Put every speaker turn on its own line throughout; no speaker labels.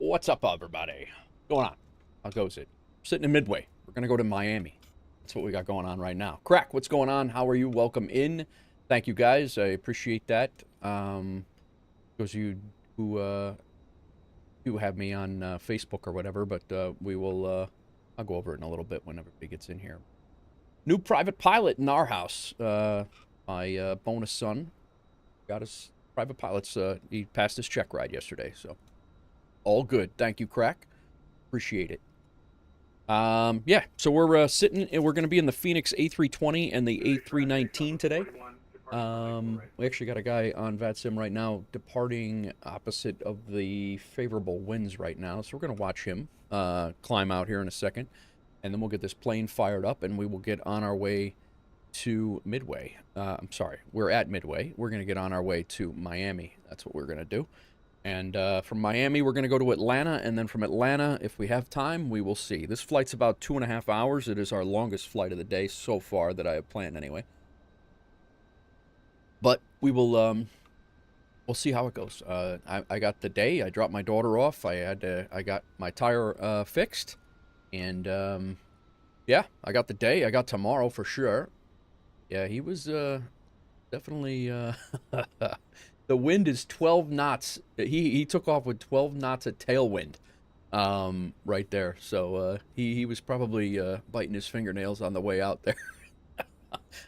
What's up, everybody? What's going on? How goes it? Sitting in Midway. We're going to go to Miami. That's what we got going on right now. Crack, what's going on? How are you? Welcome in. Thank you, guys. I appreciate that. Those of you who have me on Facebook or whatever, but we will, I'll go over it in a little bit when everybody gets in here. New private pilot in our house. My bonus son got his private pilot's, he passed his check ride yesterday, so all good. Thank you, Crack. Appreciate it. Yeah, so we're sitting, and we're going to be in the Fenix A320 and the A319 today. We actually got a guy on VATSIM right now departing opposite of the favorable winds right now, so we're going to watch him climb out here in a second, and then we'll get this plane fired up, and we will get on our way to Midway. I'm sorry, we're at Midway. We're going to get on our way to Miami. That's what we're going to do. And from Miami, we're going to go to Atlanta, and then from Atlanta, if we have time, we will see. This flight's about 2.5 hours. It is our longest flight of the day so far that I have planned anyway. But we will, we'll see how it goes. I got the day. I dropped my daughter off. I got my tire fixed, and yeah, I got the day. I got tomorrow for sure. Yeah, he was definitely. The wind is 12 knots. He took off with 12 knots of tailwind, right there. So he was probably biting his fingernails on the way out there.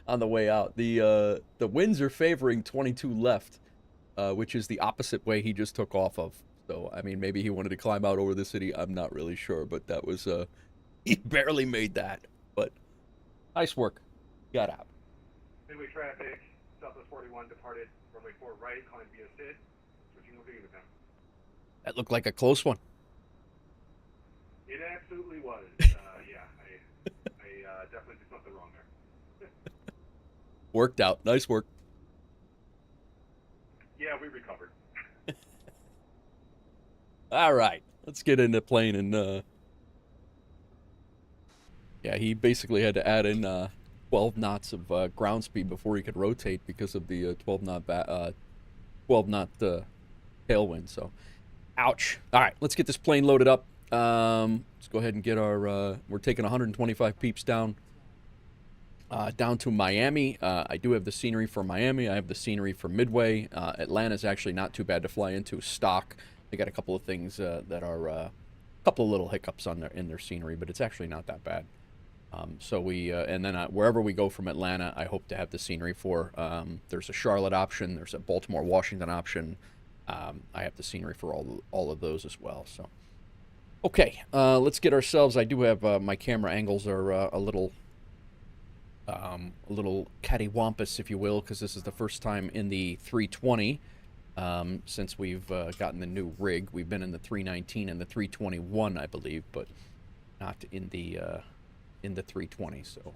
On the way out, the winds are favoring 22 left, which is the opposite way he just took off of. So I mean, maybe he wanted to climb out over the city. I'm not really sure, but that was he barely made that. But nice work, got out.
Midway traffic, Southwest 41 departed. Runway 4 right, calling via SID. Switching over to them.
That looked like a close one.
It absolutely was. Yeah, I definitely did something wrong there.
Worked out. Nice work.
Yeah, we recovered.
All right, let's get in the plane and yeah, he basically had to add in 12 knots of ground speed before he could rotate because of the 12 knot tailwind. So, ouch. All right, let's get this plane loaded up. Let's go ahead and get our. We're taking 125 peeps down to Miami. I do have the scenery for Miami. I have the scenery for Midway. Atlanta's actually not too bad to fly into. Stock. They got a couple of things that are a couple of little hiccups in their scenery, but it's actually not that bad. So we, and then wherever we go from Atlanta, I hope to have the scenery for. There's a Charlotte option, there's a Baltimore, Washington option. I have the scenery for all of those as well. So, okay, let's get ourselves. I do have my camera angles are a little cattywampus, if you will, because this is the first time in the 320 since we've gotten the new rig. We've been in the 319 and the 321, I believe, but not in the 320, so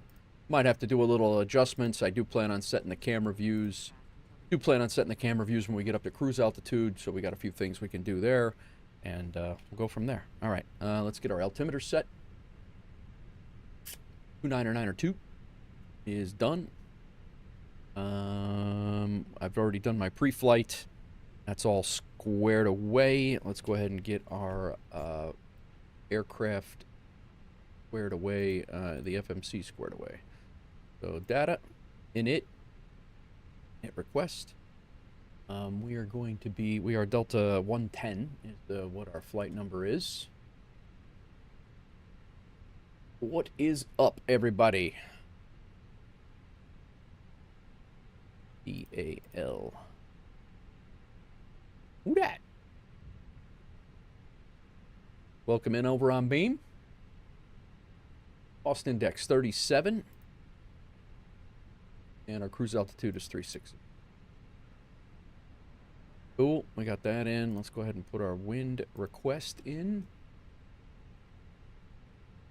might have to do a little adjustments. I do plan on setting the camera views. When we get up to cruise altitude, so we got a few things we can do there, and we'll go from there. All right, let's get our altimeter set. 2992 is done. I've already done my pre-flight. That's all squared away. Let's go ahead and get our aircraft squared away, the FMC squared away. So data, init, hit request. We are Delta 110 is what our flight number is. What is up, everybody? KATL. Who dat? Welcome in over on Beam. Cost index 37, and our cruise altitude is 360. Cool, we got that in. Let's go ahead and put our wind request in.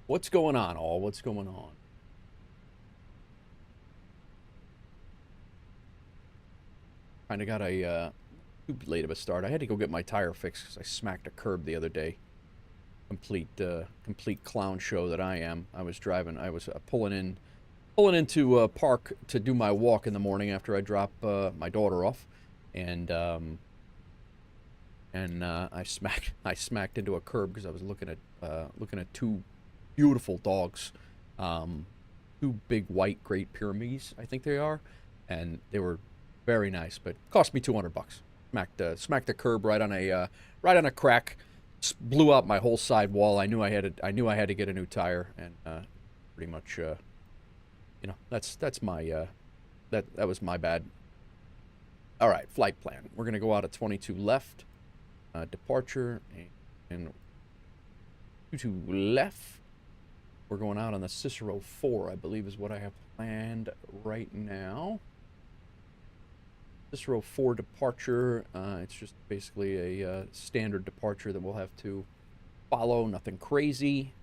What's going on, all? What's going on? Kind of got a too late of a start. I had to go get my tire fixed because I smacked a curb the other day. Complete clown show that I am. I was pulling into park to do my walk in the morning after I drop my daughter off, and and I smacked into a curb because I was looking at two beautiful dogs, two big white Great Pyrenees, I think they are, and they were very nice, but cost me $200. Smacked the curb right on a crack, blew out my whole side wall. I knew I had to get a new tire, and pretty much, that's my that was my bad. All right, flight plan. We're gonna go out at 22 left, departure, and 22 left. We're going out on the Cicero 4, I believe is what I have planned right now. Cicero 4 departure. It's just basically a standard departure that we'll have to follow. Nothing crazy.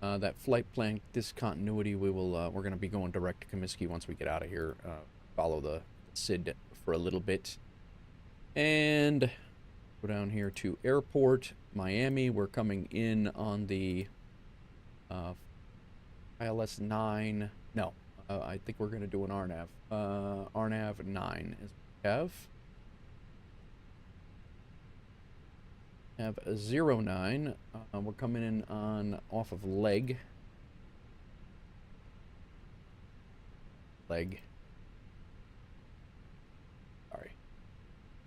That flight plan discontinuity, we're going to be going direct to Comiskey once we get out of here. Follow the SID for a little bit. And go down here to airport, Miami. We're coming in on the ILS 9. No, I think we're going to do an RNAV. RNAV 9 is what we have. Have a 09. We're coming in on off of leg. Sorry.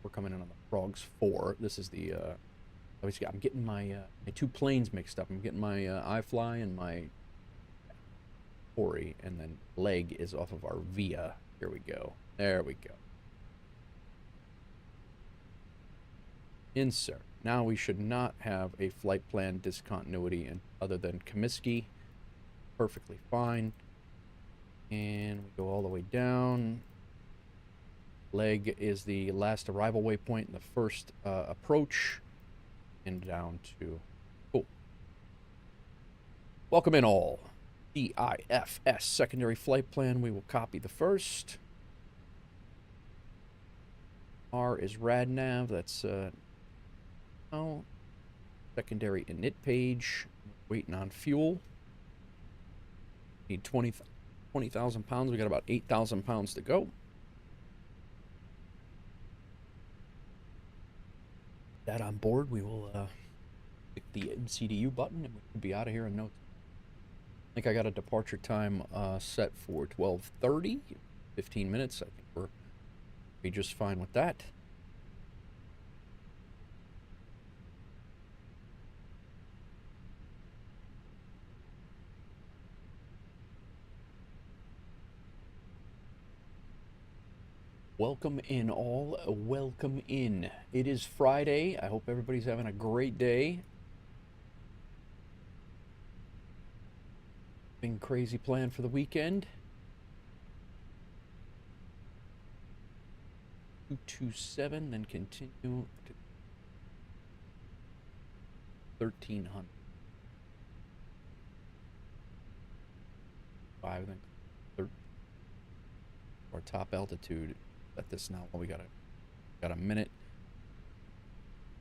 We're coming in on the Frogs 4. This is the I'm getting my two planes mixed up. I'm getting my iFly and my Ori, and then leg is off of our Via. Here we go. There we go. Insert. Now we should not have a flight plan discontinuity other than Comiskey. Perfectly fine. And we go all the way down. Leg is the last arrival waypoint and the first approach. And down to... Cool. Welcome in all. DIFS secondary flight plan. We will copy the first. R is RadNav. That's... Oh, secondary init page. Waiting on fuel. Need 20,000 pounds. We got about 8,000 pounds to go. That on board, we will click the MCDU button and we can be out of here in no time. I think I got a departure time set for 12:30, 15 minutes. I think we'll be just fine with that. Welcome in all, welcome in. It is Friday. I hope everybody's having a great day. Big crazy plan for the weekend. 227, then continue to 1300. 5, then 13. Our top altitude. At this now. Well, we got a minute.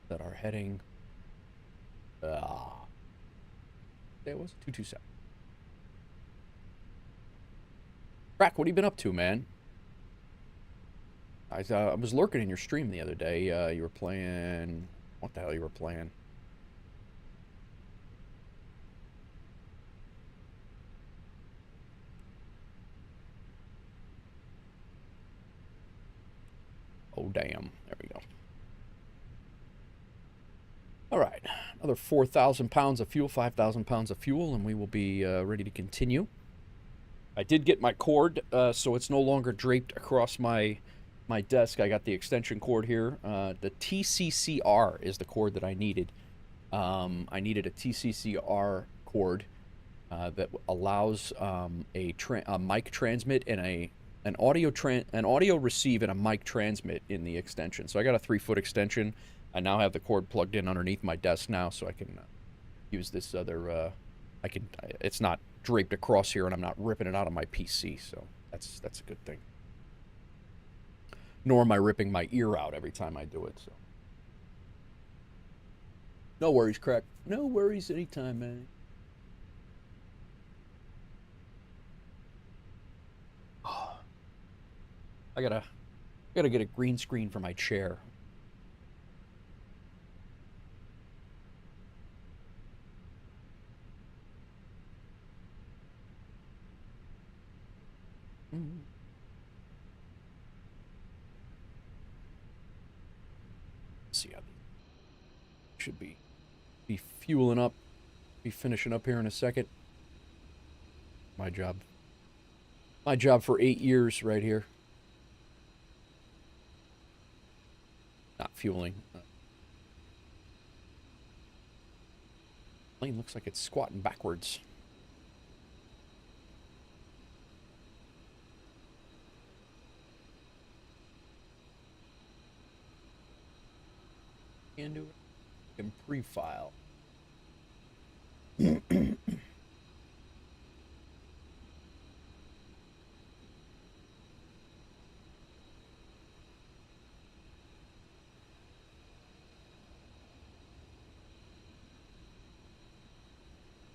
That our heading. There was 227. Crack, what have you been up to, man? I was lurking in your stream the other day. You were playing. What the hell you were playing? Oh, damn. There we go. All right. Another 4,000 pounds of fuel, 5,000 pounds of fuel, and we will be ready to continue. I did get my cord, so it's no longer draped across my desk. I got the extension cord here. The TCCR is the cord that I needed. I needed a TCCR cord that allows a mic transmit and an audio receive and a mic transmit in the extension. So I got a 3-foot extension. I now have the cord plugged in underneath my desk now, so I can use this other. It's not draped across here, and I'm not ripping it out of my PC. So that's a good thing. Nor am I ripping my ear out every time I do it. So no worries, Crack. No worries anytime, man. I gotta Gotta get a green screen for my chair. Let's see how these should be fueling up, be finishing up here in a second. My job for 8 years right here. Not fueling. Plane looks like it's squatting backwards. Into it. Can pre-file.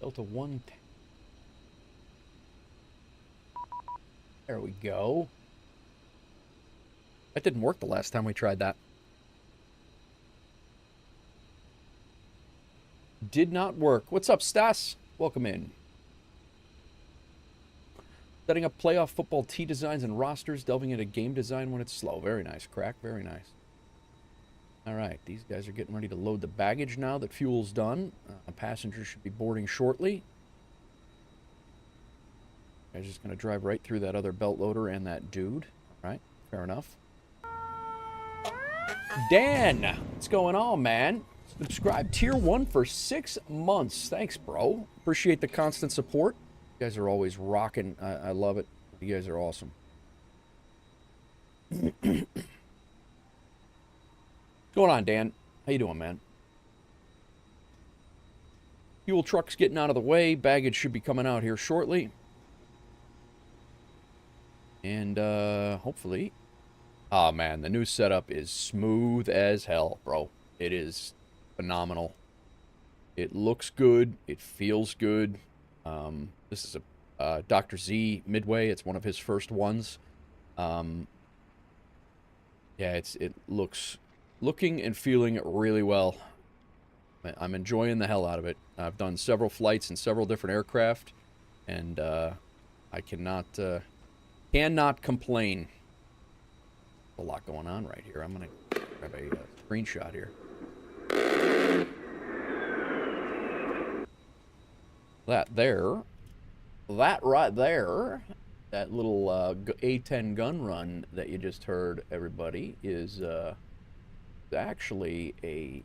Delta 110. There we go. That didn't work the last time we tried that. Did not work. What's up, Stas? Welcome in. Setting up playoff football tee designs and rosters, delving into game design when it's slow. Very nice, Crack. Very nice. All right, these guys are getting ready to load the baggage now that fuel's done. Passengers should be boarding shortly. I'm just going to drive right through that other belt loader and that dude. All right, fair enough. Dan, what's going on, man? Subscribe tier 1 for 6 months. Thanks, bro. Appreciate the constant support. You guys are always rocking. I love it. You guys are awesome. What's going on, Dan? How you doing, man? Fuel truck's getting out of the way. Baggage should be coming out here shortly. And hopefully... Oh, man, the new setup is smooth as hell, bro. It is phenomenal. It looks good. It feels good. This is a Dr. Z Midway. It's one of his first ones. Yeah, it looking and feeling really well. I'm enjoying the hell out of it. I've done several flights in several different aircraft, and I cannot complain. A lot going on right here. I'm gonna grab a screenshot here. That right there, that little A-10 gun run that you just heard, everybody, is actually a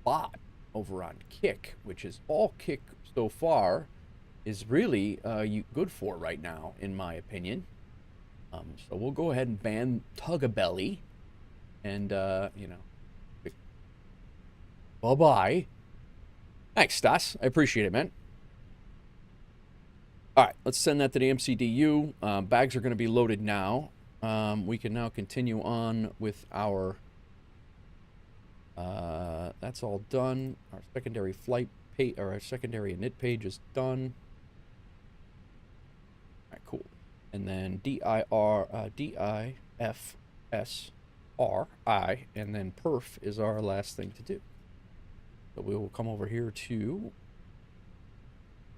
bot over on Kick, which is all Kick so far is really good for right now, in my opinion. So we'll go ahead and ban Tug-a-Belly, and you know, bye-bye. Thanks, Stas. I appreciate it, man. All right, let's send that to the MCDU. Bags are going to be loaded now. We can now continue on with our... that's all done. Our secondary flight page, or our secondary init page is done. All right, cool. And then DIFSRI, and then perf is our last thing to do. So we will come over here to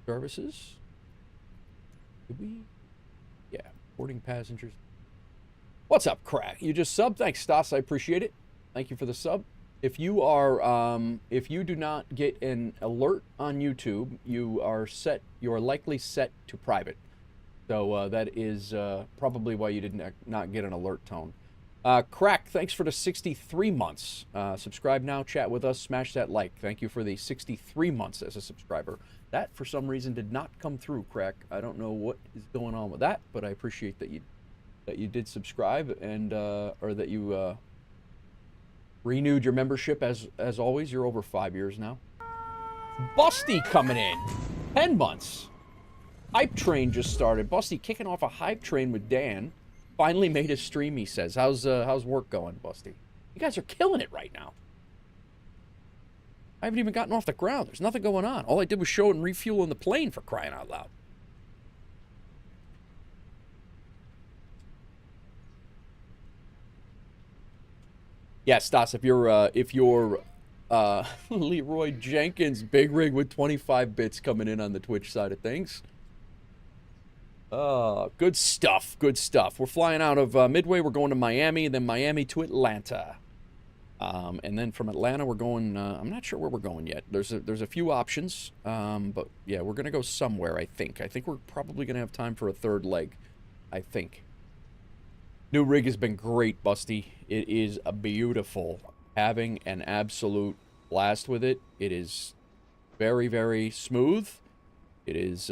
services. Did we? Yeah, boarding passengers. What's up, Crack? You just subbed? Thanks, Stas. I appreciate it. Thank you for the sub. If you are, if you do not get an alert on YouTube, you are likely set to private. So that is probably why you did not get an alert tone. Crack, thanks for the 63 months. Subscribe now, chat with us, smash that like. Thank you for the 63 months as a subscriber. That, for some reason, did not come through, Crack. I don't know what is going on with that, but I appreciate that you did subscribe, and or that you renewed your membership. As always, you're over 5 years now. Busty coming in, 10 months. Hype train just started. Busty kicking off a hype train with Dan. Finally made his stream, he says. How's work going, Busty? You guys are killing it right now. I haven't even gotten off the ground. There's nothing going on. All I did was show and refuel in the plane, for crying out loud. Yeah, Stas, if you're Leroy Jenkins, big rig with 25 bits coming in on the Twitch side of things. Good stuff. Good stuff. We're flying out of Midway. We're going to Miami, then Miami to Atlanta. And then from Atlanta, we're going, I'm not sure where we're going yet. There's a few options, but yeah, we're going to go somewhere, I think. I think we're probably going to have time for a third leg, I think. New rig has been great, Busty. It is beautiful. Having an absolute blast with it. It is very, very smooth. It is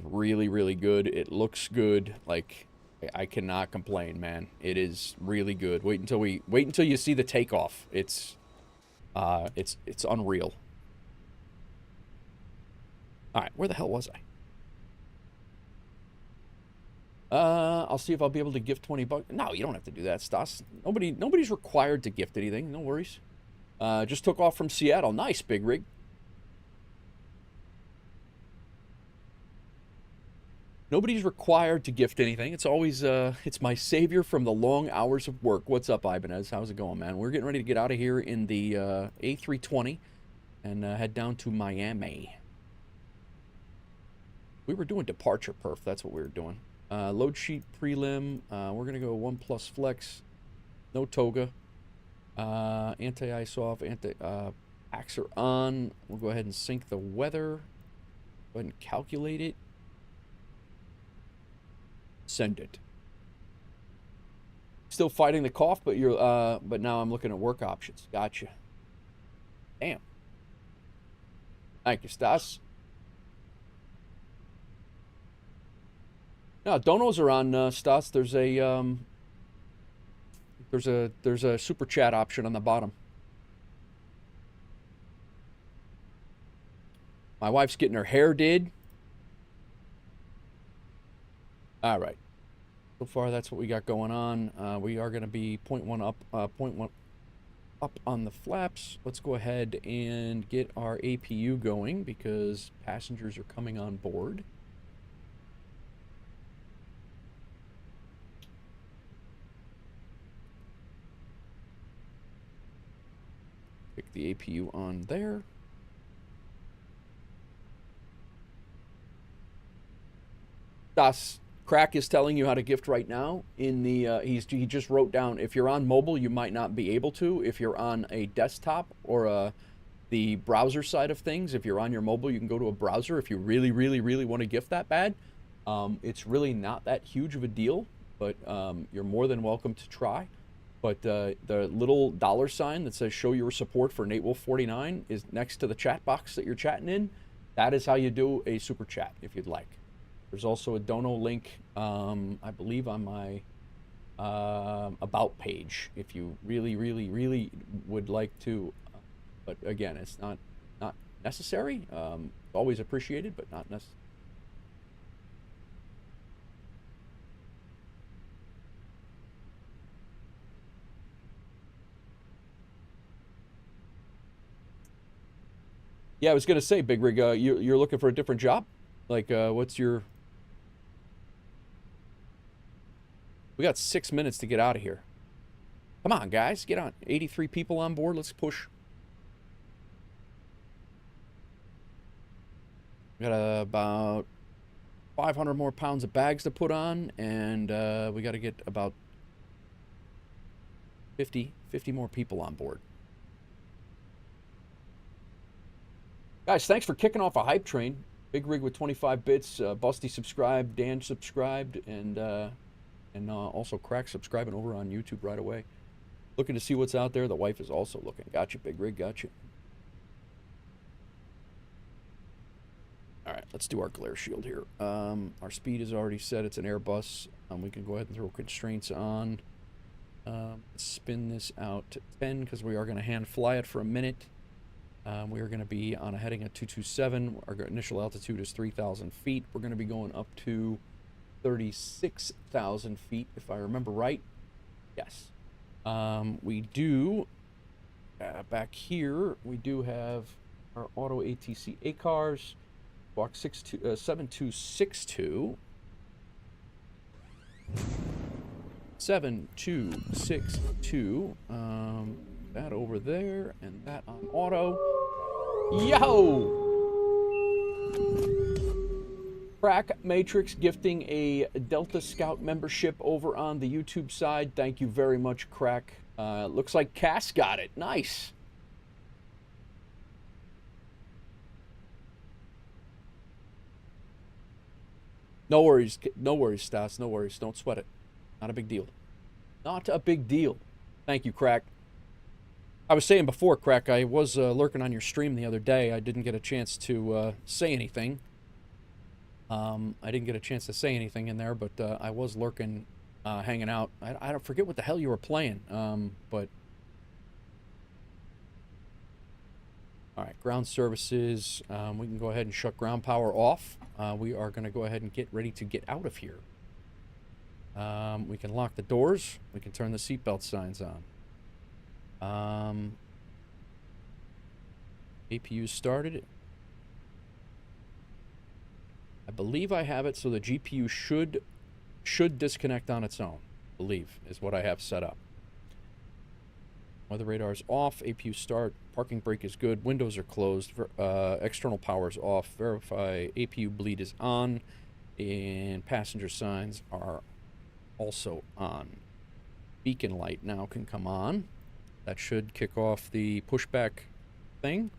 really, really good. It looks good. Like, I cannot complain, man. It is really good. Wait until you see the takeoff. It's unreal. All right, where the hell was I? I'll see if I'll be able to gift 20 bucks. No, you don't have to do that, Stas. Nobody's required to gift anything. No worries. Just took off from Seattle. Nice, big rig. Nobody's required to gift anything. It's always, it's my savior from the long hours of work. What's up, Ibanez? How's it going, man? We're getting ready to get out of here in the A320 and head down to Miami. We were doing departure perf. That's what we were doing. Load sheet prelim. We're going to go 1+ flex. No toga. Anti-ice off. Packs are on. We'll go ahead and sync the weather. Go ahead and calculate it. Send it. Still fighting the cough, but but now I'm looking at work options. Gotcha. Damn. Thank you, Stas. No, donos are on, Stas. There's a super chat option on the bottom. My wife's getting her hair did. All right. So far, that's what we got going on. We are going to be 0.1 up on the flaps. Let's go ahead and get our APU going because passengers are coming on board. Pick the APU on there. Das. Crack is telling you how to gift right now. In the he just wrote down, if you're on mobile, you might not be able to. If you're on a desktop or the browser side of things, if you're on your mobile, you can go to a browser if you really, really, really want to gift that bad. It's really not that huge of a deal, but you're more than welcome to try. But the little $ that says show your support for Nate Wolf 49 is next to the chat box that you're chatting in. That is how you do a super chat if you'd like. There's also a dono link, I believe, on my about page if you really, really, really would like to. But again, it's not necessary. Always appreciated, but not necessary. Yeah, I was gonna say, Big Rig, you're looking for a different job? Like, what's your... We got 6 minutes to get out of here. Come on, guys. Get on. 83 people on board. Let's push. We got about 500 more pounds of bags to put on, and we got to get about 50 more people on board. Guys, thanks for kicking off a hype train. Big Rig with 25 bits. Busty subscribed. Dan subscribed. And also Crack subscribing over on YouTube right away. Looking to see what's out there. The wife is also looking. Gotcha, Big Rig. Gotcha. All right, let's do our glare shield here. Our speed is already set. It's an Airbus. We can go ahead and throw constraints on. Spin this out to 10 because we are going to hand fly it for a minute. We are going to be on a heading at 227. Our initial altitude is 3,000 feet. We're going to be going up to 36,000 feet, if I remember right. Yes. We do, back here, we do have our auto ATC ACARs, walk 7262. 7262. That over there, and that on auto. Yo! Crack Matrix gifting a Delta Scout membership over on the YouTube side. Thank you very much, Crack. Looks like Cass got it. Nice. No worries, Stas. No worries. Don't sweat it. Not a big deal. Not a big deal. Thank you, Crack. I was saying before, Crack, I was lurking on your stream the other day. I didn't get a chance to say anything. I didn't get a chance to say anything in there, but I was lurking, hanging out. I don't forget what the hell you were playing, but... All right, ground services. We can go ahead and shut ground power off. We are going to go ahead and get ready to get out of here. We can lock the doors. We can turn the seatbelt signs on. APU started. I believe I have it so the GPU should disconnect on its own. I believe is what I have set up. Weather radar's off. APU start. Parking brake is good. Windows are closed. External power's off. Verify APU bleed is on. And passenger signs are also on. Beacon light now can come on. That should kick off the pushback thing.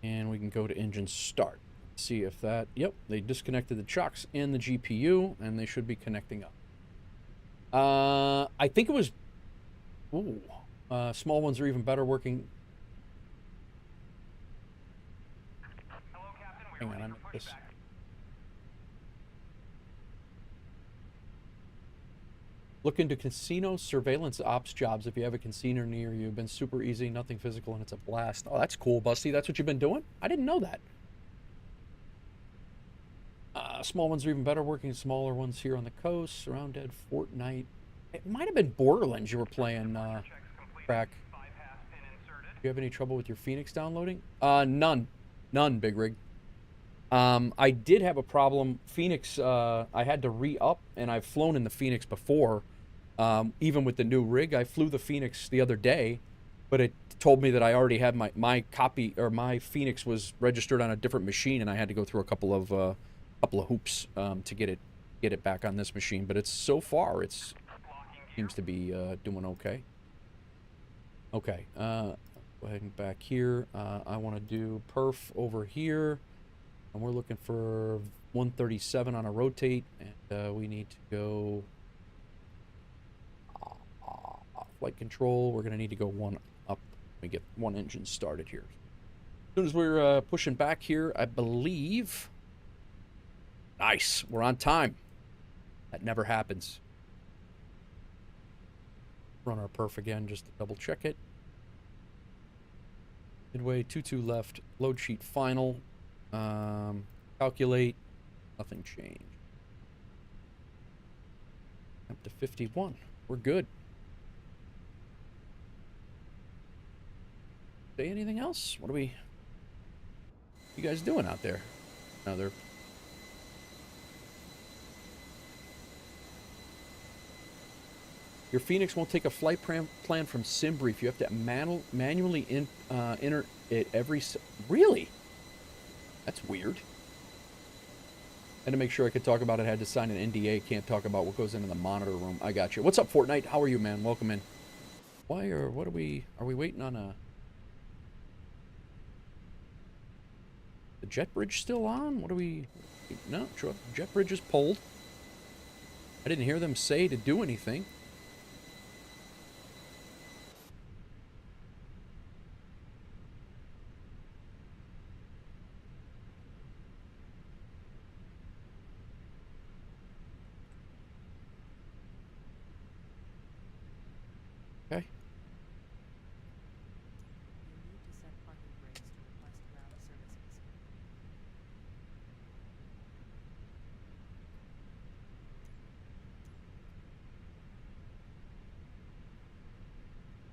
And we can go to engine start. See if that... Yep, they disconnected the chocks and the GPU, and they should be connecting up. I think it was... Ooh. Small ones are even better working.
Hello, Captain.
Hang on, I missed this. Look into casino surveillance ops jobs if you have a casino near you. Been super easy, nothing physical, and it's a blast. Oh, that's cool, Busty. That's what you've been doing? I didn't know that. Small ones are even better working. Smaller ones here on the coast. Surround Dead, Fortnite. It might have been Borderlands you were playing, Crack. Do you have any trouble with your Fenix downloading? None. None, Big Rig. I did have a problem. Fenix, I had to re-up, and I've flown in the Fenix before. Even with the new rig, I flew the Fenix the other day, but it told me that I already had my copy, or my Fenix was registered on a different machine, and I had to go through a couple of hoops to get it back on this machine. But it's so far, it's seems to be doing okay. Okay, go ahead and back here. I want to do perf over here, and we're looking for 137 on a rotate, and we need to go flight control. We're going to need to go one up. We get one engine started here. As soon as we're pushing back here, I believe. Nice, we're on time. That never happens. Run our perf again just to double check it. Midway 22 left. Load sheet final. Calculate. Nothing changed. Up to 51. We're good. Say anything else? What are you guys doing out there? Another. Your Fenix won't take a flight plan from SimBrief. You have to manually enter it every... Really? That's weird. And to make sure I could talk about it, I had to sign an NDA. Can't talk about what goes into the monitor room. I got you. What's up, Fortnite? How are you, man? Welcome in. Why or what are we waiting on a... The jet bridge still on? What are we... No, jet bridge is pulled. I didn't hear them say to do anything. Okay.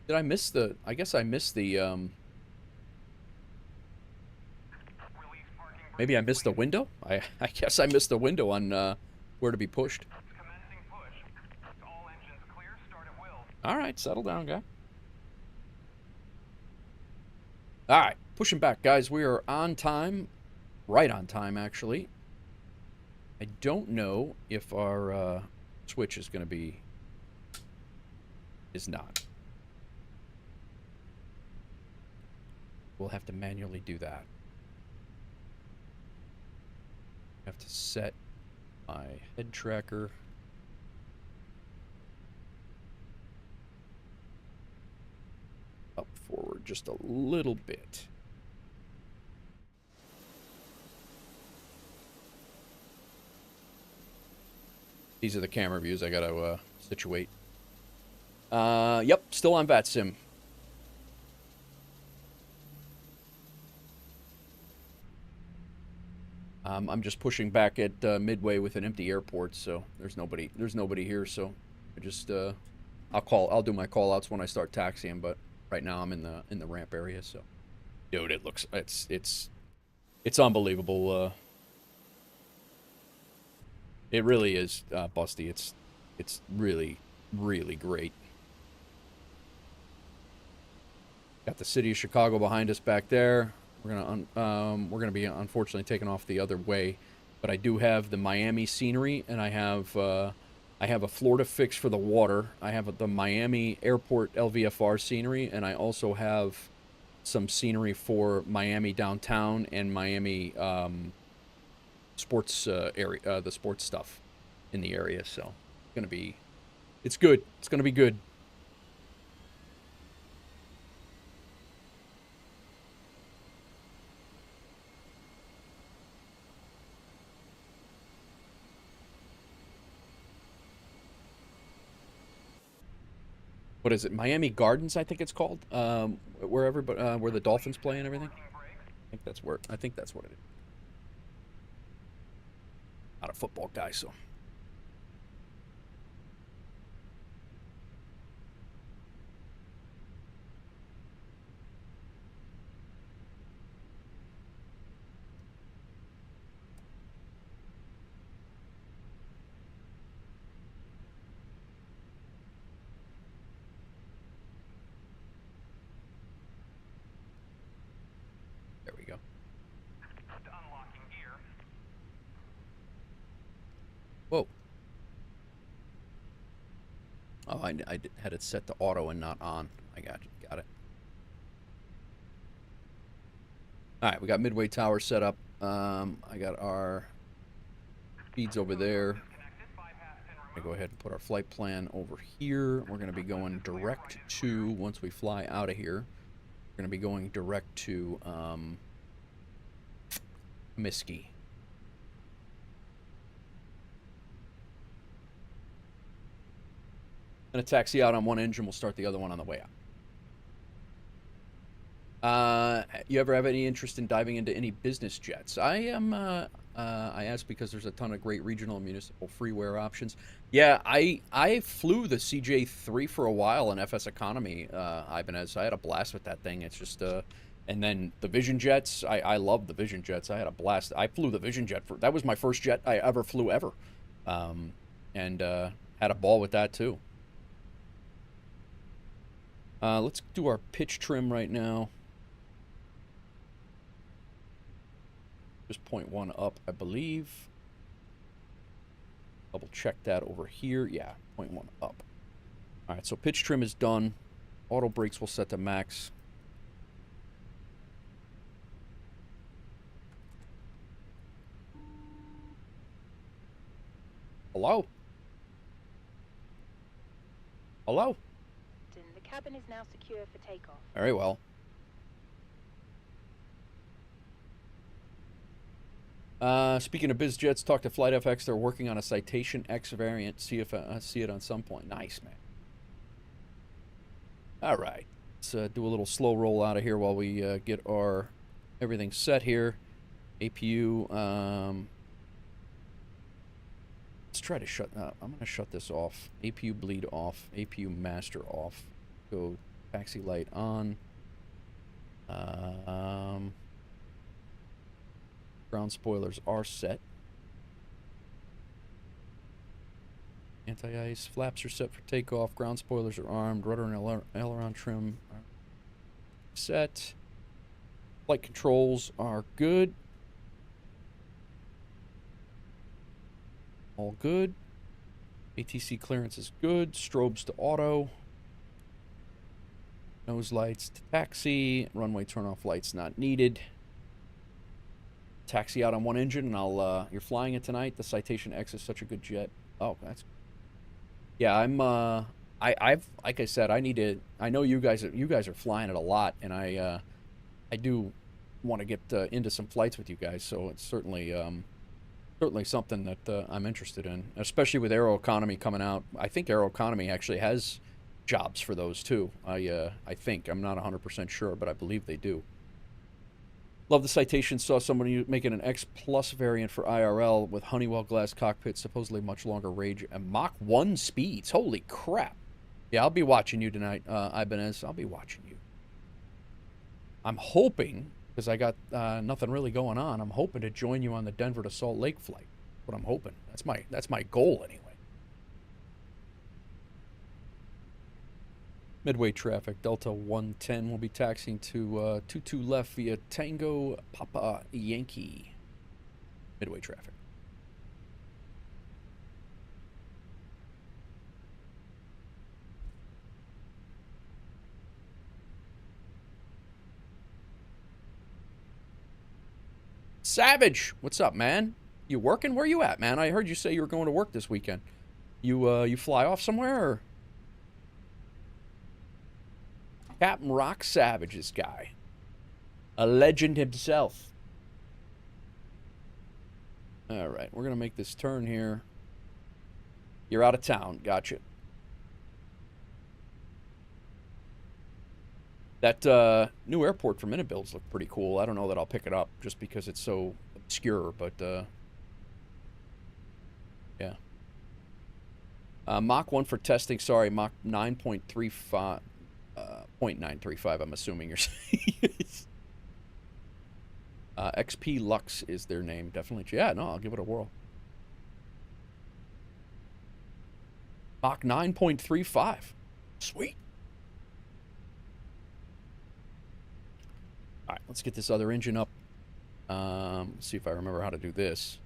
Did I miss the... I guess I missed the, Maybe I missed the window? I guess I missed the window on, where to be pushed. All right, settle down, guy. All right, pushing back, guys. We are on time. Right on time, actually. I don't know if our switch is going to be... is not. We'll have to manually do that. Have to set my head tracker. Up forward just a little bit. These are the camera views I gotta situate. Yep, still on VATSIM. I'm just pushing back at Midway with an empty airport, so there's nobody here. So I just I'll do my call outs when I start taxiing, but right now I'm in the ramp area. So, dude, it looks it's unbelievable. It really is, Busty. It's really great. Got the city of Chicago behind us back there. We're gonna be unfortunately taken off the other way, but I do have the Miami scenery, and I have a Florida fix for the water. I have the Miami Airport LVFR scenery, and I also have some scenery for Miami downtown and Miami sports area, the sports stuff in the area. So it's good. It's gonna be good. What is it? Miami Gardens, I think it's called. Where the Dolphins play and everything. I think that's what it is. Not a football guy, so. There we go.
Unlocking gear.
Whoa. Oh, I had it set to auto and not on. I got it. All right, we got Midway Tower set up. I got our feeds over there. I'm gonna go ahead and put our flight plan over here. We're gonna be going direct to, once we fly out of here, we're gonna be going direct to Miski. Gonna taxi out on one engine. We'll start the other one on the way out. You ever have any interest in diving into any business jets? I am. I ask because there's a ton of great regional and municipal freeware options. Yeah, I flew the CJ3 for a while in FS Economy, Ibanez. I had a blast with that thing. It's just and then the Vision Jets. I love the Vision Jets. I had a blast. I flew the Vision Jet that was my first jet I ever flew ever, and had a ball with that too. Let's do our pitch trim right now. Just 0.1 up, I believe. Double check that over here. Yeah, 0.1 up. All right, so pitch trim is done. Auto brakes will set to max. Hello? Hello?
The cabin is now secure for takeoff.
Very well. Speaking of biz jets, talk to Flight FX. They're working on a Citation X variant. See it on some point. Nice, man. All right. Let's do a little slow roll out of here while we get our everything set here. APU. Let's try to shut. I'm gonna shut this off. APU bleed off. APU master off. Go taxi light on. Ground spoilers are set. Anti-ice. Flaps are set for takeoff. Ground spoilers are armed. Rudder and aileron trim are set. Flight controls are good. All good. ATC clearance is good. Strobes to auto. Nose lights to taxi. Runway turn-off lights not needed. Taxi out on one engine, and I'll. You're flying it tonight. The Citation X is such a good jet. Oh, that's. Yeah, I'm. I've like I said, I need to. I know you guys are flying it a lot, and I do want to get into some flights with you guys. So it's certainly something that I'm interested in, especially with Aeroconomy coming out. I think Aeroconomy actually has jobs for those too. I think I'm not 100% sure, but I believe they do. Love the Citation. Saw somebody making an X Plus variant for IRL with Honeywell glass cockpit, supposedly much longer range and Mach 1 speeds. Holy crap! Yeah, I'll be watching you tonight, Ibanez. I'll be watching you. I'm hoping, because I got nothing really going on, I'm hoping to join you on the Denver to Salt Lake flight. What I'm hoping. That's my goal anyway. Midway traffic, Delta 110 will be taxiing to 22 left via Tango Papa Yankee. Midway traffic. Savage, what's up, man? You working? Where you at, man? I heard you say you were going to work this weekend. You fly off somewhere, or? Captain Rock Savage, this guy. A legend himself. Alright, we're going to make this turn here. You're out of town. Gotcha. That new airport for Minute Builds looked pretty cool. I don't know that I'll pick it up just because it's so obscure, but yeah. Mach 1 for testing. Sorry, Mach 9.35. 0.935, I'm assuming you're saying. XP Lux is their name, definitely. Yeah, no, I'll give it a whirl. Mach 9.35. Sweet. All right, let's get this other engine up. See if I remember how to do this.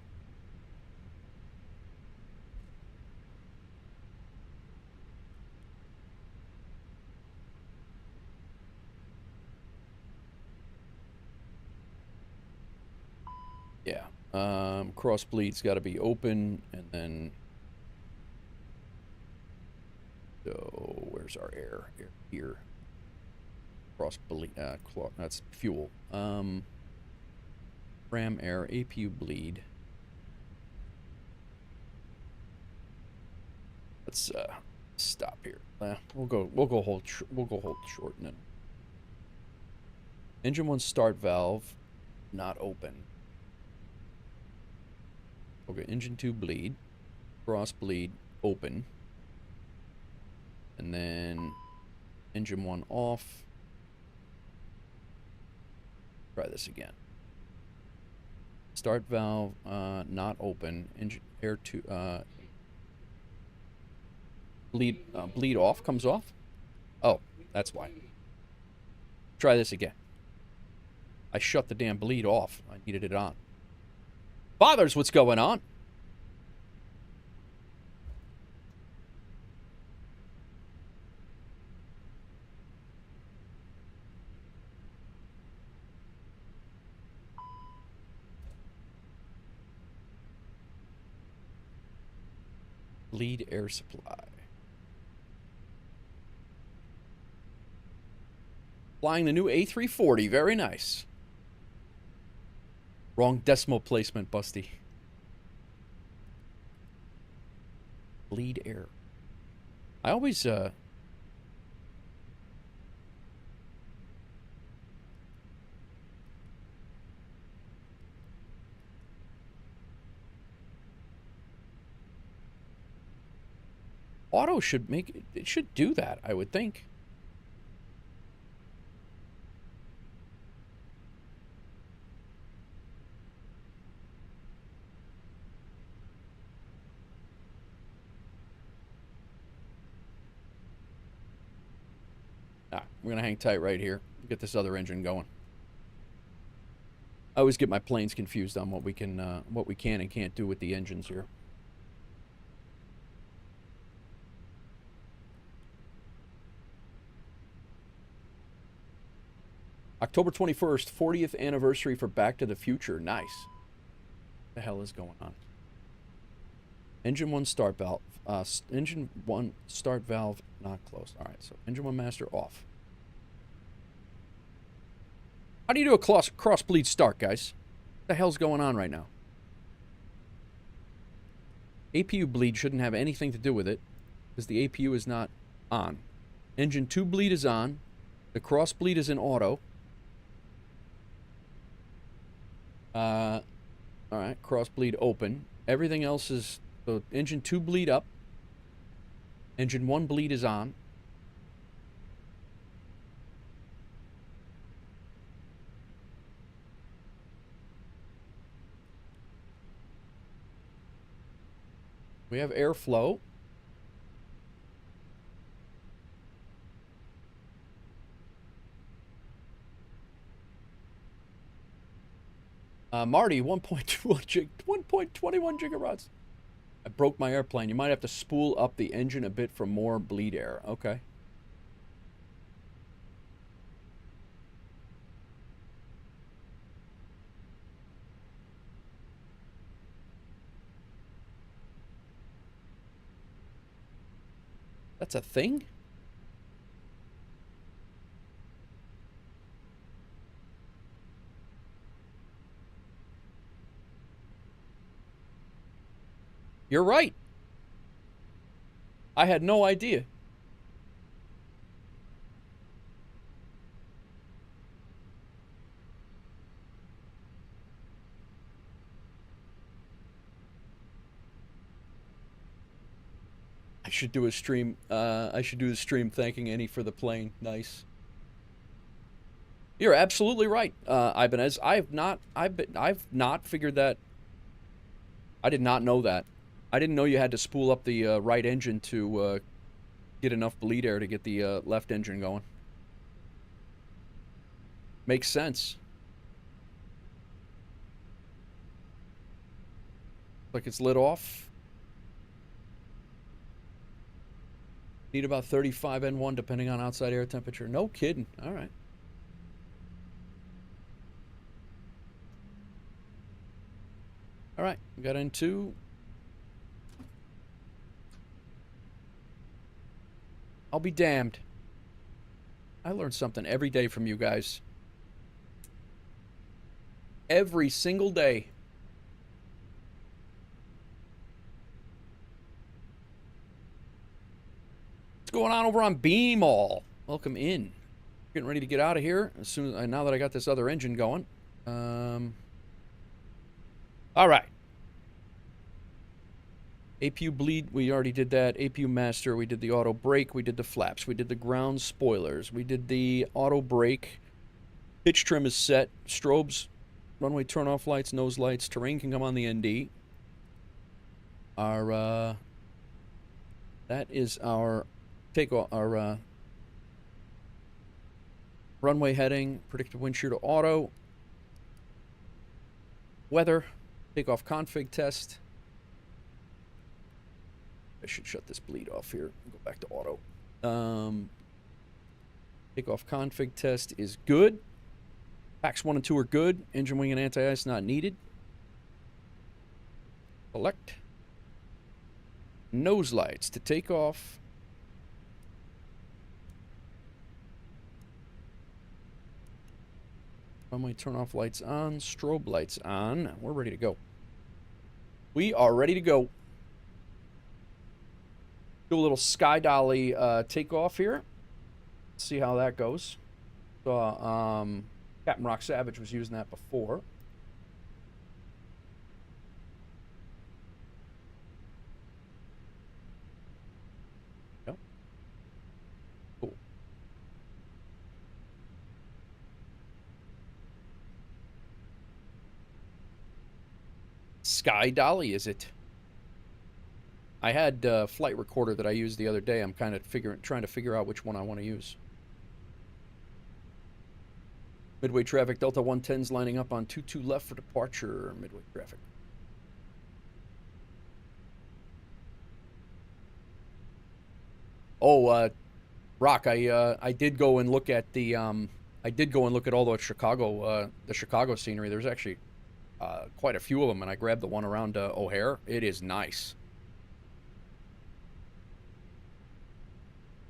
Yeah. Cross bleed's got to be open, and then. So where's our air? Air here. Cross bleed. That's fuel. Ram air. APU bleed. Let's stop here. We'll go hold short, and then. Engine 1 start valve not open. Okay, engine 2 bleed, cross bleed open, and then engine 1 off. Try this again. Start valve not open. Engine air 2 bleed off comes off. Oh, that's why. Try this again. I shut the damn bleed off. I needed it on. Fathers, what's going on? Bleed air supply. Flying the new A340. Very nice. Wrong decimal placement, Busty. Bleed air. I always, auto should make, it should do that, I would think. All right, we're going to hang tight right here. Get this other engine going. I always get my planes confused on what we can and can't do with the engines here. October 21st, 40th anniversary for Back to the Future. Nice. What the hell is going on? Engine 1 start valve. Engine 1 start valve not closed. All right, so engine 1 master off. How do you do a cross bleed start, guys? What the hell's going on right now? APU bleed shouldn't have anything to do with it because the APU is not on. Engine 2 bleed is on. The cross bleed is in auto. All right, cross bleed open. Everything else is, so engine 2 bleed up. Engine 1 bleed is on. We have airflow. Marty, 1.21 gigarods. I broke my airplane. You might have to spool up the engine a bit for more bleed air. Okay. That's a thing? You're right. I had no idea. I should do a stream. I should do a stream thanking Annie for the plane. Nice. You're absolutely right, Ibanez. I've not figured that. I did not know that. I didn't know you had to spool up the right engine to get enough bleed air to get the left engine going. Makes sense. Like it's lit off. Need about 35 N1 depending on outside air temperature. No kidding. All right. All right. We got N2. I'll be damned. I learn something every day from you guys. Every single day. What's going on over on Beam All? Welcome in. Getting ready to get out of here as soon as now that I got this other engine going. All right. APU bleed, we already did that. APU master, we did the auto brake, we did the flaps, we did the ground spoilers, we did the auto brake. Pitch trim is set. Strobes, runway turn off lights, nose lights, terrain can come on the ND. Our that is our takeoff, our runway heading, predicted wind shear to auto. Weather, takeoff config test. I should shut this bleed off here and go back to auto. Takeoff config test is good. Packs 1 and 2 are good. Engine wing and anti-ice not needed. Select. Nose lights to take off. Runway turn off lights on. Strobe lights on. We're ready to go. We are ready to go. Do a little sky dolly takeoff here. See how that goes. So, Captain Rock Savage was using that before. Yep. Cool. Sky dolly, is it? I had a flight recorder that I used the other day. I'm kind of trying to figure out which one I want to use. Midway traffic, Delta 110's lining up on 22 left for departure. Midway traffic. Oh, Rock, I did go and look at the I did go and look at all the Chicago scenery. There's actually quite a few of them, and I grabbed the one around O'Hare. It is nice.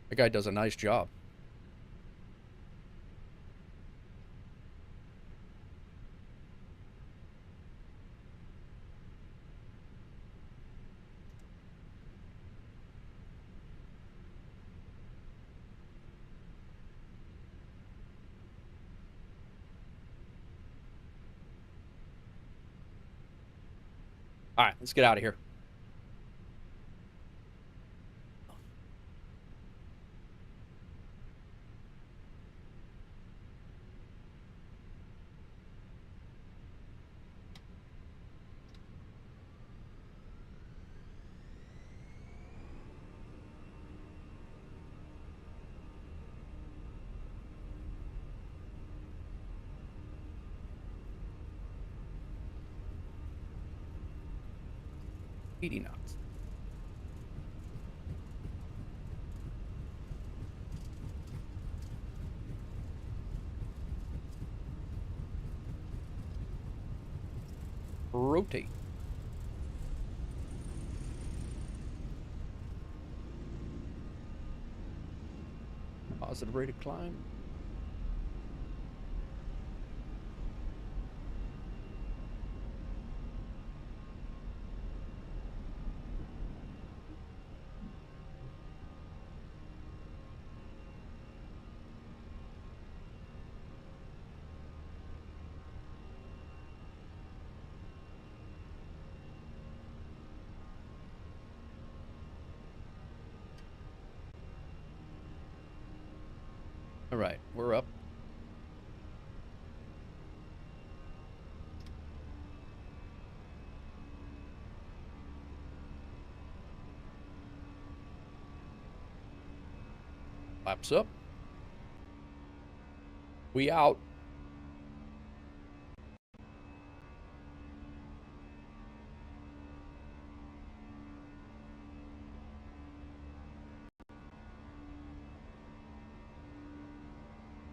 That guy does a nice job. All right, let's get out of here. $80 knots. Rotate. Positive rate of climb. All right, we're up. Laps up. We out.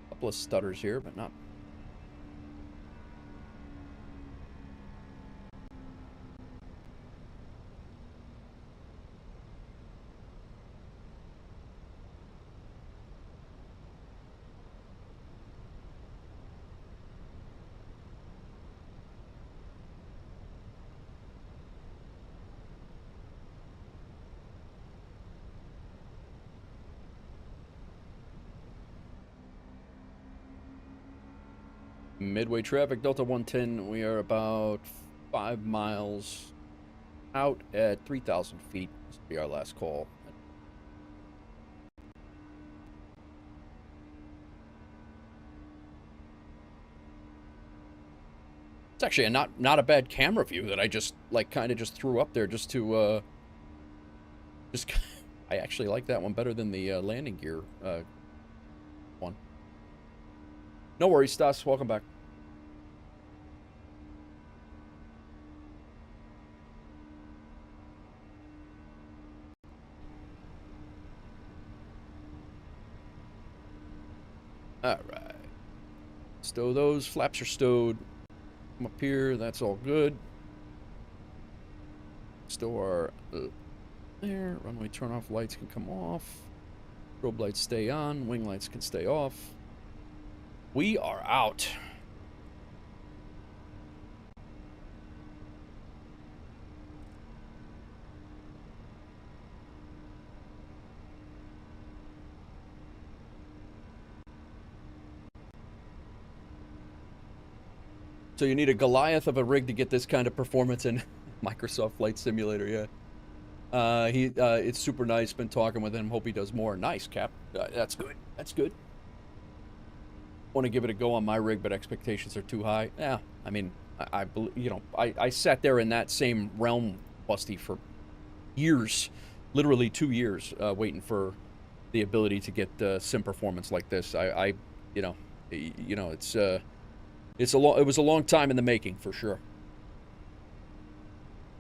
Couple of stutters here, but not. Midway traffic, Delta 110. We are about 5 miles out at 3,000 feet. This will be our last call. It's actually not a bad camera view that I just kind of just threw up there just to I actually like that one better than the landing gear one. No worries, Stas. Welcome back. All right. Stow those. Flaps are stowed. Come up here. That's all good. Stow our there. Runway turn off lights can come off. Strobe lights stay on. Wing lights can stay off. We are out. So you need a Goliath of a rig to get this kind of performance in Microsoft Flight Simulator, yeah. It's super nice. Been talking with him. Hope he does more. Nice, Cap. That's good. That's good. Want to give it a go on my rig, but expectations are too high. Yeah, I mean, I sat there in that same realm, Busty, for years, literally 2 years, waiting for the ability to get sim performance like this. You know, it was a long time in the making for sure.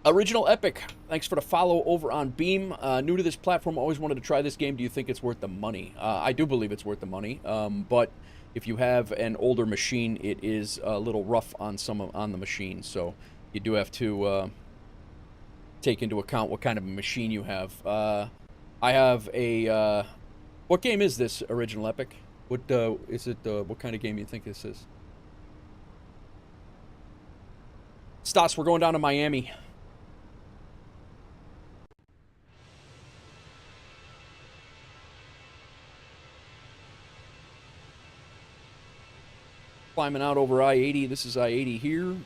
Original Epic, thanks for the follow over on Beam. New to this platform, always wanted to try this game. Do you think it's worth the money? I do believe it's worth the money, but if you have an older machine, it is a little rough on on the machine, so you do have to take into account what kind of a machine you have. I have a what game is this, Original Epic? What is it? What kind of game do you think this is? Stas, we're going down to Miami. Climbing out over I-80. This is I-80 here.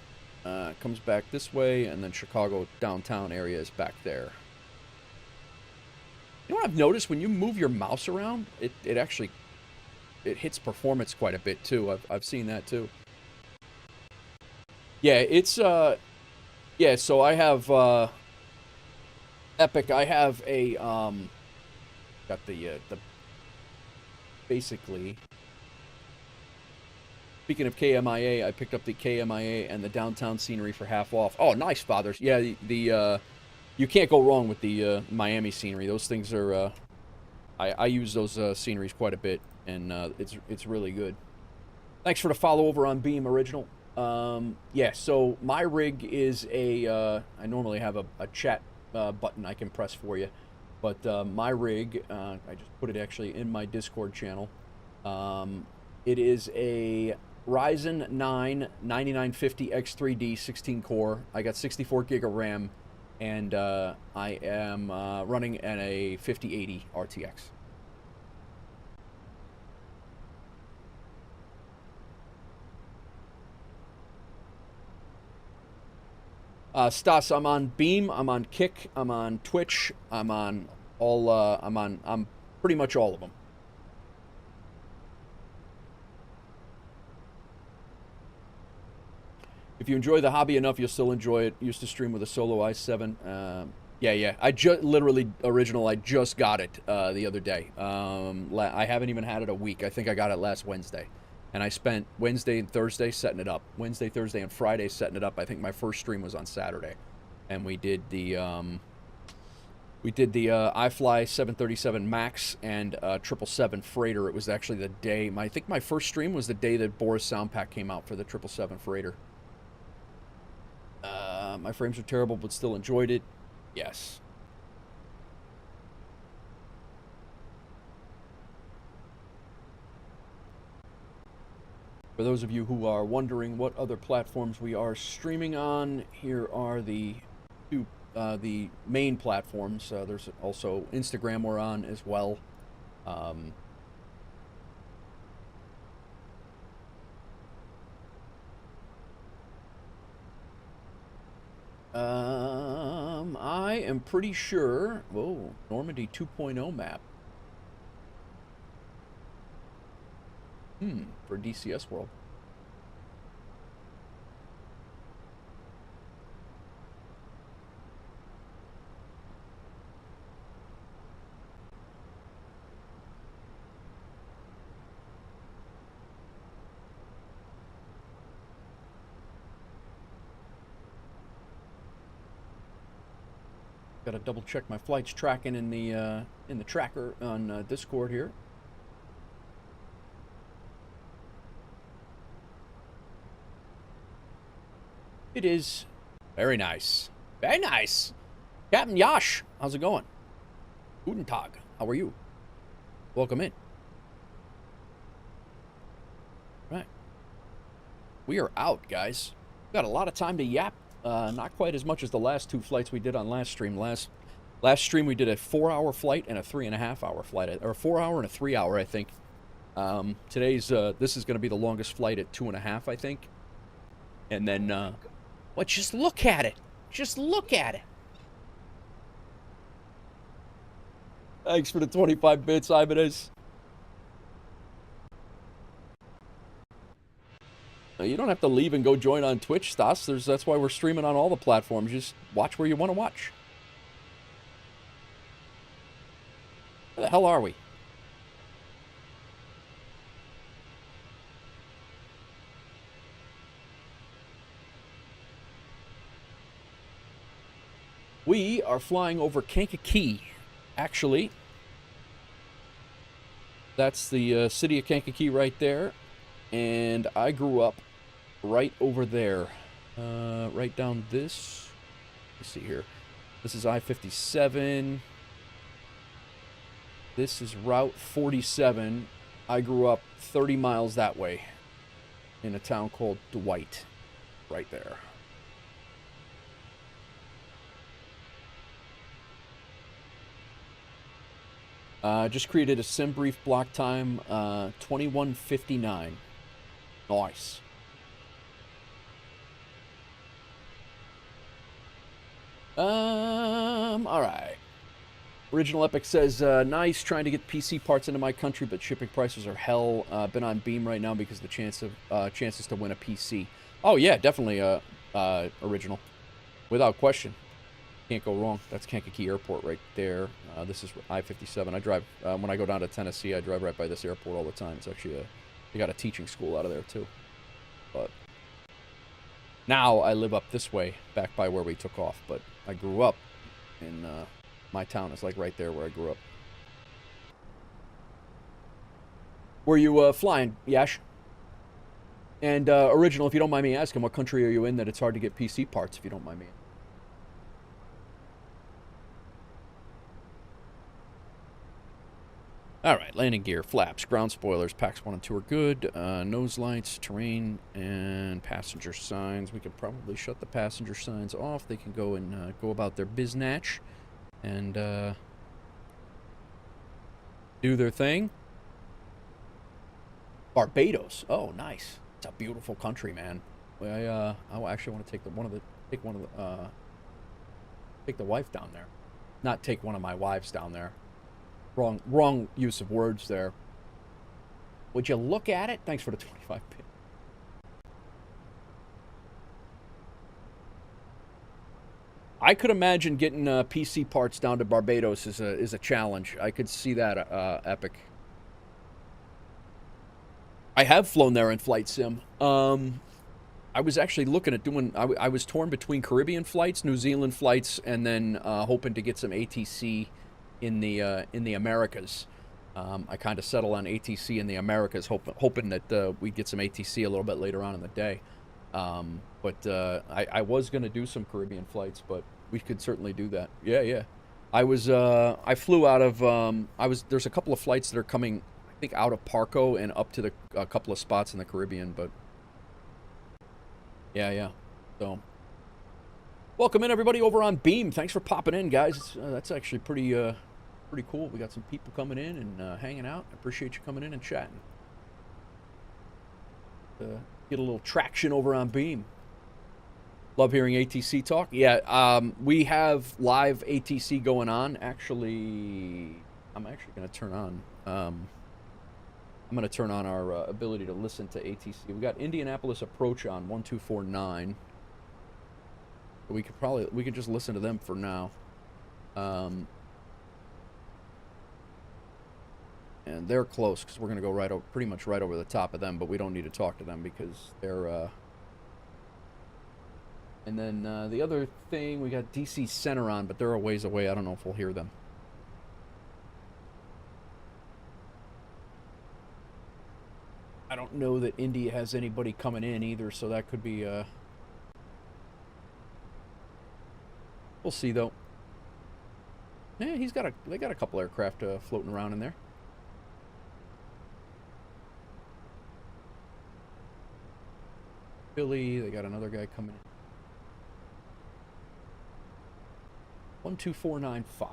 Comes back this way, and then Chicago downtown area is back there. You know what I've noticed? When you move your mouse around, it actually hits performance quite a bit too. I've seen that too. Yeah, it's yeah. So I have Epic. I have a got the basically. Speaking of KMIA, I picked up the KMIA and the downtown scenery for half off. Oh, nice, fathers. Yeah, the you can't go wrong with the Miami scenery. Those things are I use those sceneries quite a bit, and it's really good. Thanks for the follow over on Beam Original. Yeah, so my rig is a I normally have a chat button I can press for you, but my rig I just put it actually in my Discord channel. It is a Ryzen 9 9950 X3D 16 core. I got 64 gig of RAM, and I am running at a 5080 RTX. Stas, I'm on Beam, I'm on Kick, I'm on Twitch, I'm on all, I'm pretty much all of them. If you enjoy the hobby enough, you'll still enjoy it. Used to stream with a solo i7. Yeah. I just literally original. I just got it the other day. I haven't even had it a week. I think I got it last Wednesday, and I spent Wednesday and Thursday setting it up. Wednesday, Thursday, and Friday setting it up. I think my first stream was on Saturday, and we did the iFly 737 Max and 777 Freighter. It was actually the day. I think my first stream was the day that Boris Sound Pack came out for the 777 Freighter. My frames are terrible, but still enjoyed it. Yes. For those of you who are wondering what other platforms we are streaming on, here are the two, the main platforms. There's also Instagram we're on as well. I am pretty sure. Whoa, Normandy 2.0 map. For DCS World. Got to double check my flights tracking in the tracker on Discord here. It is very nice. Very nice. Captain Yash, how's it going? Guten Tag. How are you? Welcome in. Right. We are out, guys. Got a lot of time to yap. Not quite as much as the last two flights we did on last stream. Last stream we did a 4-hour flight and a 3.5-hour flight, or a 4-hour and a 3-hour, I think. Today's this is going to be the longest flight at 2.5, I think. And then, well, just look at it. Just look at it. Thanks for the 25 bits, Ibanez. You don't have to leave and go join on Twitch, Stas. That's why we're streaming on all the platforms. Just watch where you want to watch. Where the hell are we? We are flying over Kankakee. Actually, that's the city of Kankakee right there. And I grew up right over there. Right down this. Let's see here. This is I-57. This is Route 47. I grew up 30 miles that way in a town called Dwight. Right there. Just created a sim brief block time, 21:59. Nice. All right. Original Epic says, nice, trying to get PC parts into my country, but shipping prices are hell. Been on Beam right now because of the chances to win a PC. Oh, yeah, definitely, Original. Without question. Can't go wrong. That's Kankakee Airport right there. This is I-57. I drive, when I go down to Tennessee, I drive right by this airport all the time. It's actually they got a teaching school out of there, too. But now I live up this way, back by where we took off. But I grew up in, my town is like right there where I grew up. Were you flying, Yash? And Original, if you don't mind me asking, what country are you in that it's hard to get PC parts, if you don't mind me? All right, landing gear, flaps, ground spoilers, packs 1 and 2 are good. Nose lights, terrain, and passenger signs. We could probably shut the passenger signs off. They can go and go about their biznatch and do their thing. Barbados. Oh, nice. It's a beautiful country, man. I actually want to take take the wife down there. Not take one of my wives down there. Wrong use of words there. Would you look at it? Thanks for the 25 pin. I could imagine getting PC parts down to Barbados is a challenge. I could see that, Epic. I have flown there in flight sim. I was actually looking at doing. I was torn between Caribbean flights, New Zealand flights, and then hoping to get some ATC in the Americas. I kind of settle on ATC in the Americas, hoping that we'd get some ATC a little bit later on in the day. But I was going to do some Caribbean flights, but we could certainly do that. Yeah. I flew out of, there's a couple of flights that are coming, I think, out of Parco and up to a couple of spots in the Caribbean, but yeah. So, welcome in, everybody, over on Beam. Thanks for popping in, guys. That's actually pretty cool. We got some people coming in and hanging out. I appreciate you coming in and chatting. Get a little traction over on Beam. Love hearing ATC talk. Yeah, we have live ATC going on. Actually, I'm actually going to turn on. I'm going to turn on our ability to listen to ATC. We got Indianapolis Approach on 1249. We could just listen to them for now. And they're close because we're going to go pretty much right over the top of them, but we don't need to talk to them because they're and then the other thing, we got DC Center on, but they're a ways away. I don't know if we'll hear them. I don't know that India has anybody coming in either, so that could be we'll see, though. Yeah, they got a couple aircraft floating around in there. Philly, they got another guy coming in. 12495.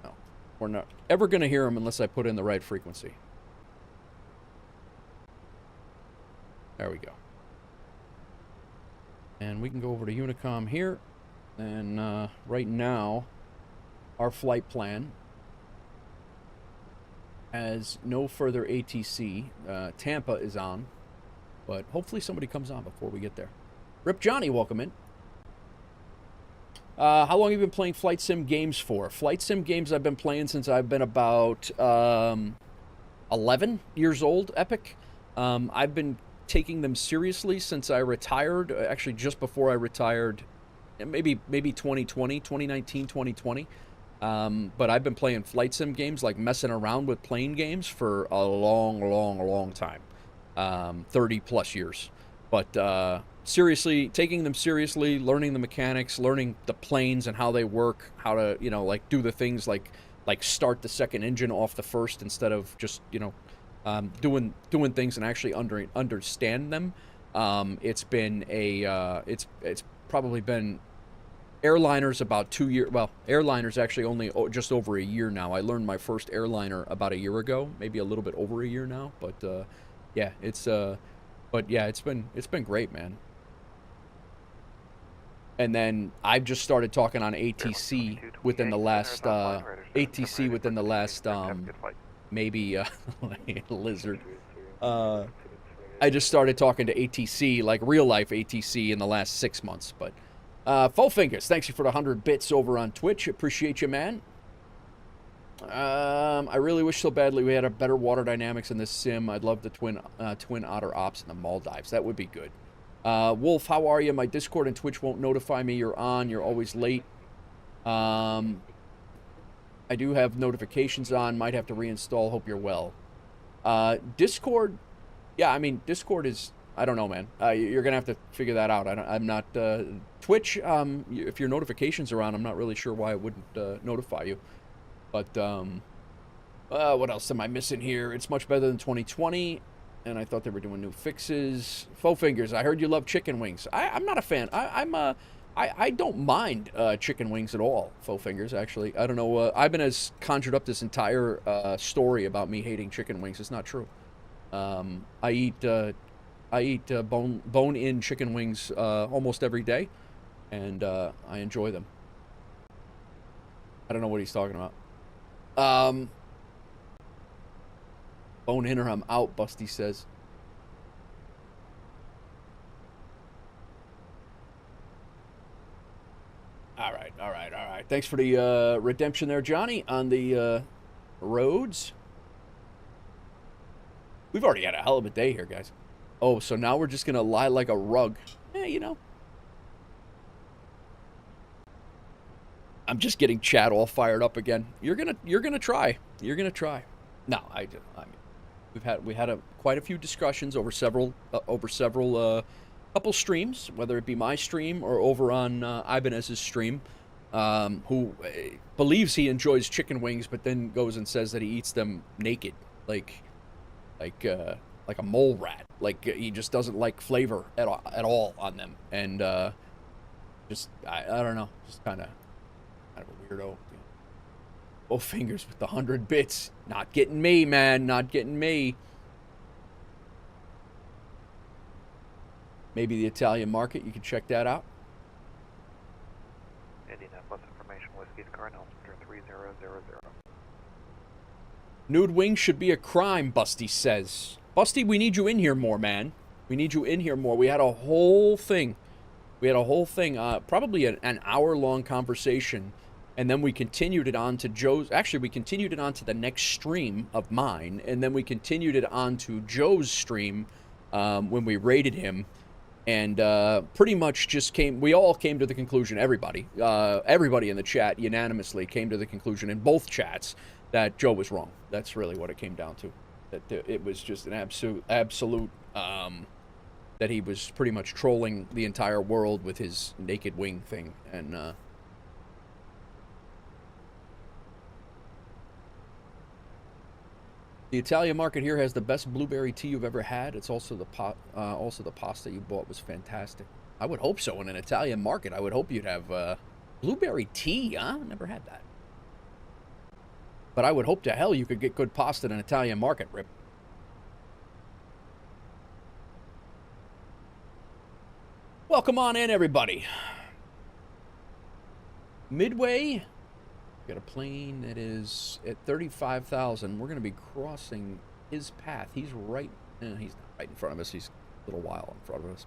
No, we're not ever going to hear them unless I put in the right frequency. There we go. And we can go over to Unicom here. And right now, our flight plan has no further ATC. Tampa is on, but hopefully somebody comes on before we get there. Rip Johnny, welcome in. How long have you been playing flight sim games for? Flight sim games I've been playing since I've been about 11 years old, Epic. I've been taking them seriously since I retired, actually just before I retired maybe 2020, 2019, 2020. But I've been playing flight sim games, like messing around with plane games for a long time. 30 plus years. But seriously, taking them seriously, learning the mechanics, learning the planes and how they work, how to, you know, like do the things like start the second engine off the first instead of just, you know, doing things and actually understand them. It's been it's probably been airliners about 2 years. Well, airliners actually only just over a year now. I learned my first airliner about a year ago, maybe a little bit over a year now. But yeah, it's been great, man. And then I've just started talking on ATC within the last maybe lizard. I just started talking to ATC, like real life ATC, in the last 6 months. But Full Fingers, thanks you for the 100 bits over on Twitch. Appreciate you, man. I really wish so badly we had a better water dynamics in this sim. I'd love the twin otter ops and the Maldives. That would be good. Wolf, how are you? My Discord and Twitch won't notify me you're on. You're always late. I do have notifications on. Might have to reinstall. Hope you're well. Discord, yeah, I mean, Discord is, I don't know, man. You're going to have to figure that out. I'm not, Twitch, if your notifications are on, I'm not really sure why it wouldn't notify you. But, what else am I missing here? It's much better than 2020, and I thought they were doing new fixes. Faux Fingers, I heard you love chicken wings. I'm not a fan. I don't mind chicken wings at all, Faux Fingers, actually. I don't know. Ivan has conjured up this entire story about me hating chicken wings. It's not true. I eat bone-in chicken wings almost every day, and I enjoy them. I don't know what he's talking about. Bone in or I'm out, Busty says. All right. Thanks for the redemption there, Johnny, on the roads. We've already had a hell of a day here, guys. Oh, so now we're just going to lie like a rug. You know. I'm just getting chat all fired up again. You're gonna try. You're gonna try. No, I mean, we had quite a few discussions over several couple streams, whether it be my stream or over on Ibanez's stream, who believes he enjoys chicken wings, but then goes and says that he eats them naked, like a mole rat. Like he just doesn't like flavor at all on them, and just I don't know, just kind of a weirdo. Oh, Fingers with the 100 bits. Not getting me, man. Not getting me. Maybe the Italian market. You can check that out.
Indianapolis information, Whiskey Cardinal, 3000.
Nude wings should be a crime, Busty says. Busty, we need you in here more, man. We need you in here more. We had a whole thing. Probably an hour-long conversation. And then we continued it on to Joe's. Actually, we continued it on to the next stream of mine. And then we continued it on to Joe's stream when we rated him. And pretty much just we all came to the conclusion, everybody in the chat unanimously came to the conclusion in both chats that Joe was wrong. That's really what it came down to. That it was just an absolute that he was pretty much trolling the entire world with his naked wing thing. And the Italian market here has the best blueberry tea you've ever had. It's also the pasta you bought was fantastic. I would hope so in an Italian market. I would hope you'd have blueberry tea, huh? Never had that. But I would hope to hell you could get good pasta in an Italian market, Rip. Welcome on in, everybody. Midway. Got a plane that is at 35,000. We're going to be crossing his path. He's right. He's not right in front of us. He's a little while in front of us.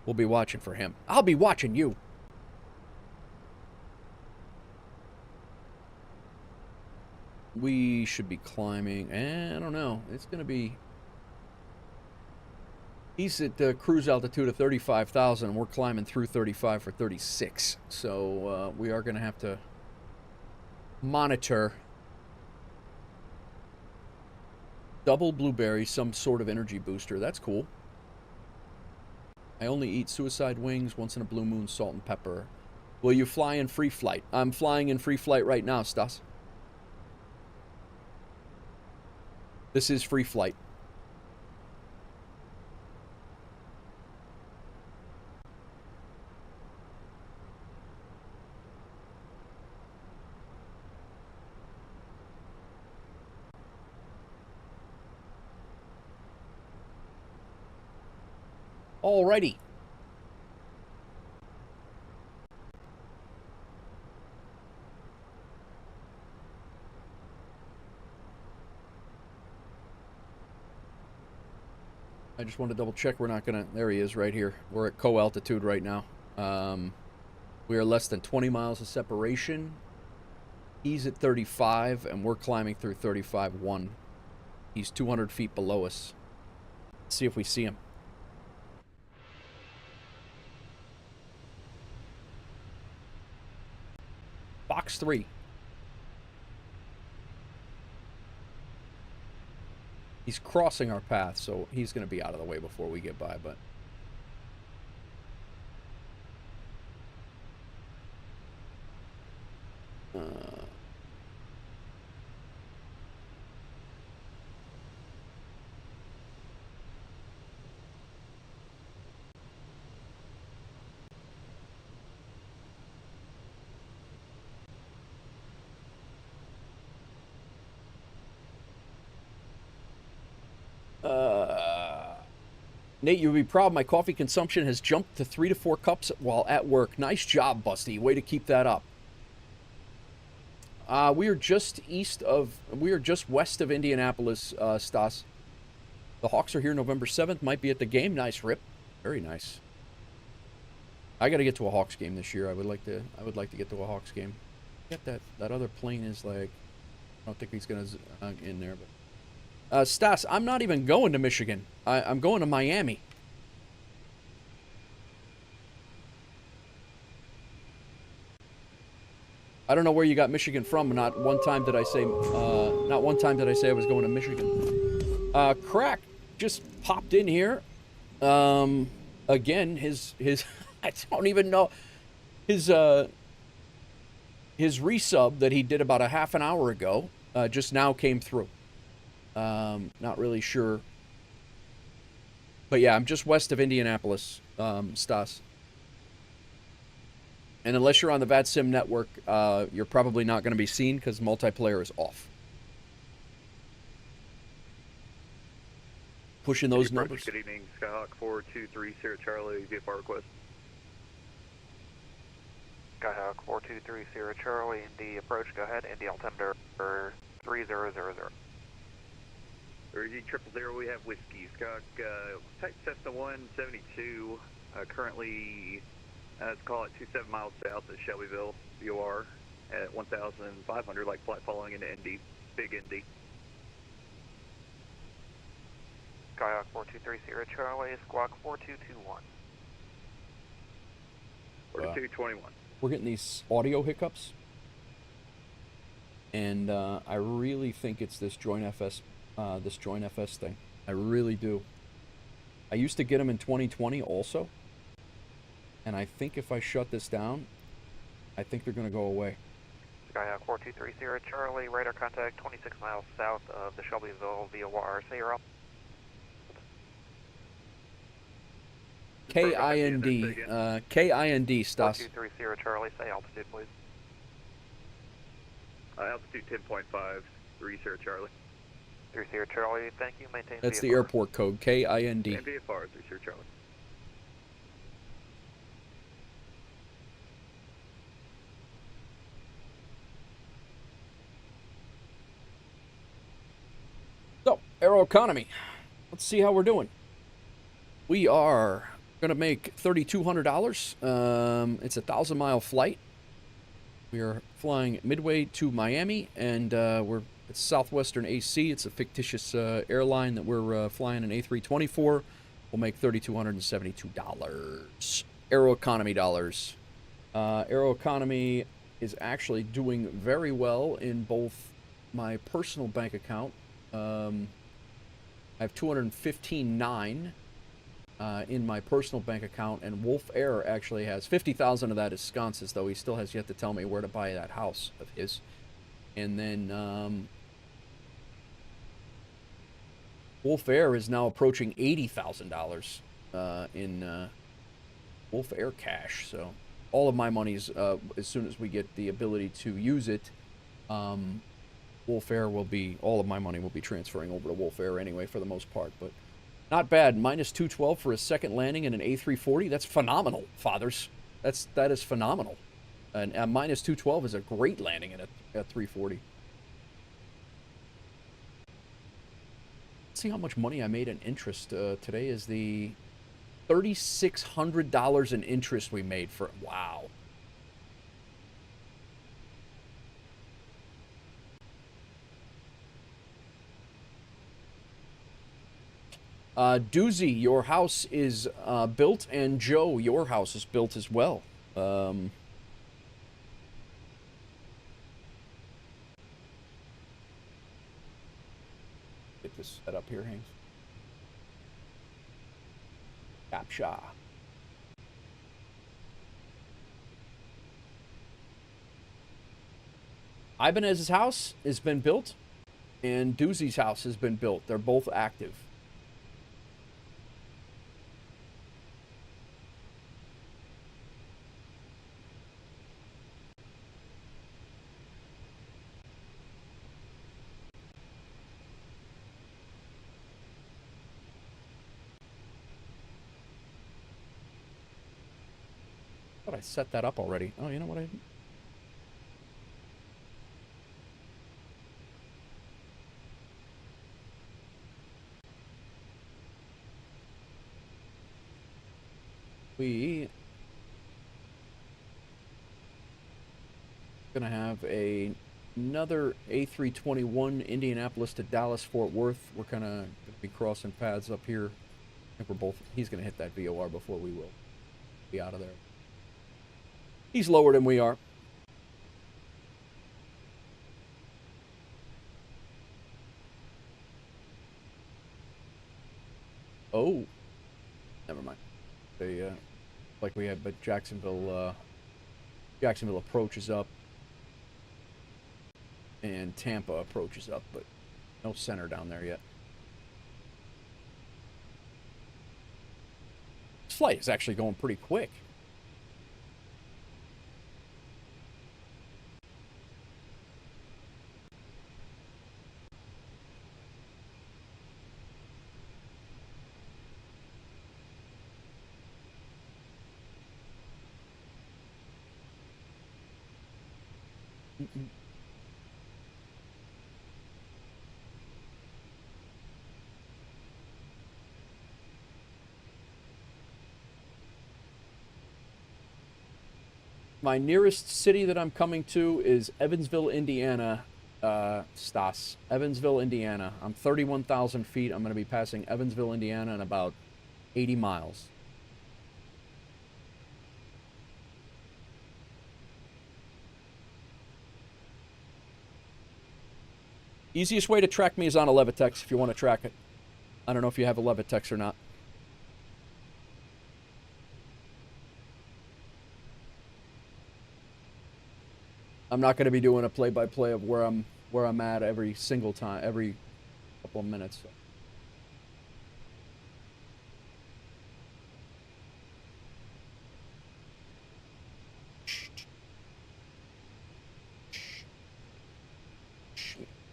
We'll be watching for him. I'll be watching you. We should be climbing. I don't know. It's going to be... He's at cruise altitude of 35,000, and we're climbing through 35 for 36. So we are going to have to monitor double blueberry, some sort of energy booster. That's cool. I only eat suicide wings, once in a blue moon, salt and pepper. Will you fly in free flight? I'm flying in free flight right now, Stas. This is free flight. Alrighty. I just want to double check we're not gonna, there he is right here. We're at co-altitude right now. We are less than 20 miles of separation. He's at 35 and we're climbing through 35.1. He's 200 feet below us. Let's see if we see him. Box 3. He's crossing our path, so he's going to be out of the way before we get by, but... Nate, you'll be proud. My coffee consumption has jumped to 3 to 4 cups while at work. Nice job, Busty. Way to keep that up. We are just west of Indianapolis, Stas. The Hawks are here November 7th. Might be at the game. Nice, Rip. Very nice. I got to get to a Hawks game this year. I would like to get to a Hawks game. Get that other plane is like, I don't think he's gonna in there, but. Stas, I'm not even going to Michigan. I'm going to Miami. I don't know where you got Michigan from. Not one time did I say I was going to Michigan. Crack just popped in here. Again, his I don't even know his resub that he did about a half an hour ago just now came through. Not really sure. But yeah, I'm just west of Indianapolis, Stas. And unless you're on the VATSIM network, you're probably not going to be seen because multiplayer is off. Pushing those numbers.
Good evening, Skyhawk 423, Sierra Charlie, VFR request.
Skyhawk 423, Sierra Charlie, Indy approach, go ahead, Indy altimeter 3000.
3000, we have whiskey. Skyhawk, type Cessna 172, currently, let's call it 27 miles south of Shelbyville, VOR, at 1,500, like flight following into Indy, big Indy.
Skyhawk 423, Sierra Charlie, Squawk 4221.
4221.
We're getting these audio hiccups. And I really think it's this Join FS thing. I really do. I used to get them in 2020 also. And I think if I shut this down, I think they're going to go away.
Skyhawk 423, Sierra Charlie, radar contact 26 miles south of the Shelbyville VOR. Say you're up.
K-I-N-D. K-I-N-D, Stas.
423, Sierra Charlie, say altitude, please.
Altitude 10.5, 3 Sierra Charlie.
3 Sierra Charlie, thank you, maintain
That's
VFR.
the airport code, K-I-N-D.
And VFR, 3 Sierra Charlie.
So, Aeroconomy. Let's see how we're doing. We are going to make $3,200. It's a 1,000-mile flight. We are flying Midway to Miami, and it's Southwestern AC. It's a fictitious airline that we're flying an A320 for. We'll make $3,272. Aeroconomy dollars. Aeroconomy is actually doing very well in both my personal bank account. I have $215.9 in my personal bank account, and Wolf Air actually has 50,000 of that is sconces, though he still has yet to tell me where to buy that house of his. And then Wolf Air is now approaching $80,000 in Wolf Air cash. So all of my money's as soon as we get the ability to use it, Wolf Air will be, all of my money will be transferring over to Wolf Air anyway for the most part. But not bad. Minus 212 for a second landing in an A340. That's phenomenal, fathers. That is phenomenal. And minus 212 is a great landing in a 340. Let's see how much money I made in interest. Today is the $3,600 in interest we made for, wow. Doozy, your house is built, and Joe, your house is built as well. Get this set up here, Hanks. Captcha. Ibanez's house has been built, and Doozy's house has been built. They're both active. I thought I set that up already. Oh, you know what I did? We gonna have another A321 Indianapolis to Dallas Fort Worth. We're kind of gonna be crossing paths up here. I think we're both. He's gonna hit that VOR before we will be out of there. He's lower than we are. Oh, never mind. They like we had, but Jacksonville approaches up, and Tampa approaches up, but no center down there yet. This flight is actually going pretty quick. My nearest city that I'm coming to is Evansville, Indiana. Stas. Evansville, Indiana. I'm 31,000 feet. I'm going to be passing Evansville, Indiana in about 80 miles. Easiest way to track me is on a Levitex if you want to track it. I don't know if you have a Levitex or not. I'm not going to be doing a play-by-play of where I'm at every single time, every couple of minutes. So.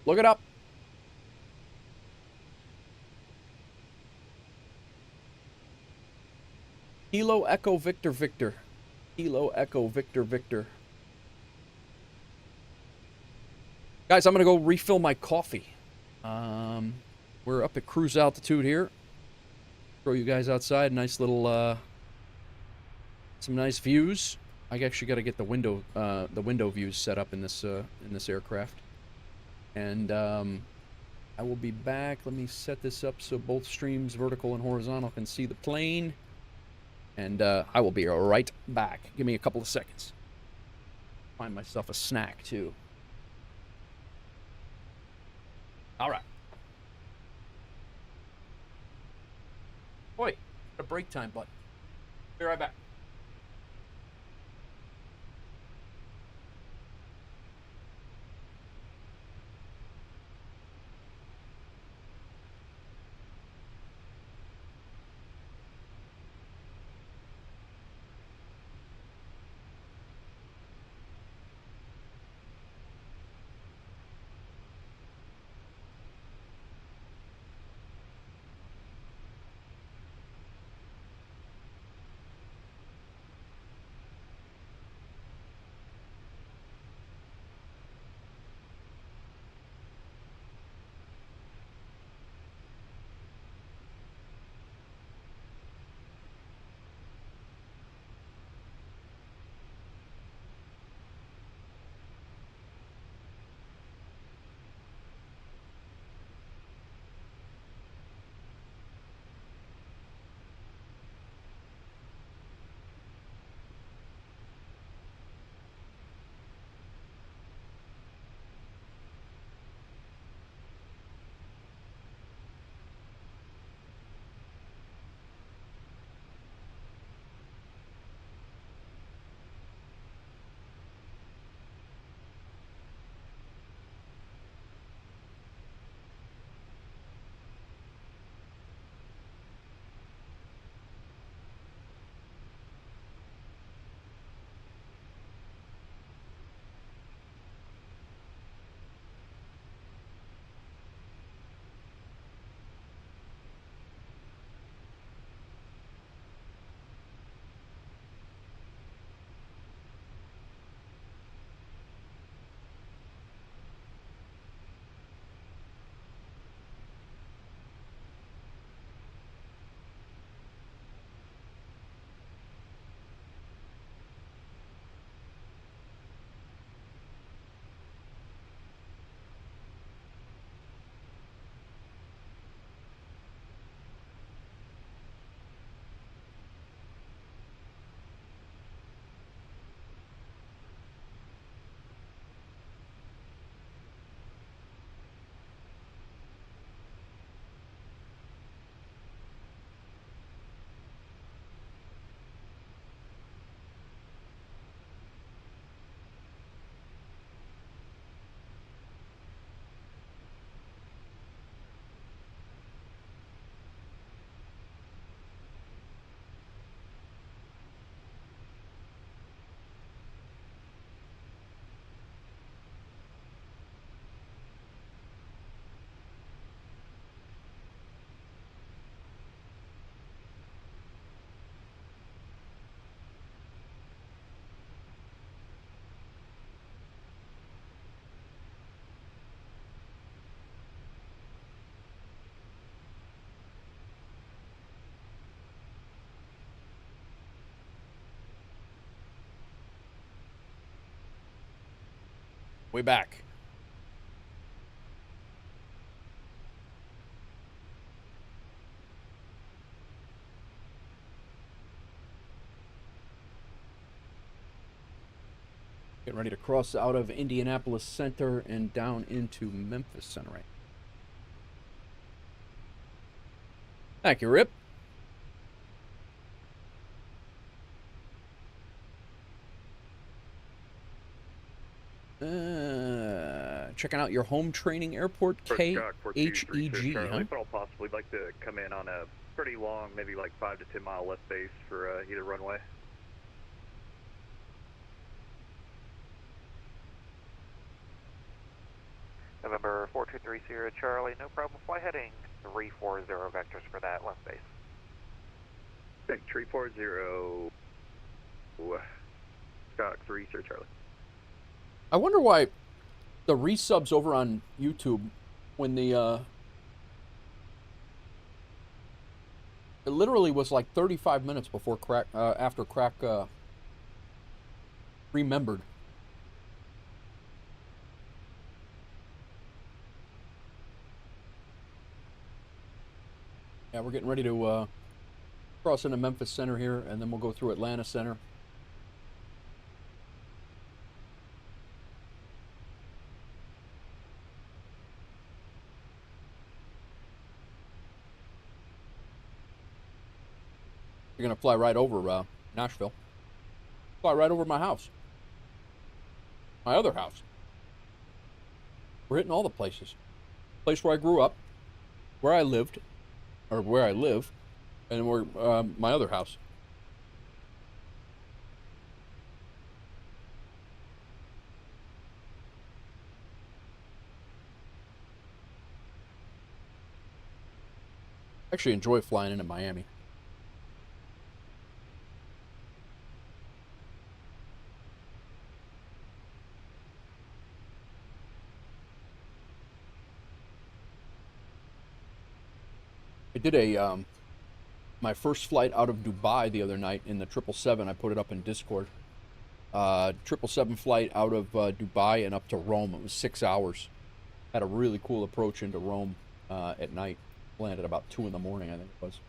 Look it up. Kilo Echo Victor Victor. Kilo Echo Victor Victor. Guys, I'm going to go refill my coffee. We're up at cruise altitude here. Throw you guys outside. Nice little, some nice views. I actually got to get the window views set up in this aircraft. And I will be back. Let me set this up so both streams, vertical and horizontal, can see the plane. And I will be right back. Give me a couple of seconds. Find myself a snack, too. All right. Boy, a break time button. Be right back. Way back. Getting ready to cross out of Indianapolis Center and down into Memphis Center. Right. Thank you, Rip. Checking out your home training airport, KHEG, huh?
If at all possible, we'd like to come in on a pretty long, maybe like 5 to 10 mile left base for either runway.
November 4230 Charlie, no problem. Fly heading 340 vectors for that left base.
Okay, 340, Scott 3 Sir Charlie.
I wonder why the resubs over on YouTube, when the it literally was like 35 minutes before Crack after Crack remembered. we're getting ready to cross into Memphis Center here, and then we'll go through Atlanta Center. You're gonna fly right over Nashville. Fly right over my house. My other house. We're hitting all the places. Place where I grew up, where I lived, or where I live, and where my other house. Actually enjoy flying into Miami. I did my first flight out of Dubai the other night in the 777. I put it up in Discord. 777 flight out of Dubai and up to Rome. It was 6 hours. Had a really cool approach into Rome at night. Landed about 2 in the morning, I think it was.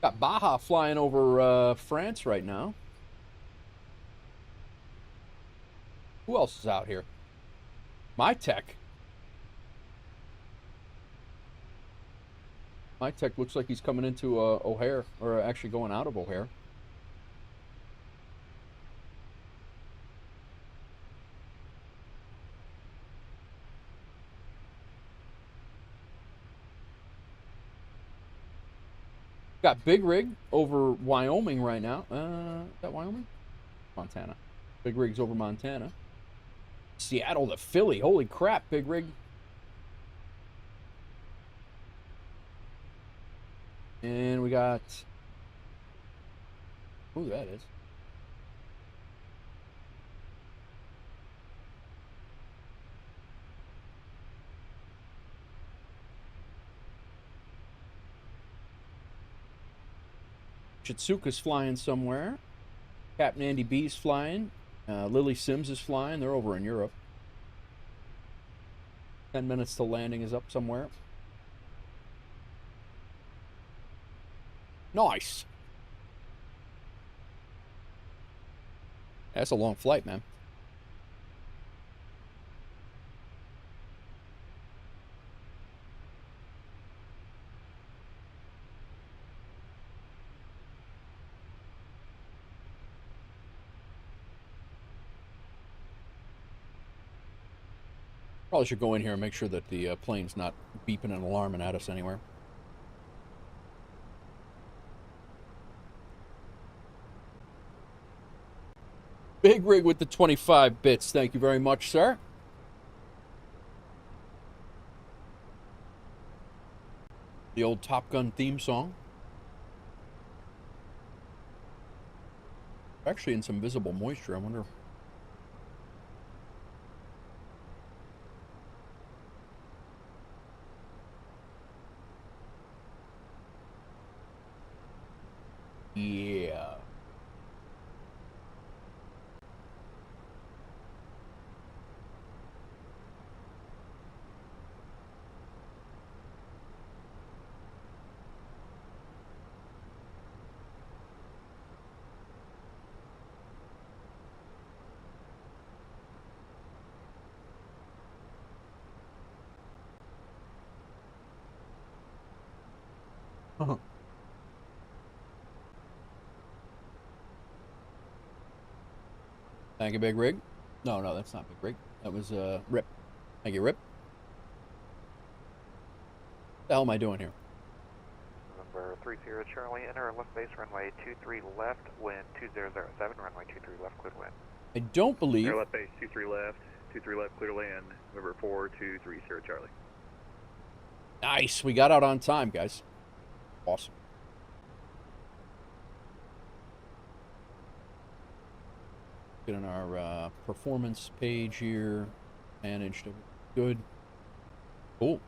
Got Baja flying over France right now. Who else is out here? My Tech. My Tech looks like he's coming into O'Hare, or actually going out of O'Hare. Got Big Rig over Wyoming right now. Is that Wyoming? Montana. Big Rig's over Montana. Seattle to Philly. Holy crap, Big Rig. And we got... Who that is? Chitsuka's flying somewhere. Captain Andy B's flying. Lily Sims is flying. They're over in Europe. 10 minutes till landing is up somewhere. Nice. That's a long flight, man. Probably should go in here and make sure that the plane's not beeping and alarming at us anywhere. Big Rig with the 25 bits. Thank you very much, sir. The old Top Gun theme song. Actually in some visible moisture, I wonder. Yeah. Uh-huh. Thank you, Big Rig. No, that's not Big Rig. That was Rip. Thank you, Rip. What the hell am I doing here?
November 30 Charlie, enter left base runway 23 left, wind 2007, runway 23 left, clear wind.
I don't believe...
Air left base 23 left, clear land, November 423 Charlie.
Nice. We got out on time, guys. Awesome. Get on our performance page here. Managed. Good. Cool.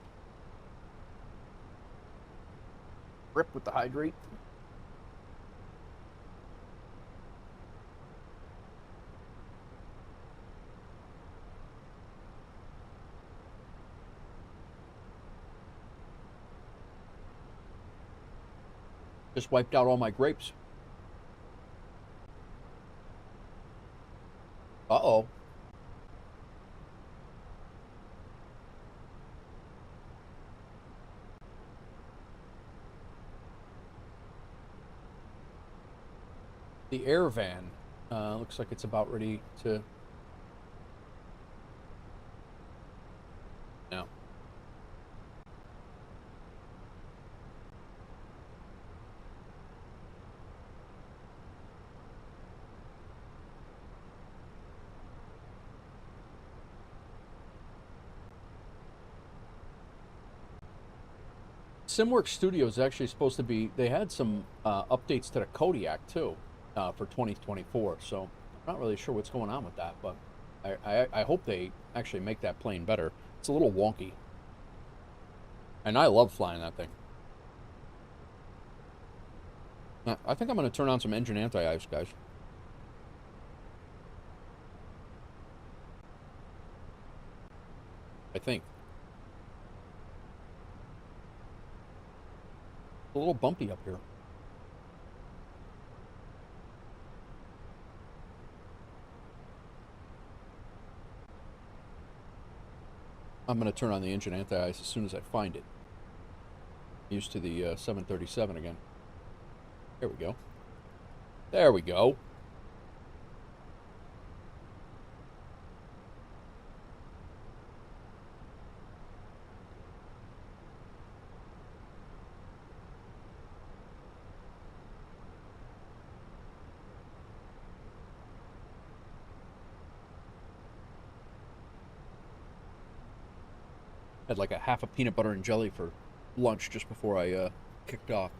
Rip with the hydrate. Just wiped out all my grapes. Uh-oh. The air van looks like it's about ready to... No. SimWorks Studio is actually supposed to be... They had some updates to the Kodiak, too, for 2024. So I'm not really sure what's going on with that, but I hope they actually make that plane better. It's a little wonky. And I love flying that thing. I think I'm going to turn on some engine anti-ice, guys. I think. It's a little bumpy up here. I'm going to turn on the engine anti-ice as soon as I find it. Used to the 737 again. There we go. There we go. Had like a half a peanut butter and jelly for lunch just before I kicked off.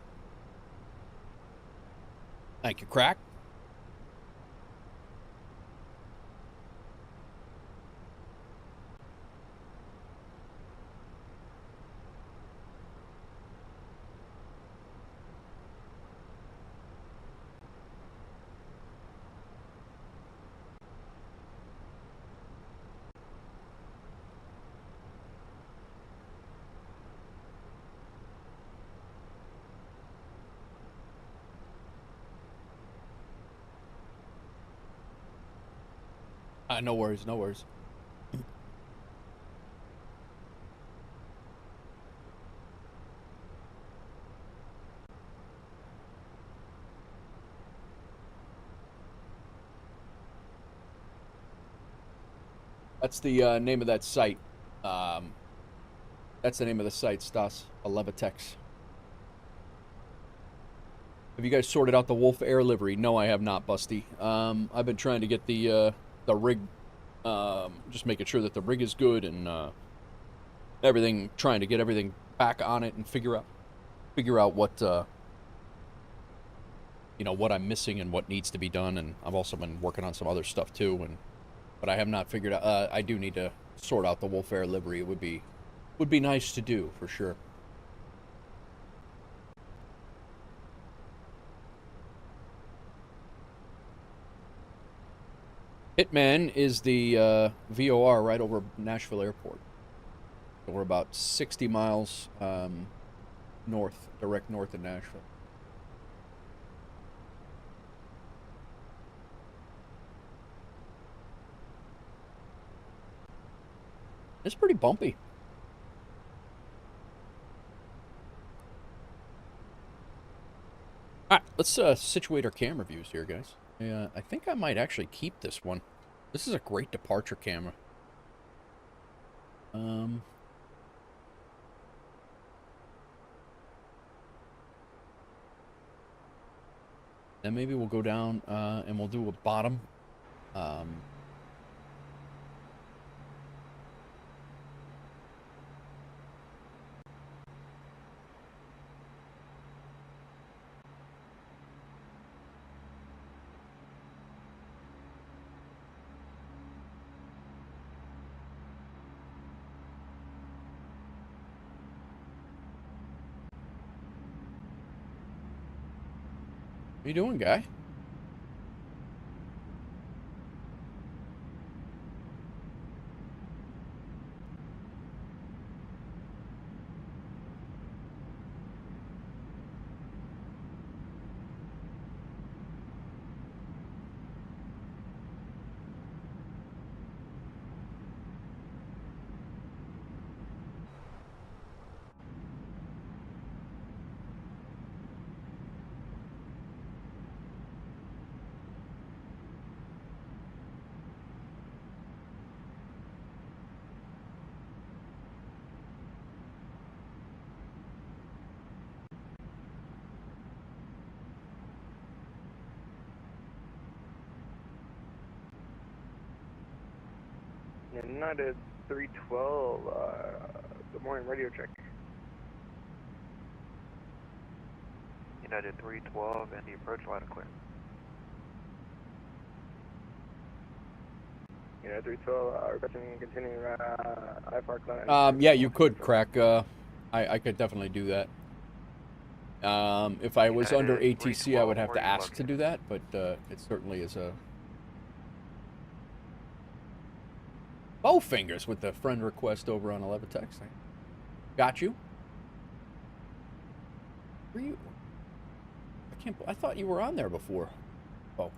Thank you, Crack. No worries, no worries. That's the name of that site. That's the name of the site, Stas. Alevitex. Have you guys sorted out the Wolf Air livery? No, I have not, Busty. I've been trying to get the rig, just making sure that the rig is good and everything, trying to get everything back on it and figure out what you know, what I'm missing and what needs to be done. And I've also been working on some other stuff too, but I have not figured out. I do need to sort out the Wolf Air livery. It would be nice to do for sure. Hitman is the VOR right over Nashville Airport. So we're about 60 miles north, direct north of Nashville. It's pretty bumpy. All right, let's situate our camera views here, guys. I think I might actually keep this one. This is a great departure camera. Then maybe we'll go down and we'll do a bottom. What are you doing, guy?
United 312, good morning, radio check.
United 312 and the approach line clear.
United 312, requesting continuing IFR climb.
Yeah, you could, Crack. I could definitely do that. If I was under ATC, I would have to ask to do that, but it certainly is a... Bowfingers with the friend request over on 11 text. Got you. Were you? I thought you were on there before. Oh.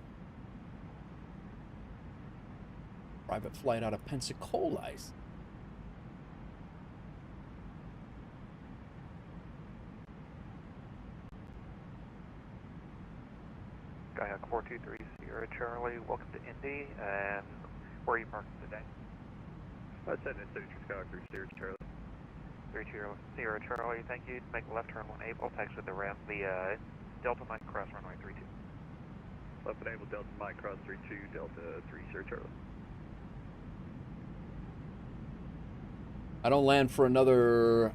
Private flight out of Pensacola.
Skyhawk 423 Sierra Charlie, welcome to Indy, and where are you parking today?
I said it's Skyhawk 3 Sierra Charlie.
3 Sierra Charlie, thank you. Make a left turn 1-able, taxi with the ramp, the Delta Mike cross runway 32.
Left enable Delta Mike cross 32, Delta 3 Sierra Charlie.
I don't land for another...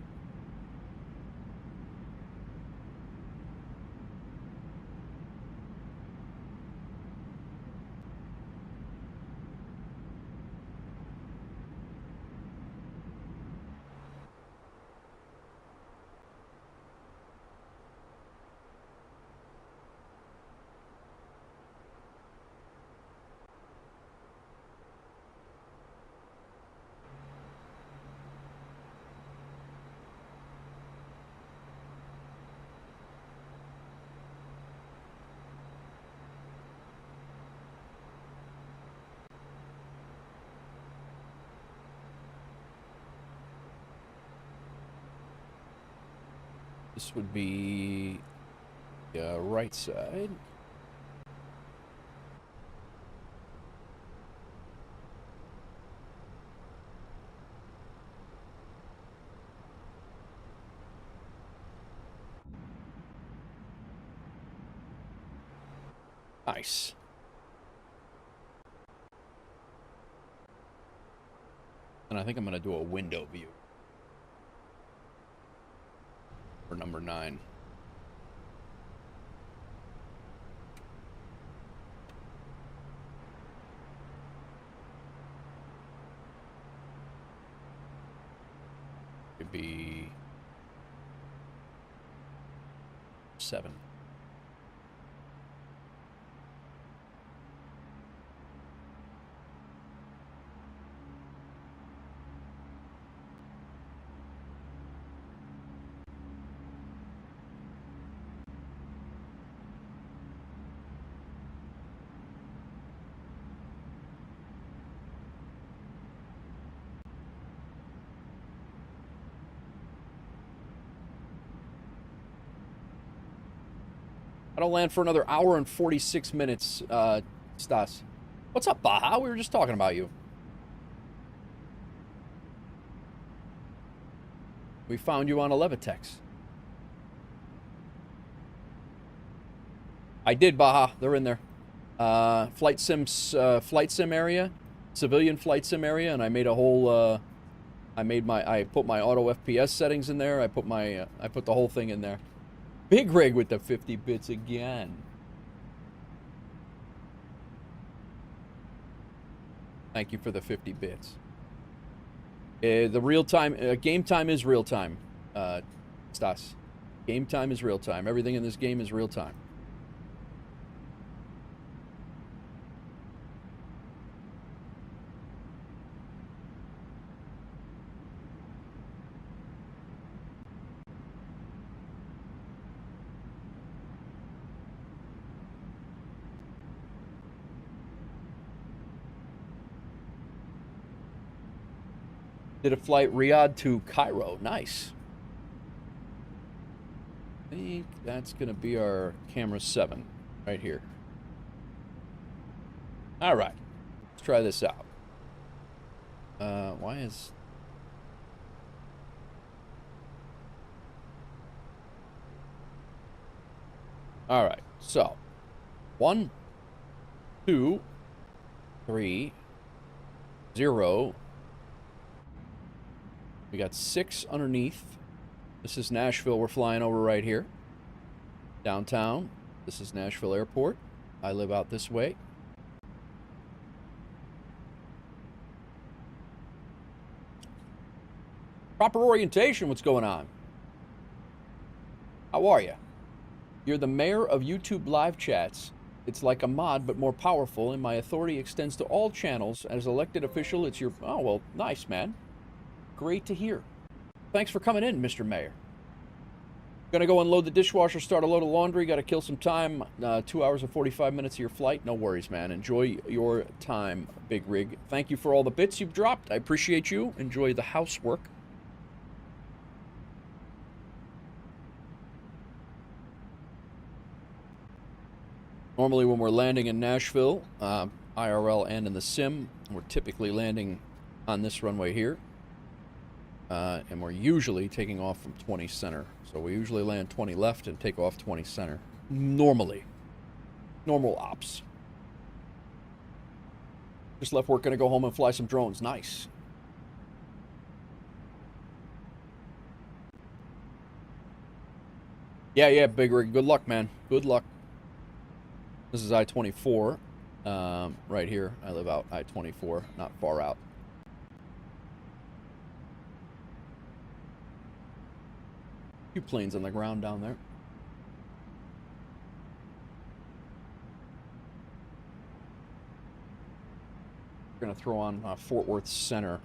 This would be right side. Nice. And I think I'm going to do a window view for number 9. Could be 7. I don't land for another hour and 46 minutes, Stas. What's up, Baja? We were just talking about you. We found you on 11tex. I did, Baja. They're in there. Flight sim area, civilian flight sim area, and I made a whole. I put my auto FPS settings in there. I put the whole thing in there. Big rig with the 50 bits again. Thank you for the 50 bits. The real time, game time is real time, Stas. Game time is real time. Everything in this game is real time. Did a flight Riyadh to Cairo. Nice. I think that's going to be our camera 7 right here. All right. Let's try this out. Why is... All right. So, 1, 2, 3, 0, We got 6 underneath. This is Nashville we're flying over right here. Downtown. This is Nashville Airport. I live out this way. Proper orientation, what's going on? How are you? You're the mayor of YouTube live chats. It's like a mod, but more powerful, and my authority extends to all channels. As elected official, it's your... Oh, well, nice, man. Great to hear. Thanks for coming in, Mr. Mayor. Gonna go unload the dishwasher, start a load of laundry. Gotta kill some time. 2 hours and 45 minutes of your flight. No worries, man. Enjoy your time, Big Rig. Thank you for all the bits you've dropped. I appreciate you. Enjoy the housework. Normally when we're landing in Nashville, IRL and in the sim, we're typically landing on this runway here. And we're usually taking off from 20 center. So we usually land 20 left and take off 20 center. Normally. Normal ops. Just left work, gonna go home and fly some drones. Nice. Yeah, Big Rig. Good luck, man. Good luck. This is I-24, right here. I live out I-24, not far out. A few planes on the ground down there. We're gonna throw on Fort Worth Center.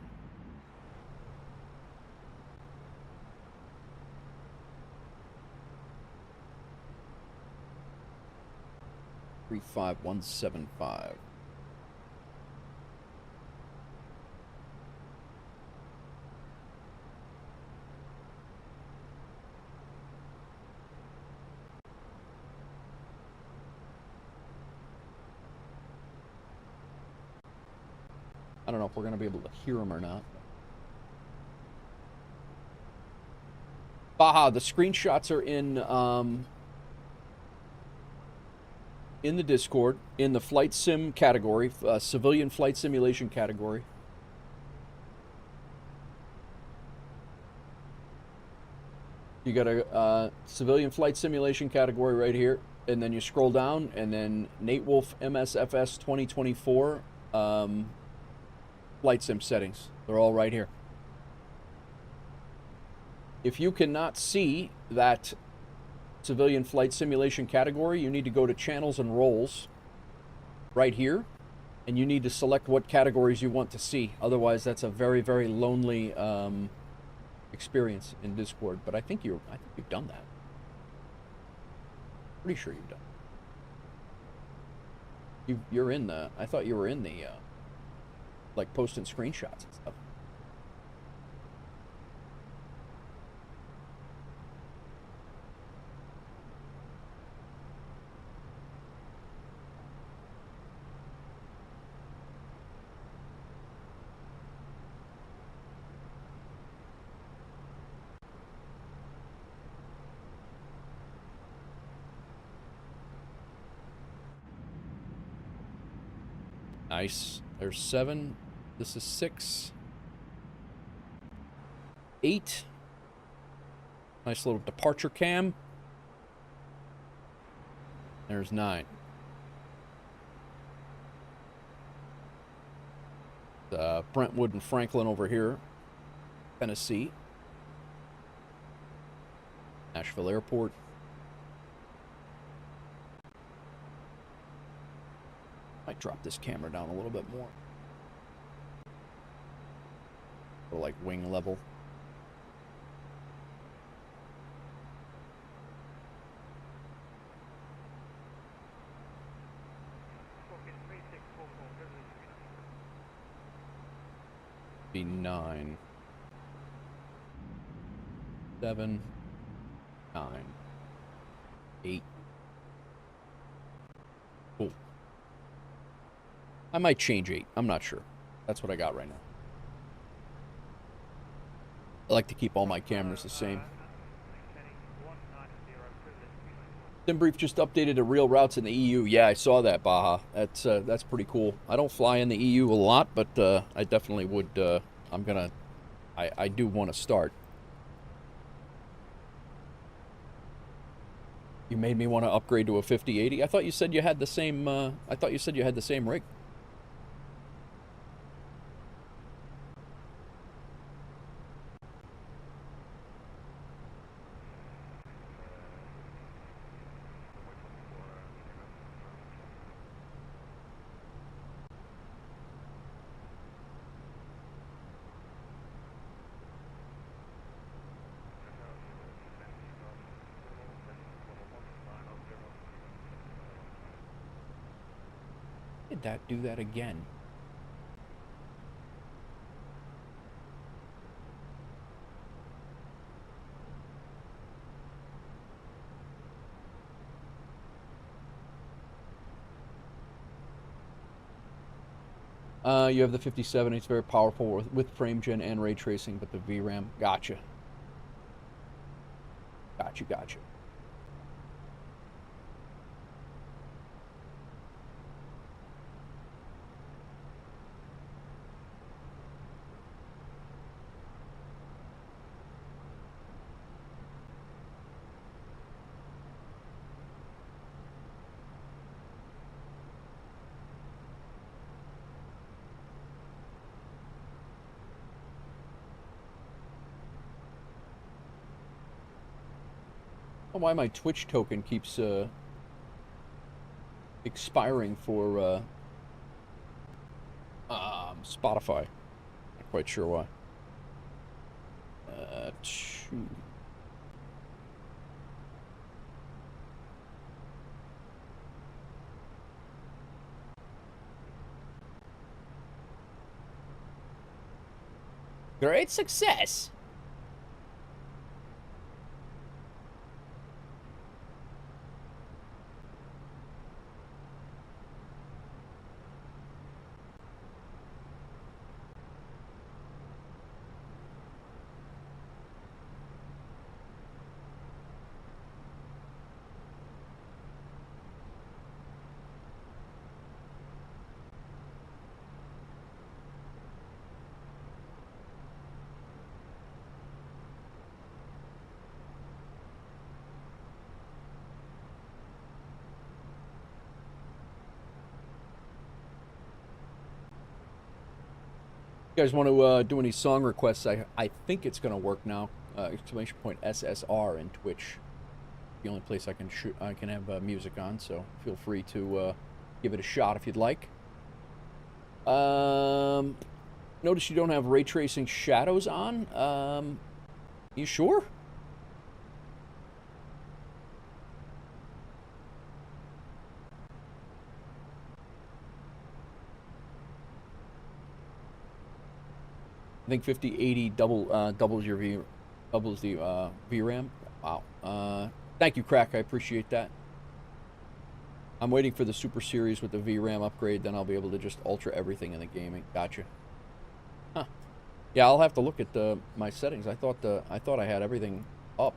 Three 5175. I don't know if we're going to be able to hear them or not. Baja, the screenshots are in the Discord, in the flight sim category, civilian flight simulation category. You got a civilian flight simulation category right here, and then you scroll down, and then Nate Wolf MSFS 2024 flight sim settings. They're all right here. If you cannot see that civilian flight simulation category, you need to go to channels and roles right here, and you need to select what categories you want to see. Otherwise, that's a very, very lonely experience in Discord. But I think you've done that. Pretty sure you've done it. You're in the... I thought you were in the like posting screenshots and stuff. Nice. There's 7. This is 6. 8. Nice little departure cam. There's 9. Brentwood and Franklin over here. Tennessee. Nashville Airport. Might drop this camera down a little bit more. Or like wing level. Be 9. 7. 9. 8. Cool. I might change 8. I'm not sure. That's what I got right now. I like to keep all my cameras the same. SimBrief just updated the real routes in the EU. Yeah, I saw that, Baja. That's pretty cool. I don't fly in the EU a lot, but I definitely would. I'm gonna I do want to start. You made me want to upgrade to a 5080. I thought you said you had the same. I thought you said you had the same rig. Did that do that again? You have the 57. It's very powerful with frame gen and ray tracing, but the VRAM. Gotcha. Gotcha. I don't know why my Twitch token keeps expiring for Spotify. Not quite sure why. Great success. You guys want to do any song requests? I think it's going to work now. Exclamation point SSR in Twitch. The only place I can have music on, so feel free to give it a shot if you'd like. Notice you don't have ray tracing shadows on. You sure? I think 5080 doubles the VRAM. Wow. Thank you, Crack. I appreciate that. I'm waiting for the Super Series with the VRAM upgrade. Then I'll be able to just ultra everything in the gaming. Gotcha. Huh. Yeah, I'll have to look at my settings. I thought I had everything up.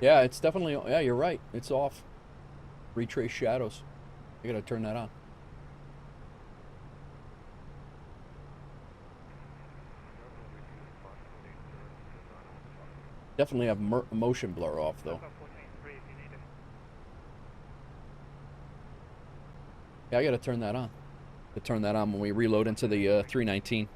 Yeah, it's definitely, yeah, you're right. It's off. Retrace shadows. I gotta turn that on. Definitely have motion blur off, though. Yeah, I gotta turn that on. To turn that on when we reload into the 319.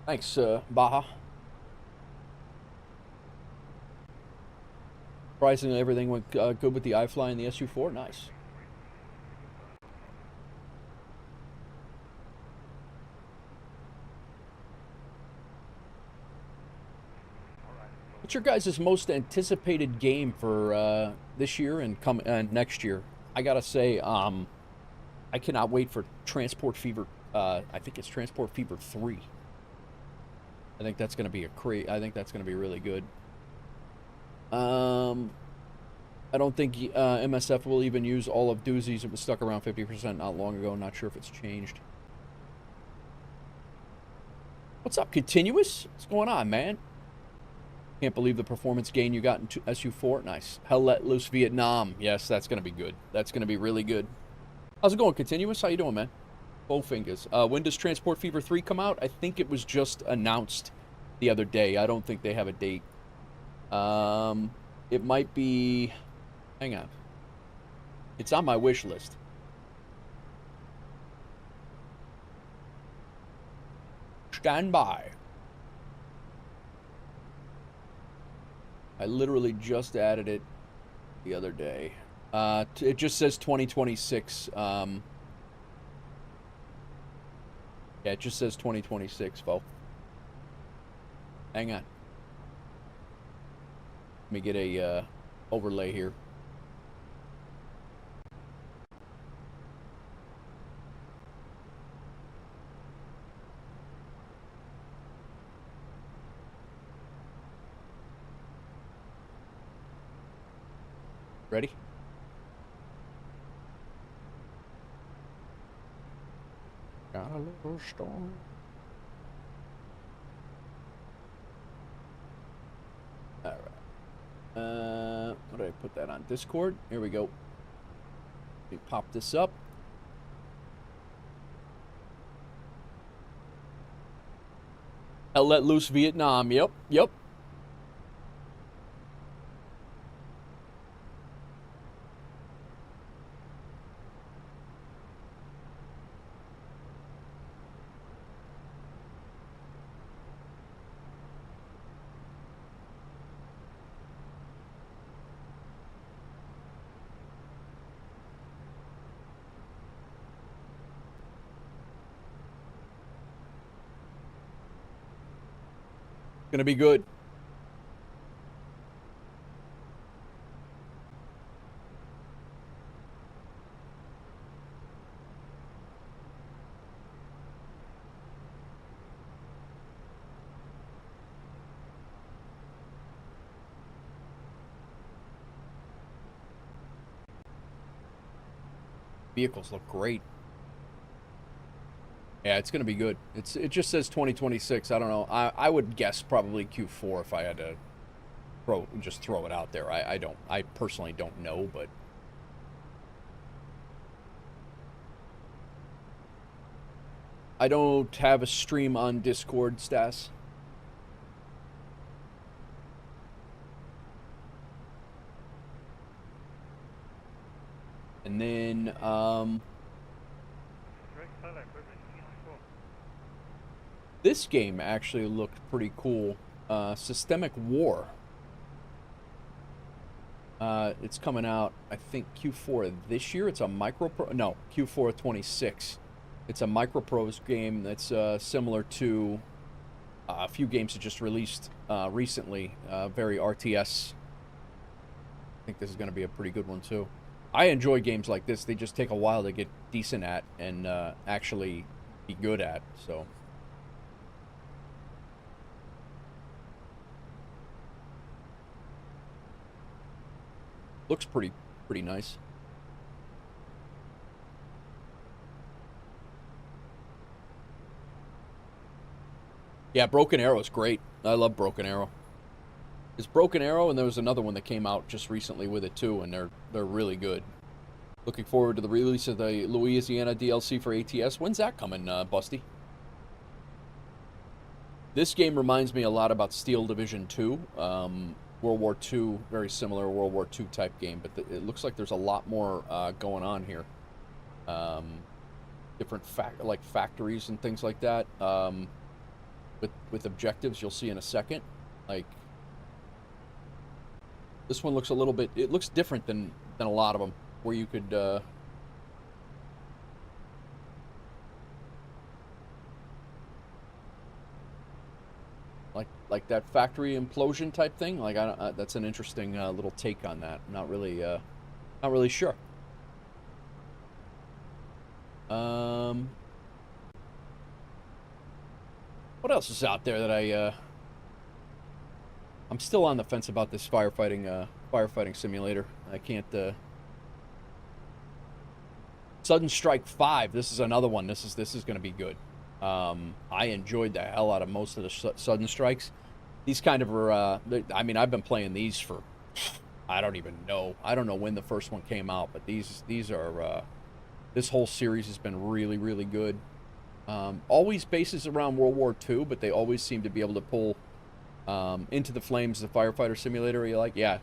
Thanks, Baja. Surprisingly, everything went good with the iFly and the SU-4. Nice. What's your guys' most anticipated game for this year and next year? I gotta say, I cannot wait for Transport Fever. I think it's Transport Fever 3. I think that's going to be I think that's going to be really good. I don't think MSF will even use all of Doozy's. It was stuck around 50% not long ago. Not sure if it's changed. What's up, Continuous? What's going on, man? Can't believe the performance gain you got in SU4. Nice. Hell let loose Vietnam. Yes, that's going to be good. That's going to be really good. How's it going, Continuous? How you doing, man? Bow fingers. When does Transport Fever 3 come out? I think it was just announced the other day. I don't think they have a date. It might be... Hang on. It's on my wish list. Stand by. I literally just added it the other day. It just says 2026. Yeah, it just says 2026, folks. Hang on. Let me get a overlay here. Ready? Got a little storm. All right. What did I put that on? Discord? Here we go. Let me pop this up. I'll let loose Vietnam. Yep. Yep. Gonna be good. Vehicles look great. Yeah, it's gonna be good. It just says 2026. I don't know. I would guess probably Q4 if I had to just throw it out there. I personally don't know, but I don't have a stream on Discord, Stas. And then this game actually looked pretty cool. Systemic War. It's coming out, I think, Q4 this year. It's a micro-pro... No, Q4 26. It's a micro-pros game that's similar to a few games that just released recently. Very RTS. I think this is going to be a pretty good one, too. I enjoy games like this. They just take a while to get decent at and actually be good at, so... Looks pretty nice. Yeah, Broken Arrow is great. I love Broken Arrow. It's Broken Arrow, and there was another one that came out just recently with it too, and they're really good. Looking forward to the release of the Louisiana DLC for ATS. When's that coming, Busty? This game reminds me a lot about Steel Division 2. World War II, very similar World War II type game, but it looks like there's a lot more going on here. Different factories and things like that. With objectives, you'll see in a second. Like this one looks a little bit. It looks different than a lot of them, where you could. Like that factory implosion type thing. Like that's an interesting little take on that. Not really sure. What else is out there that I'm still on the fence about this firefighting simulator. I can't. Sudden Strike 5. This is another one. This is going to be good. I enjoyed the hell out of most of the Sudden Strikes. These kind of are. I mean, I've been playing these for. I don't even know. I don't know when the first one came out, but these are. This whole series has been really, really good. Always bases around World War II, but they always seem to be able to pull Into the Flames, the firefighter simulator. You like, yeah.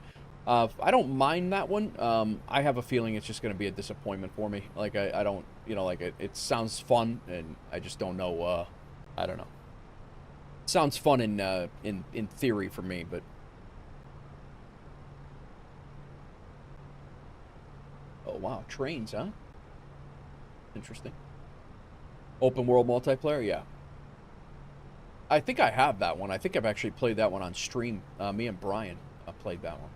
I don't mind that one. I have a feeling it's just going to be a disappointment for me. Like I don't, like it sounds fun, and I just don't know. I don't know. It sounds fun in theory for me, but. Oh wow, trains, huh? Interesting. Open world multiplayer, yeah. I think I have that one. I think I've actually played that one on stream. Me and Brian played that one.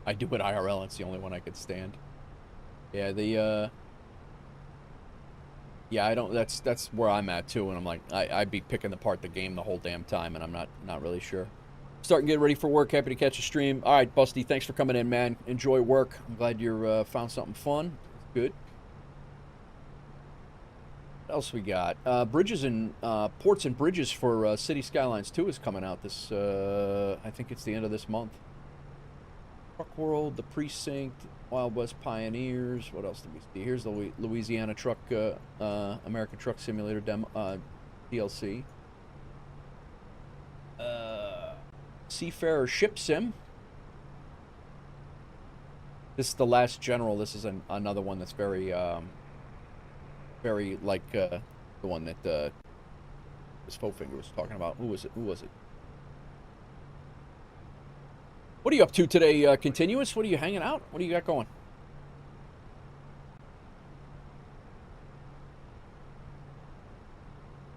I do it IRL. It's the only one I could stand. Yeah, yeah, I don't. That's where I'm at too. And I'm like, I'd be picking apart the game the whole damn time, and I'm not really sure. Starting to get ready for work. Happy to catch a stream. All right, Busty, thanks for coming in, man. Enjoy work. I'm glad you found something fun. Good. What else we got? Bridges and Ports and Bridges for City Skylines 2 is coming out this. I think it's the end of this month. Truck World, The Precinct, Wild West Pioneers. What else did we see? Here's the Louisiana Truck, American Truck Simulator demo, DLC. Seafarer Ship Sim. This is The Last General. This is another one that's very, very like the one that this Fowfinger was talking about. Who was it? What are you up to today, Continuous? What are you hanging out? What do you got going?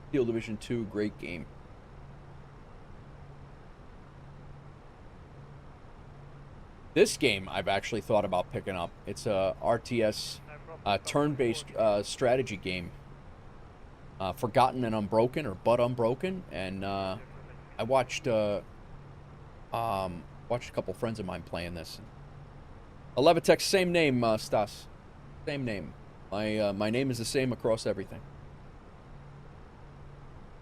Steel Division 2, great game. This game I've actually thought about picking up. It's a RTS turn-based strategy game. Forgotten and Unbroken, or But Unbroken. And I watched a couple friends of mine playing this. Levitex, same name, Stas. Same name. My name is the same across everything.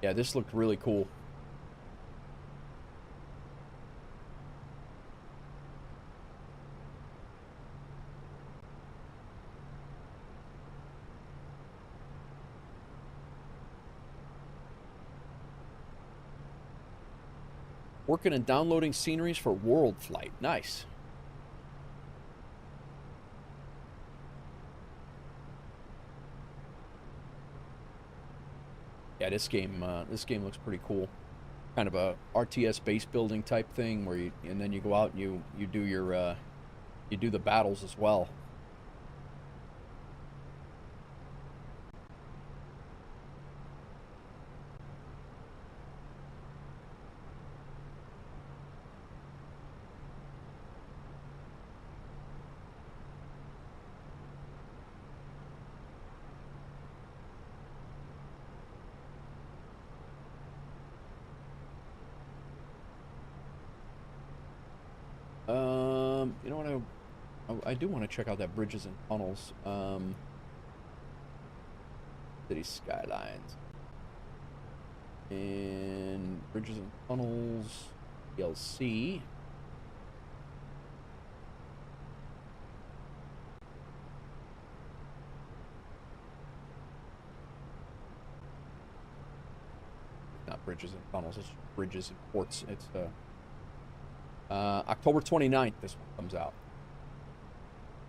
Yeah, this looked really cool. Working and downloading sceneries for World Flight. Nice. Yeah, this game looks pretty cool. Kind of a RTS base building type thing where and then you go out and you do your you do the battles as well. You know what, I do want to check out that Bridges and Tunnels, City Skylines, and Bridges and Tunnels DLC. Not Bridges and Tunnels, it's Bridges and Ports. It's October 29th, this one comes out.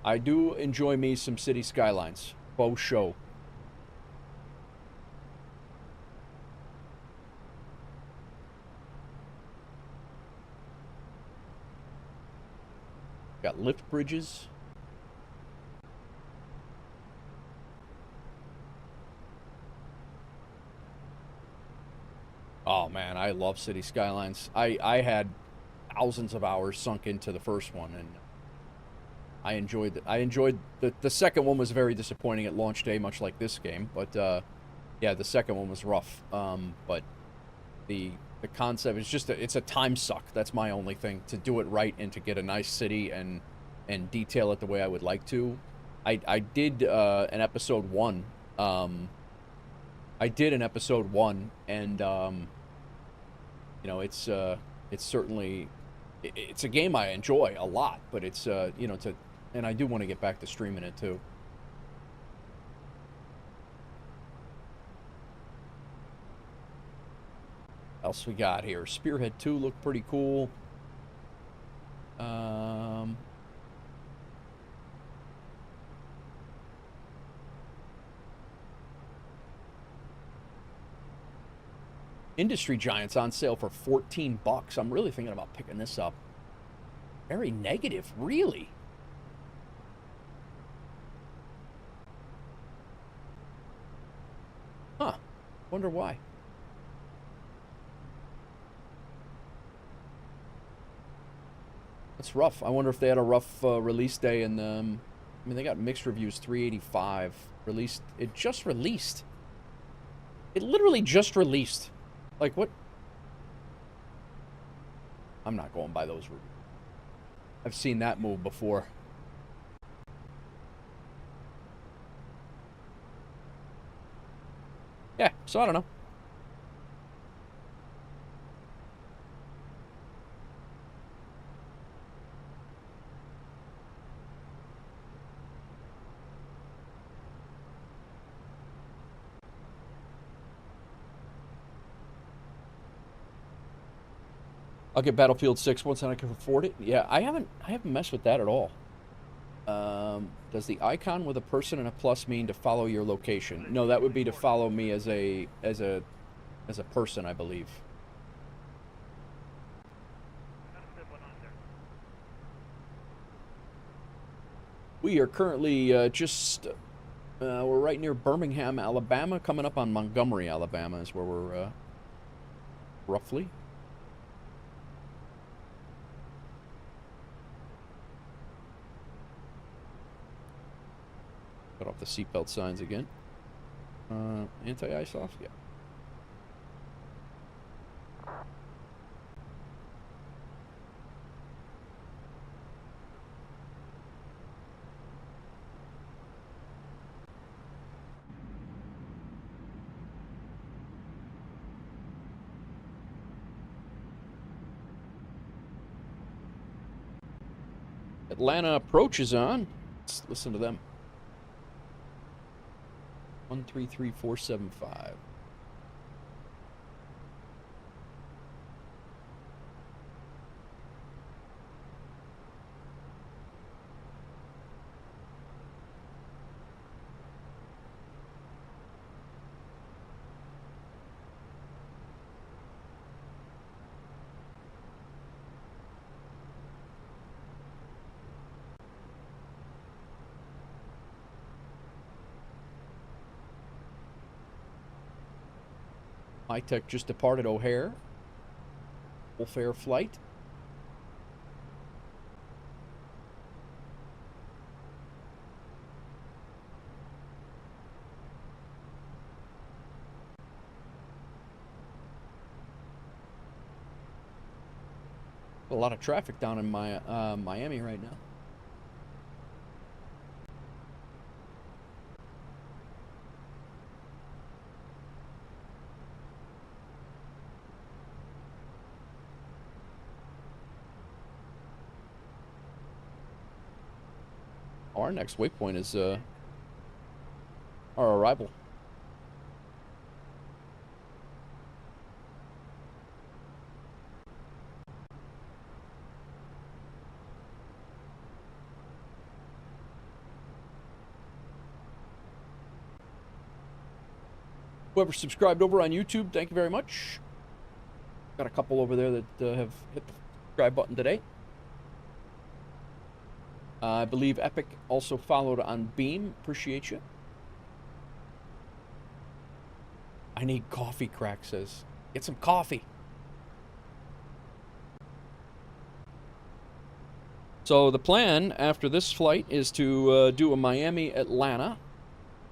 I do enjoy me some City Skylines. Faux show. Got lift bridges. Oh man, I love City Skylines. I had thousands of hours sunk into the first one, and I enjoyed it. I enjoyed the second one. Was very disappointing at launch day, much like this game, but Yeah, the second one was rough. But the concept is just it's a time suck. That's my only thing, to do it right and to get a nice city and detail it the way I would like to. I did an episode 1. I did an episode 1, and you know, it's certainly it's a game I enjoy a lot, but it's you know, and I do want to get back to streaming it too. Else we got here? Spearhead 2 looked pretty cool. Industry Giants on sale for $14. I'm really thinking about picking this up. Very negative, really. Huh. Wonder why. That's rough. I wonder if they had a rough release day, and I mean, they got mixed reviews. 385 released. It just released. It literally just released. Like, what? I'm not going by those reviews. I've seen that move before. Yeah, so I don't know. I'll get Battlefield 6 once I can afford it. Yeah, I haven't messed with that at all. Does the icon with a person and a plus mean to follow your location? No, that would be to follow me as a person, I believe. We are currently we're right near Birmingham, Alabama. Coming up on Montgomery, Alabama is where we're roughly. Cut off the seatbelt signs again. Anti-ice off? Yeah. Atlanta approach is on. Let's listen to them. 133475. High Tech just departed O'Hare. Full fare flight. A lot of traffic down in Miami right now. Our next waypoint is our arrival. Whoever subscribed over on YouTube, thank you very much. Got a couple over there that have hit the subscribe button today. I believe Epic also followed on Beam. Appreciate you. I need coffee, Crack says. Get some coffee. So the plan after this flight is to do a Miami-Atlanta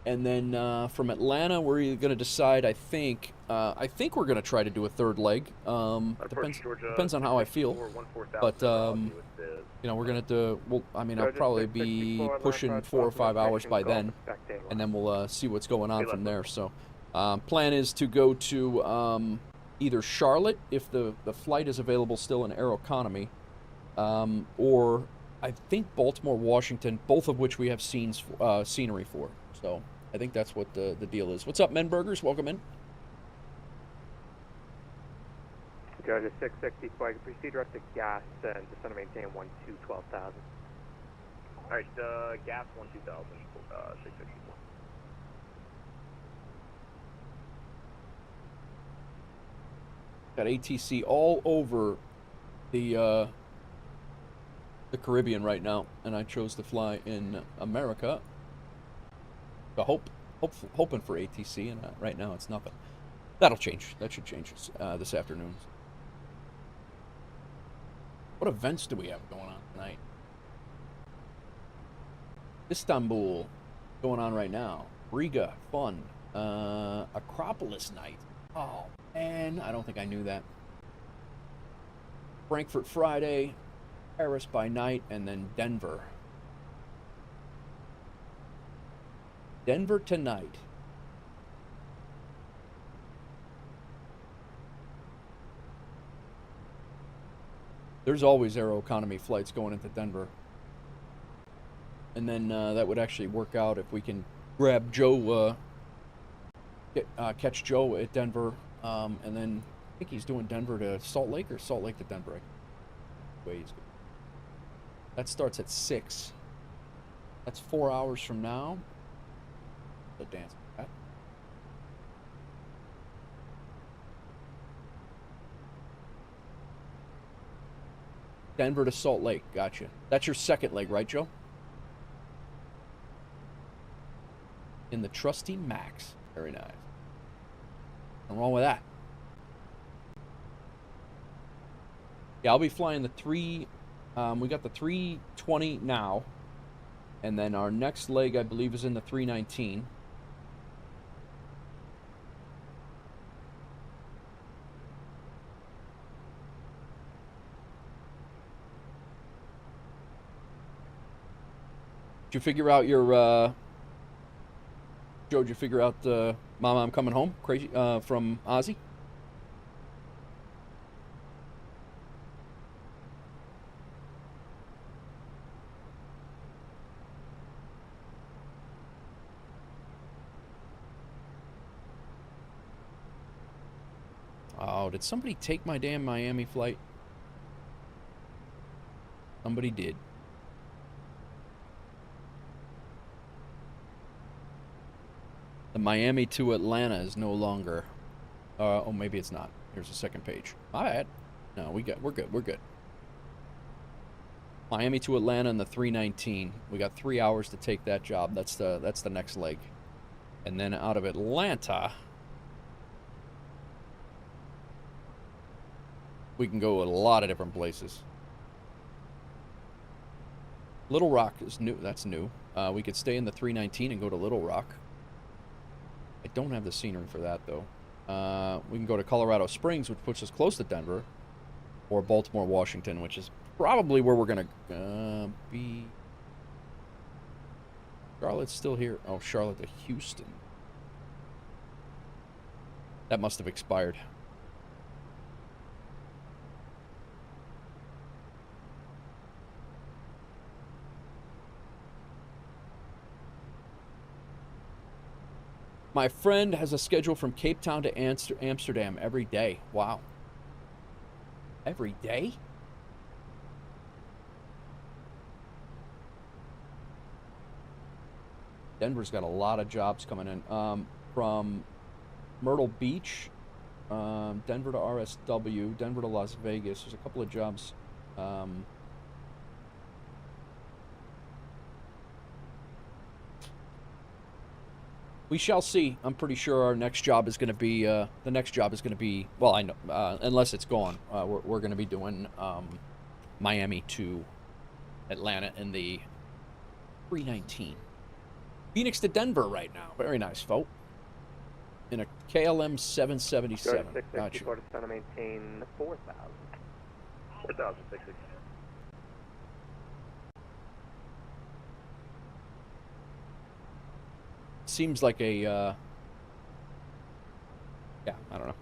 And then from Atlanta, we're going to decide. I think we're going to try to do a third leg. Depends on how I feel. But you know, we're going to do. Well, I mean, I'll probably be pushing 4 or 5 hours by then, and then we'll see what's going on from there. So, plan is to go to either Charlotte if the flight is available still in Aeroconomy, or I think Baltimore, Washington, both of which we have scenery for. So. I think that's what the deal is. What's up, Menburgers? Welcome in.
Georgia 660, so I can proceed direct to gas and just want to maintain 12,000.
All right, gas 12,000, 660.
Got ATC all over the Caribbean right now, and I chose to fly in America. So hoping for ATC, and right now it's nothing. That'll change. That should change this afternoon. What events do we have going on tonight? Istanbul, going on right now. Riga, fun. Acropolis night. Oh, man, I don't think I knew that. Frankfurt Friday, Paris by night, and then Denver. Denver tonight. There's always Aeroconomy flights going into Denver. And then that would actually work out if we can grab Joe, catch Joe at Denver. And then I think he's doing Denver to Salt Lake or Salt Lake to Denver. That starts at 6. That's 4 hours from now. The dance. Denver to Salt Lake. Gotcha. That's your second leg, right, Joe? In the trusty Max. Very nice. Nothing wrong with that. Yeah, I'll be flying the we got the 320 now. And then our next leg, I believe, is in the 319. Did you figure out your, Joe, did you figure out, Mama, I'm coming home, crazy, from Ozzy? Oh, did somebody take my damn Miami flight? Somebody did. The Miami to Atlanta is no longer. Oh, maybe it's not. Here's the second page. My bad. No, we're good. Miami to Atlanta in the 319. We got 3 hours to take that job. That's the next leg. And then out of Atlanta, we can go a lot of different places. Little Rock is new. That's new. We could stay in the 319 and go to Little Rock. I don't have the scenery for that, though. We can go to Colorado Springs, which puts us close to Denver, or Baltimore, Washington, which is probably where we're going to be. Charlotte's still here. Oh, Charlotte to Houston. That must have expired. My friend has a schedule from Cape Town to Amsterdam every day. Wow. Every day? Denver's got a lot of jobs coming in. From Myrtle Beach, Denver to RSW, Denver to Las Vegas. There's a couple of jobs. We shall see. I'm pretty sure our next job is going to be, well, I know, unless it's gone, we're going to be doing Miami to Atlanta in the 319. Phoenix to Denver right now. Very nice, folks. In a KLM 777.
Go to 664
Gotcha.
to descend and maintain 4,000.
4,060.
Seems like a, yeah, I don't know.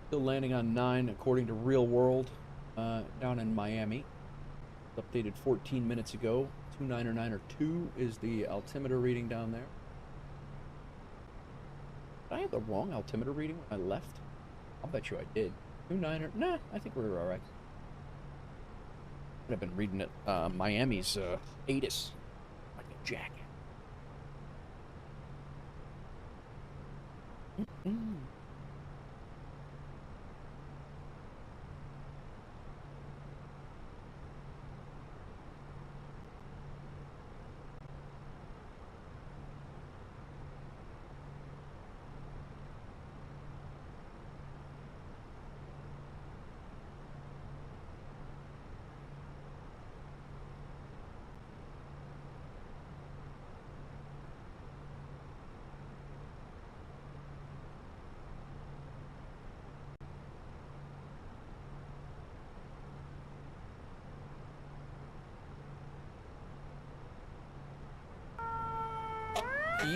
Still landing on 9 according to Real World down in Miami. Updated 14 minutes ago. 2992 is the altimeter reading down there. Did I have the wrong altimeter reading when I left? I'll bet you I did. 29 nah, I think we were alright. I've been reading it Miami's ATIS like a jacket.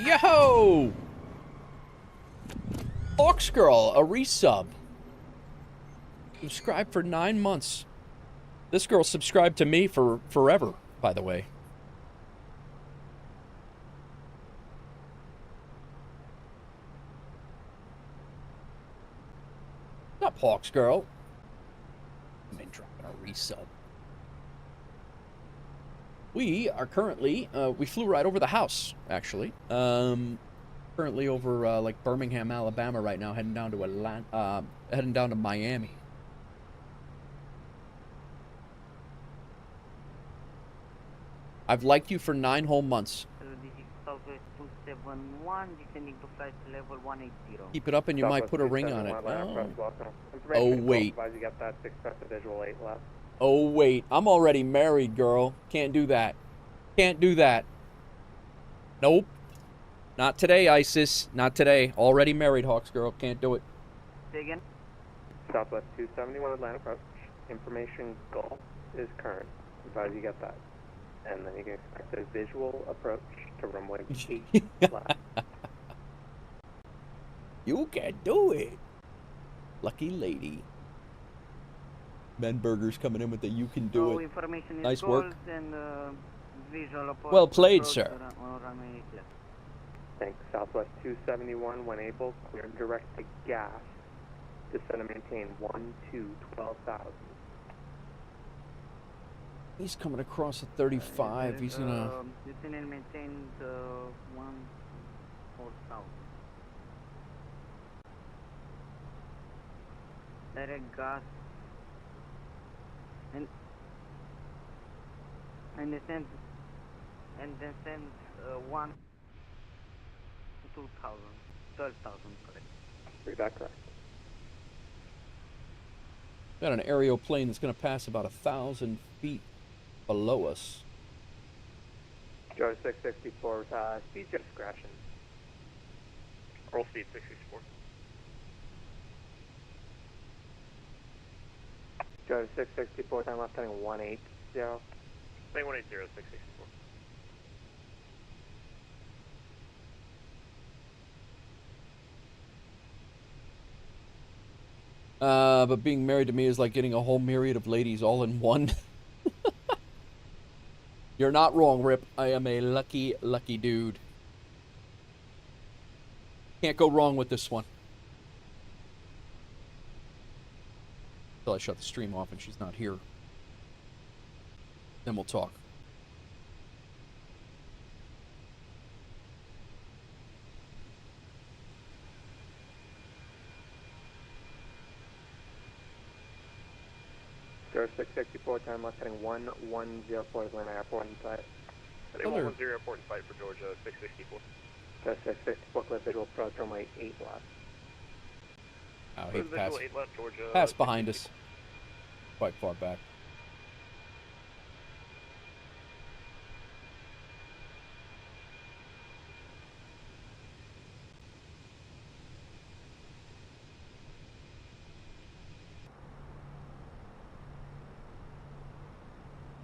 Yo! Fox Girl, a resub. Subscribed for 9 months. This girl subscribed to me for forever, by the way. What's up, Hawks Girl? I've been dropping a resub. We are currently, we flew right over the house, actually. Currently over, like, Birmingham, Alabama right now, heading down to heading down to Miami. I've liked you for 9 whole months.
This is Southwest 271, descending to flight level 180.
Keep it up and you might put a ring on it. Oh wait.
You got that 6 visual 8 left.
Oh, wait. I'm already married, girl. Can't do that. Can't do that. Nope. Not today, ISIS. Not today. Already married, Hawks girl. Can't do it.
Say again?
Southwest 271 Atlanta approach. Information Gulf is current. Advise you get that. And then you can expect a visual approach to runway 8 left.
You can do it. Lucky lady. Ben Burger's coming in with the you can do
So
it.
information is
Nice
gold
work.
and visual approach.
Well played, sir.
Runway 8 left.
Thanks. Southwest 271, when able, clear direct to gas. Descend and maintain 12,000.
He's coming across at 35. He's gonna...
Descend and maintain 4,000. Direct gas. And descend 1 2,000, 12,000, correct.
Read that correct.
Got an aerial plane that's gonna pass about 1,000 feet below us.
Go to 664 with speed to discretion.
Roll speed 664.
Go to 664, time left heading 180.
Say 180, 664.
But being married to me is like getting a whole myriad of ladies all in one. You're not wrong, Rip. I am a lucky, lucky dude. Can't go wrong with this one. Until I shut the stream off and she's not here. Then we'll talk.
Go Joe 664, time left heading 1104 Atlanta Airport in sight.
Heading 110 airport in sight for Georgia 664.
Joe 664, clear visual approach runway 8 left.
Oh, he
Clear visual
passed.
8 left, Georgia.
Pass behind us. Quite far back.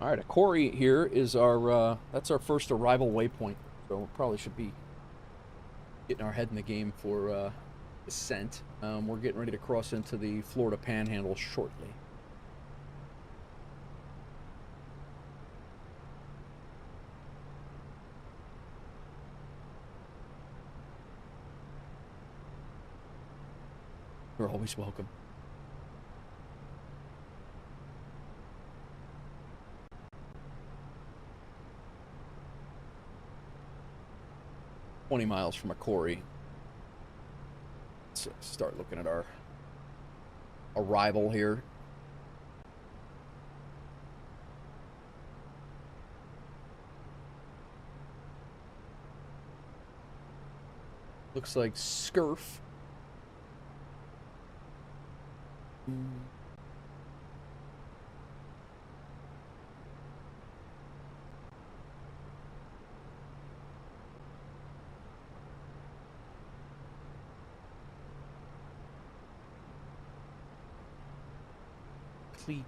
All right, a Corey here is our, that's our first arrival waypoint. So we probably should be getting our head in the game for descent. We're getting ready to cross into the Florida Panhandle shortly. You're always welcome. Miles from a Corey. Let's start looking at our arrival here. Looks like Scurf.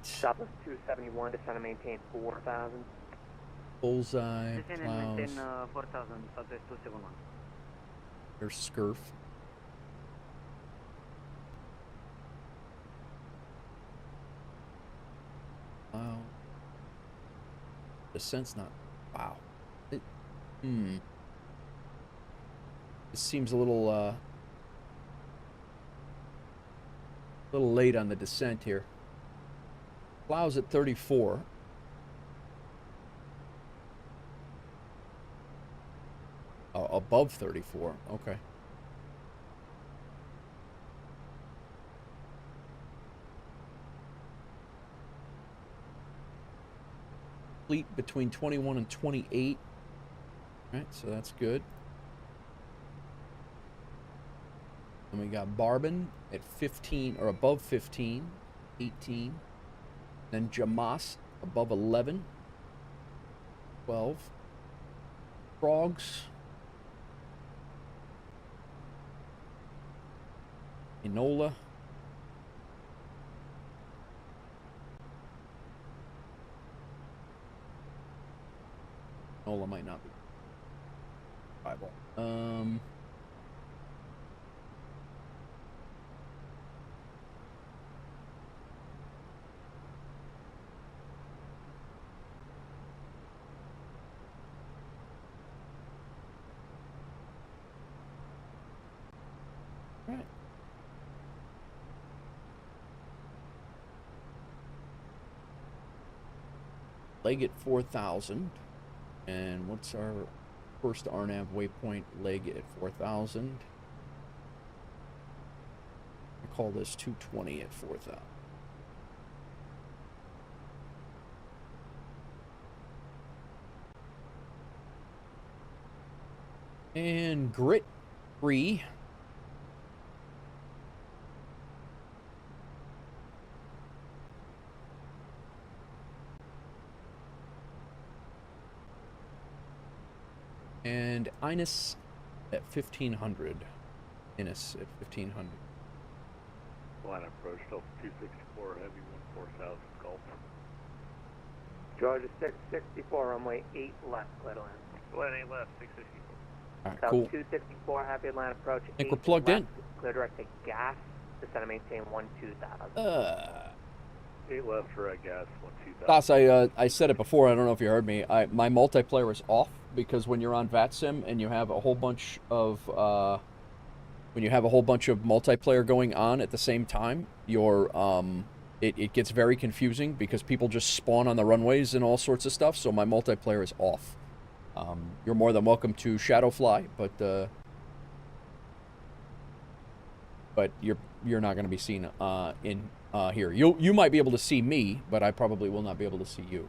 Southwest 271, descend and maintain 4,000.
Bullseye,
Descend and
clouds.
maintain 4000, Southwest 271.
There's Scurf. Wow. Descent's not. Wow. It, This seems a little late on the descent here. Plows at 34. Oh, above 34. Okay. Fleet between 21 and 28. All right, so that's good. And we got Barbin at 15 or above 15, 18. Then Jamas above 11, 12. Frogs. Enola. Enola might not be Bible. Right. Leg at 4,000. And what's our first RNAV waypoint? Leg at 4,000. I call this 220 at 4,000. And grit free. And Inus at 1,500. Inus at 1,500.
Line approach, Delta 264, heavy 14 south, Gulf.
Georgia 664, runway 8 left, clear to land.
Line 8 left, 664.
All right,
South
cool.
264, happy Atlanta approach.
I think
8
we're plugged
left,
in.
Clear direct to gas, descend and maintain 12,000.
8 left for gas, 12,000.
Das, I said it before. I don't know if you heard me. My multiplayer is off because when you're on VATSIM and you have a whole bunch of multiplayer going on at the same time, it gets very confusing because people just spawn on the runways and all sorts of stuff. So my multiplayer is off. You're more than welcome to Shadowfly, but you're not going to be seen in here. You might be able to see me, but I probably will not be able to see you.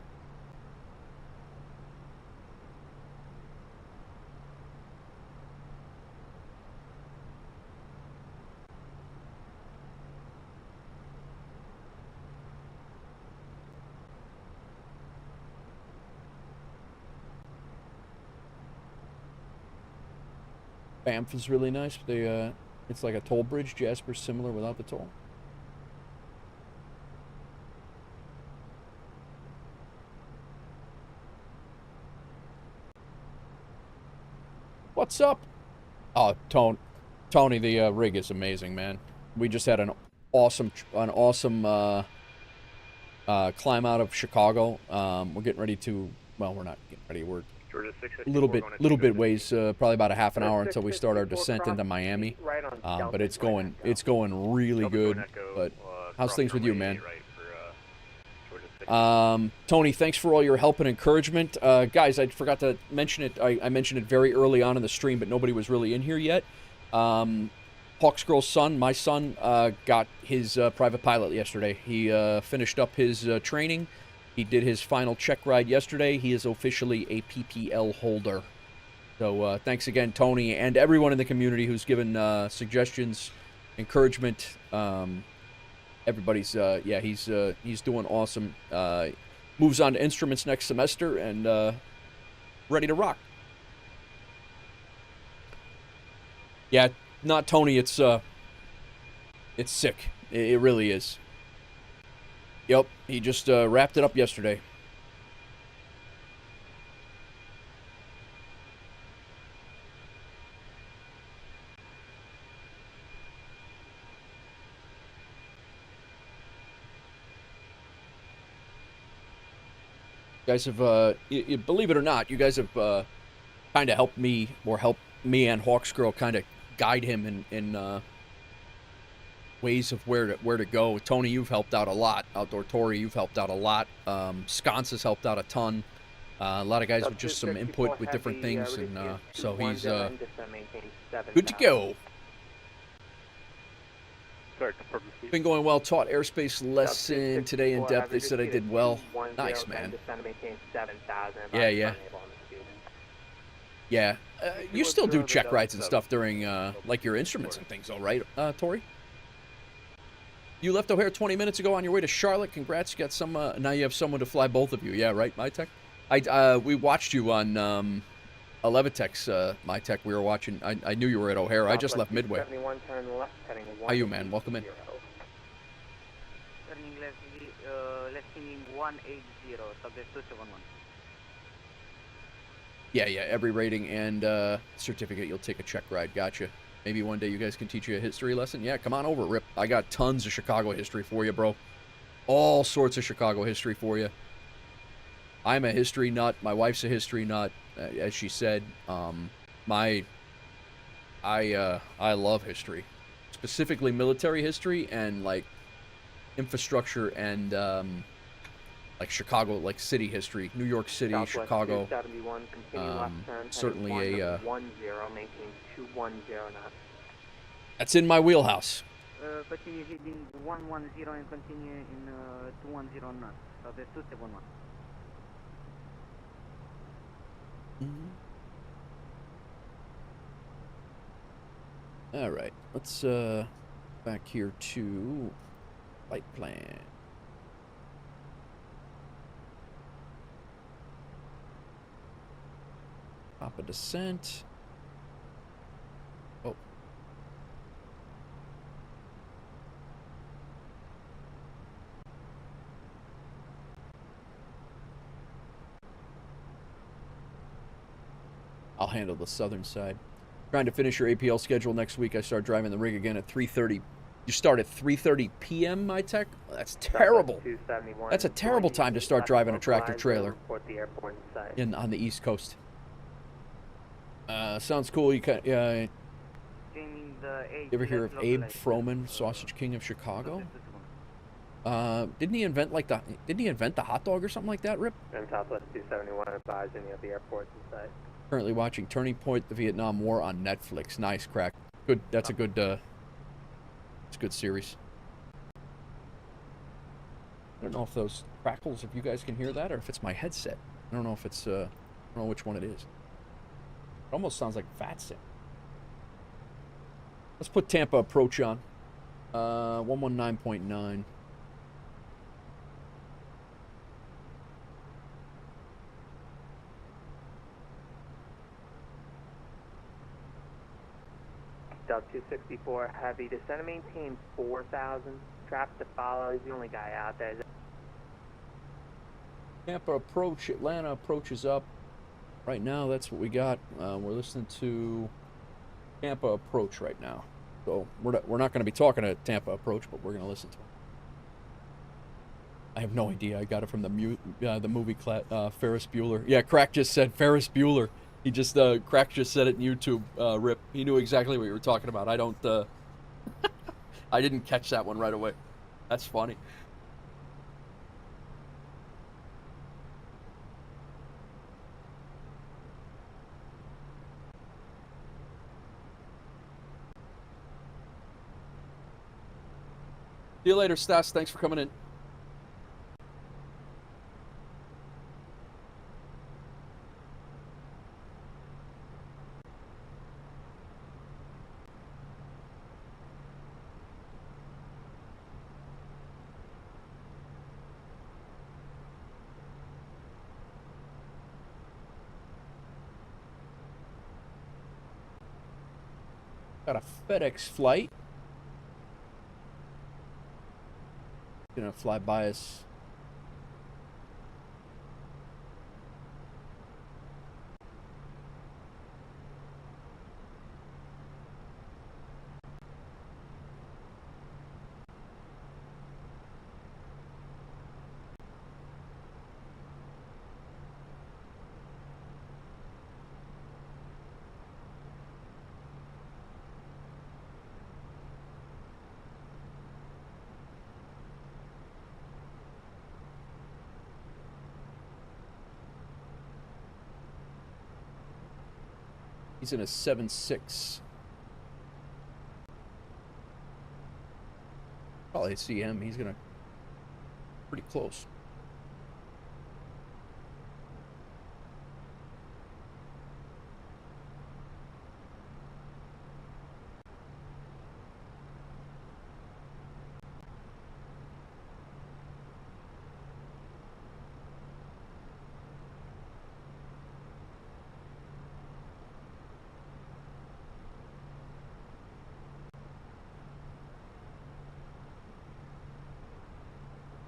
Banff is really nice. They it's like a toll bridge. Jasper's similar without the toll. What's up? Oh, Tony, the rig is amazing, man. We just had an awesome climb out of Chicago. We're getting ready to. Well, we're not getting ready. We're a little bit ways, probably about a half an hour until we start our descent into Miami. But it's going really good. But how's things with you, man? Tony, thanks for all your help and encouragement. Guys, I forgot to mention it. I mentioned it very early on in the stream, but nobody was really in here yet. Hawksgirl's son, my son, got his private pilot yesterday. He finished up his training. He did his final check ride yesterday. He is officially a PPL holder. So thanks again, Tony, and everyone in the community who's given suggestions, encouragement. Everybody's, yeah, he's doing awesome. Moves on to instruments next semester and ready to rock. Yeah, not Tony. It's sick. It really is. Yep, he just wrapped it up yesterday. You guys have, believe it or not, you guys have kind of helped me, or helped me and Hawksgirl kind of guide him in ways of where to go. Tony, you've helped out a lot. Outdoor Tory, you've helped out a lot. Sconce has helped out a ton. A lot of guys with just some input with different things, and so he's good to go. Been going well. Taught airspace lesson today in depth. They said I did well. Nice, man. Yeah. Yeah. You still do check rides and stuff during like your instruments and things, all right, Tori? You left O'Hare 20 minutes ago on your way to Charlotte. Congrats. You got some. Now you have someone to fly both of you. Yeah, right, MyTech. We watched you on 11tech's MyTech. We were watching. I knew you were at O'Hare. I just left Midway. How you, man? Welcome in.
Turning left heading 180, subject 271.
Yeah. Every rating and certificate, you'll take a check ride. Gotcha. Maybe one day you guys can teach you a history lesson. Yeah, come on over, Rip. I got tons of Chicago history for you, bro. All sorts of Chicago history for you. I'm a history nut. My wife's a history nut, as she said. I love history, specifically military history and like infrastructure and like Chicago, like city history, New York City,
Southwest
Chicago.
271, continue left turn,
Certainly
heading
a
10, maintain 210 knots.
That's in my wheelhouse.
Continue heading 110 and continue in 210 knots, subject 271.
All right, let's back here to flight plan. Top of descent. Oh. I'll handle the southern side. Trying to finish your APL schedule next week. I start driving the rig again at 3:30. You start at 3:30 p.m., MyTech? That's terrible. That's a terrible time to start driving a tractor trailer on the East Coast. Sounds cool. You ever hear of Abe Froman, Sausage King of Chicago? Didn't he invent the hot dog or something like that, Rip?
And Southwest 271 advised any of the airports in sight.
Currently watching Turning Point: The Vietnam War on Netflix. Nice, Crack. Good. That's a good. It's a good series. I don't know if those crackles, if you guys can hear that, or if it's my headset. I don't know if it's, I don't know which one it is. It almost sounds like VATSIM. Let's put Tampa approach on. 119.9.
Dub 264 heavy. Descend and maintain 4,000. Traffic to follow. He's the only guy out there.
Tampa approach, Atlanta approaches up. Right now, that's what we got. We're listening to Tampa approach right now. So we're not going to be talking to Tampa approach, but we're going to listen to him. I have no idea. I got it from the movie Ferris Bueller. Yeah, Crack just said Ferris Bueller. He just Crack just said it in YouTube. Rip. He knew exactly what you were talking about. I don't. I didn't catch that one right away. That's funny. See you later, Stas. Thanks for coming in. Got a FedEx flight. Gonna fly by us. He's in a 7.6. Probably see him. He's gonna pretty close.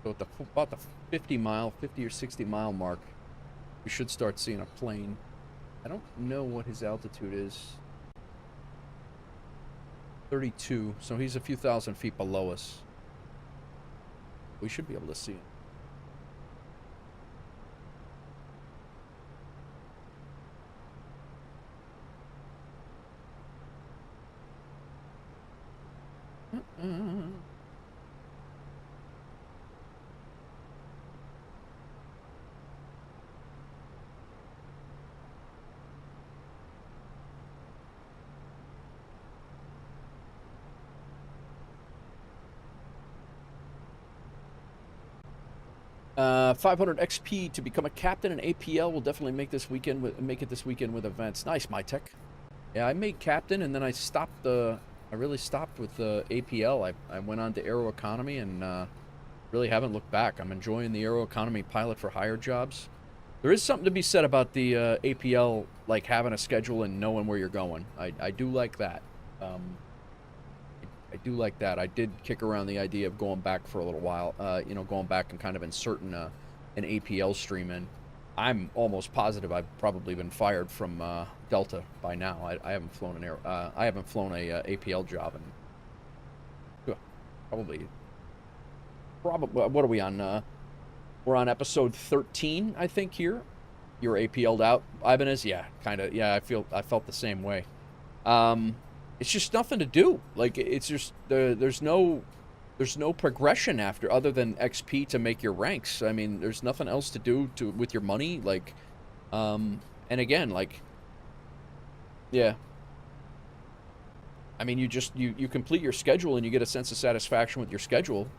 So at about the 50 or 60 mile mark, we should start seeing a plane. I don't know what his altitude is. 32, so he's a few thousand feet below us. We should be able to see him. Uh-uh. 500 XP to become a captain in APL will definitely make this weekend make it this weekend with events. Nice, MyTech. Yeah, I made captain and then I stopped I really stopped with the APL. I went on to Aeroconomy and really haven't looked back. I'm enjoying the Aeroconomy Pilot for hire jobs. There is something to be said about the APL, like having a schedule and knowing where you're going. I do like that. I do like that. I did kick around the idea of going back for a little while, you know, going back and kind of inserting an APL stream in. I'm almost positive I've probably been fired from Delta by now. I haven't flown an I haven't flown a APL job in probably. What are we on? We're on episode 13, I think. Here, you're APL'd out, Ibanez. Yeah, kind of. Yeah, I felt the same way. It's just nothing to do. Like, it's just there's no progression after other than XP to make your ranks. I mean, there's nothing else to do with your money. Like, and again, like, yeah. I mean, you complete your schedule and you get a sense of satisfaction with your schedule.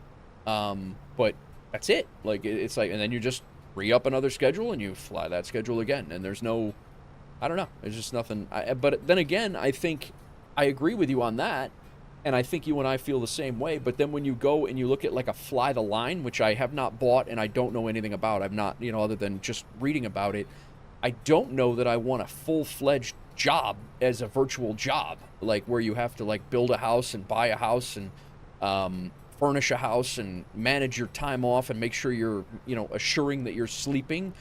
But that's it. Like, it's like, and then you just re-up another schedule and you fly that schedule again. And there's no, I don't know. There's just nothing. But then again, I think I agree with you on that. And I think you and I feel the same way. But then when you go and you look at like a Fly the Line, which I have not bought and I don't know anything about, I've not, you know, other than just reading about it, I don't know that I want a full-fledged job as a virtual job, like where you have to like build a house and buy a house and furnish a house and manage your time off and make sure you're, you know, assuring that you're sleeping.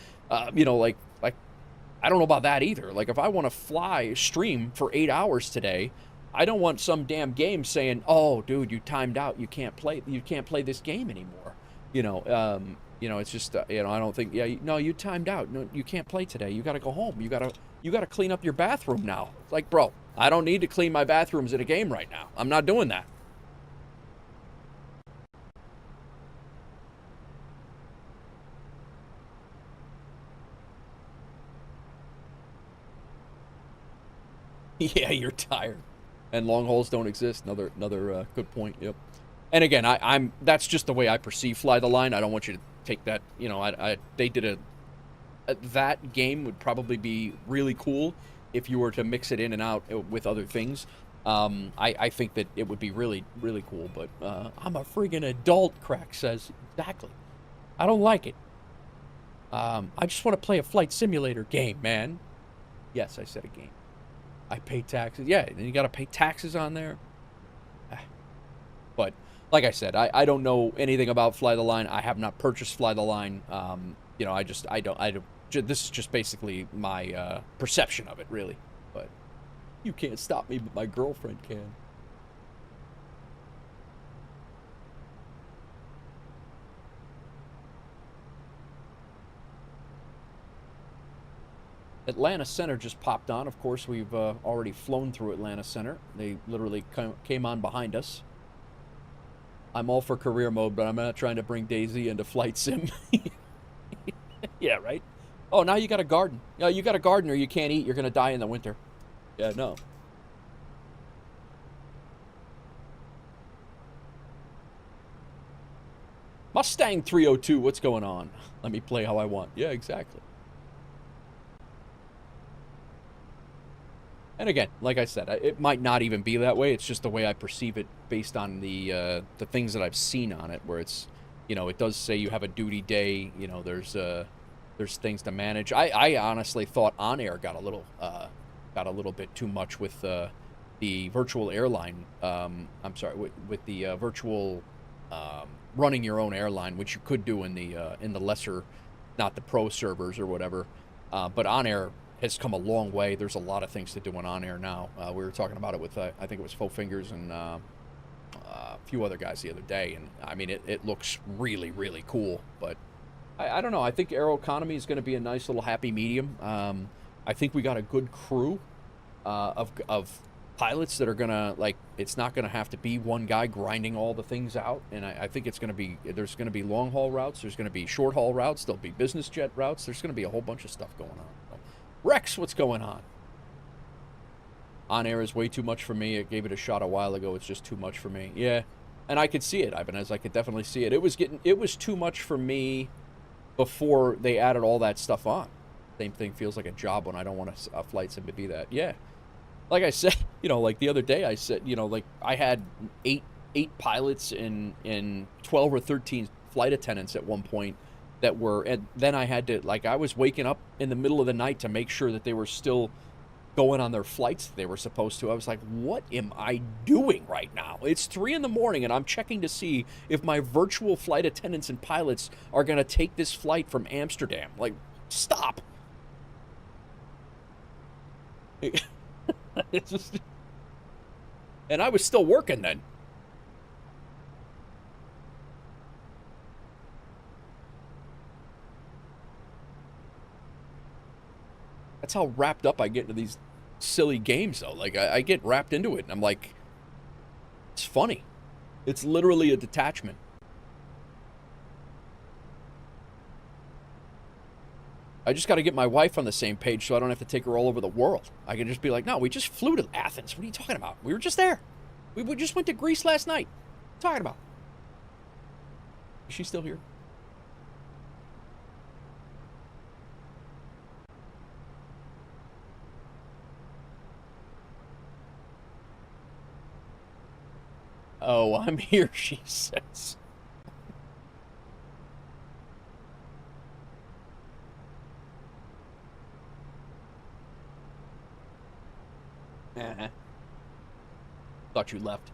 You know, like I don't know about that either. Like if I want to stream for 8 hours today, I don't want some damn game saying, "Oh, dude, you timed out. You can't play this game anymore." You know, it's just, you know, I don't think, no, you timed out. No, you can't play today. You got to go home. You got to clean up your bathroom now. It's like, bro, I don't need to clean my bathrooms in a game right now. I'm not doing that. Yeah, you're tired. And long hauls don't exist. Another good point. Yep. And again, I'm that's just the way I perceive Fly the Line. I don't want you to take that. You know, they did that game would probably be really cool if you were to mix it in and out with other things. I think that it would be really, really cool. But I'm a friggin' adult, Crack says. Exactly. I don't like it. I just want to play a flight simulator game, man. Yes, I said a game. I pay taxes. Yeah, and you got to pay taxes on there. But like I said, I don't know anything about Fly the Line. I have not purchased Fly the Line. You know, I don't. This is just basically my perception of it, really. But you can't stop me, but my girlfriend can. Atlanta Center just popped on. Of course, we've already flown through Atlanta Center. They literally came on behind us. I'm all for career mode, but I'm not trying to bring Daisy into flight sim. Yeah, right? Oh, now you got a garden. Yeah, you got a garden or you can't eat. You're going to die in the winter. Yeah, no. Mustang 302, what's going on? Let me play how I want. Yeah, exactly. And again, like I said, it might not even be that way. It's just the way I perceive it based on the things that I've seen on it, where it's, you know, it does say you have a duty day. You know, there's things to manage. I honestly thought On Air got a little bit too much with the virtual airline. I'm sorry, with the virtual running your own airline, which you could do in the lesser, not the pro servers or whatever. But On Air has come a long way. There's a lot of things to do On Air now. We were talking about it with, I think it was Faux Fingers and a few other guys the other day. And, I mean, it looks really, really cool. But I don't know. I think Aeroconomy is going to be a nice little happy medium. I think we got a good crew of pilots that are going to, like, it's not going to have to be one guy grinding all the things out. And I think it's going to be, there's going to be long-haul routes. There's going to be short-haul routes. There'll be business jet routes. There's going to be a whole bunch of stuff going on. Rex, what's going on? On Air is way too much for me. I gave it a shot a while ago. It's just too much for me. Yeah, and I could see it, Ibanez. I could definitely see it. It was too much for me before they added all that stuff on. Same thing feels like a job when I don't want a flight sim to be that. Yeah, like I said, you know, like the other day I said, you know, like I had eight pilots and 12 or 13 flight attendants at one point. That were, and then I had to, like, I was waking up in the middle of the night to make sure that they were still going on their flights that they were supposed to. I was like, what am I doing right now? It's 3 in the morning and I'm checking to see if my virtual flight attendants and pilots are going to take this flight from Amsterdam. Like, stop. It's just, and I was still working then. That's how wrapped up I get into these silly games, though. Like, I get wrapped into it, and I'm like, it's funny. It's literally a detachment. I just got to get my wife on the same page so I don't have to take her all over the world. I can just be like, no, we just flew to Athens. What are you talking about? We were just there. We just went to Greece last night. What are you talking about? Is she still here? Oh, I'm here, she says. Thought you left.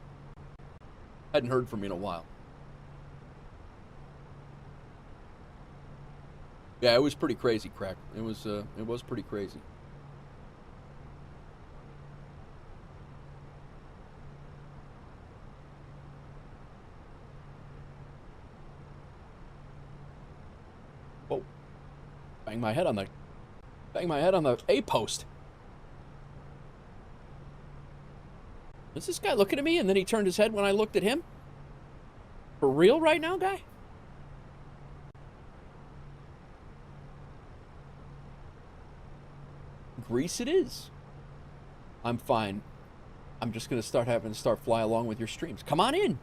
Hadn't heard from you in a while. Yeah, it was pretty crazy, Crack. It was pretty crazy. Whoa. Bang my head on the A post. Is this guy looking at me and then he turned his head when I looked at him? For real right now, guy? Greece it is. I'm fine. I'm just going to start fly along with your streams. Come on in.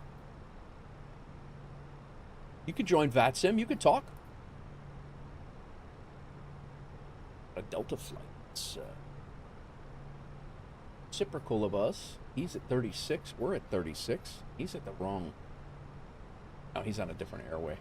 You can join VATSIM. You can talk. A Delta flight. It's reciprocal of us. He's at 36. We're at 36. He's at the wrong... No, he's on a different airway.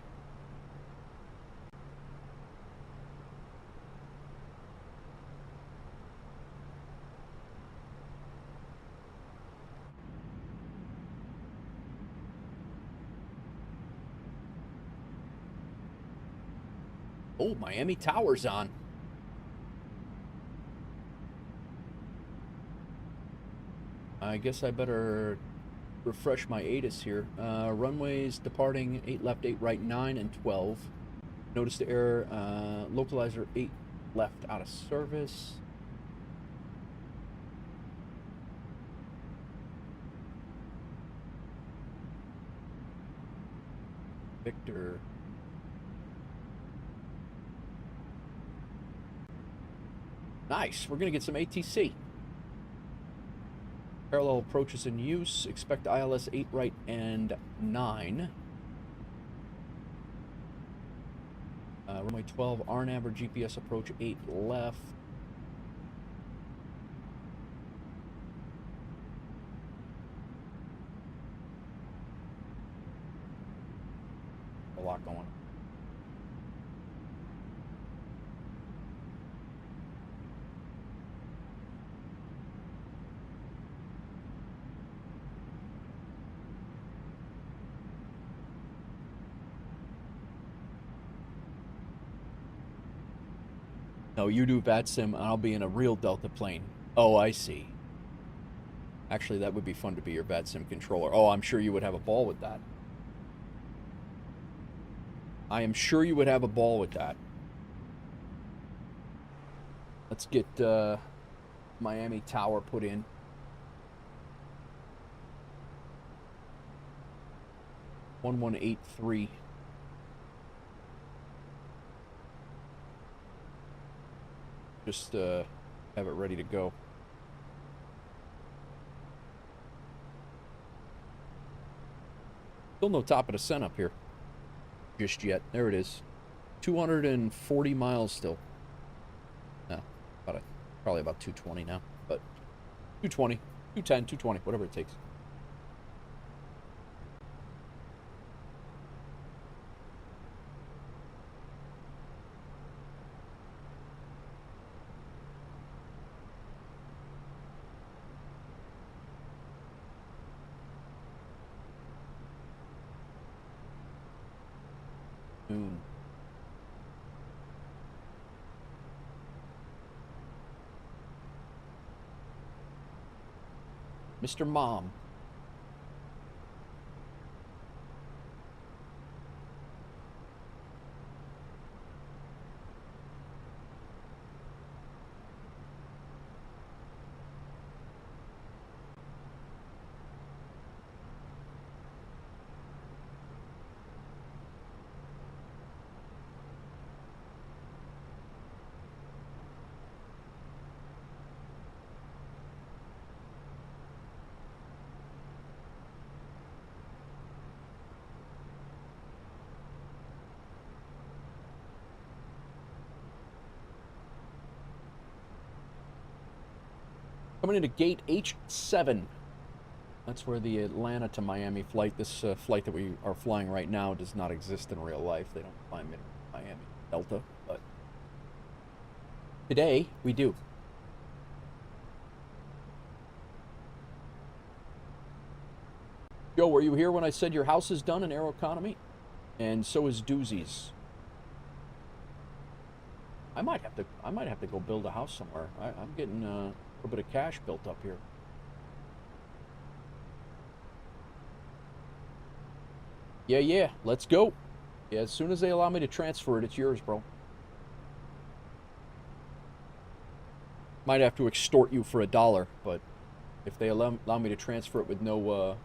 Oh, Miami Tower's on. I guess I better refresh my ATIS here. Runways departing 8 left, 8 right, 9 and 12. Notice the error. Localizer 8 left out of service. Victor. Nice. We're going to get some ATC. Parallel approaches in use. Expect ILS 8 right and 9. Runway 12, RNAV GPS approach 8 left. A lot going on. No, you do VATSIM, and I'll be in a real Delta plane. Oh, I see. Actually, that would be fun to be your VATSIM controller. Oh, I'm sure you would have a ball with that. I am sure you would have a ball with that. Let's get Miami Tower put in. (1183). Just have it ready to go. Still no top of descent up here just yet. There it is. 240 miles still. No, probably about 220 now, but 220, 210, 220, whatever it takes. Mr. Mom. Coming into gate H7. That's where the Atlanta to Miami flight, this flight that we are flying right now, does not exist in real life. They don't fly Miami Delta, but today we do. Joe, were you here when I said your house is done in Aeroconomy? And so is Doozy's. I might have to go build a house somewhere. I'm getting a little bit of cash built up here. Yeah, let's go. Yeah, as soon as they allow me to transfer it, it's yours, bro. Might have to extort you for $1, but if they allow me to transfer it with no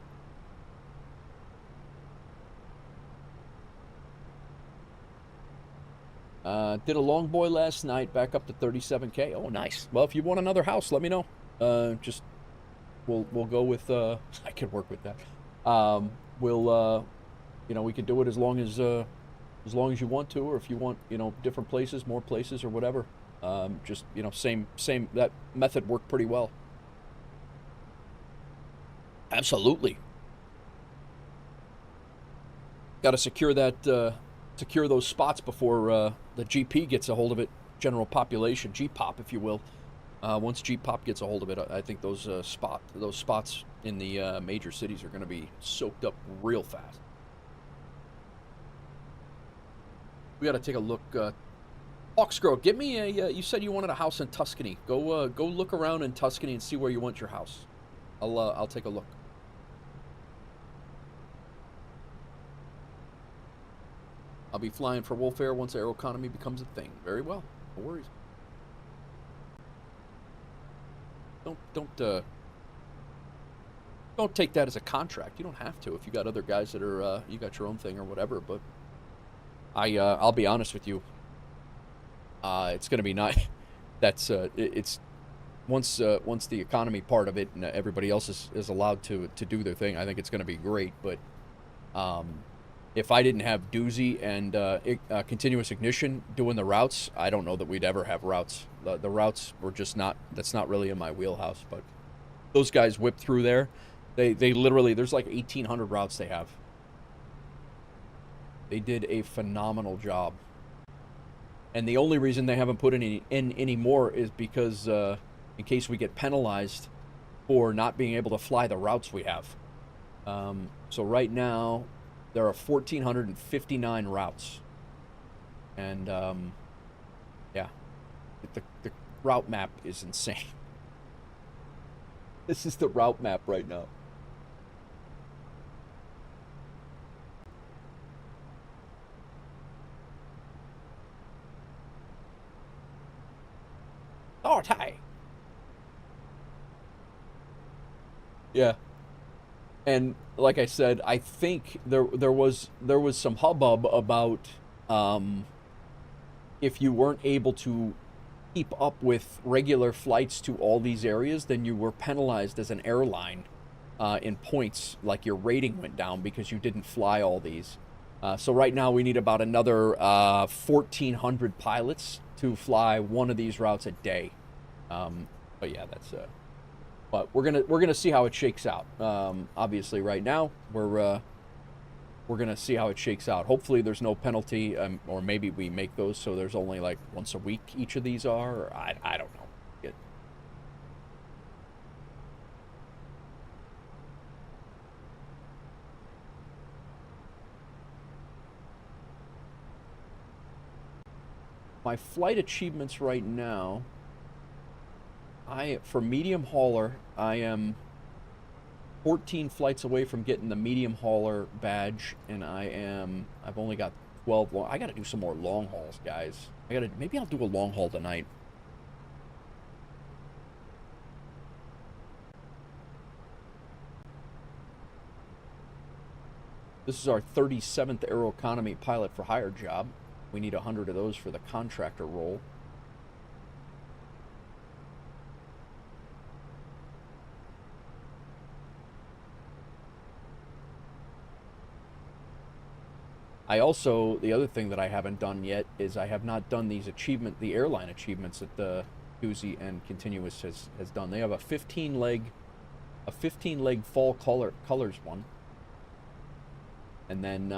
did a long boy last night, back up to 37K. Oh, nice. Well, if you want another house, let me know. Just we'll go with I can work with that. We'll you know, we can do it as long as you want to, or if you want, you know, different places, more places, or whatever. Just, you know, same. That method worked pretty well. Absolutely. Got to secure that. Secure those spots before the GP gets a hold of it. General population, GPOP, if you will. Once GPOP gets a hold of it, I think those spots in the major cities are going to be soaked up real fast. We got to take a look. Hawksgrove, get me a. You said you wanted a house in Tuscany. Go look around in Tuscany and see where you want your house. I'll take a look. I'll be flying for Wolf Air once Aeroconomy becomes a thing. Very well. No worries. Don't take that as a contract. You don't have to if you got other guys that are you got your own thing or whatever. But I'll be honest with you. It's going to be nice. That's it's once the economy part of it and everybody else is allowed to do their thing. I think it's going to be great. But if I didn't have Doozy and continuous ignition doing the routes, I don't know that we'd ever have routes. The routes were just not. That's not really in my wheelhouse. But those guys whip through there. They literally, there's like 1,800 routes they have. They did a phenomenal job. And the only reason they haven't put any in anymore is because in case we get penalized for not being able to fly the routes we have. So right now there are 1,459 routes, and yeah, the route map is insane. This is the route map right now. Oh, hi. Yeah. And like I said, I think there was some hubbub about if you weren't able to keep up with regular flights to all these areas, then you were penalized as an airline in points, like your rating went down because you didn't fly all these. So right now we need about another 1,400 pilots to fly one of these routes a day. But yeah, that's but we're gonna see how it shakes out. Obviously right now we're gonna see how it shakes out. Hopefully there's no penalty, or maybe we make those so there's only like once a week each of these are, or I don't know. My flight achievements right now, for medium hauler, I am 14 flights away from getting the medium hauler badge, and I've only got 12 long. I got to do some more long hauls, guys. Maybe I'll do a long haul tonight. This is our 37th Aeroconomy Pilot for Hire job. We need 100 of those for the contractor role. The other thing that I haven't done yet is I have not done the airline achievements that the Doozy and Continuous has done. They have a 15 leg a 15-leg fall colors one. And then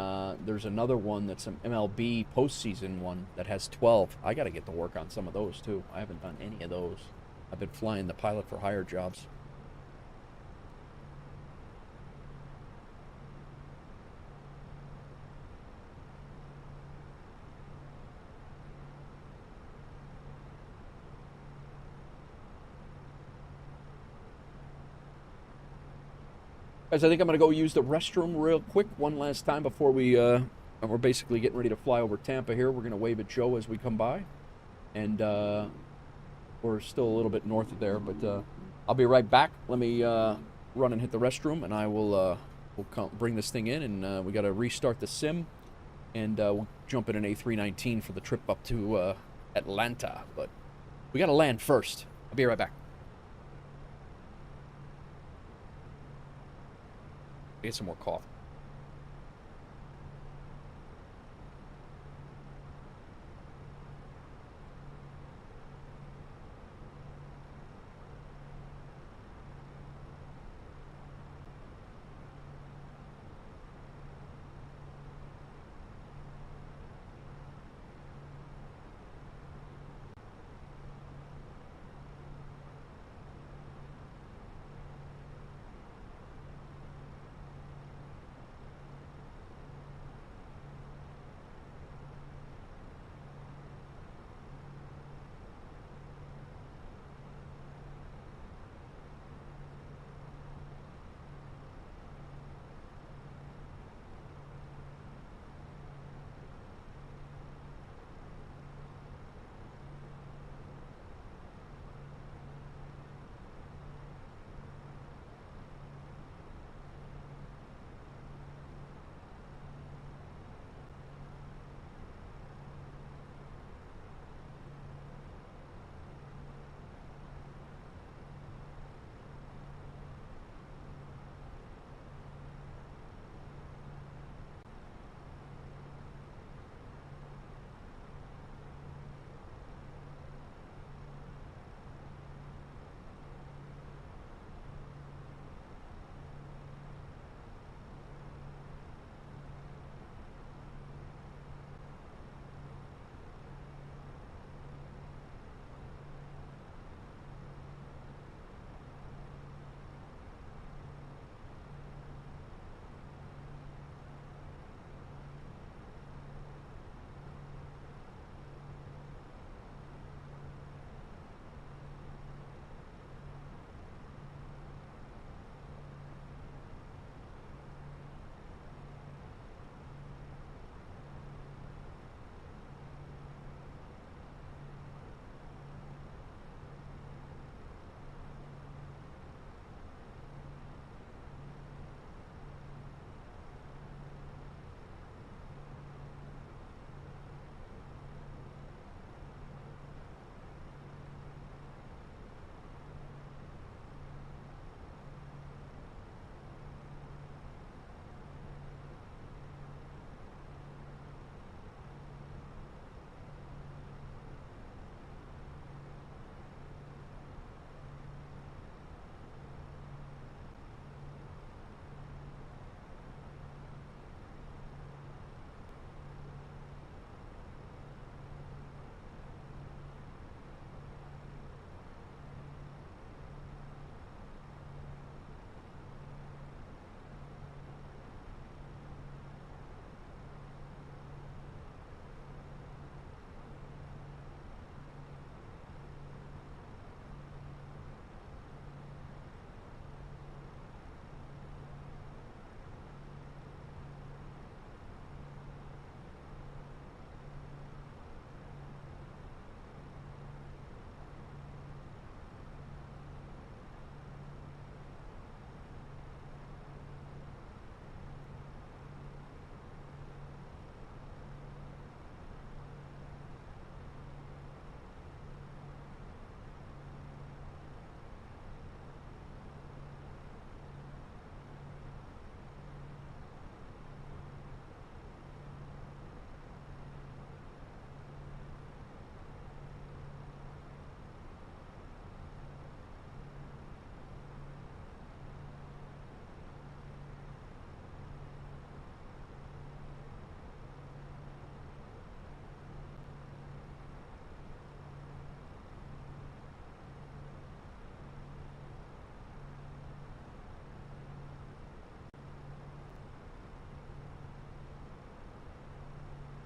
there's another one that's an MLB postseason one that has 12. I got to get to work on some of those, too. I haven't done any of those. I've been flying the pilot for hire jobs. Guys, I think I'm going to go use the restroom real quick one last time before we're basically getting ready to fly over Tampa here. We're going to wave at Joe as we come by. And we're still a little bit north of there, but I'll be right back. Let me run and hit the restroom, and I will we'll bring this thing in, and we got to restart the sim, and we'll jump in an A319 for the trip up to Atlanta. But we got to land first. I'll be right back. Get some more coffee.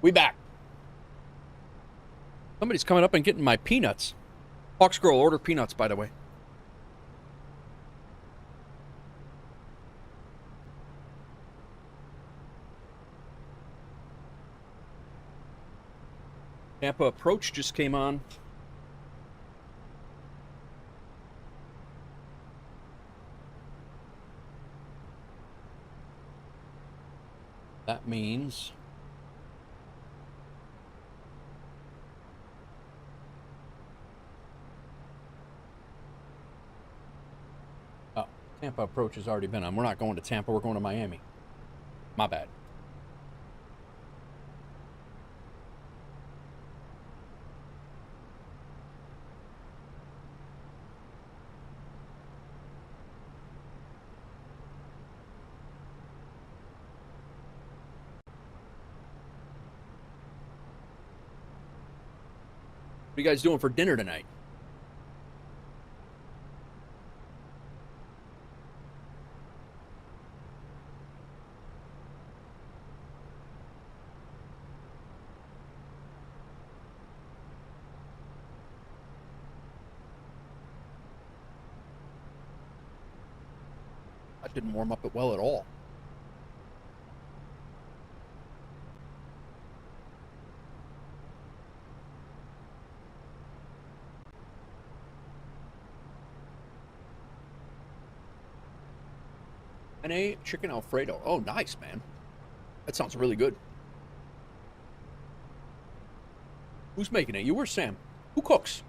We back. Somebody's coming up and getting my peanuts. Hawks Girl, order peanuts, by the way. Tampa approach just came on. That means Tampa approach has already been on. We're not going to Tampa, we're going to Miami. My bad. What are you guys doing for dinner tonight? That didn't warm up it well at all. And a chicken Alfredo. Oh, nice, man. That sounds really good. Who's making it? You or Sam? Who cooks?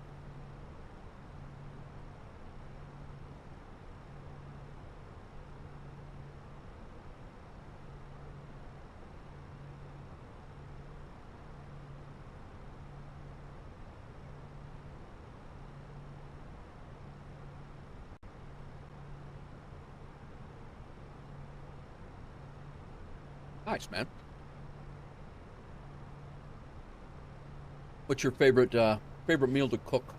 Nice, man. What's your favorite meal to cook?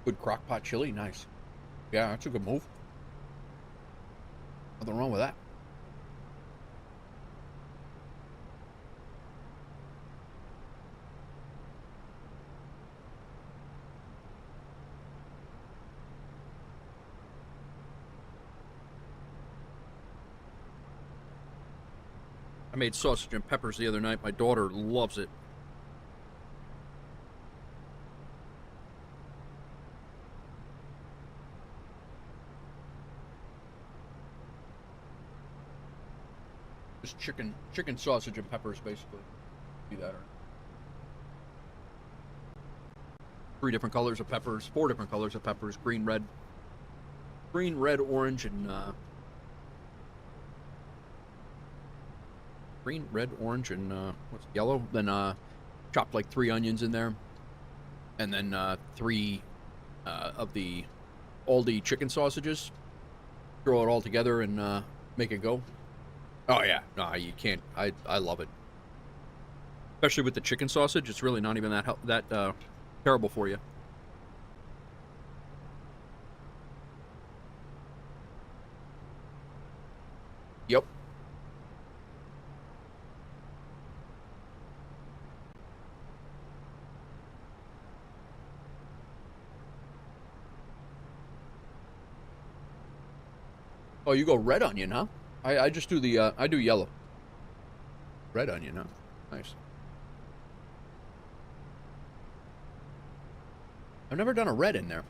Good crock pot chili, nice. Yeah, that's a good move. Nothing wrong with that. I made sausage and peppers the other night. My daughter loves it. Just chicken sausage and peppers, basically. Do that. Or 3 different colors of peppers, 4 different colors of peppers: green, red, orange, and green, red, orange, and what's yellow? Then chopped like 3 onions in there, and then 3 of the Aldi chicken sausages. Throw it all together and make it go. Oh yeah, no, you can't. I love it, especially with the chicken sausage. It's really not even that terrible for you. Yep. Oh, you go red onion, huh? I just do the I do yellow. Red onion, huh? Nice. I've never done a red in there.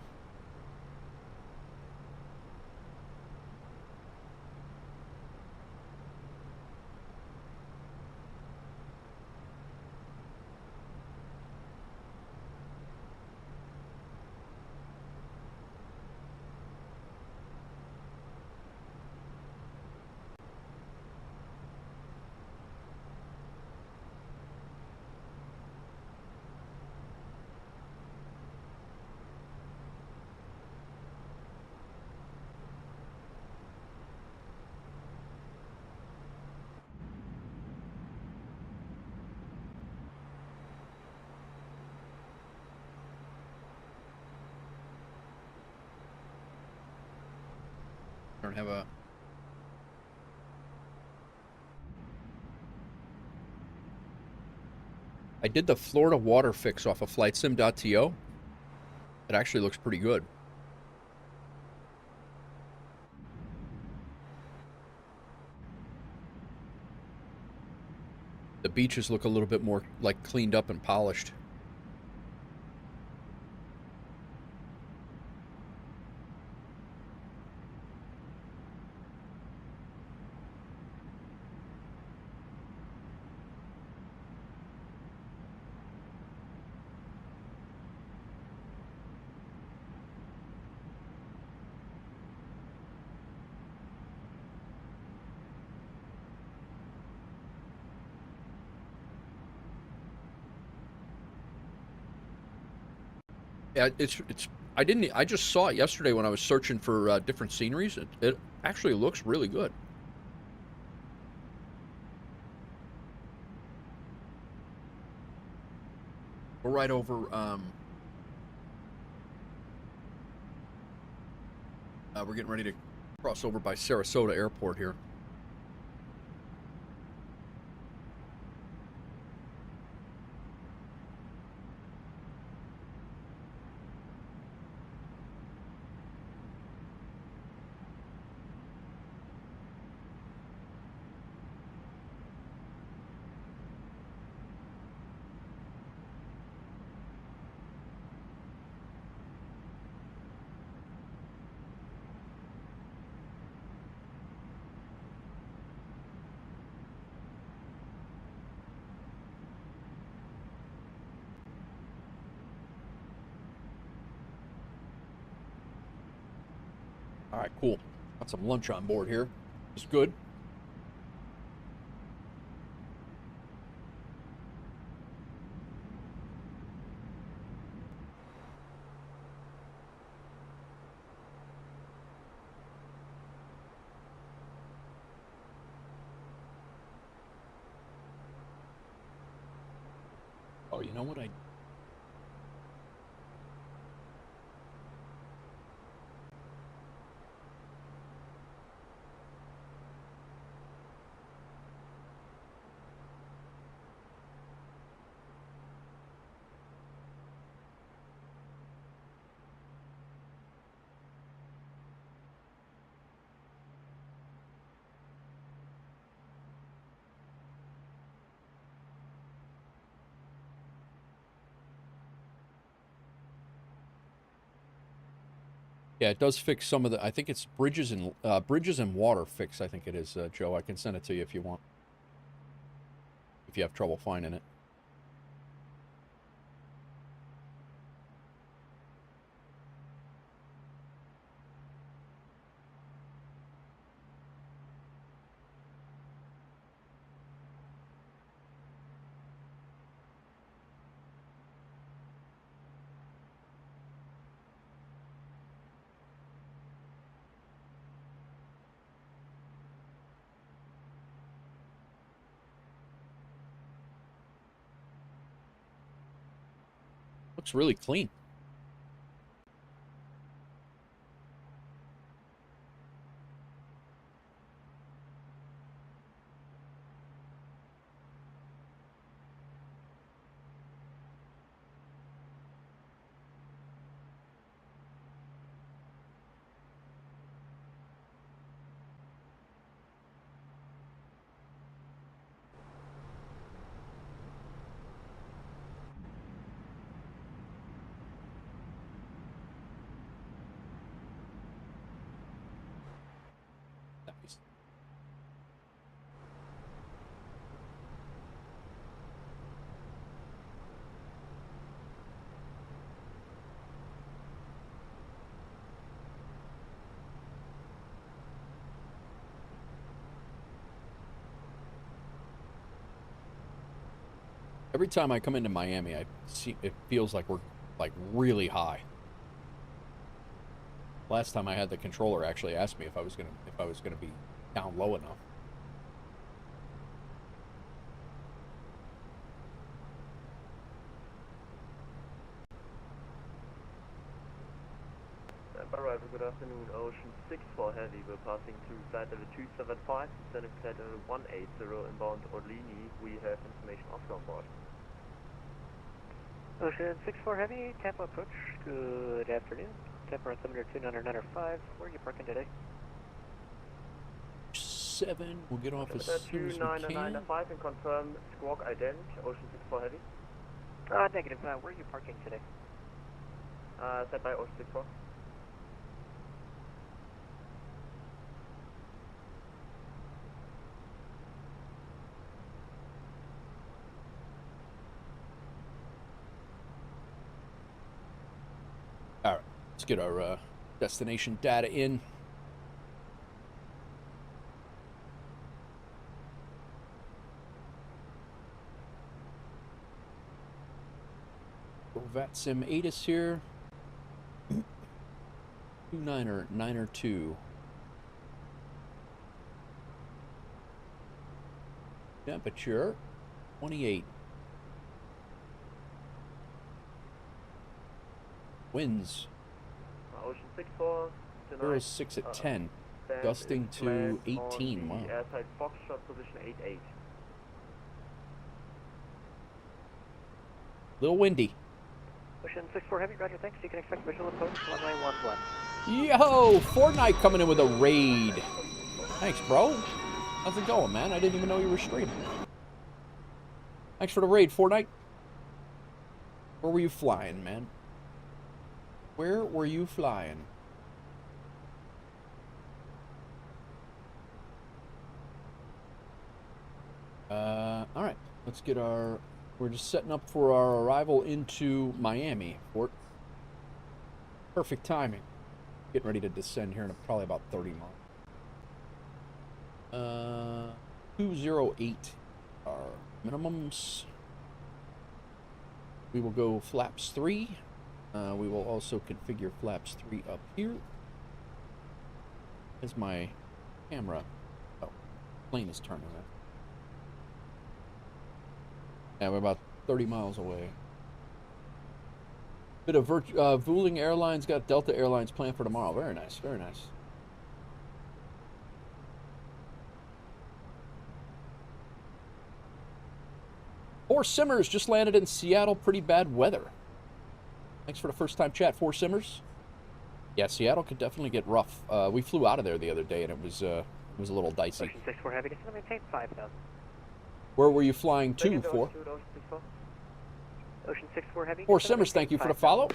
I don't have a... I did the Florida water fix off of flightsim.to. It actually looks pretty good. The beaches look a little bit more like cleaned up and polished. Yeah, I just saw it yesterday when I was searching for different sceneries. It actually looks really good. We're right over, we're getting ready to cross over by Sarasota Airport here. All right, cool. Got some lunch on board here. It's good. Oh, you know what Yeah, it does fix some of the. I think it's bridges and water fix. I think it is, Joe. I can send it to you if you want. If you have trouble finding it. Looks really clean. Nice. Every time I come into Miami, I see it feels like we're like really high. Last time I had the controller actually ask me if I was gonna be down low enough.
Arrival
good afternoon. Ocean 6 for Heavy. We're passing through flight level 275, descending flight level 180, inbound Orlini. We have information Oscar on board.
Ocean 6 for Heavy, Tampa approach. Good afternoon. Tampa altimeter 299.5. Where are you parking today?
7. We'll get off as soon as we can.
299.5 and confirm squawk ident. Ocean 6 for Heavy.
Negative. Where are you parking today?
Set by Ocean 6 for.
All right, let's get our destination data in. VATSIM 8 is here. 29er 2. Temperature 28. Winds
Ocean 6 for tonight.
06 at 10. Gusting to 18. Wow.
Airside Foxtrot position 88.
Little windy.
Ocean 6 for Heavy, roger, thanks. You can expect visual approach, runway 11.
Yo, Fortnite coming in with a raid. Thanks, bro. How's it going, man? I didn't even know you were streaming. Thanks for the raid, Fortnite. Where were you flying, man? Where were you flying? All right, let's get our... We're just setting up for our arrival into Miami, Fort. Perfect timing. Getting ready to descend here in probably about 30 miles. 208 are minimums. We will go flaps 3. We will also configure flaps 3 up here. As my camera. Oh, plane is turning around. Yeah, we're about 30 miles away. Bit of Vueling Airlines got Delta Airlines planned for tomorrow. Very nice, very nice. Four Simmers just landed in Seattle. Pretty bad weather. Thanks for the first time chat, Four Simmers. Yeah, Seattle could definitely get rough. We flew out of there the other day, and it was a little dicey.
Ocean 6 for Heavy, just to maintain 5,000.
Where were you flying to, for?
Ocean 6 for Heavy.
Four Simmers, thank you for the follow.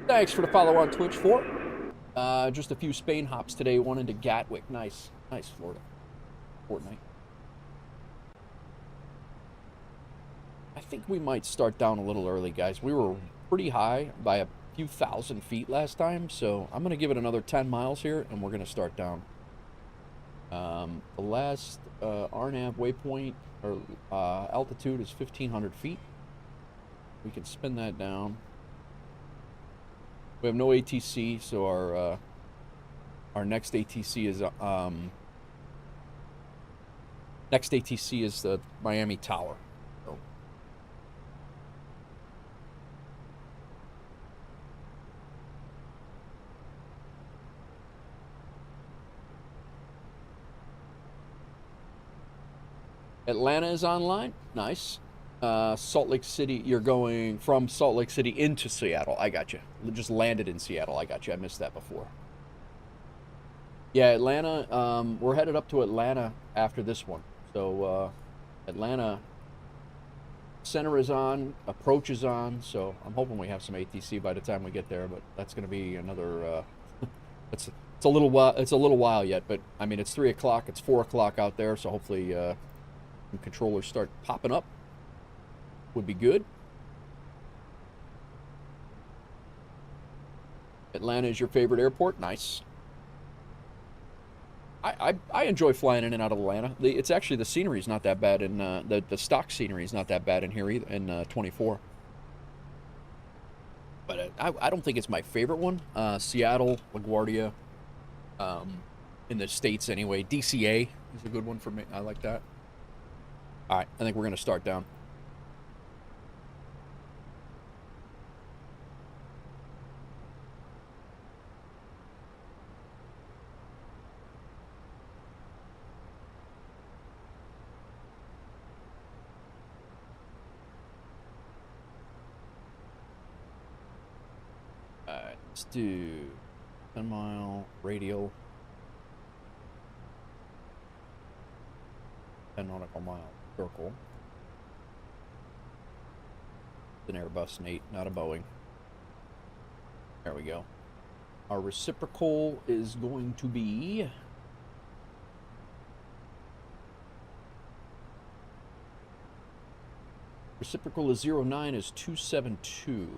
Thanks for the follow on Twitch, 4. Just a few Spain hops today. One into Gatwick. Nice. Nice, Florida. Fortnite. I think we might start down a little early, guys. We were pretty high by a few thousand feet last time, so I'm going to give it another 10 miles here, and we're going to start down. The last RNAV waypoint or altitude is 1,500 feet. We can spin that down. We have no ATC, so our next ATC is the Miami Tower. So. Atlanta is online. Nice. Salt Lake City, you're going from Salt Lake City into Seattle. I got you. Just landed in Seattle. I got you. I missed that before. Yeah, Atlanta. We're headed up to Atlanta after this one. So Atlanta center is on, approach is on. So I'm hoping we have some ATC by the time we get there. But that's going to be another. It's a little while. It's a little while yet. But I mean, it's 3 o'clock. It's 4 o'clock out there. So hopefully. When controllers start popping up, would be good. Atlanta is your favorite airport? Nice. I enjoy flying in and out of Atlanta. It's actually, the scenery is not that bad, and the stock scenery is not that bad in here either, in 24. But I don't think it's my favorite one. Seattle, LaGuardia, in the States anyway. DCA is a good one for me. I like that. All right, I think we're going to start down. Let's do 10-mile radial, 10 nautical mile circle. It's an Airbus, Nate, not a Boeing. There we go. Our reciprocal is going to be reciprocal is 09 is 272.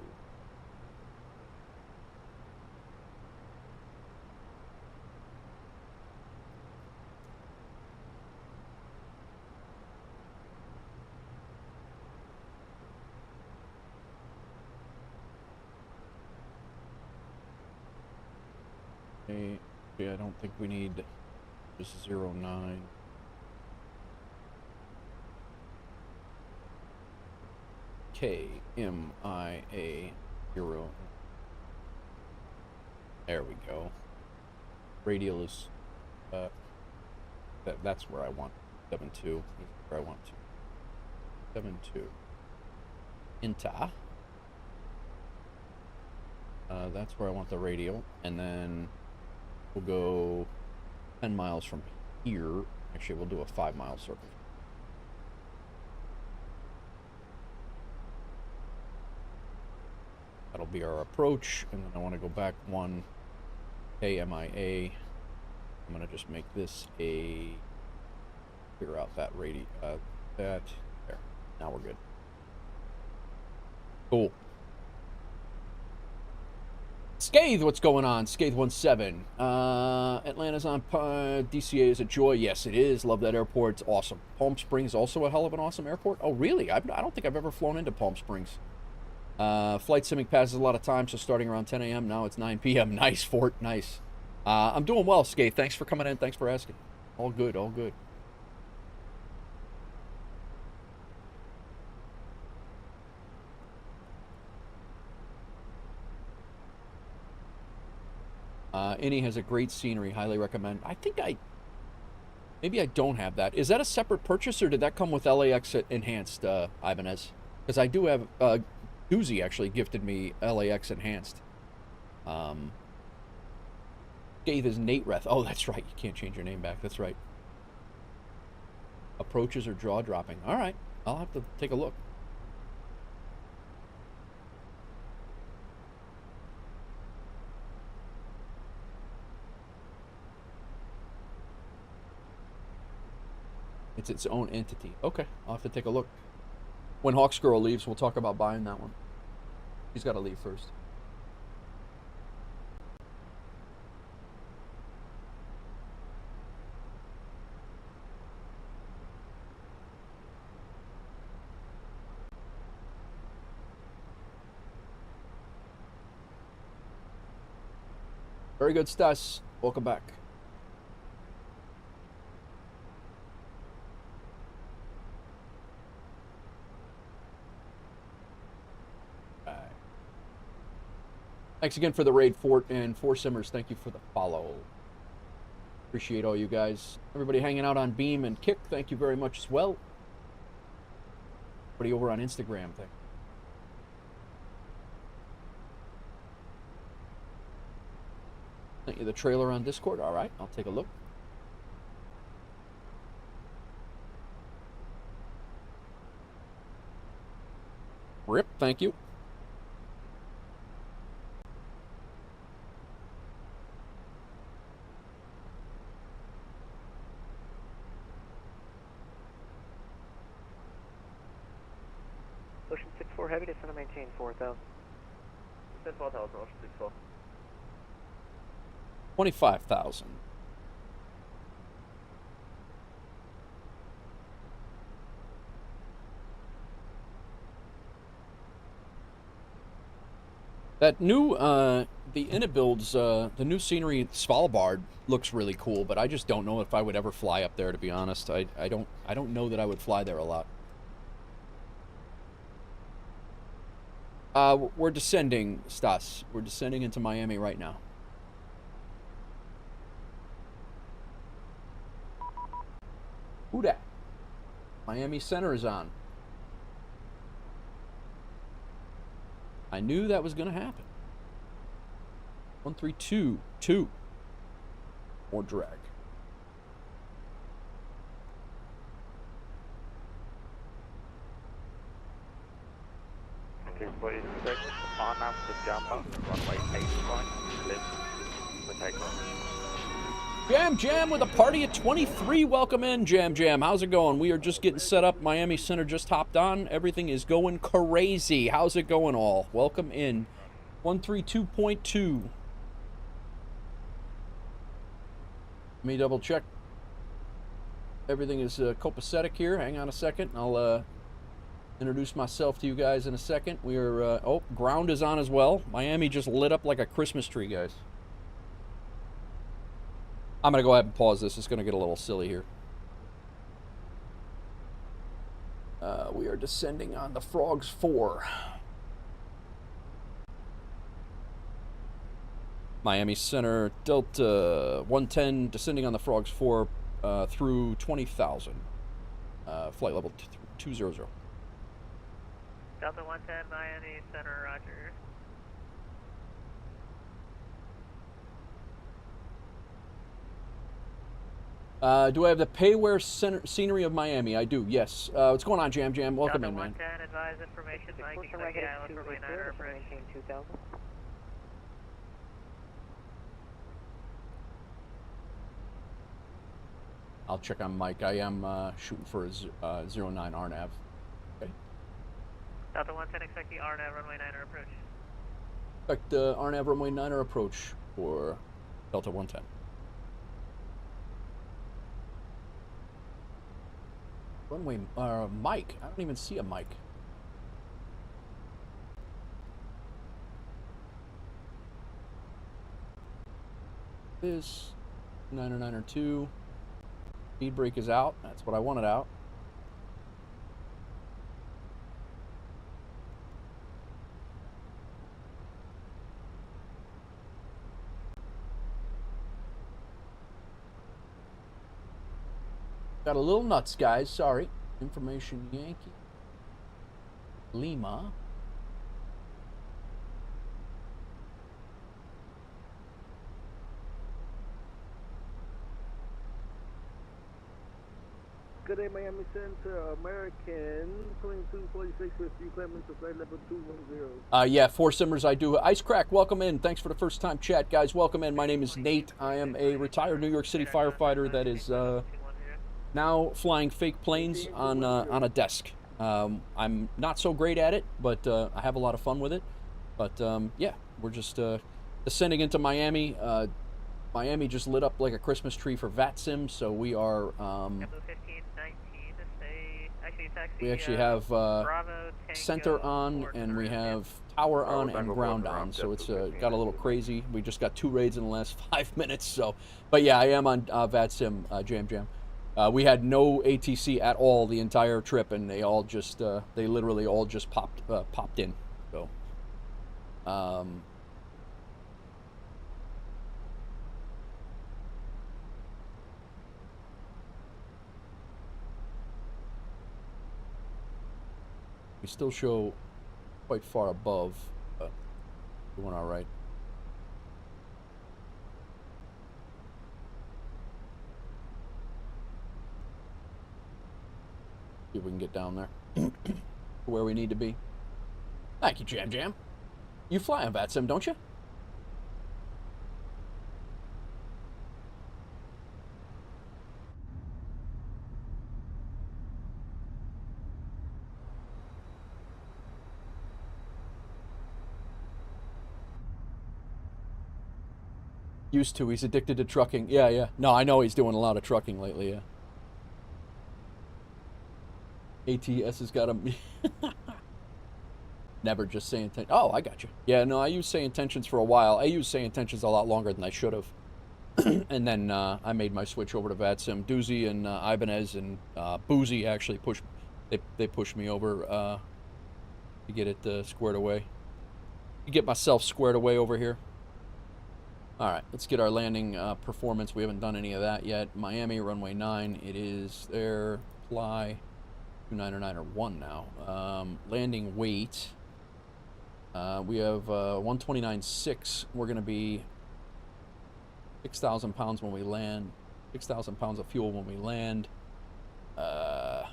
I don't think we need just 09. KMIA 0. There we go. Radial is that's where I want 72. Where I want to 72. Inta. That's where I want the radial, and then we'll go 10 miles from here. Actually, we'll do a 5-mile circle. That'll be our approach, and then I want to go back one KMIA. I'm going to just make this a, figure out that radius, there. Now we're good. Cool. Scathe, what's going on? Scathe17. Atlanta's on DCA is a joy. Yes, it is. Love that airport. It's awesome. Palm Springs also a hell of an awesome airport. Oh, really? I don't think I've ever flown into Palm Springs. Flight simming passes a lot of time, so starting around 10 a.m. Now it's 9 p.m. Nice, Fort. Nice. I'm doing well, Scathe. Thanks for coming in. Thanks for asking. All good. All good. Innie has a great scenery. Highly recommend. I think maybe I don't have that. Is that a separate purchase, or did that come with LAX Enhanced, Ibanez? Because I do have, Doozy actually gifted me LAX Enhanced. Scathe is Nate Reth. Oh, that's right. You can't change your name back. That's right. Approaches are jaw-dropping. All right. I'll have to take a look. It's its own entity. Okay, I'll have to take a look. When Hawksgirl leaves, we'll talk about buying that one. He's got to leave first. Very good, Stas. Welcome back. Thanks again for the raid, Fort, and Four Simmers. Thank you for the follow. Appreciate all you guys. Everybody hanging out on Beam and Kick, thank you very much as well. Everybody over on Instagram, thank you. Sent you the trailer on Discord. All right, I'll take a look. Rip, thank you.
Ocean 64 Heavy, descend to maintain 4,000.
Descend 4,000, Ocean 64.
25,000. That new, the Inabuilds, the new scenery at Svalbard looks really cool, but I just don't know if I would ever fly up there, to be honest. I don't know that I would fly there a lot. We're descending, Stas. We're descending into Miami right now. Who dat? Miami Center is on. I knew that was going to happen. 1322. More drag.
Okay, please check on after jump up, runway 81, lift for takeoff.
Jam Jam with a party at 23. Welcome in, Jam Jam. How's it going? We are just getting set up. Miami Center just hopped on. Everything is going crazy. How's it going all? Welcome in. 132.2. Let me double check. Everything is copacetic here. Hang on a second. I'll introduce myself to you guys in a second. We are, oh, ground is on as well. Miami just lit up like a Christmas tree, guys. I'm going to go ahead and pause this. It's going to get a little silly here. We are descending on the Frogs 4. Miami Center, Delta 110, descending on the Frogs 4 through 20,000. Flight level 200.
Delta 110, Miami Center, roger.
Do I have the payware scenery of Miami? I do, yes. What's going on, Jam Jam? Welcome in, man.
Delta 110, advise information, Mike, expecting island for Wayne approach.
2000.
I'll check on Mike. I am shooting for a 09 RNAV. Okay.
Delta 110, expect the RNAV runway 9er approach.
Expect the RNAV runway 9er approach for Delta 110. Runway, Mike. I don't even see a Mike. This 9er 2. Speed brake is out. That's what I wanted out. Got a little nuts, guys. Sorry. Information Yankee. Lima.
Good day, Miami Center. American 2246 with you, Clemens to flight level 210.
Yeah, 4 simmers I do. Ice Crack, welcome in. Thanks for the first time chat, guys. Welcome in. My name is Nate. I am a retired New York City firefighter that is now flying fake planes on a desk. I'm not so great at it, but I have a lot of fun with it. But yeah, we're just descending into Miami. Miami just lit up like a Christmas tree for VATSIM, so we are. We actually have center on, and we have tower on and ground on, so it's got a little crazy. We just got 2 raids in the last 5 minutes, so. But yeah, I am on VATSIM, Jam Jam. We had no ATC at all the entire trip, and they all just, they literally all just popped in. So, we still show quite far above, but doing all right. See if we can get down there to where we need to be. Thank you, Jam Jam. You fly on VATSIM, don't you? Used to. He's addicted to trucking. Yeah, yeah. No, I know he's doing a lot of trucking lately, yeah. ATS has got him. Never just say intentions. Oh, I got you. Yeah, no, I used say intentions for a while. I used say intentions a lot longer than I should have. And then I made my switch over to VATSIM. Doozy and Ibanez and Boozy actually pushed. They pushed me over to get it squared away. To get myself squared away over here. All right, let's get our landing performance. We haven't done any of that yet. Miami, runway 9. It is there. Fly. 299 or 1 now. Landing weight. We have 129.6. We're going to be 6,000 pounds when we land. 6,000 pounds of fuel when we land. So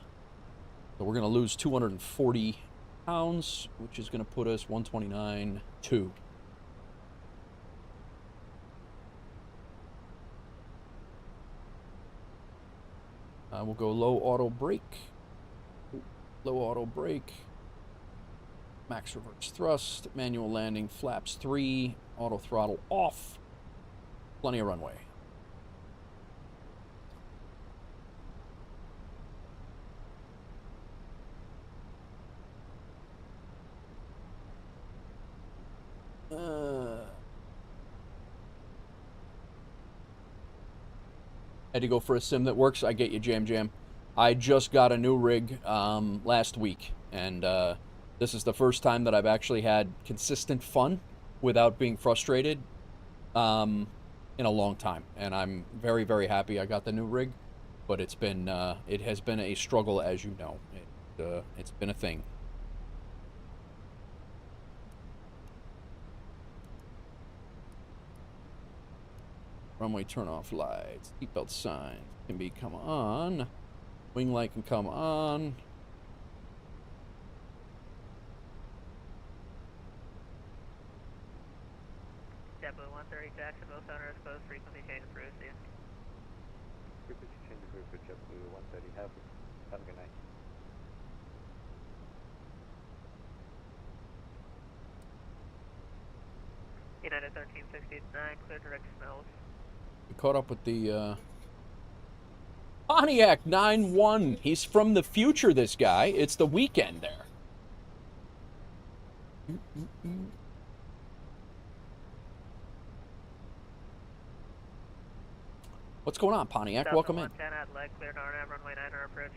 we're going to lose 240 pounds, which is going to put us 129.2. We'll go low auto brake. Low auto brake. Max reverse thrust. Manual landing. Flaps 3. Auto throttle off. Plenty of runway. Had to go for a sim that works. I get you, Jam. I just got a new rig last week, and this is the first time that I've actually had consistent fun without being frustrated in a long time. And I'm very, very happy I got the new rig, but it has been a struggle, as you know. It's been a thing. Runway turn-off lights, seatbelt signs can be come on. Wing light can come on.
JetBlue 130 Jacksonville Center is closed. Frequency change approved. See ya.
Frequency change approved for JetBlue 130. Have a good night.
United 1369, clear direct smells.
We caught up with the Pontiac 9-1. He's from the future, this guy. It's the weekend there. What's going on, Pontiac? Welcome in.
110 at leg, cleared RNAV, runway 9 approach.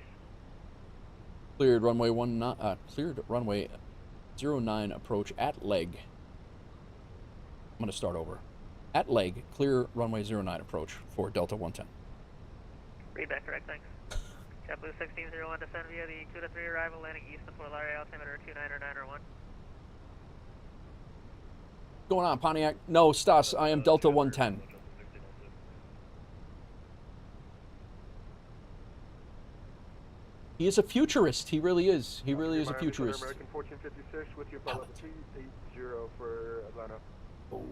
Cleared runway 09 approach at leg. I'm going to start over. At leg, clear runway 09 approach for Delta 110.
Read back correct, thanks. JetBlue 1601, descend via the 2 to 3 arrival, landing east of Fort Lauderdale, altimeter 29 or 9 or 1.
What's going on, Pontiac? No, Stas, I am Delta 110. He is a futurist. He really is. He really is a futurist.
American 1456 with your pilot 380 for Atlanta.
Oh,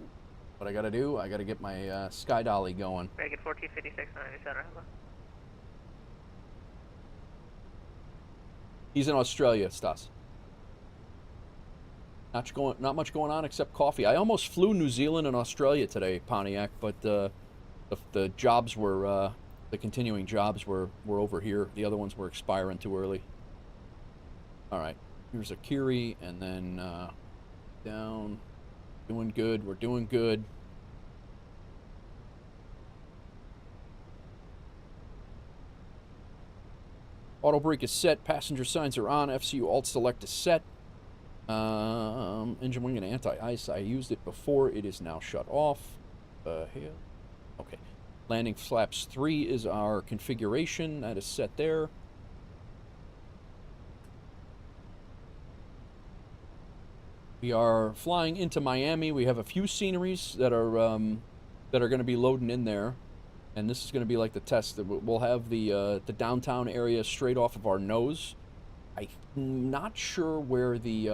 what I gotta do? I gotta get my sky dolly going.
American 1456, 90 center.
He's in Australia, Stas. Not much going on except coffee. I almost flew New Zealand and Australia today, Pontiac, but the jobs were the continuing jobs were over here. The other ones were expiring too early. All right, here's a Kiri, and then down. Doing good. We're doing good. Auto brake is set. Passenger signs are on. FCU alt select is set. Engine wing and anti-ice. I used it before. It is now shut off. Here. Okay. Landing flaps 3 is our configuration. That is set there. We are flying into Miami. We have a few sceneries that are going to be loading in there, and this is going to be like the test. We'll have the downtown area straight off of our nose. I'm not sure where the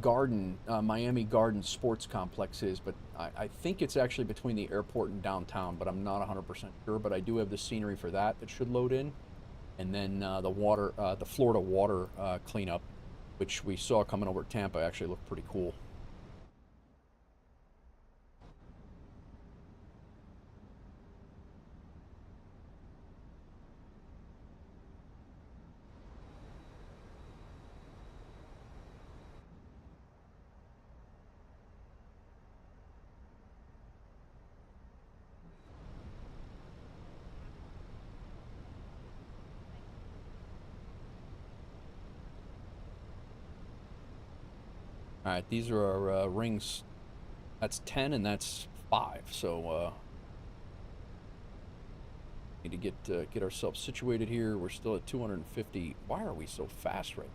garden Miami Garden Sports Complex is, but I think it's actually between the airport and downtown, but I'm not 100% sure. But I do have the scenery for that should load in, and then the Florida water cleanup, which we saw coming over Tampa, actually looked pretty cool. All right, these are our rings. That's 10 and that's 5. So need to get ourselves situated here. We're still at 250. Why are we so fast right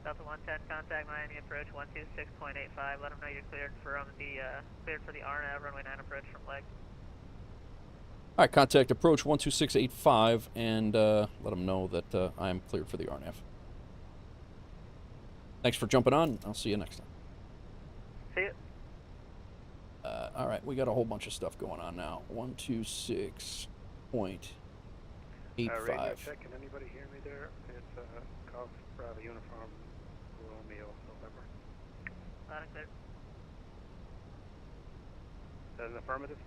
Delta 110, contact Miami approach 126.85. Let them know you're cleared for the RNAV runway 9 approach from leg.
All right, contact approach 12685 and let them know that I am cleared for the RNAV. Thanks for jumping on. I'll see you next time.
See you.
All right, we got a whole bunch of stuff going on now. 126.85.
Radio check, can anybody hear me there? It's Golf Bravo Uniform Romeo November.
Loud and clear.
That's an affirmative?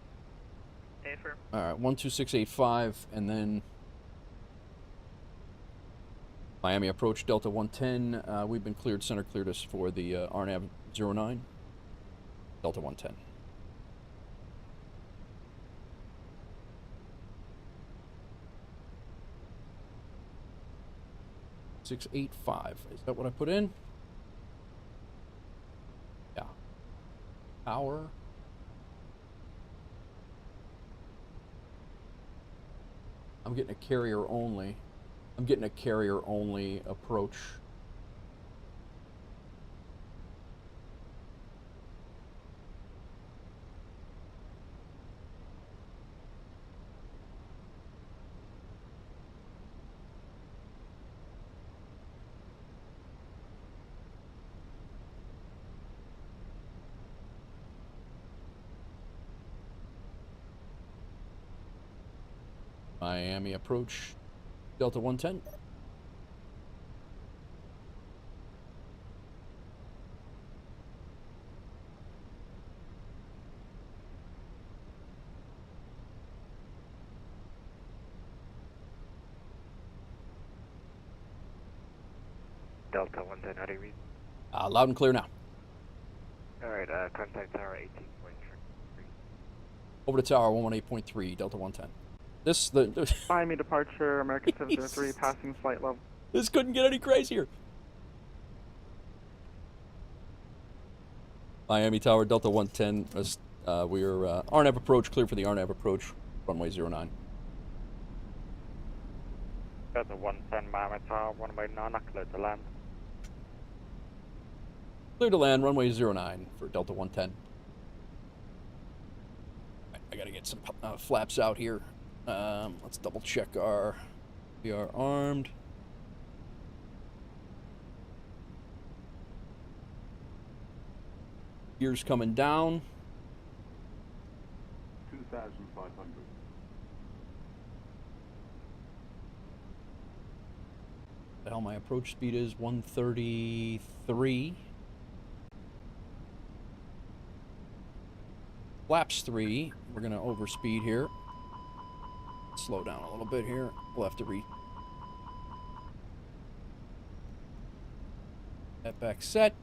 Affirm.
All right, 12685, and then Miami approach Delta 110. We've been cleared. Center cleared us for the RNAV 09. Delta 110. .685. Is that what I put in? Yeah. Power. I'm getting a carrier only. I'm getting a carrier only approach. Miami approach Delta 110.
Delta 110, how do you read?
Loud and clear now.
Alright, contact tower 18.3.
Over to tower 118.3, Delta 110. The
Miami departure, American 703, passing flight level.
This couldn't get any crazier. Miami Tower, Delta 110. We are RNAV approach, clear for the RNAV approach, runway 09.
Delta 110, Miami Tower, runway 9, clear to land.
Clear to land, runway 09 for Delta 110. I gotta get some flaps out here. Let's double check we are armed. Gears coming down.
2,500.
The hell, my approach speed is 133. Flaps 3. We're gonna overspeed here. Slow down a little bit here. We'll have to that back set.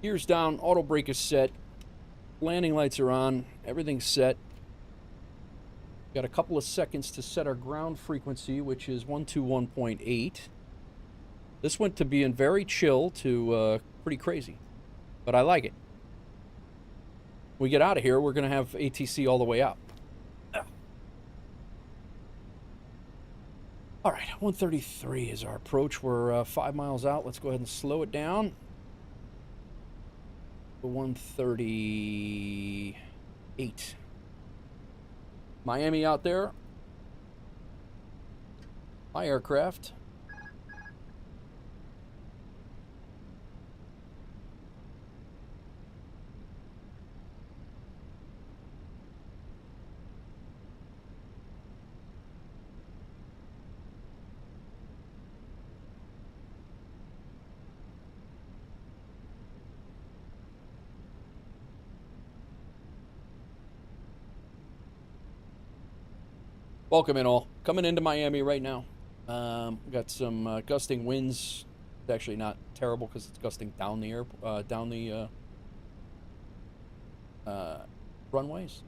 Gears down, auto brake is set. Landing lights are on. Everything's set. Got a couple of seconds to set our ground frequency, which is 121.8. This went to being very chill to pretty crazy, but I like it. When we get out of here, we're going to have ATC all the way out. All right, 133 is our approach. We're 5 miles out. Let's go ahead and slow it down. 138. Miami out there. My aircraft. Welcome in all. Coming into Miami right now. Got some gusting winds. It's actually not terrible because it's gusting down the runways.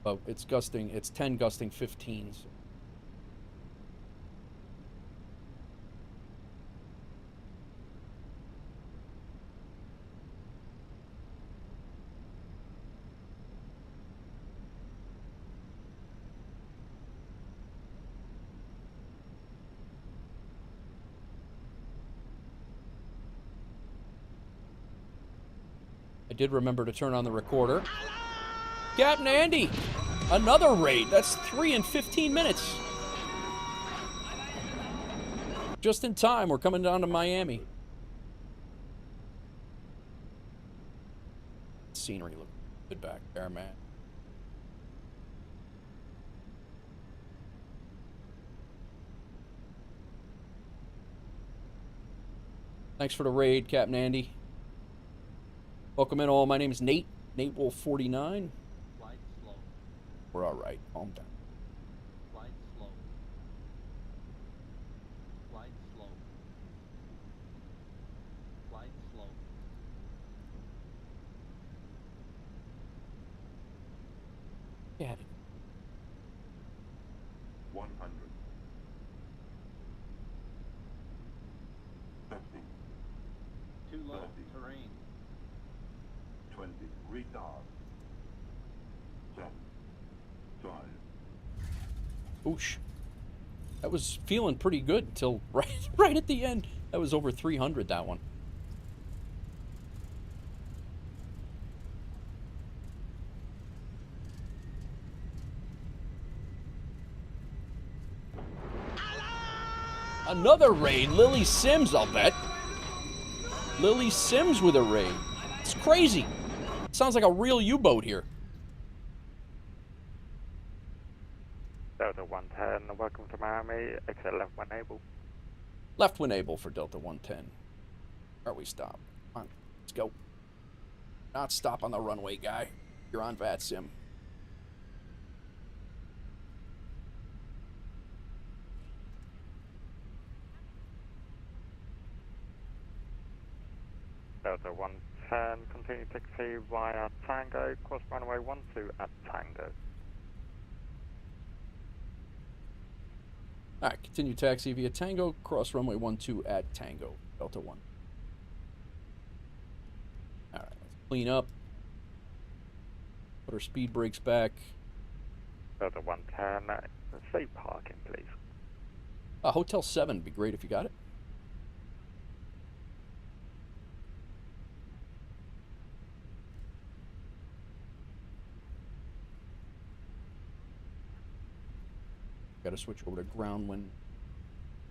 But it's gusting. It's 10 gusting 15s. I did remember to turn on the recorder. Captain Andy! Another raid. That's 3 in 15 minutes. Just in time. We're coming down to Miami. Scenery looks good back there, man. Thanks for the raid, Captain Andy. Welcome in all. My name is Nate. Nate Wolf 49.
Flight slow.
We're all right. Calm down.
Flight slow. Flight slow. Flight slow.
Yeah.
100. 50.
Too low.
30.
Terrain.
20. Retard. 10. 5.
Oosh. That was feeling pretty good until right at the end. That was over 300, that one. Another raid. Lily Sims, I'll bet. Lily Sims with a raid. It's crazy. Sounds like a real U-boat here.
Delta 110, welcome to Miami. Exit left when able.
Left when able for Delta 110. Are we stop? Come on, let's go. Not stop on the runway, guy. You're on VATSIM.
Delta 110, continue taxi via Tango, cross runway 12 at Tango.
Alright, continue taxi via Tango, cross runway 12 at Tango, Delta 1. Alright, let's clean up. Put our speed brakes back.
Delta 110, safe parking, please.
Hotel 7 would be great if you got it. Got to switch over to ground when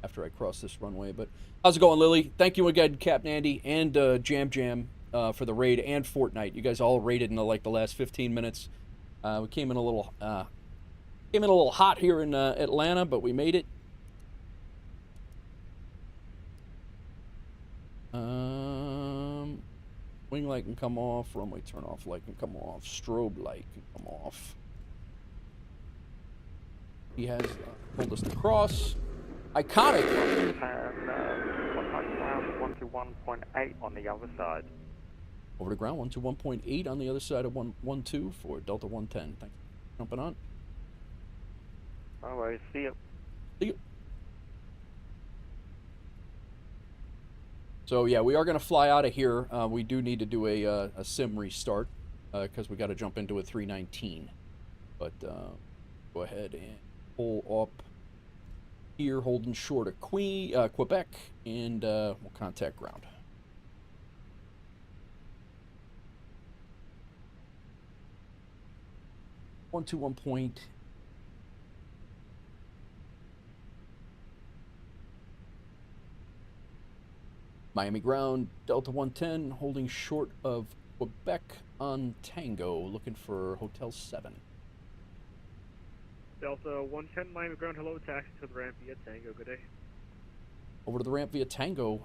after I cross this runway. But how's it going, Lily? Thank you again, Captain Andy and Jam for the raid and Fortnite. You guys all raided in the last 15 minutes. We came in a little hot here in Atlanta, but we made it. Wing light can come off. Runway turn off light can come off. Strobe light can come off. He has pulled us to cross. Iconic.
And contact ground 121.8 on the other side.
Over to ground 121.8 on the other side of 112 for Delta 110. Thanks for jumping on.
No worries. See you.
See you. So yeah, we are going to fly out of here. We do need to do a sim restart because we got to jump into a 319. But go ahead and pull up here, holding short of Quebec, and we'll contact ground. .121. Miami ground, Delta 110, holding short of Quebec on Tango, looking for Hotel 7.
Delta 110, Miami ground, hello, taxi to the ramp via Tango, good day.
Over to the ramp via Tango,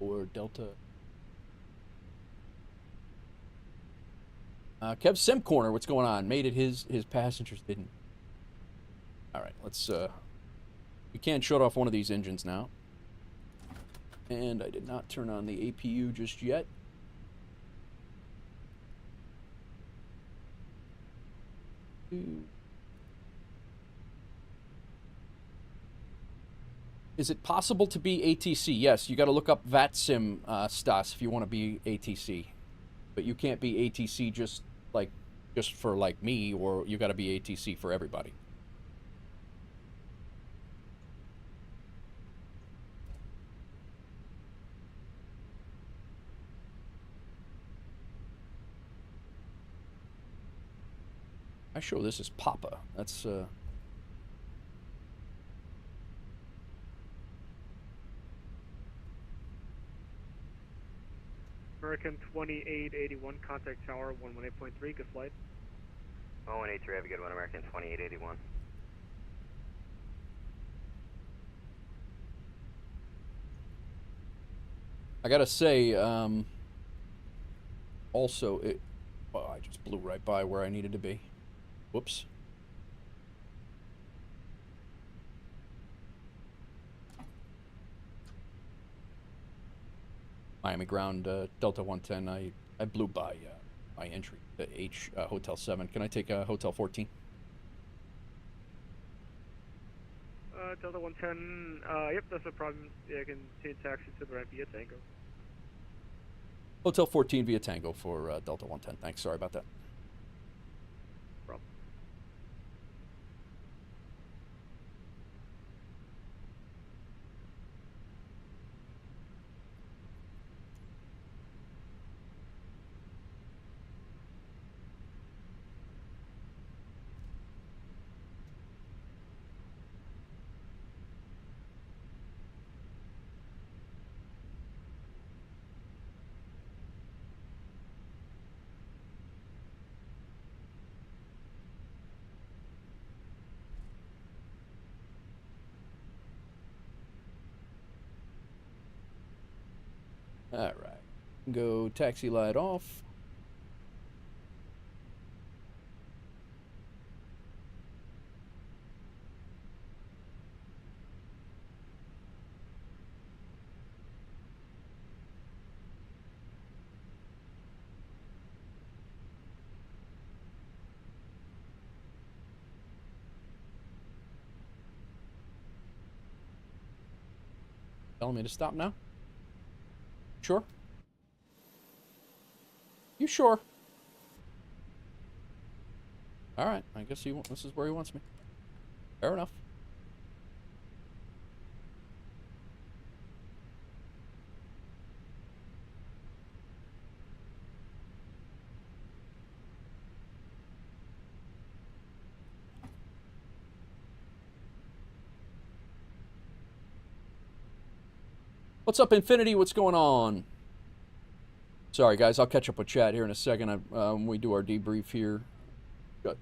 or Delta. Kev Sim Corner, what's going on? Made it, his passengers didn't. Alright, let's, we can't shut off one of these engines now. And I did not turn on the APU just yet. Is it possible to be ATC? Yes, you got to look up VATSIM, Stas, if you want to be ATC. But you can't be ATC just for like me, or you got to be ATC for everybody. I show this as Papa. That's
American 2881, contact tower 118.3, good flight.
1183, have a good one, American 2881.
I gotta say, also, oh, I just blew right by where I needed to be. Whoops. Miami ground, Delta 110, I blew by my entry to Hotel 7. Can I take Hotel 14?
Delta 110, yep, that's no problem. Yeah, I can take taxi to the ramp via Tango.
Hotel 14 via Tango for Delta 110. Thanks, sorry about that.
Problem.
Alright. Go taxi light off. Telling me to stop now? Sure? You sure? Alright, I guess this is where he wants me. Fair enough. What's up, Infinity? What's going on? Sorry, guys. I'll catch up with chat here in a second. When we do our debrief here, that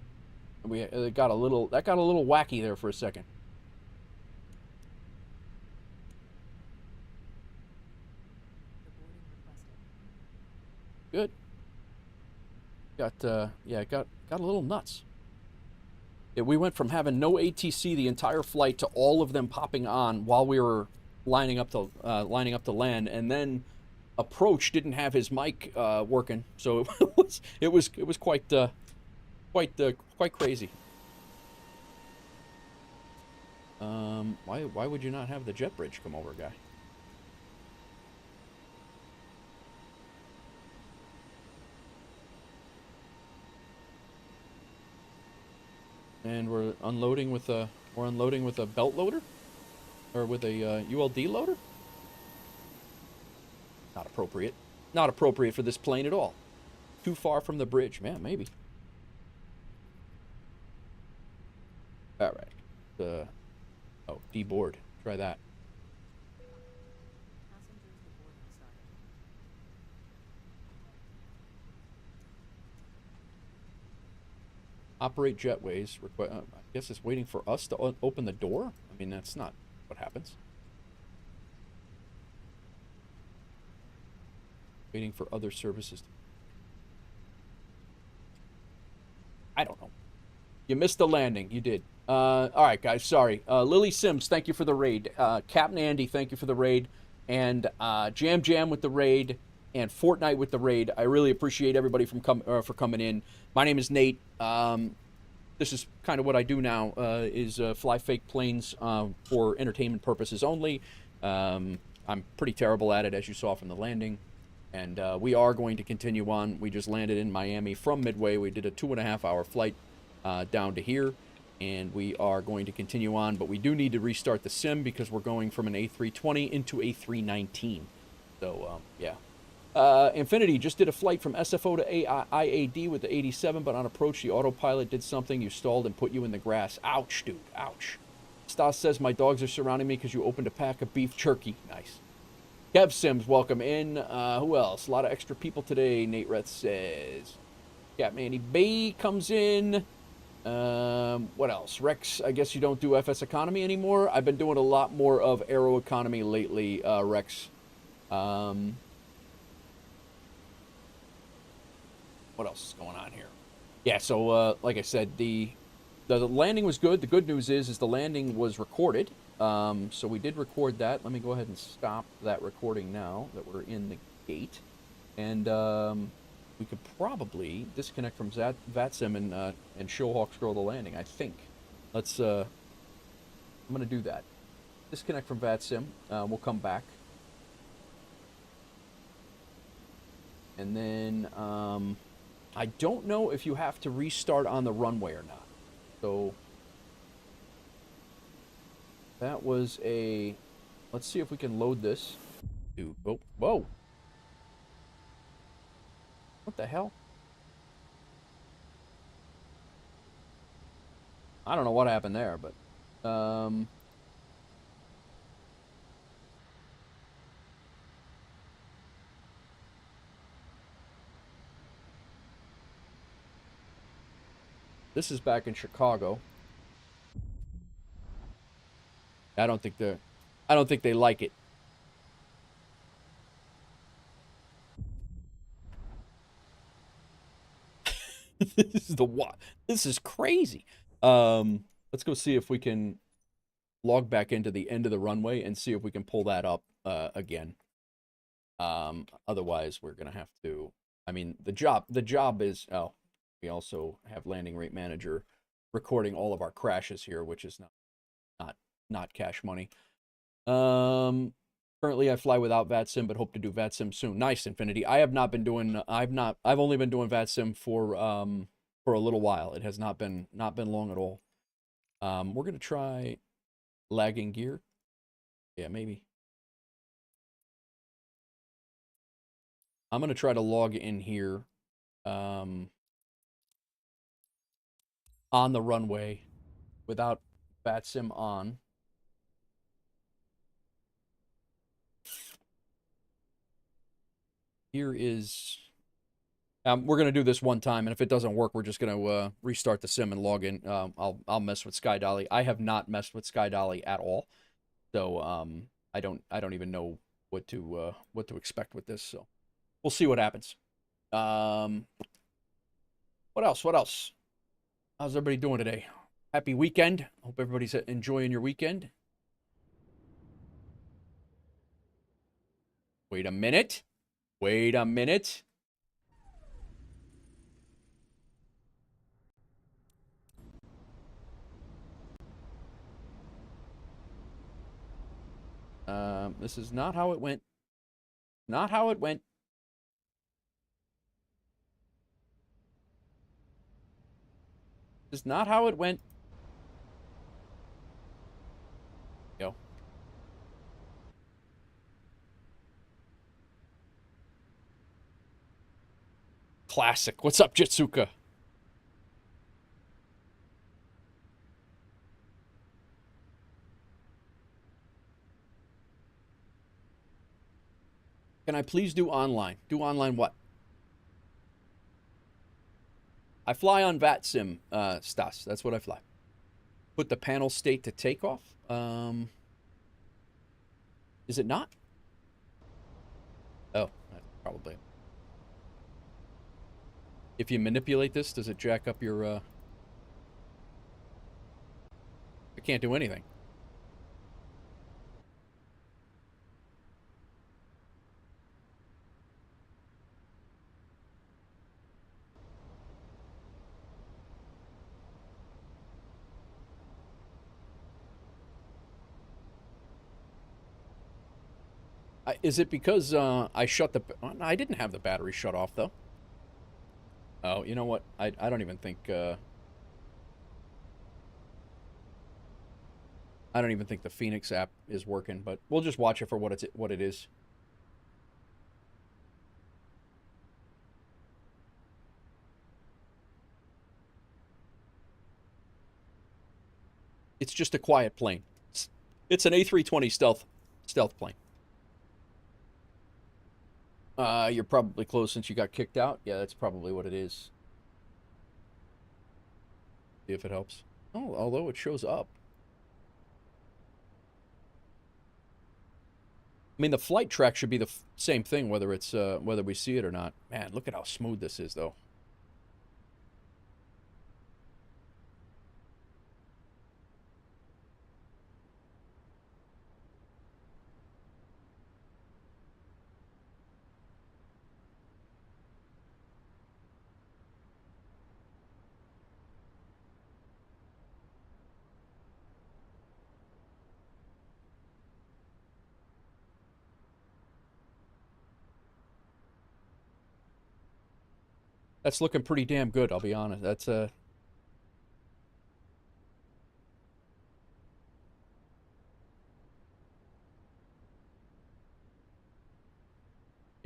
got a little wacky there for a second. Good. Got a little nuts. Yeah, we went from having no ATC the entire flight to all of them popping on while we were lining up to land, and then approach didn't have his mic working, so it was quite crazy. Why would you not have the jet bridge come over, guy? And we're unloading with a belt loader, or with a ULD loader. Not appropriate. Not appropriate for this plane at all. Too far from the bridge, man. Maybe. All right. Oh, deboard. Try that. Operate jetways. I guess it's waiting for us to open the door. I mean, that's not what happens. Waiting for other services. I don't know. You missed the landing. You did. All right, guys. Sorry. Lily Sims, thank you for the raid. Captain Andy, thank you for the raid. And Jam with the raid. And Fortnite with the raid. I really appreciate everybody for coming in. My name is Nate. This is kind of what I do now, is fly fake planes for entertainment purposes only. I'm pretty terrible at it, as you saw from the landing. And we are going to continue on. We just landed in Miami from Midway. We did a 2.5-hour flight down to here. And we are going to continue on. But we do need to restart the sim because we're going from an A320 into A319. So, yeah. Infinity just did a flight from SFO to IAD with the 87, but on approach, the autopilot did something. You stalled and put you in the grass. Ouch, dude. Ouch. Stas says, my dogs are surrounding me because you opened a pack of beef jerky. Nice. Kev Sims, welcome in. Who else? A lot of extra people today, Nate Reth says. Manny B comes in. What else? Rex, I guess you don't do FS Economy anymore. I've been doing a lot more of Aero Economy lately, Rex. What else is going on here? Yeah, so like I said, the landing was good. The good news is the landing was recorded. So we did record that. Let me go ahead and stop that recording now that we're in the gate. And we could probably disconnect from VATSIM and show Hawksgirl the landing, I think. Let's, I'm going to do that. Disconnect from VATSIM. We'll come back. And then, I don't know if you have to restart on the runway or not. So, that was a... Let's see if we can load this. Dude, oh, whoa! What the hell? I don't know what happened there, but... This is back in Chicago. I don't think they like it. This is crazy. Let's go see if we can log back into the end of the runway and see if we can pull that up again. Otherwise we're gonna have to. I mean, the job is. Oh, we also have Landing Rate Manager recording all of our crashes here, which is not cash money. Currently I fly without VATSIM, but hope to do VATSIM soon. Nice, Infinity. I have not been doing. I've only been doing VATSIM for a little while. It has not been long at all. We're gonna try lagging gear. Yeah, maybe. I'm gonna try to log in here. On the runway without VATSIM on. Here is... we're going to do this one time, and if it doesn't work, we're just going to restart the sim and log in. I'll mess with SkyDolly. I have not messed with SkyDolly at all, so I don't even know what to expect with this. So we'll see what happens. What else? How's everybody doing today? Happy weekend. Hope everybody's enjoying your weekend. Wait a minute. This is not how it went. Not how it went. This is not how it went. Go. Classic. What's up, Jitsuka? Can I please do online? Do online what? I fly on VATSIM, Stas. That's what I fly. Put the panel state to takeoff. Is it not? Oh, probably. If you manipulate this, does it jack up your... I can't do anything. Is it because I shut the... I didn't have the battery shut off, though. Oh, you know what? I don't even think... I don't even think the Fenix app is working, but we'll just watch it for what it is. It's just a quiet plane. It's an A320 stealth plane. You're probably close since you got kicked out. Yeah, that's probably what it is. See if it helps. Oh, although it shows up. I mean, the flight track should be the same thing, whether it's whether we see it or not. Man, look at how smooth this is, though. That's looking pretty damn good, I'll be honest. That's yeah,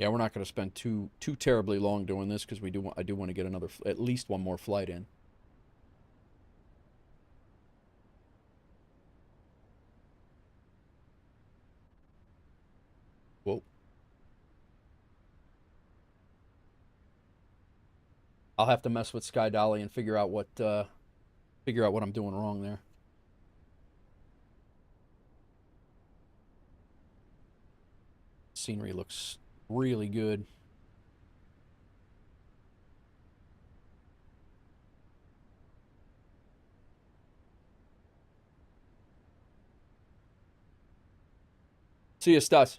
we're not going to spend too terribly long doing this because I do want to get at least one more flight in. Whoa. I'll have to mess with Sky Dolly and figure out what I'm doing wrong there. Scenery looks really good. See you, Stas.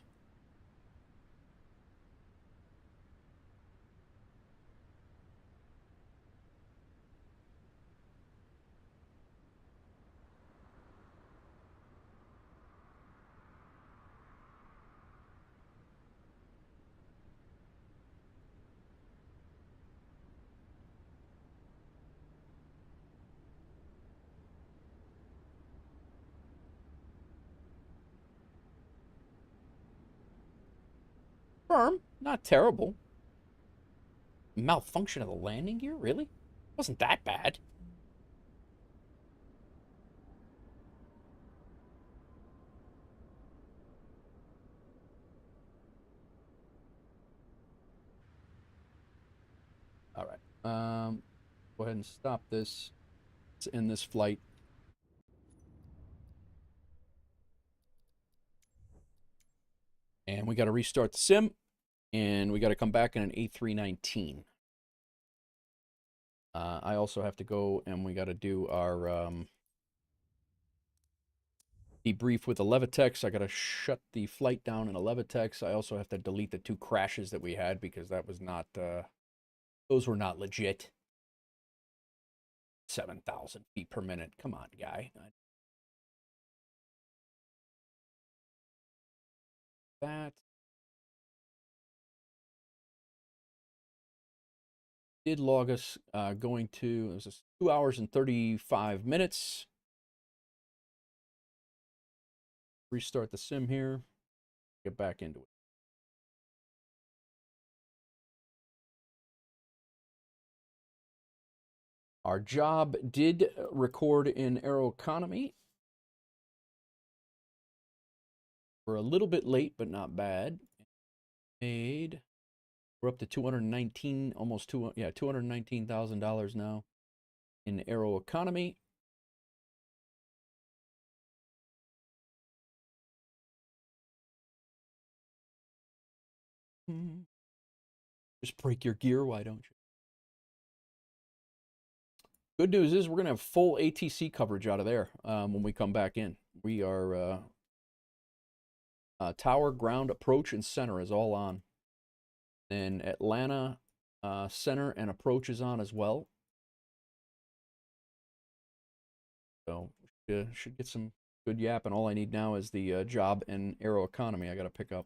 Firm, not terrible. Malfunction of the landing gear? Really? Wasn't that bad. All right. Go ahead and stop this. Let's end this flight. And we got to restart the sim. And we got to come back in an A319. I also have to go and we got to do our debrief with the Levitex. I got to shut the flight down in a Levitex. I also have to delete the 2 crashes that we had because that was not, those were not legit. 7,000 feet per minute. Come on, guy. That did log us going to, it was 2 hours and 35 minutes. Restart the sim here. Get back into it. Our job did record in Aeroconomy. We're a little bit late, but not bad. We're up to 219, almost $219,000 now in Aeroconomy. Just break your gear, why don't you? Good news is we're going to have full ATC coverage out of there when we come back in. We are tower, ground, approach, and center is all on. And Atlanta center and approach is on as well. So should get some good yap. And all I need now is the job and Aeroconomy I got to pick up.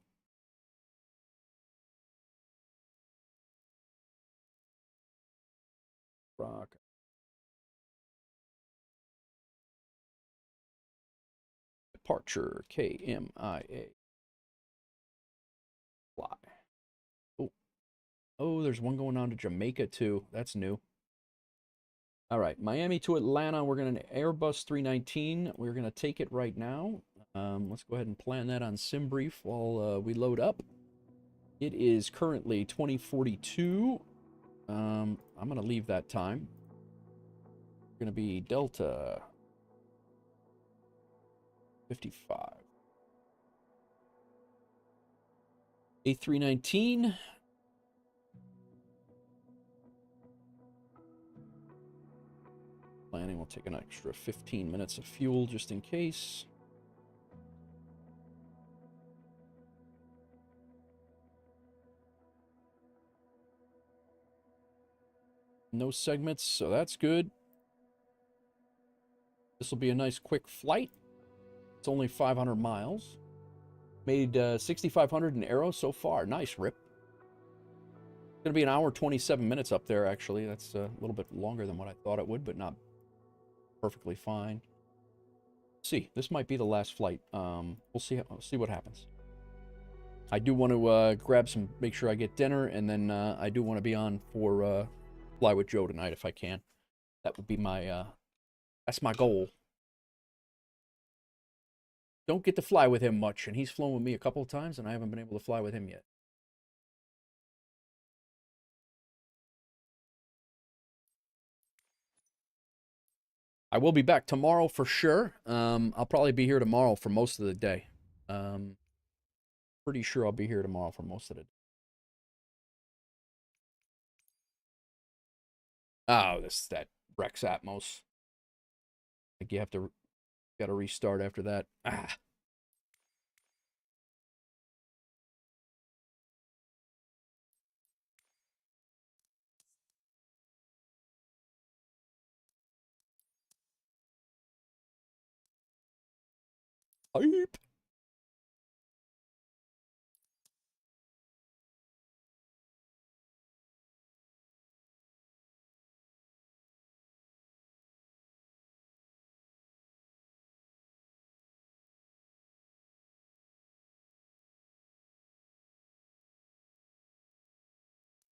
Rock. Departure, KMIA. Fly. Oh, there's one going on to Jamaica too. That's new. All right, Miami to Atlanta. We're going to Airbus 319. We're going to take it right now. Let's go ahead and plan that on SimBrief while we load up. It is currently 2042. I'm going to leave that time. Going to be Delta 55. A319. Planning will take an extra 15 minutes of fuel just in case. No segments, so that's good. This will be a nice quick flight. It's only 500 miles. Made 6,500 in Aero so far. Nice, Rip. It's going to be an hour, 27 minutes up there, actually. That's a little bit longer than what I thought it would, but not perfectly fine. Let's see, this might be the last flight. We'll see what happens. I do want to grab some, make sure I get dinner, and then I do want to be on for Fly with Joe tonight if I can. That would be my, that's my goal. Don't get to fly with him much, and he's flown with me a couple of times, and I haven't been able to fly with him yet. I will be back tomorrow for sure. I'll probably be here tomorrow for most of the day. Pretty sure I'll be here tomorrow for most of the day. Oh, that Rex Atmos. Like you have to, got to restart after that. Ah. Hype.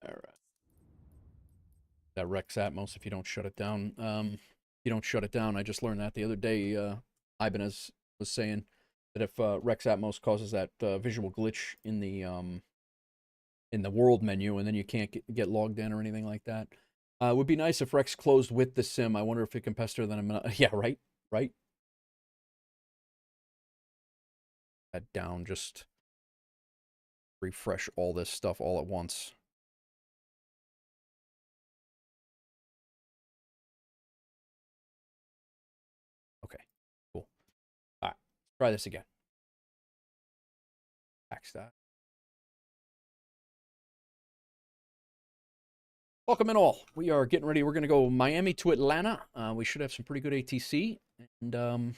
All right. That Rex Atmos, if you don't shut it down, I just learned that the other day. Ibanez was saying that if Rex Atmos causes that visual glitch in the world menu, and then you can't get logged in or anything like that. It would be nice if Rex closed with the sim. I wonder if it can pester them. Yeah, right. That down, just refresh all this stuff all at once. Okay, cool. All right, let's try this again. Axe that. Welcome in all. We are getting ready. We're going to go Miami to Atlanta. We should have some pretty good ATC. And,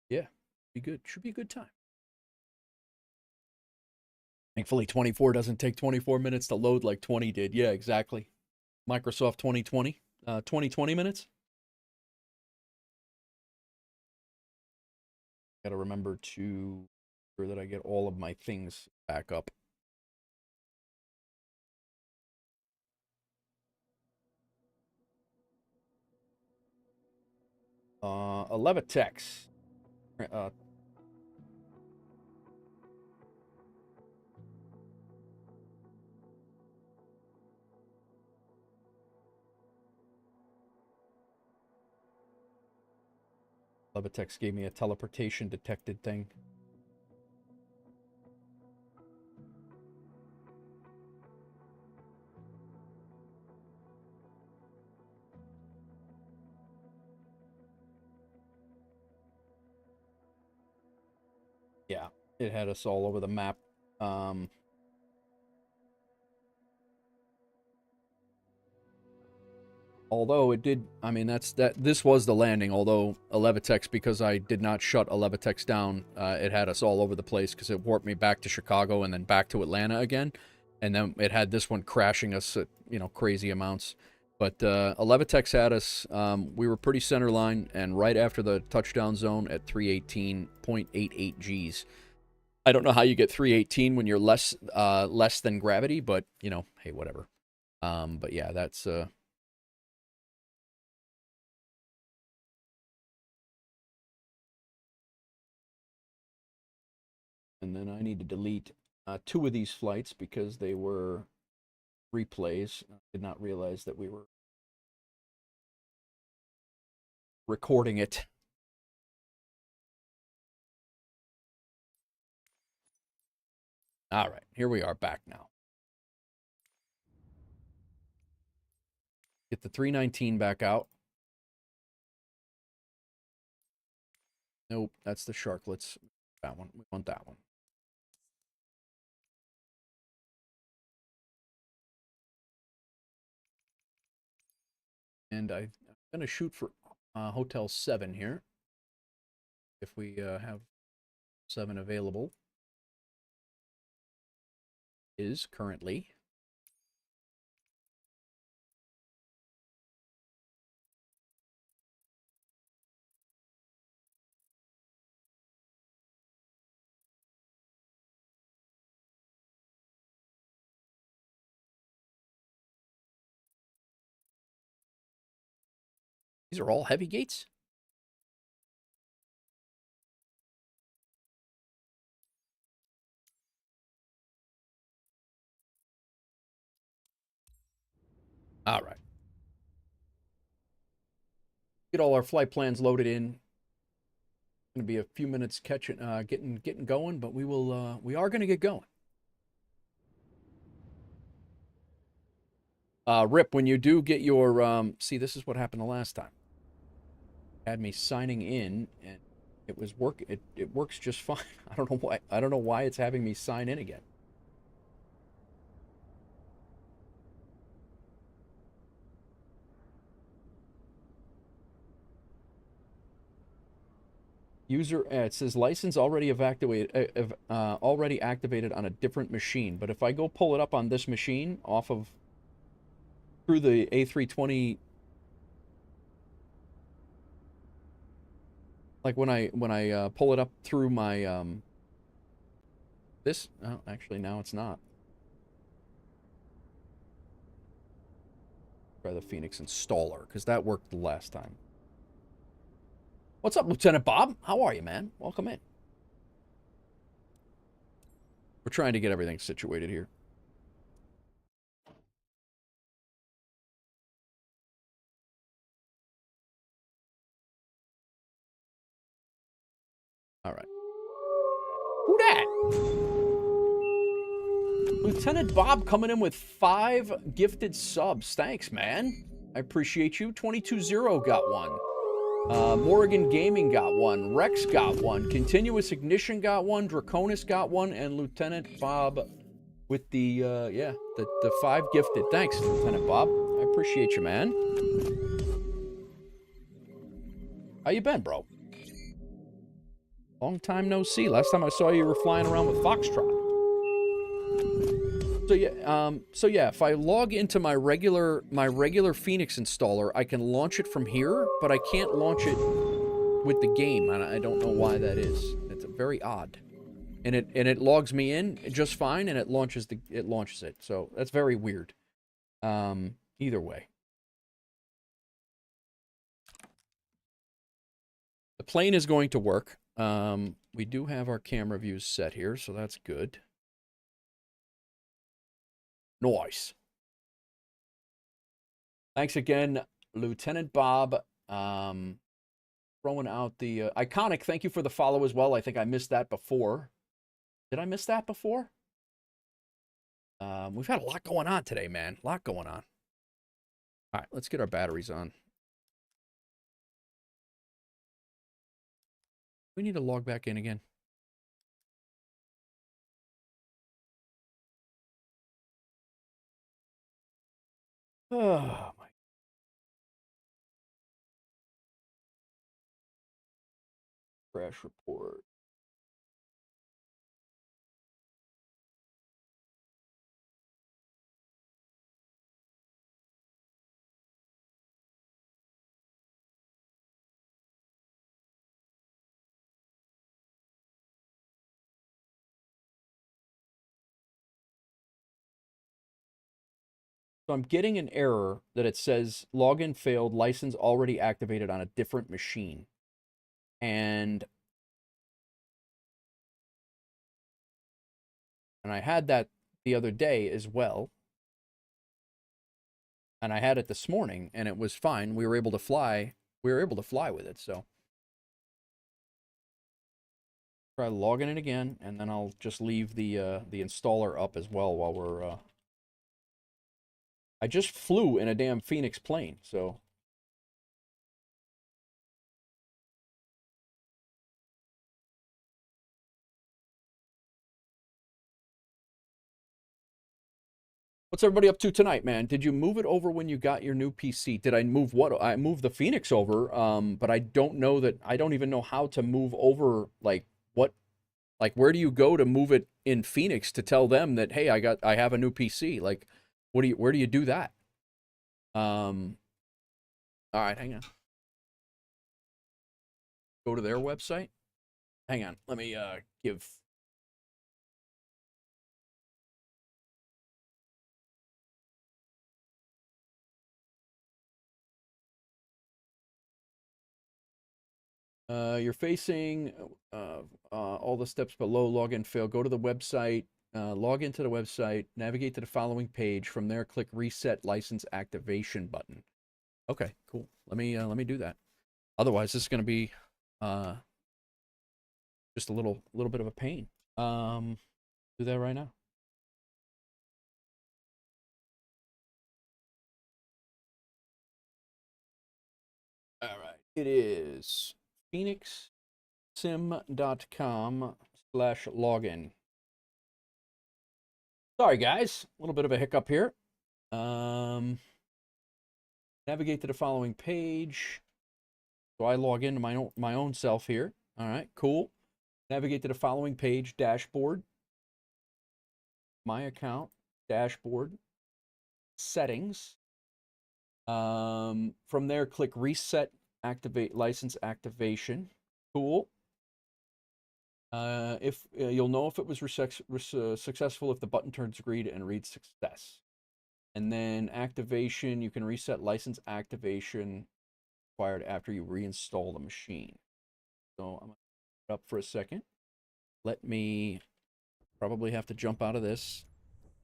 yeah, be good. Should be a good time. Thankfully, 24 doesn't take 24 minutes to load like 20 did. Yeah, exactly. Microsoft 2020. 20 minutes. Got to remember to sure that I get all of my things back up. Levitex. Levitex gave me a teleportation detected thing. Yeah, it had us all over the map. Although it did, I mean, this was the landing, although Levitex, because I did not shut Levitex down, it had us all over the place because it warped me back to Chicago and then back to Atlanta again. And then it had this one crashing us at, crazy amounts. But Levitex had us, we were pretty center line, and right after the touchdown zone at 318.88 Gs. I don't know how you get 318 when you're less than gravity, but, hey, whatever. But yeah, that's... And then I need to delete 2 of these flights because they were replays. I did not realize that we were recording it. All right, here we are back now. Get the 319 back out. Nope, that's the Sharklets. That one. We want that one. And I'm going to shoot for Hotel 7 here. If we have 7 available. Is currently. These are all heavy gates? All right. Get all our flight plans loaded in. Going to be a few minutes getting going, but we are going to get going. Rip, when you do get your see, this is what happened the last time. Had me signing in and it works just fine. I don't know why it's having me sign in again. User, it says license already activated on a different machine. But if I go pull it up on this machine through the A320, like when I pull it up through my this, oh, actually now it's not. Try the Fenix installer because that worked the last time. What's up, Lieutenant Bob? How are you, man? Welcome in. We're trying to get everything situated here. All right. Who dat? Lieutenant Bob coming in with 5 gifted subs. Thanks, man. I appreciate you. 22-0 got one. Morgan Gaming got one. Rex got one. Continuous Ignition got one. Draconis got one. And Lieutenant Bob with the 5 gifted. Thanks, Lieutenant Bob. I appreciate you, man. How you been, bro? Long time no see. Last time I saw you were flying around with Foxtrot. So yeah, if I log into my regular Fenix installer, I can launch it from here, but I can't launch it with the game, and I don't know why that is. It's very odd. And it logs me in just fine, and it launches it. So that's very weird. Either way. The plane is going to work. We do have our camera views set here, so that's good. Nice. Thanks again, Lieutenant Bob. Throwing out the Iconic. Thank you for the follow as well. I think I missed that before. Did I miss that before? We've had a lot going on today, man. A lot going on. All right, let's get our batteries on. We need to log back in again. Oh, my. Crash report. So I'm getting an error that it says login failed, license already activated on a different machine. And And I had that the other day as well. And I had it this morning, and it was fine. We were able to fly. We were able to fly with it, so. Try logging it again, and then I'll just leave the installer up as well while we're, I just flew in a damn Fenix plane, so. What's everybody up to tonight, man? Did you move it over when you got your new PC? Did I move what? I moved the Fenix over, but I don't know that, I don't even know how to move over, like, what, like, where do you go to move it in Fenix to tell them that, hey, I have a new PC? Like, where do you do that? All right, hang on. Go to their website. Hang on, let me give. You're facing all the steps below. Login fail. Go to the website. Log into the website. Navigate to the following page. From there, click Reset License Activation button. Okay, cool. Let me do that. Otherwise, this is going to be just a little bit of a pain. Do that right now. All right. It is phoenixsim.com/login. Sorry, guys. A little bit of a hiccup here. Navigate to the following page. So I log into my own self here. All right, cool. Navigate to the following page, dashboard. My account, dashboard, settings. From there, click Reset Activate License Activation. Cool. If you'll know if it was successful if the button turns green and reads success. And then activation, you can reset license activation required after you reinstall the machine. So I'm going to put it up for a second. Let me probably have to jump out of this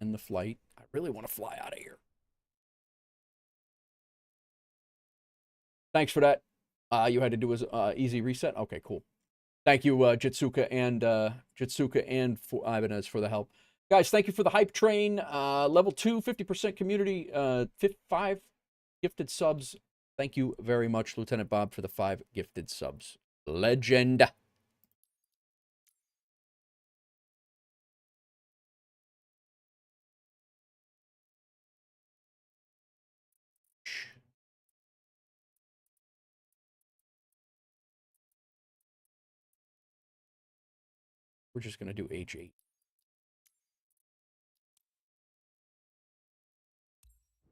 in the flight. I really want to fly out of here. Thanks for that. You had to do an easy reset. Okay, cool. Thank you, Jitsuka and Ibanez for the help. Guys, thank you for the hype train. Level 2, 50% community, 5 gifted subs. Thank you very much, Lieutenant Bob, for the 5 gifted subs. Legend. We're just going to do H8.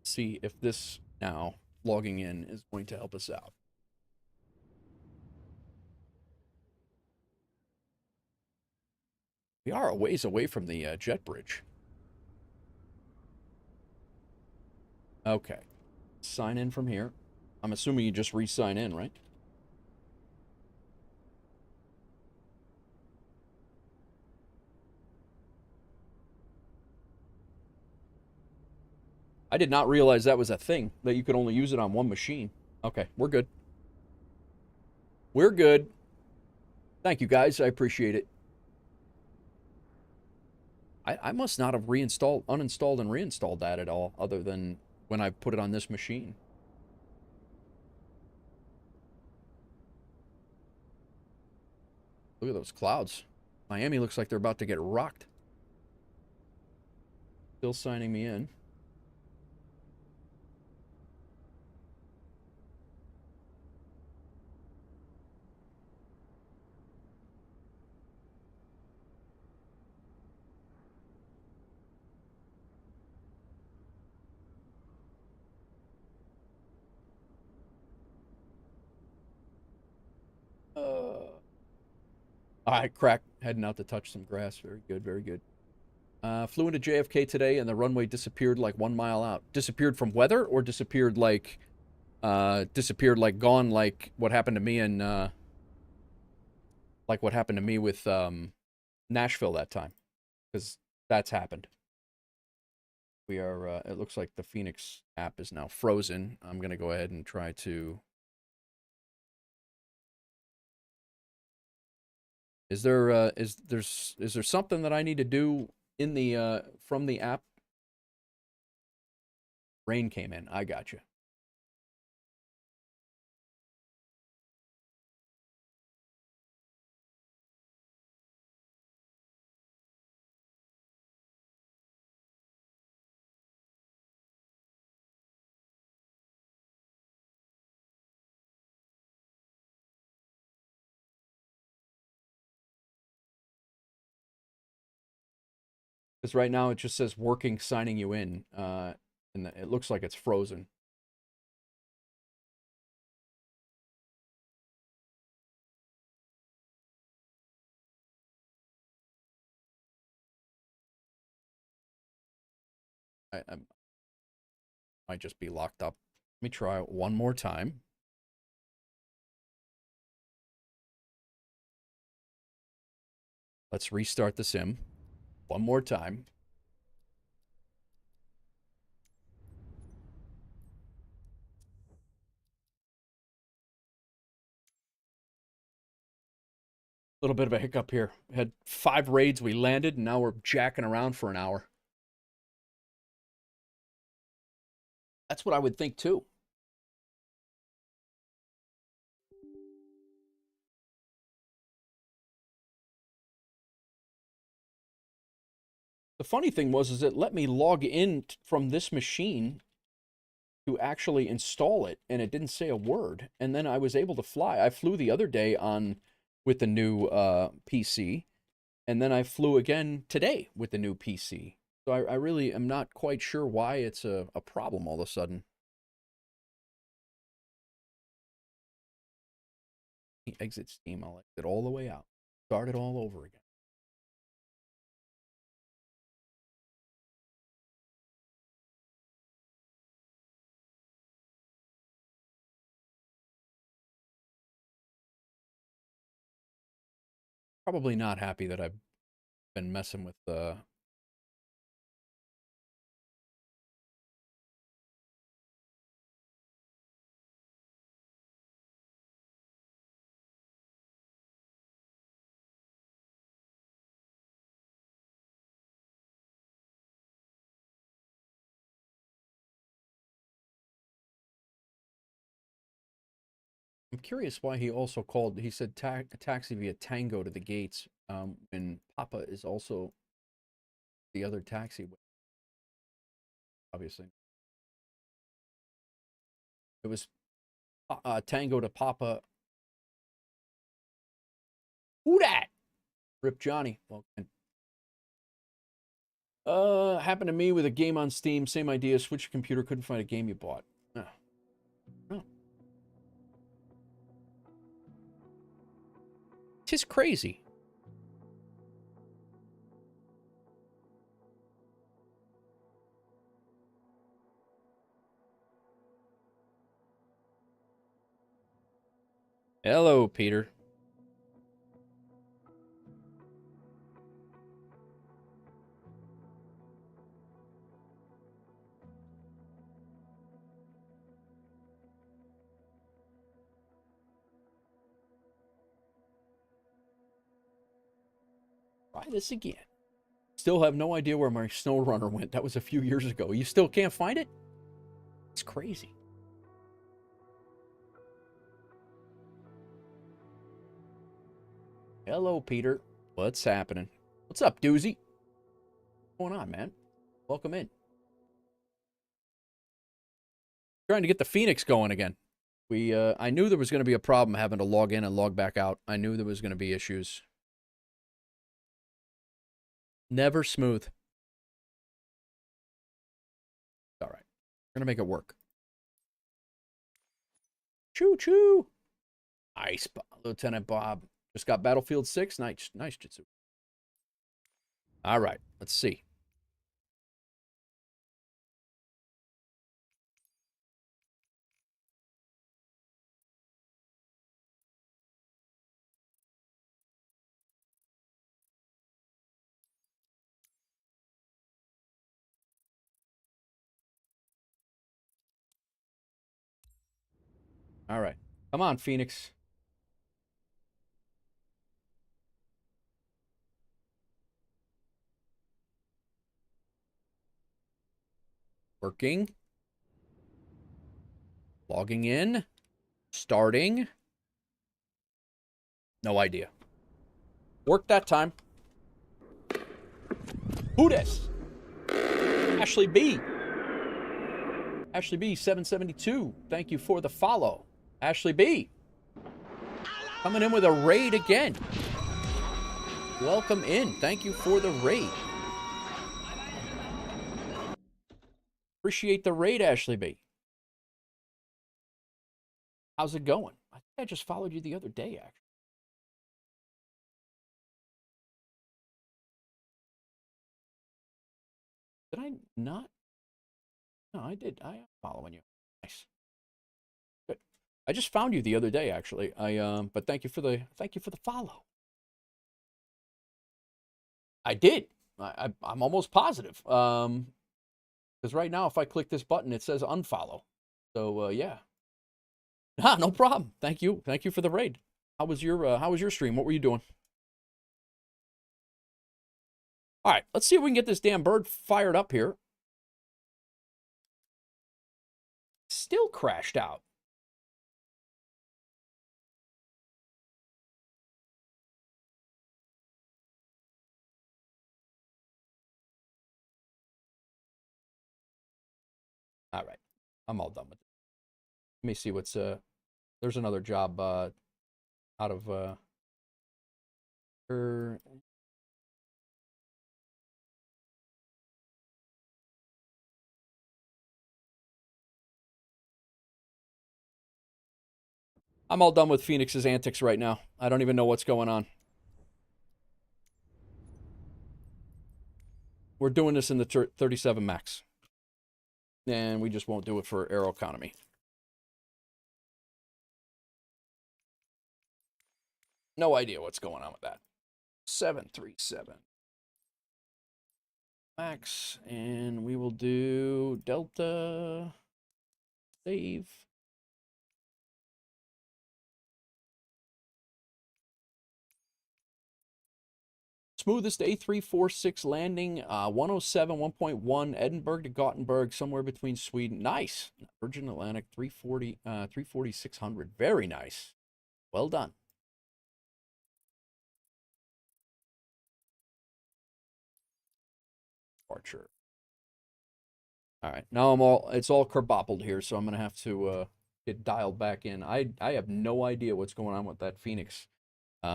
See if this now logging in is going to help us out. We are a ways away from the jet bridge. Okay. Sign in from here. I'm assuming you just re-sign in, right? I did not realize that was a thing, that you could only use it on one machine. Okay, we're good. We're good. Thank you, guys. I appreciate it. I must not have uninstalled and reinstalled that at all, other than when I put it on this machine. Look at those clouds. Miami looks like they're about to get rocked. Still signing me in. All right, crack. Heading out to touch some grass. Very good, very good. Flew into JFK today, and the runway disappeared like 1 mile out. Disappeared from weather, or disappeared like gone, like what happened to me in, like what happened to me with Nashville that time. Because That's happened. We are, it looks like the Fenix app is now frozen. I'm going to go ahead and try to... Is there something that I need to do in the, from the app? Rain came in. I got you. Because right now it just says working, signing you in, and it looks like it's frozen. I might just be locked up. Let me try it one more time. Let's restart the sim one more time. A little bit of a hiccup here. We had 5 raids, we landed, and now we're jacking around for an hour. That's what I would think too. The funny thing was it let me log in from this machine to actually install it, and it didn't say a word. And then I was able to fly. I flew the other day with the new PC, and then I flew again today with the new PC. So I really am not quite sure why it's a problem all of a sudden. Exit Steam. I'll exit all the way out. Start it all over again. Probably not happy that I've been messing with the... I'm curious why he also called, he said taxi via Tango to the gates, and Papa is also the other taxiway. Obviously. It was Tango to Papa. Who dat? Rip Johnny. Welcome. Happened to me with a game on Steam. Same idea. Switch your computer. Couldn't find a game you bought. Oh. Oh. Tis crazy. Hello, Peter. Try this again. Still have no idea where my snow runner went. That was a few years ago. You still can't find it? It's crazy. Hello, Peter. What's happening? What's up, Doozy? What's going on, man? Welcome in. Trying to get the Fenix going again. I knew there was going to be a problem having to log in and log back out. I knew there was going to be issues. Never smooth. All right. We're going to make it work. Choo-choo. Nice, Lieutenant Bob. Just got Battlefield 6. Nice, Jitsu. All right. Let's see. All right. Come on, Phoenix. Working. Logging in. Starting. No idea. Worked that time. Who this? Ashley B. Ashley B, 772. Thank you for the follow. Ashley B. Coming in with a raid again. Welcome in. Thank you for the raid. Appreciate the raid, Ashley B. How's it going? I think I just followed you the other day, actually. Did I not? No, I did. I am following you. Nice. Good. I just found you the other day, actually. But thank you for the follow. I did. I'm almost positive. Because right now, if I click this button, it says unfollow. So yeah. Ah, no problem. Thank you. Thank you for the raid. How was your stream? What were you doing? All right, let's see if we can get this damn bird fired up here. Still crashed out. All right, I'm all done with it. Let me see what's there's another job out of I'm all done with Phoenix's antics right now. I don't even know what's going on. We're doing this in the 37 Max. And we just won't do it for Aeroconomy. No idea what's going on with that. 737 Max. And we will do Delta. Save. Smoothest A346 landing, 107, 1.1, Edinburgh to Gothenburg, somewhere between Sweden. Nice. Virgin Atlantic 340, 340-600. Very nice. Well done. Departure. All right. Now it's all kerboppled here, so I'm going to have to get dialed back in. I have no idea what's going on with that Phoenix.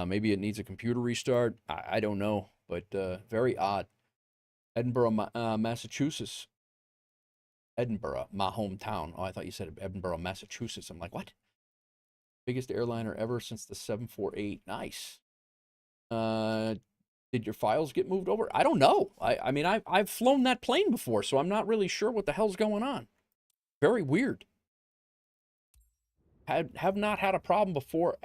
Maybe it needs a computer restart. I don't know, but very odd. Edinburgh, Massachusetts. Edinburgh, my hometown. Oh, I thought you said Edinburgh, Massachusetts. I'm like, what? Biggest airliner ever since the 748. Nice. Did your files get moved over? I don't know. I mean, I've flown that plane before, so I'm not really sure what the hell's going on. Very weird. Have not had a problem before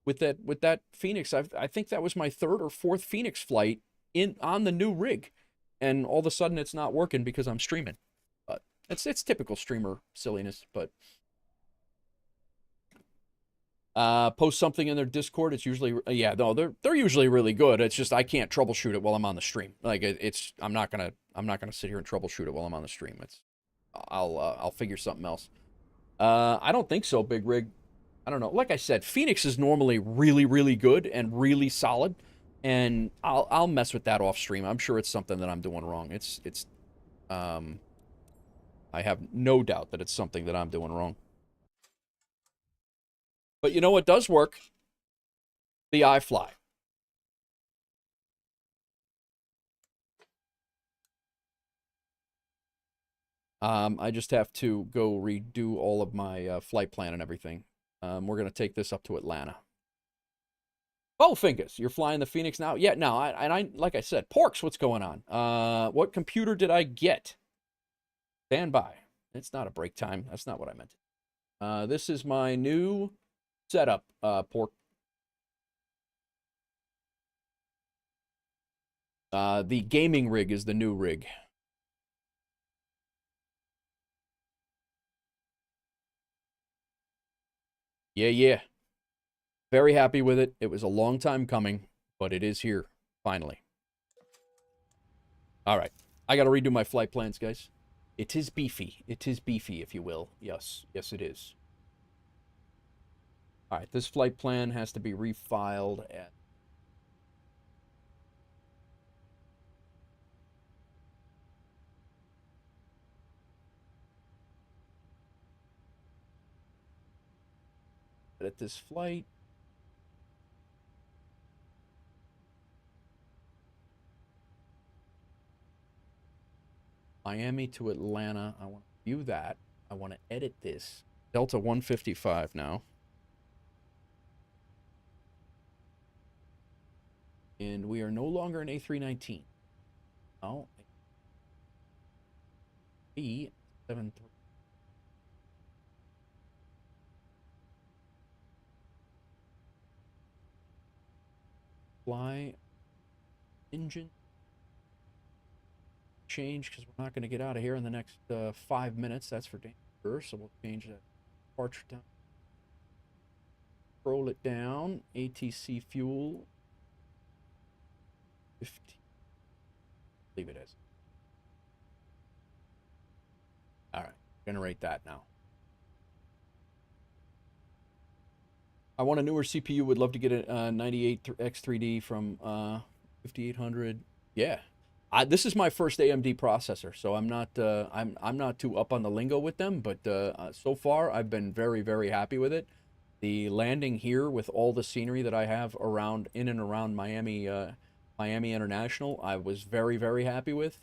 with that Phoenix. I think that was my third or fourth Phoenix flight on the new rig, and all of a sudden it's not working because I'm streaming. But it's typical streamer silliness. But post something in their Discord. It's usually they're usually really good. It's just I can't troubleshoot it while I'm on the stream. Like I'm not gonna sit here and troubleshoot it while I'm on the stream. I'll figure something else. I don't think so, Big Rig. I don't know. Like I said, Phoenix is normally really, really good and really solid, and I'll mess with that off stream. I'm sure it's something that I'm doing wrong. I have no doubt that it's something that I'm doing wrong. But you know what does work? The iFly. I just have to go redo all of my flight plan and everything. We're going to take this up to Atlanta. Oh, Fingus, you're flying the Phoenix now? Yeah, no, I like I said, Porks, what's going on? What computer did I get? Stand by. It's not a break time. That's not what I meant. This is my new setup, Pork. The gaming rig is the new rig. Yeah. Very happy with it. It was a long time coming, but it is here, finally. All right. I got to redo my flight plans, guys. It is beefy. It is beefy, if you will. Yes. Yes, it is. All right. This flight plan has to be refiled at... At this flight... Miami to Atlanta. I want to view that. I want to edit this. Delta 155 now. And we are no longer an A319. Oh. B73. Fly engine change, because we're not going to get out of here in the next 5 minutes. That's for danger, so we'll change that departure down. Scroll it down. ATC fuel 15. Leave it as. All right, generate that now. I want a newer CPU. Would love to get a 98 X3D from 5800. Yeah. This is my first AMD processor, so I'm not too up on the lingo with them, but so far I've been very, very happy with it. The landing here with all the scenery that I have around in and around Miami International, I was very, very happy with.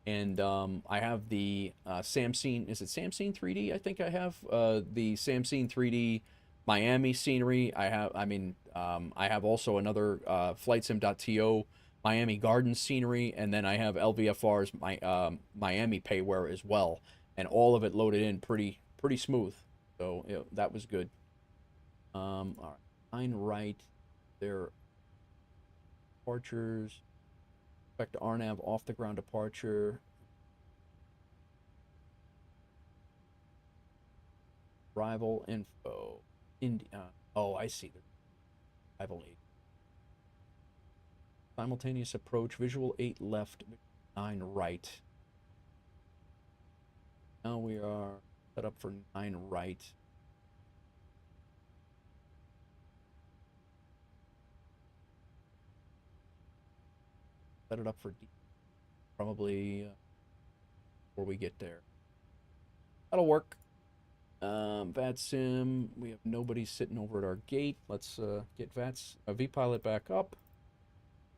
And I have the Samsung, is it Samsung 3D? I think I have the Samsung 3D Miami scenery. I have also another FlightSim.to Miami Gardens scenery, and then I have LVFR's Miami payware as well, and all of it loaded in pretty smooth. So that was good. All right, 9 right. Their departures. Expect RNAV off the ground departure. Arrival info. Oh, I see. Arrival 8. Simultaneous approach. Visual 8 left. 9 right. Now we are set up for 9 right. Set it up for D. Probably before we get there. That'll work. VATSIM, we have nobody sitting over at our gate. Let's get VPilot back up.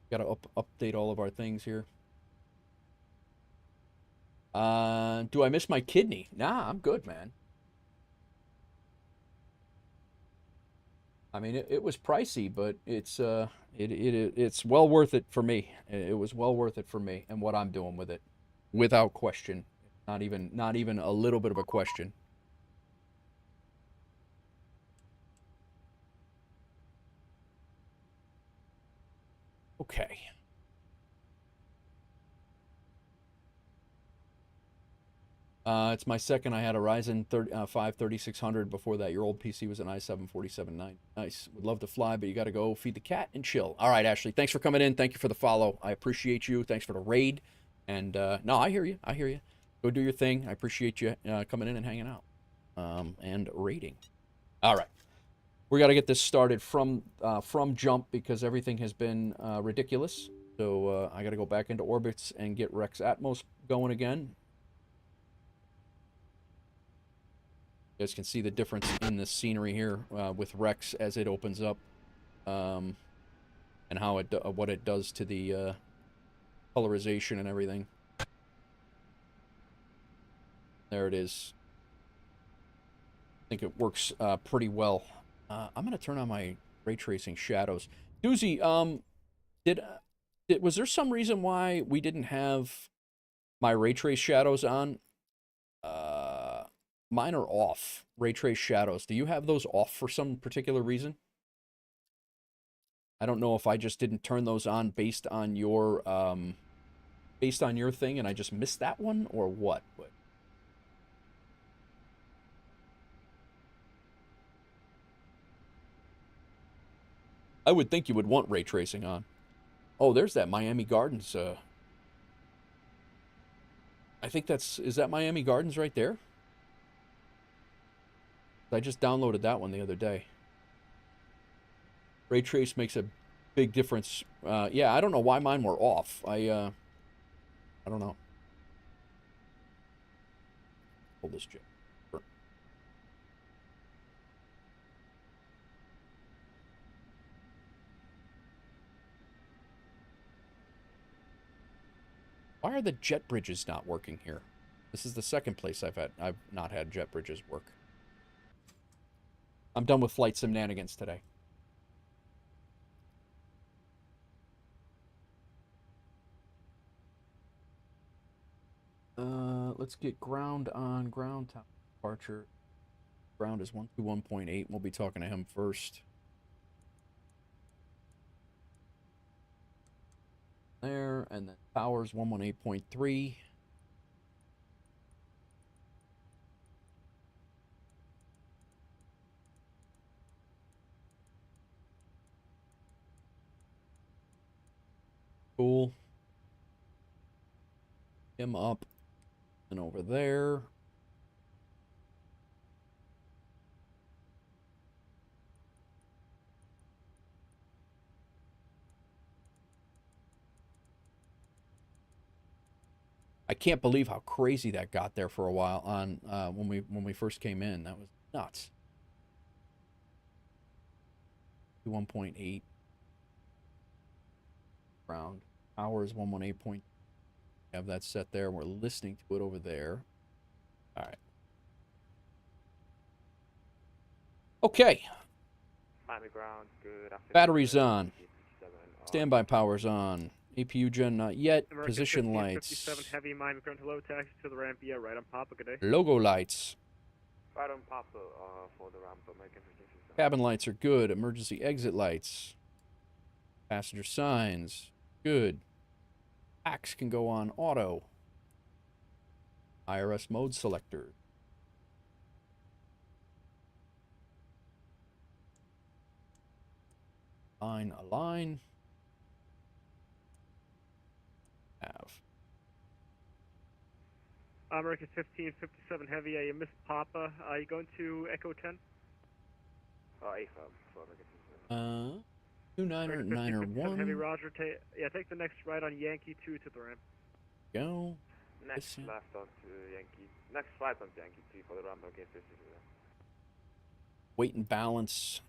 Got to update all of our things here. Do I miss my kidney? Nah, I'm good, man. I mean, it was pricey, but it's well worth it for me. It was well worth it for me and what I'm doing with it, without question. Not even a little bit of a question. Okay. It's my second. I had a Ryzen 5 3600. Before that, your old PC was an i7 4790. Nice. Would love to fly, but you got to go feed the cat and chill. All right, Ashley. Thanks for coming in. Thank you for the follow. I appreciate you. Thanks for the raid. And no, I hear you. I hear you. Go do your thing. I appreciate you coming in and hanging out and raiding. All right. We got to get this started from jump because everything has been ridiculous. So I got to go back into orbits and get Rex Atmos going again. You guys can see the difference in the scenery here with Rex as it opens up, and how what it does to the colorization and everything. There it is. I think it works pretty well. I'm gonna turn on my ray tracing shadows. Doozy, was there some reason why we didn't have my ray trace shadows on? Mine are off. Ray trace shadows. Do you have those off for some particular reason? I don't know if I just didn't turn those on based on your thing and I just missed that one or what. But... I would think you would want ray tracing on. Oh, there's that Miami Gardens. I think is that Miami Gardens right there? I just downloaded that one the other day. Ray trace makes a big difference. Yeah, I don't know why mine were off. I don't know. Pull this jet. Why are the jet bridges not working here? This is the second place I've not had jet bridges work. I'm done with flight shenanigans today. Let's get ground on ground top departure. Ground is 121.8. We'll be talking to him first. There, and then power's 118.3. Cool. Him up and over there. I can't believe how crazy that got there for a while on when we first came in. That was nuts. 1.8 ground. Power is 118. Have that set there. We're listening to it over there. All right. Okay.
Miami ground. Good afternoon.
Batteries on. Standby power's on. APU gen not yet.
American
Position
15,
lights.
57 heavy, Miami ground hello, taxi to the ramp via right on Papa, good day.
Logo lights.
Right on Papa for the ramp, American 15.
Cabin lights are good. Emergency exit lights. Passenger signs. Good. Axe can go on auto. IRS mode selector. Align. Have.
American 15, 57 heavy, you missed Papa. Are you going to Echo 10?
A for American
29er, 9er,
Heavy
1.
Roger, take the next right on Yankee 2 to the ramp.
Go.
Next left on to Yankee. Next right on to Yankee 2 for the ramp, okay, 50 to the ramp.
Weight and balance.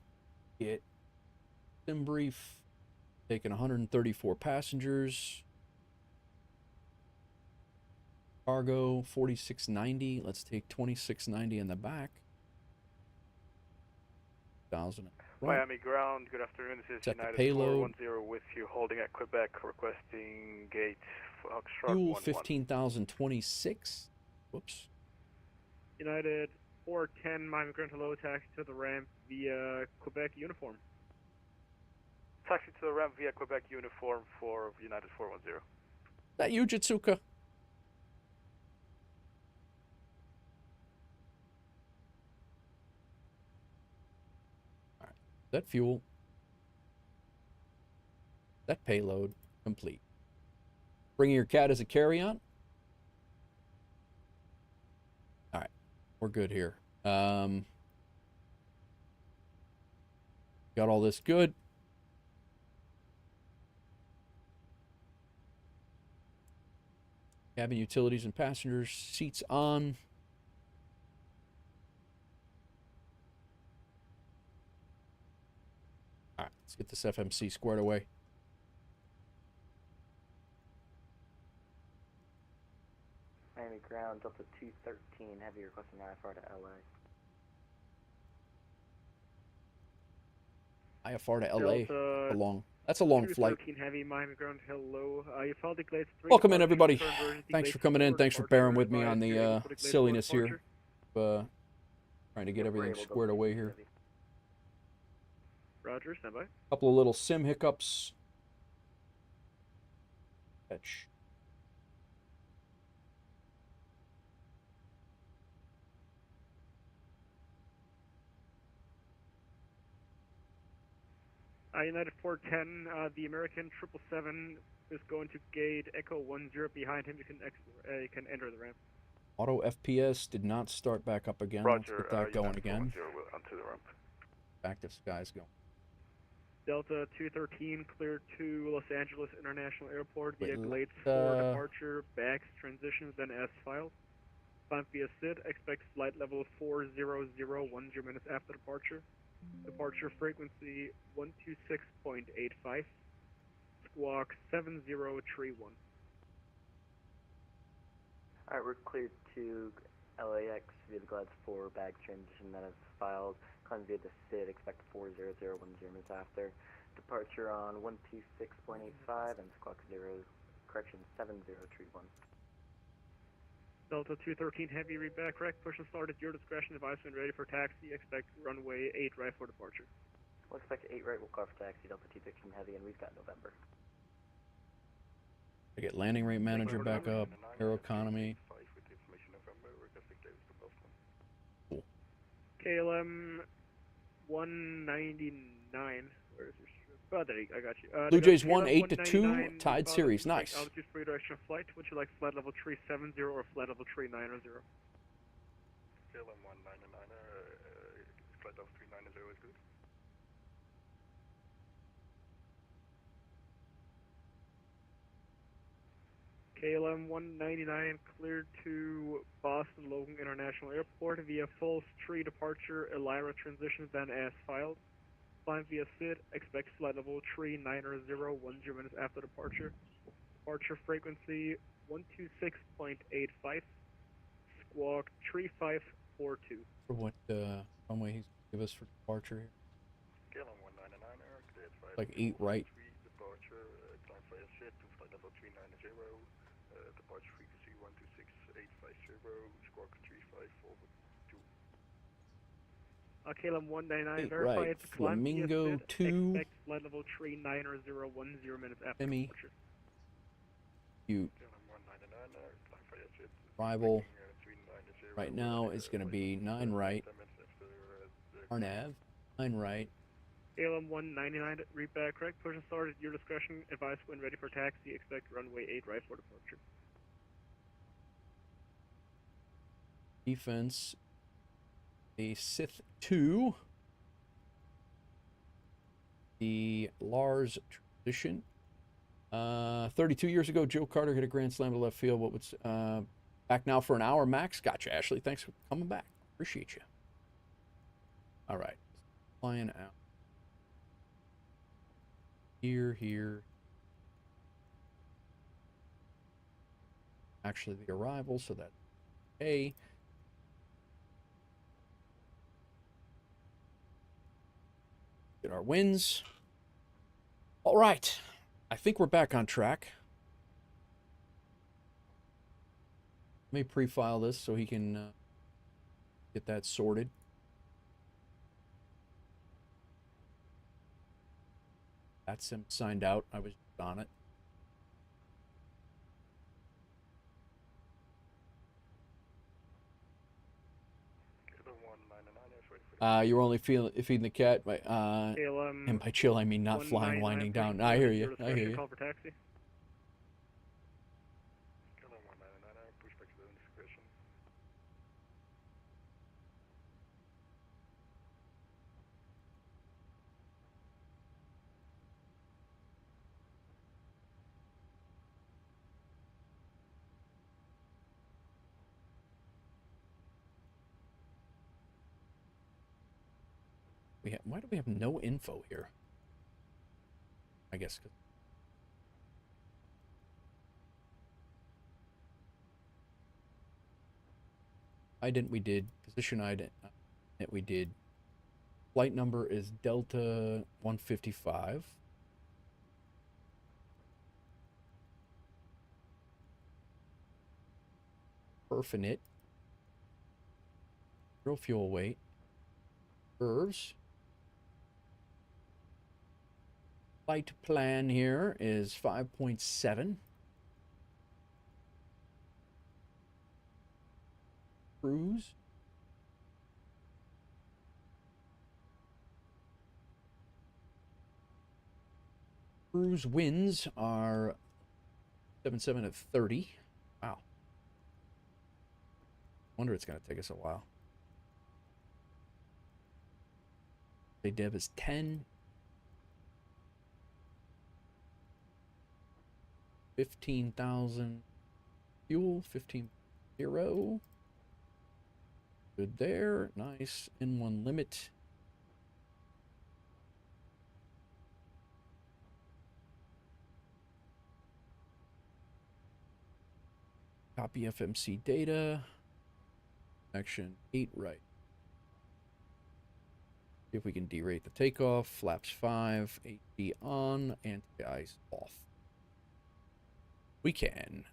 Get sim brief. Taking 134 passengers. Cargo 4690. Let's take 2690 in the back. 1,000.
Miami ground. Good afternoon. This is
Set the
United
payload.
410 with you, holding at Quebec, requesting gate Foxtrot
Fuel
11.
15,026. Whoops.
United 410, Miami ground hello, taxi to the ramp via Quebec uniform.
Taxi to the ramp via Quebec uniform for United 410.
That you, Jitsuka? That fuel, that payload, complete. Bringing your cat as a carry-on? All right, we're good here. Got all this good. Cabin utilities and passengers, seats on. All right, let's get this FMC squared away.
Miami ground, Delta 213, heavy requesting IFR to LA.
IFR to LA.
Delta
That's a long flight.
213 heavy, Miami ground hello. You followed the Glades 3.
Welcome in, everybody. Thanks for coming in. Thanks for bearing with me on the silliness here. Trying to get everything squared away here.
Roger, stand by.
Couple of little sim hiccups. Fetch.
United 410, the American 777 is going to gate Echo 10 behind him. You can enter the ramp.
Auto FPS did not start back up again.
Roger,
Let's get that going again.
410 will enter the ramp.
Active skies going.
Delta 213 cleared to Los Angeles International Airport via
Wait,
Glades 4 departure, bags, transitions, then as filed. Climb via SID, expect flight level 400, 10 minutes after departure. Departure frequency 126.85, squawk 7031.
Alright, we're cleared to LAX via the Glades 4, bag transition, then as filed. Climb via the SID, expect 400, 10 minutes after. Departure on 126.85 and squawk 7031.
Delta 213 Heavy, read back, correct. Push and start at your discretion. Advise when ready for taxi. Expect runway 8 right for departure.
We'll expect 8 right, we'll call for taxi, Delta 213 Heavy, and we've got November.
I get landing rate manager back up. Aeroconomy. Cool.
KLM 199. Where is your strip? Oh, there you, I got you.
Blue Jays
KLM
won 8-2.
199,
Tied series. Nice.
Altitude for your direction of flight. Would you like flight level 370 or flight level 390?
KLM 199, flight level 390 is good.
KLM 199 cleared to Boston Logan International Airport via Falls Tree departure, Elira transitions, then as filed. Climb via SID, expect flight level 390, 10 minutes after departure. Departure frequency 126.85, squawk 3542.
For what runway he's give us for departure here?
KLM 199, cleared
Like 8 right.
Departure, climb via SID to flight level 390, departure frequency 126.850, squawk 3542.
KLM 199,
8
verify
right.
it's climb via
Flamingo
SID,
2.
expect flight level 390, 10 minutes after
Femi.
departure.
Cute. Arrival right now is going to be 9 right. RNAV, 9 right.
KLM 199, read back, correct. Push and start at your discretion. Advise when ready for taxi. Expect runway 8 right for departure.
Defense, the Sith 2. The Lars transition. 32 years ago, Joe Carter hit a grand slam to left field. What was back now for an hour, Max? Gotcha, Ashley. Thanks for coming back. Appreciate you. All right, flying out. Here. Actually, the arrival, so that's A. Get our wins. All right. I think we're back on track. Let me pre-file this so he can get that sorted. That's him signed out. I was on it. You're only feeding the cat by and by chill I mean not flying winding down. I hear you. I hear you.
Call for taxi.
Why do we have no info here? I guess. Ident we did. Position ident we did. Flight number is Delta 155. Perfinite. Zero fuel weight. Curves. Flight plan here is 5.7. Cruise. Cruise winds are 77 at 30. Wow. Wonder it's going to take us a while. Say Dev is 10. 15,000 fuel, 15.0. Good there. Nice. N1 limit. Copy FMC data. Action 8 right. See if we can derate the takeoff. Flaps 5, AT on, anti-ice off. We can.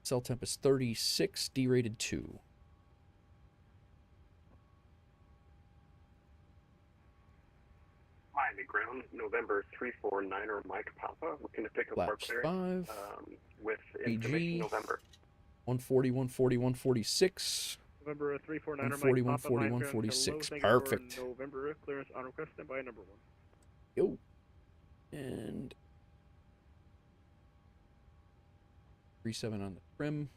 Cell temp is 36, derated 2.
Miami ground, November 349er Mike Papa. We're going to pick up our
Flaps
clearance
5.
with information
AG.
November.
140, 140, 146.
November 349er
140,
Mike Papa,
140,
Miami ground,
146.
hello. Thank you
Perfect.
for November clearance on request, stand by number 1.
Yo. And 37 on the trim.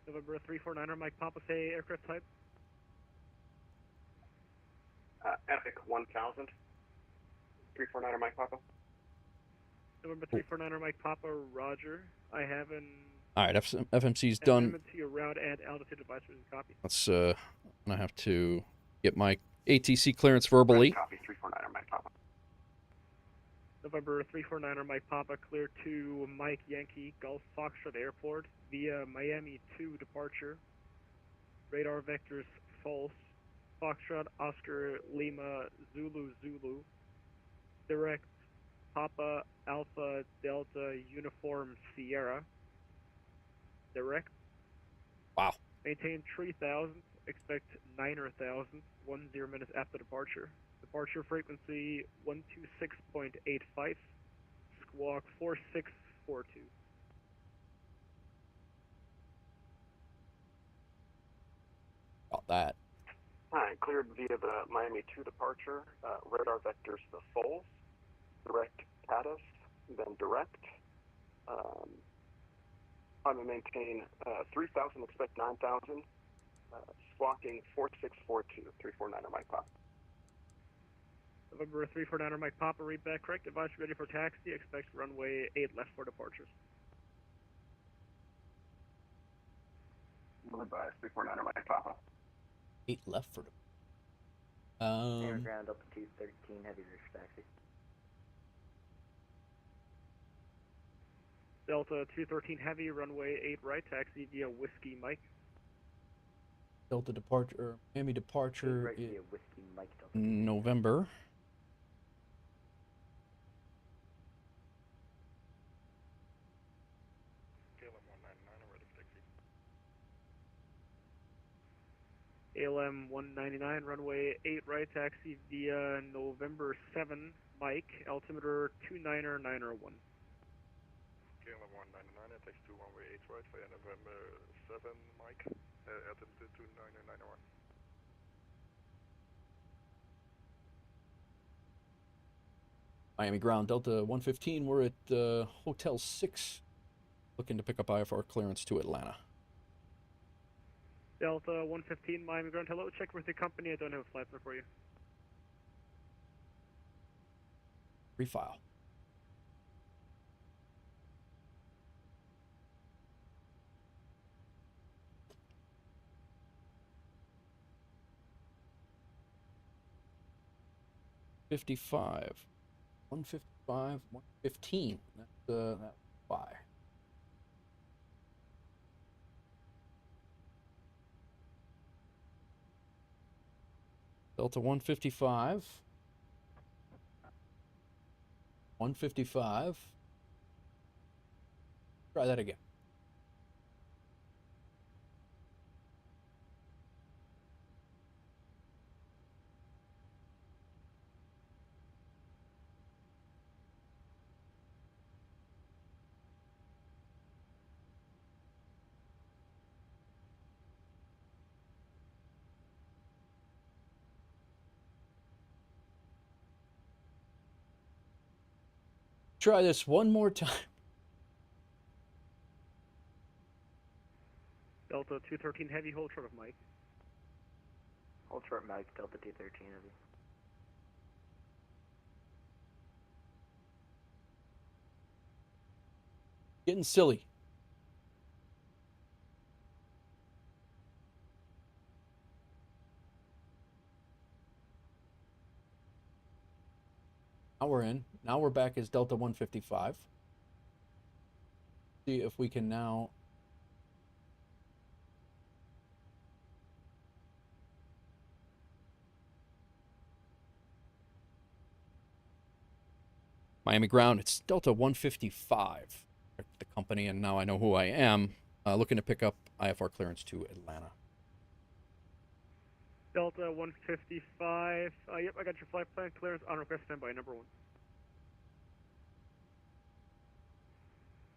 November 349er Mike Papa, say aircraft type.
Epic 1000. 349er Mike Papa.
November 349er Mike Papa, Roger. I have an
All right, FMC's done.
amendment to your route and altitude advisory copy.
Let's I have to get my ATC clearance verbally.
Copy 349er Mike Papa.
November 349er Mike Papa, clear to Mike Yankee, Gulf Foxtrot Airport via Miami 2 departure. Radar vectors false. Foxtrot Oscar Lima Zulu Zulu. Direct Papa Alpha Delta Uniform Sierra. Direct.
Wow.
Maintain 3,000. Expect 9,000. 10 minutes after departure. Departure frequency 126.85. Squawk 4642.
Got that.
Alright, cleared via the Miami 2 departure. Radar vectors the Foals. Direct Caddis, then direct. I'm going to maintain 3,000, expect 9,000. Squawking 4642, 349er Mike Papa.
November 349er Mike Papa, read back correct. Advice ready for taxi. Expect runway 8 left for departures.
Advice 349er Mike Papa.
8 left for
Air ground up to 213, heavy roof taxi.
Delta 213 heavy, runway 8 right, taxi via Whiskey Mike.
Delta departure, Miami departure
Right
is
via Whiskey Mike Delta.
November.
ALM 199, runway 8 right, taxi via November 7 Mike, altimeter 29901.
KLM 199, it takes 2 runway 8 right via November 7 Mike, altimeter 29901.
Miami ground, Delta 115. We're at Hotel 6, looking to pick up IFR clearance to Atlanta.
Delta 115, Miami ground, hello, check with the company, I don't have a flight plan for you.
Refile. $55. 155, 115. That's why. Delta 155. 155. Try that again. Try this one more time.
Delta 213 Heavy, hold short of Mike.
Hold short Mike, Delta 213 Heavy.
Getting silly. Now we're in. Now we're back as Delta 155. See if we can now... Miami ground, it's Delta 155. The company, and now I know who I am. Looking to pick up IFR clearance to Atlanta.
Delta 155. Yep, I got your flight plan clearance on request standby number 1.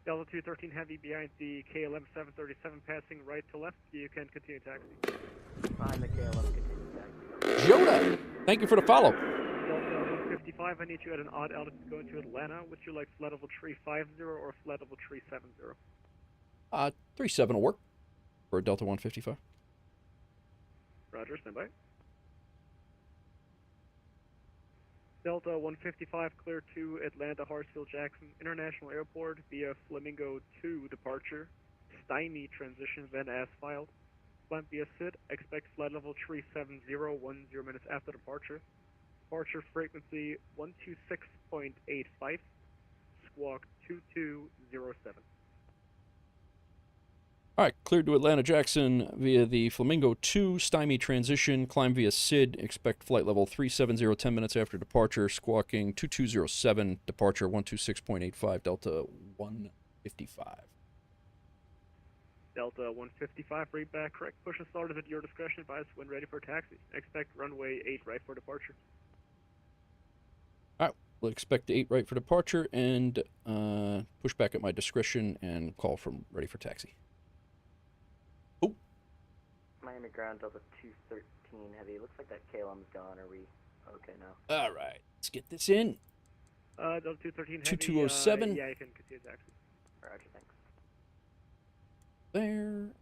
Delta 213 Heavy behind the KLM 737 passing right to left. You can continue taxi.
Behind the KLM, continue taxi.
Joda, thank you for the follow.
Delta 155, I need you at an odd altitude going to Atlanta. Would you like flight level 350 or flight level 370?
37 will work for a Delta 155.
Roger, standby. Delta 155, clear to Atlanta Hartsfield-Jackson International Airport via Flamingo 2 departure. Stymie transition, then as filed. Climb via SID, expect flight level 370, 10 minutes after departure. Departure frequency 126.85, squawk 2207.
All right, cleared to Atlanta Jackson via the Flamingo 2 Stymie transition. Climb via SID. Expect flight level 370 10 minutes after departure. Squawking 2207. Departure 126.85. Delta 155.
Delta 155, read back correct. Push and start is at your discretion. Advise when ready for taxi. Expect runway 8 right for departure.
All right, we'll expect 8 right for departure and push back at my discretion and call from ready for taxi.
Miami ground, Delta 213 Heavy. Looks like that KLM's gone. Are we okay now?
All right, let's get this in.
Delta 213 Heavy.
2207.
Yeah, you can continue taxi.
Roger, thanks.
There.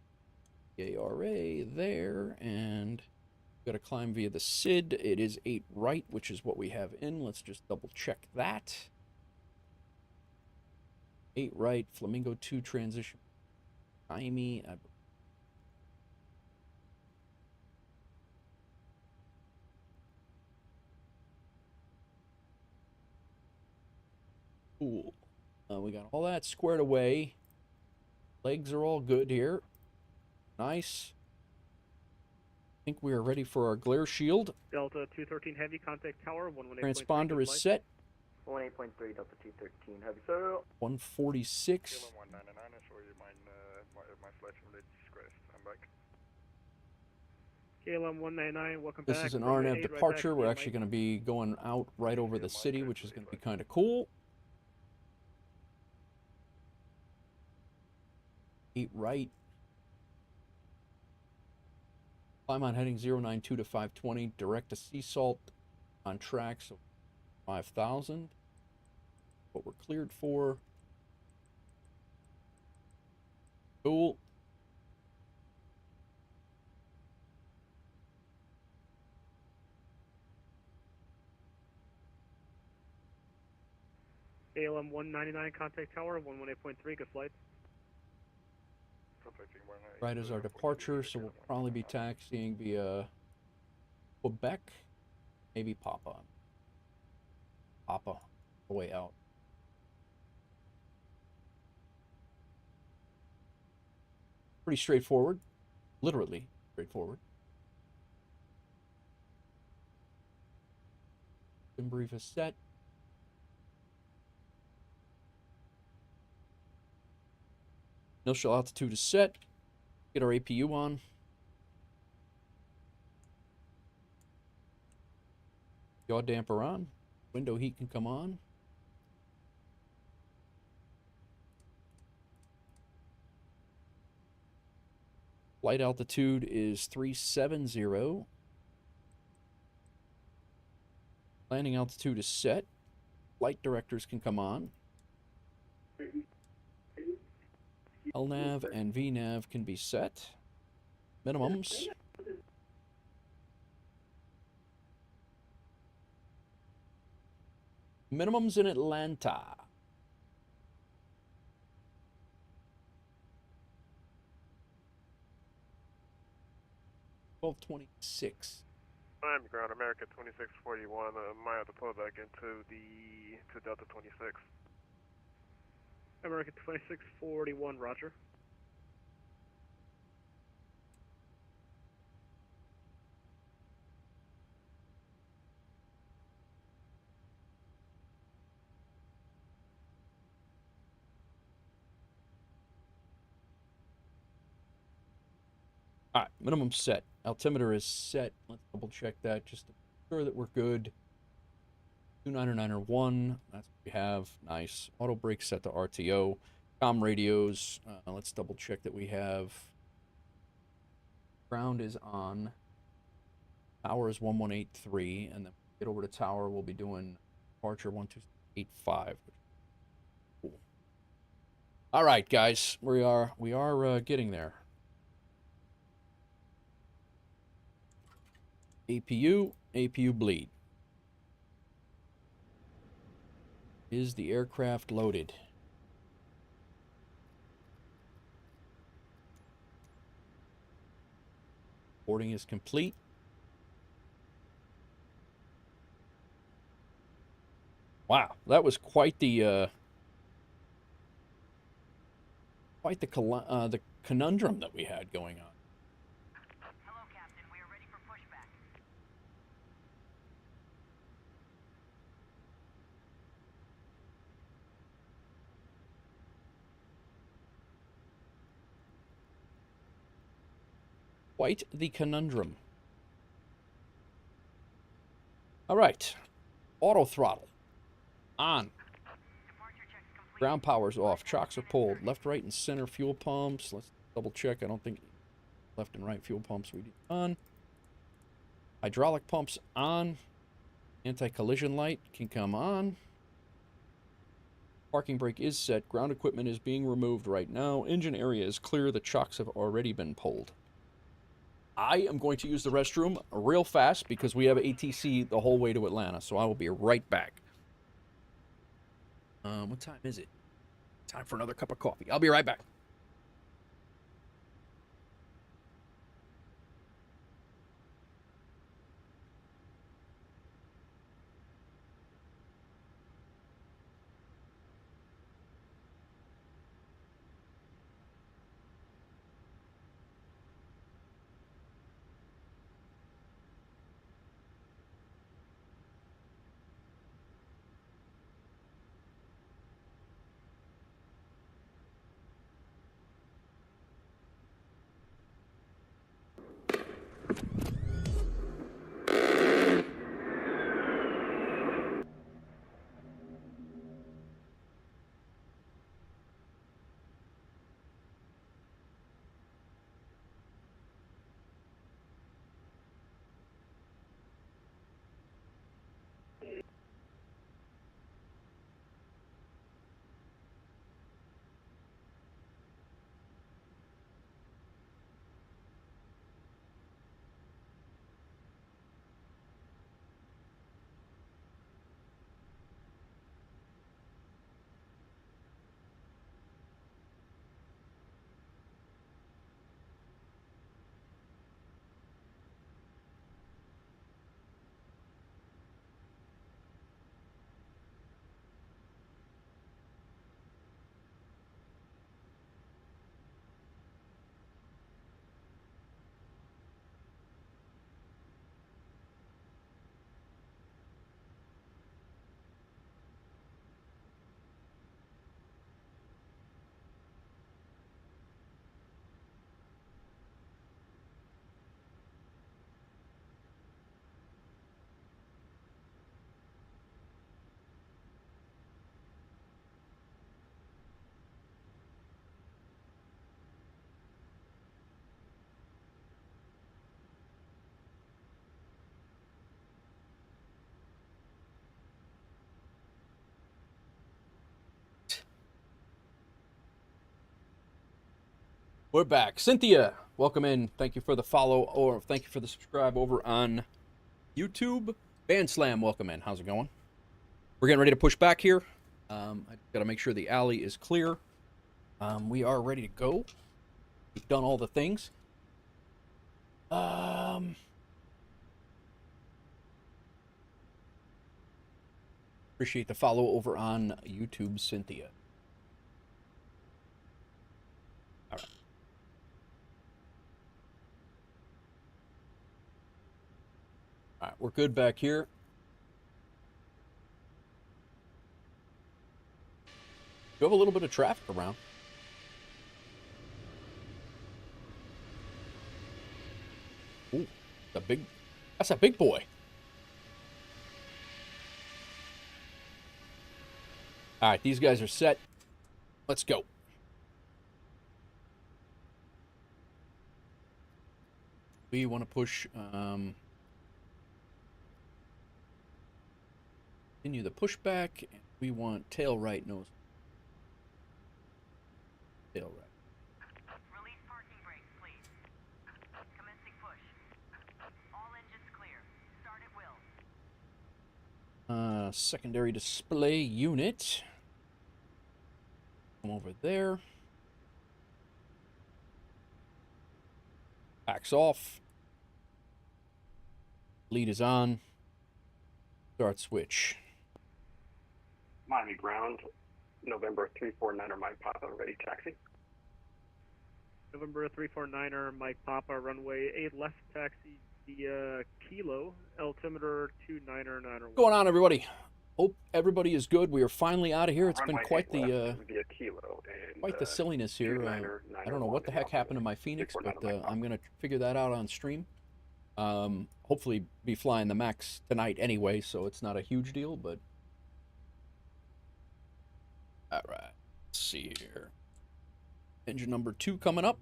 ARA there, and got to climb via the SID. It is 8 right, which is what we have in. Let's just double check that. 8 right, Flamingo 2 transition. Miami. Cool. We got all that squared away. Legs are all good here. Nice. I think we are ready for our glare shield.
Delta 213 Heavy, contact tower 118.3.
Transponder is set.
18.3, Delta 213 Heavy, sir.
146.
KLM 199 is voor je mijn flight simulator crashed. I'm back.
KLM 199, welcome
This
back.
is an
Runway
RNAV
8
departure.
right
We're
back.
actually going to be going out right over the city, which is going to be kind of cool. 8 right. Climb on heading 092 to 520. Direct to sea salt on track, so 5,000. What we're cleared for. Cool.
KLM 199, contact tower 118.3, good flight.
Right as our departure, so we'll probably be taxiing via Quebec, maybe Papa. Papa, the way out. Pretty straightforward, literally straightforward. Sim brief is set. Initial altitude is set. Get our APU on. Yaw damper on. Window heat can come on. Flight altitude is 370. Landing altitude is set. Flight directors can come on. LNAV and VNAV can be set. Minimums. Minimums in Atlanta. 1226.
I'm ground America 2641. Might have to pull back into to Delta 26.
American 2641, roger.
All right, minimum set. Altimeter is set. Let's double check that just to make sure that we're good. 29901, that's what we have. Nice. Auto brake set to RTO. Com radios. Let's double check that we have. Ground is on. Tower is 1183, and then get over to tower. We'll be doing departure 1285. Cool. All right, guys, we are getting there. APU bleed. Is the aircraft loaded? Boarding is complete. Wow, that was quite the conundrum that we had going on.
Hello, Captain. We are ready for pushback.
Quite the conundrum. All right. Auto throttle. On. Ground power's off. Chocks are pulled. Left, right, and center fuel pumps. Let's double check. I don't think left and right fuel pumps we need on. Hydraulic pumps on. Anti-collision light can come on. Parking brake is set. Ground equipment is being removed right now. Engine area is clear. The chocks have already been pulled. I am going to use the restroom real fast because we have ATC the whole way to Atlanta, so I will be right back. What time is it? Time for another cup of coffee. I'll be right back. We're back. Cynthia, welcome in. Thank you for the follow, or thank you for the subscribe over on YouTube. Band Slam, welcome in. How's it going? We're getting ready to push back here. I got to make sure the alley is clear. We are ready to go. We've done all the things. Appreciate the follow over on YouTube, Cynthia. All right. All right, we're good back here. We have a little bit of traffic around. Ooh, that's a big boy. All right, these guys are set. Let's go. We want to push, continue the pushback. And we want tail right nose. Tail right.
Release parking brakes, please. Commencing push. All engines clear. Start at will.
Secondary display unit. Come over there. Backs off. Lead is on. Start switch.
Miami ground, November 349er Mike Papa, ready taxi.
November 349er Mike Papa, runway 8 left taxi via Kilo, altimeter 29er91.
What's going on, everybody? Hope everybody is good. We are finally out of here. It's been
Runway
quite
8 left
the
via Kilo and,
quite the silliness here.
29er91
I don't know what the heck happened to my Phoenix, but I'm gonna figure that out on stream. Hopefully be flying the Max tonight anyway, so it's not a huge deal, but all right. Let's see here. Engine number 2 coming up.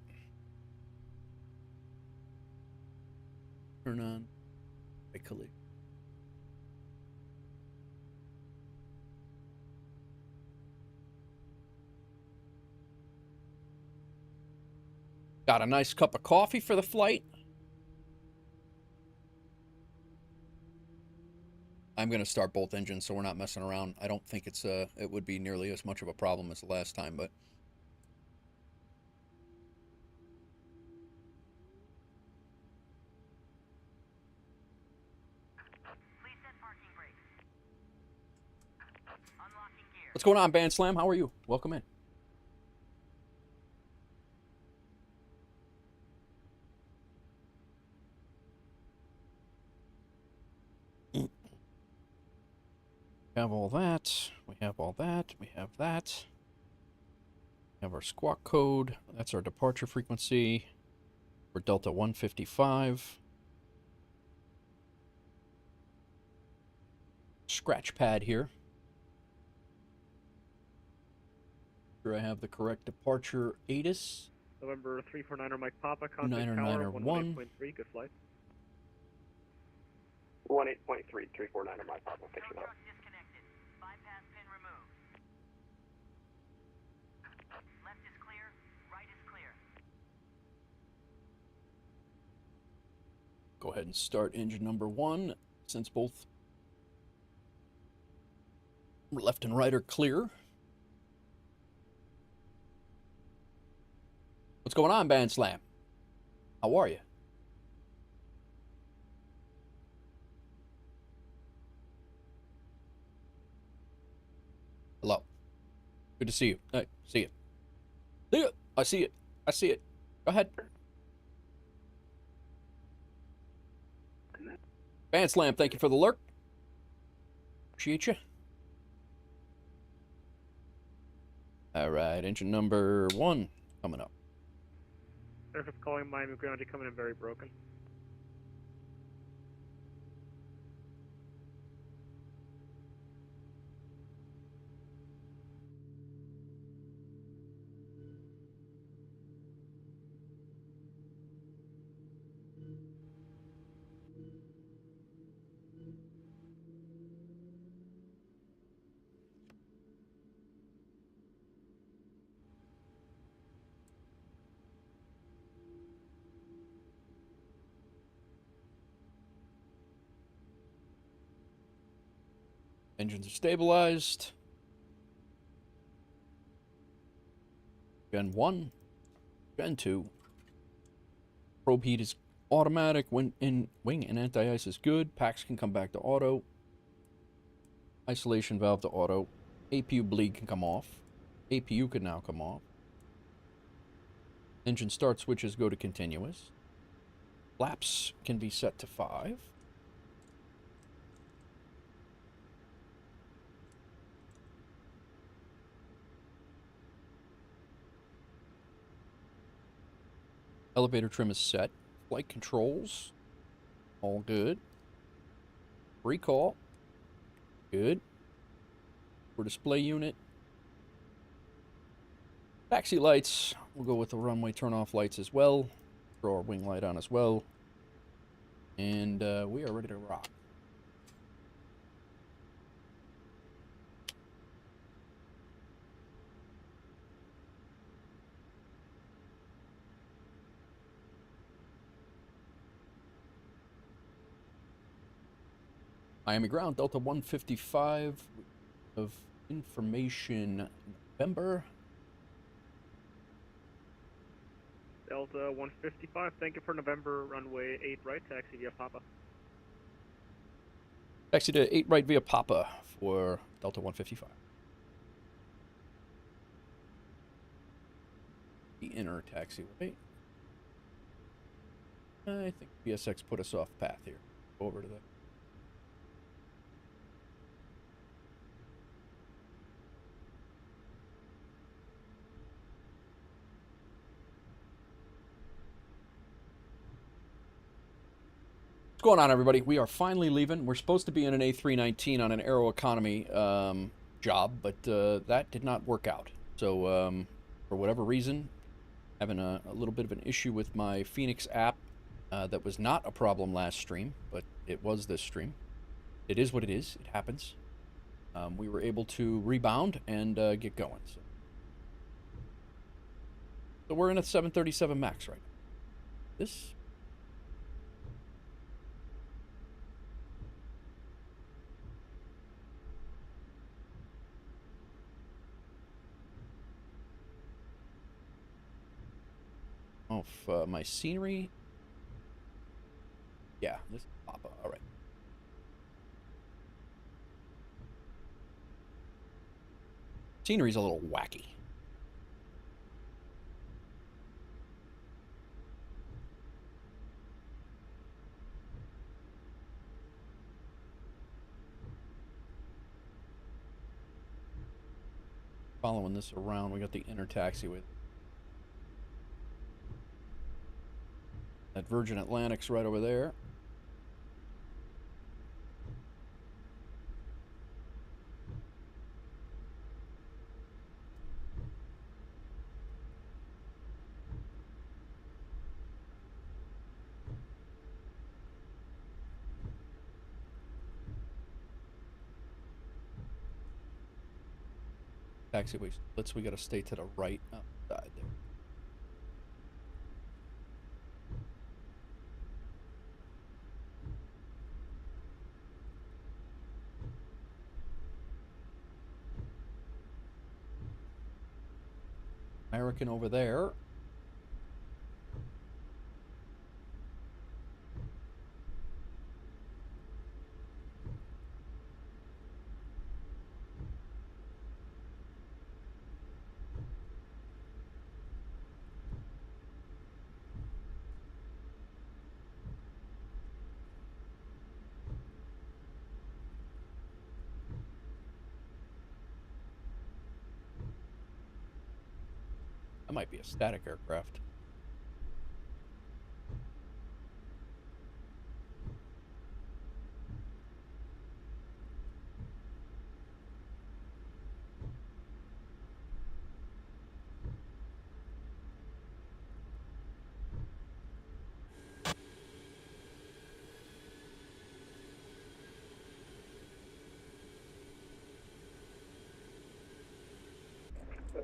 Turn on. Collision. Got a nice cup of coffee for the flight. I'm going to start both engines so we're not messing around. I don't think it would be nearly as much of a problem as the last time, but
Please set parking brakes. Unlocking gear.
what's going on, Band Slam? How are you? Welcome in. We have all that. We have all that. We have that. We have our squawk code. That's our departure frequency. For Delta 155. Scratch pad here. Sure I have the correct departure ATIS.
November 349er Mike Papa, contact
9er,
tower
9er,
18.3, good flight.
18.3, 349er Mike Papa, fixing up.
Disconnected. Bypass pin removed. Left is clear. Right is clear.
Go ahead and start engine number 1, since both left and right are clear. What's going on, Band Slam? How are you? Hello. Good to see you. Hey, see it. See it. I see it. I see it. Go ahead. Band Slam, thank you for the lurk. Appreciate you. All right, engine number 1 coming up.
Surface calling Miami ground, you're coming in very broken.
Engines are stabilized. Gen 1. Gen 2. Probe heat is automatic. Wing and anti-ice is good. Packs can come back to auto. Isolation valve to auto. APU bleed can come off. APU can now come off. Engine start switches go to continuous. Flaps can be set to 5. Elevator trim is set. Flight controls, all good. Recall, good. For display unit. Taxi lights, we'll go with the runway turn-off lights as well. Throw our wing light on as well. And we are ready to rock. Miami ground, Delta 155 of information November.
Delta 155, thank you for November, runway 8 right, taxi via Papa.
Taxi to 8 right via Papa for Delta 155. The inner taxiway. I think PSX put us off path here. Over to that. What's going on, everybody? We are finally leaving. We're supposed to be in an A319 on an Aeroconomy job, but that did not work out. So, for whatever reason, having a little bit of an issue with my Fenix app. That was not a problem last stream, but it was this stream. It is what it is. It happens. We were able to rebound and get going. So we're in a 737 MAX right now. This... off my scenery. Yeah, this is Papa. All right. Scenery's a little wacky. Following this around, we got the inner taxiway. That Virgin Atlantic's right over there. Taxiway splits, we gotta stay to the right side there. American over there. That might be a static aircraft.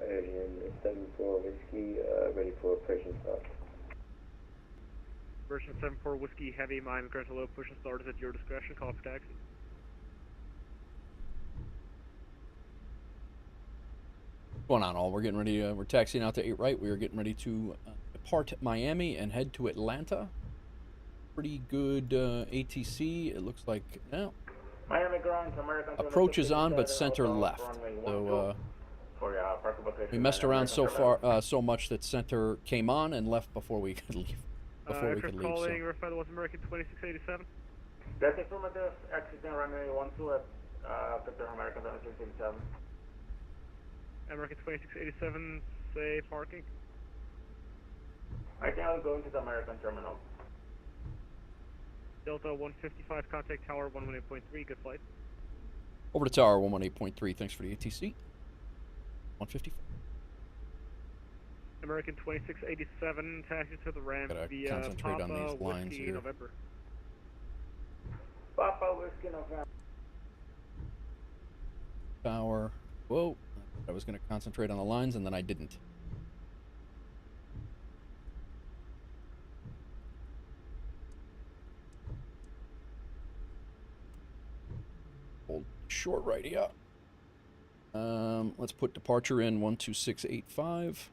Aviation 74 Whiskey, ready for approach and start.
Version 74 Whiskey Heavy, Miami Grand Hello, push and start is at your discretion, call for taxi.
What's going on, all? We're getting ready. We're taxiing out to 8 right. We are getting ready to depart Miami and head to Atlanta. Pretty good ATC. It looks like
Miami ground to American
approach is on, but center left. So we messed around so much that center came on and left before we could leave.
Aircraft calling, verified was American 2687.
That's affirmative. Exiting runway 12 at Victor American 2687.
American 2687, say parking.
I think I'll go into the American terminal.
Delta 155, contact tower 118.3, good flight.
Over to tower 118.3, thanks for the ATC. 155.
American 2687, taxi to the ramp via
concentrate
Papa
on these lines
Whiskey
here.
November.
Papa Whiskey November.
Tower. Whoa. I was going to concentrate on the lines and then I didn't. Hold short right here. Let's put departure in 12685.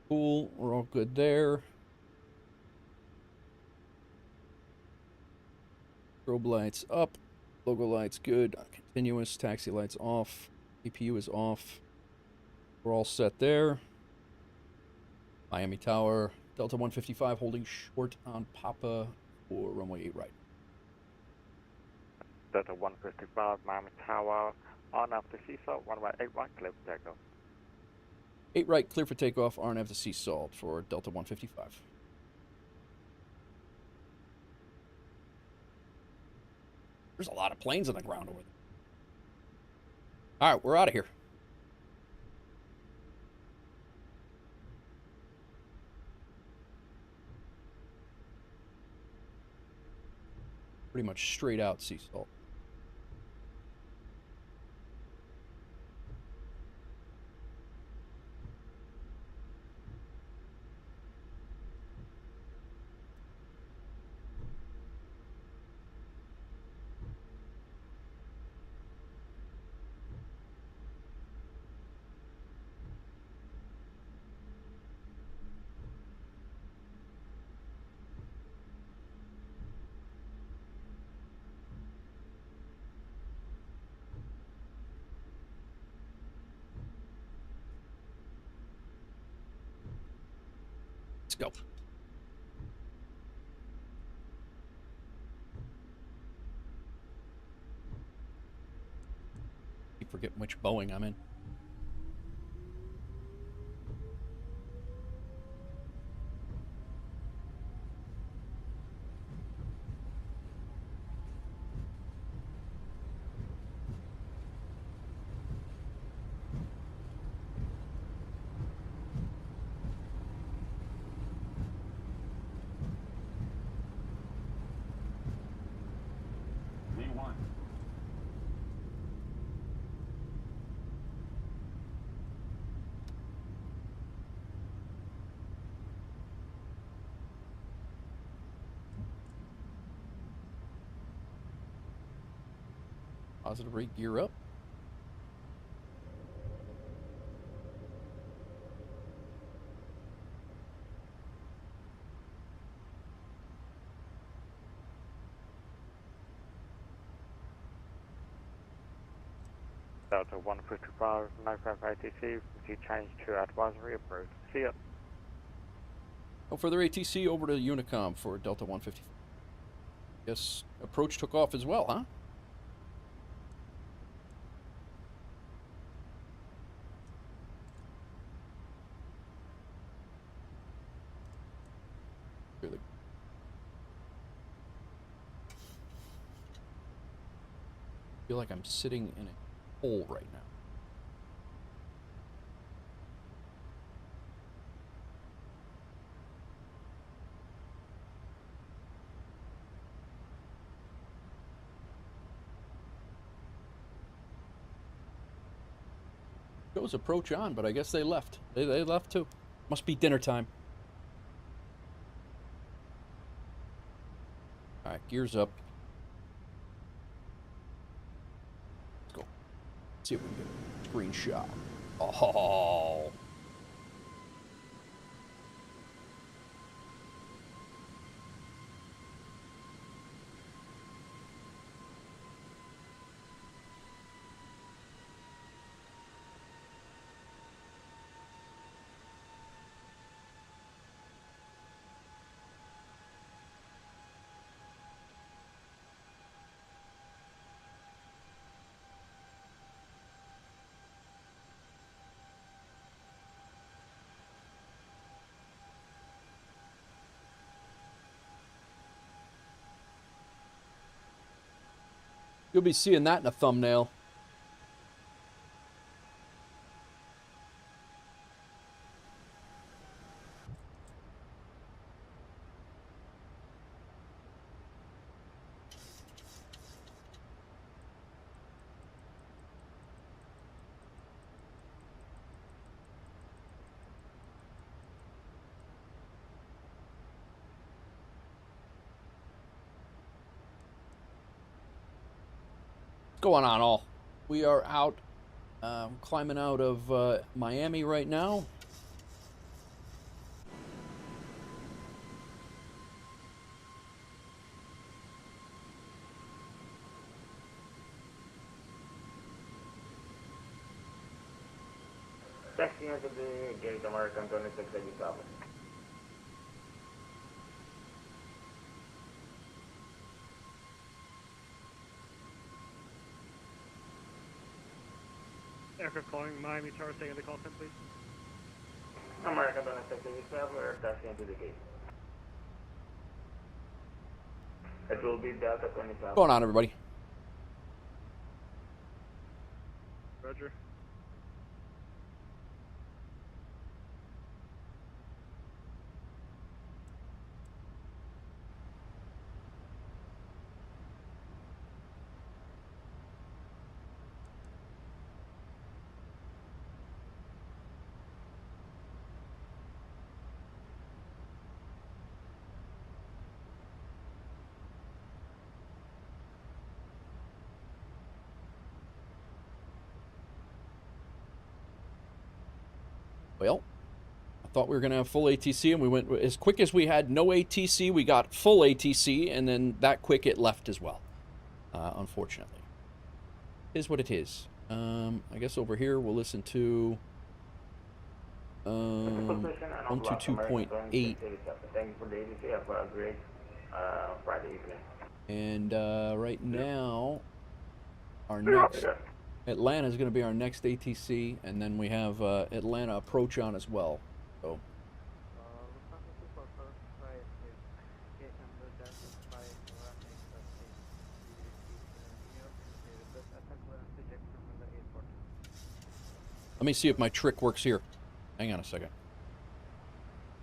Cool, we're all good there. Strobe lights up, logo lights good, continuous, taxi lights off, APU is off. We're all set there. Miami Tower, Delta 155 holding short on Papa for runway 8 right.
Delta 155, Miami Tower, on after seasalt, runway 8 right, clear for takeoff.
8 right, clear for takeoff, RNAV to seasalt for Delta 155. There's a lot of planes on the ground over there. All right, we're out of here. Pretty much straight out sea salt. Let's go. Keep forgetting which Boeing I'm in.
V1.
Positive rate, gear up.
Delta 155, NoFap ATC, you change to advisory approved. See ya.
No further ATC, over to Unicom for Delta 155. Guess approach took off as well, huh? Really. I feel like I'm sitting in a hole right now. Goes approach on, but I guess they left. They left too. Must be dinner time. Alright, gears up. See if we can get a screenshot. Oh. You'll be seeing that in a thumbnail. Going on all? We are out, climbing out of Miami right now.
Taxi into the gate American 2687.
Aircraft calling Miami Tower, taking the call sign, please.
American 2687, we're taxiing into the gate. It will be Delta 27.
What's going on, everybody?
Roger.
Well, I thought we were going to have full ATC, and we went as quick as we had no ATC. We got full ATC, and then that quick it left as well, unfortunately. Is what it is. I guess over here we'll listen to 122.8.
Thank you for the ATC. Have a great Friday evening.
And right now, our next Atlanta is going to be our next ATC, and then we have Atlanta approach on as well. So. Let me see if my trick works here. Hang on a second.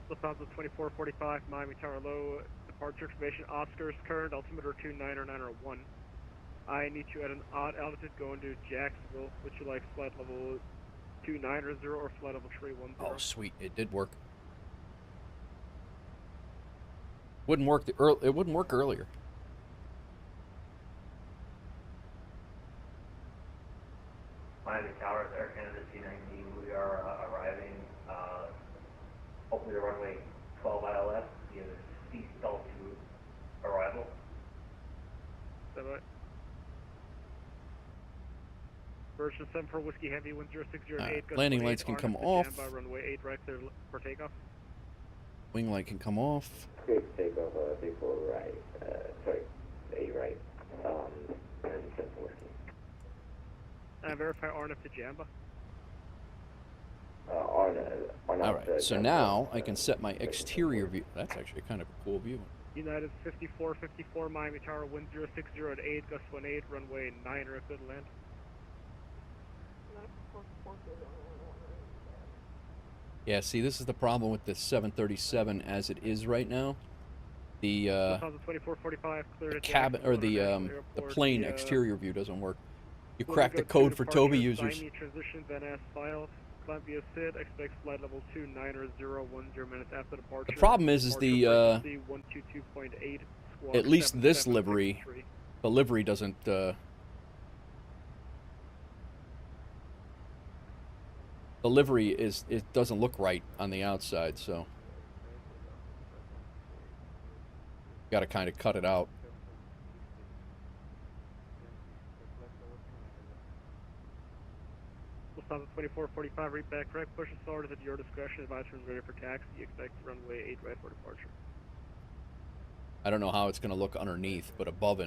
Lufthansa 2445, Miami Tower low, departure information, Oscars, current altimeter 29 or 9 or 1. I need you at an odd altitude going to Jacksonville. Would you like flight level 290 or flight level 310?
Oh, sweet. It did work. Wouldn't work it wouldn't work earlier.
Miami Tower, Air Canada C19. We are arriving, hopefully the runway 12 ILS. We have a seatbelt to arrival.
Version 7 for Whiskey Heavy 10608.
Landing lights can come off.
Runway 8 right there for takeoff.
Wing light can come off.
Great takeoff, before right, sorry, A right, and 7 for Whiskey.
Verify RNF to Jamba.
All right, so now I can set my exterior view. That's actually kind of a cool view.
United 5454 Miami Tower 1060 at 8, gust 18, runway 9 or good land.
Yeah, see, this is the problem with the 737 as it is right now. The
2445
cabin or the plane exterior view doesn't work. You crack the code for Toby users.
Transition, then as filed. Columbia SID expects flight level 290 minutes after departure.
The problem is the
122.8.
At least this livery, the livery doesn't The livery it doesn't look right on the outside, so got to kind of cut it out.
We'll stop at 2445, read back correct, push and start is at your discretion, advise when ready for taxi, expect runway 8 right for departure.
I don't know how it's going to look underneath, but above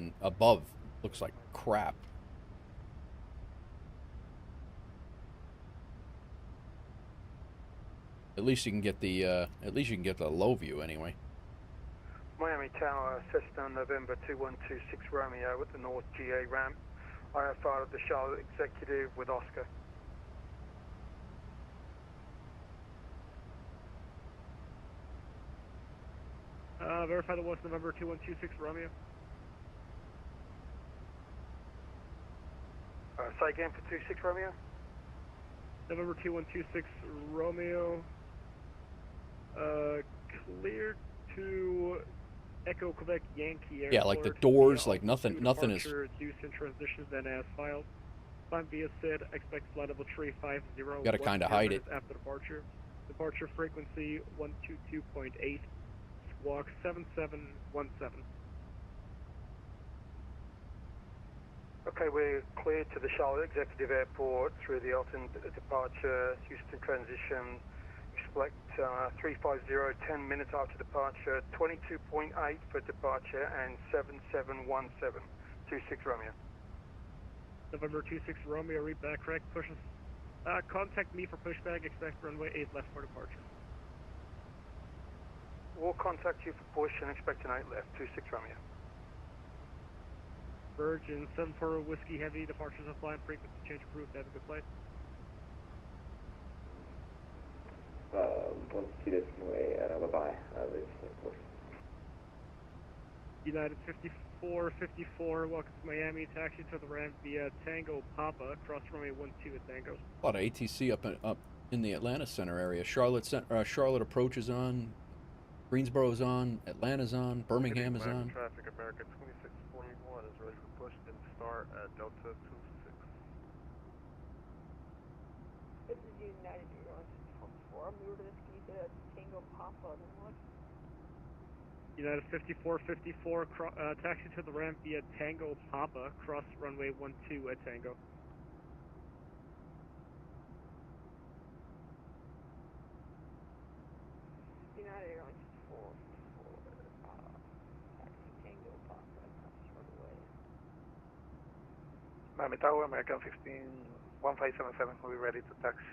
looks like crap. At least you can get the low view anyway.
Miami Tower, Cessna November 2126 Romeo at the North GA ramp. I have filed the Charlotte Executive with Oscar.
Verify the was November 2126 Romeo.
Say again for 26 Romeo.
November 2126 Romeo. Clear to Echo Quebec Yankee Airport.
Yeah, like the doors, like nothing is.
Houston transitions then as filed. Climb via SID. Expect flight level 350.
Got to kind of hide it.
After departure. Departure frequency 122.8. Squawk 7717.
Okay, we're cleared to the Charlotte Executive Airport through the Elton departure, Houston transition. Expect 350, 10 minutes after departure, 22.8 for departure, and 7717. 26 Romeo.
November 26 Romeo, read back correct. Pushes. Contact me for pushback. Expect runway 8 left for departure.
We'll contact you for push and expect an 8 left. 26 Romeo.
Virgin 74 Whiskey Heavy, departures offline, frequency change approved. Have a good flight.
Once you this way, bye-bye.
United 5454, welcome to Miami. Taxi to the ramp via Tango Papa, cross runway 12 at Tango.
A lot of ATC up in the Atlanta Center area. Charlotte approach is on. Greensboro's on. Atlanta's on. Birmingham is on.
Traffic America 2641 is ready for push and start at Delta 26.
This is United Airlines 4. I'm here to Tango Papa.
United 5454, taxi to the ramp via Tango Papa, cross runway 12 at Tango.
United Airlines 4, taxi Tango Papa, cross runway.
Miami Tower, American 151577, we'll be ready to taxi.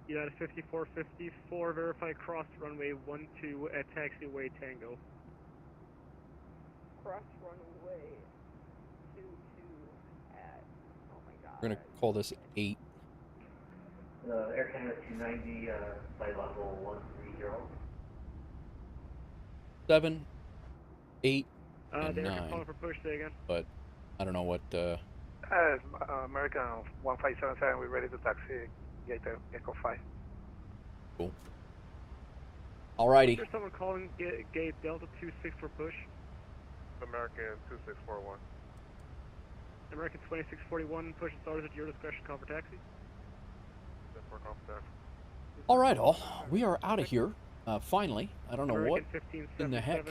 United 5454, verify cross runway 12 at taxiway Tango.
Cross runway 22 at, oh my god.
We're going to call this 8.
Air Canada 290, flight level 130.
7, 8, and
they're
9.
calling for push, say again.
But I don't know what.
American 1577, we're ready to taxi. Gate Echo 5.
Cool. Alrighty.
Is there someone calling gate Delta 26 for push?
American 2641.
American 2641, push and start is at your discretion, call for taxi.
Alright, all. We are out of here. Finally. I don't know what in the heck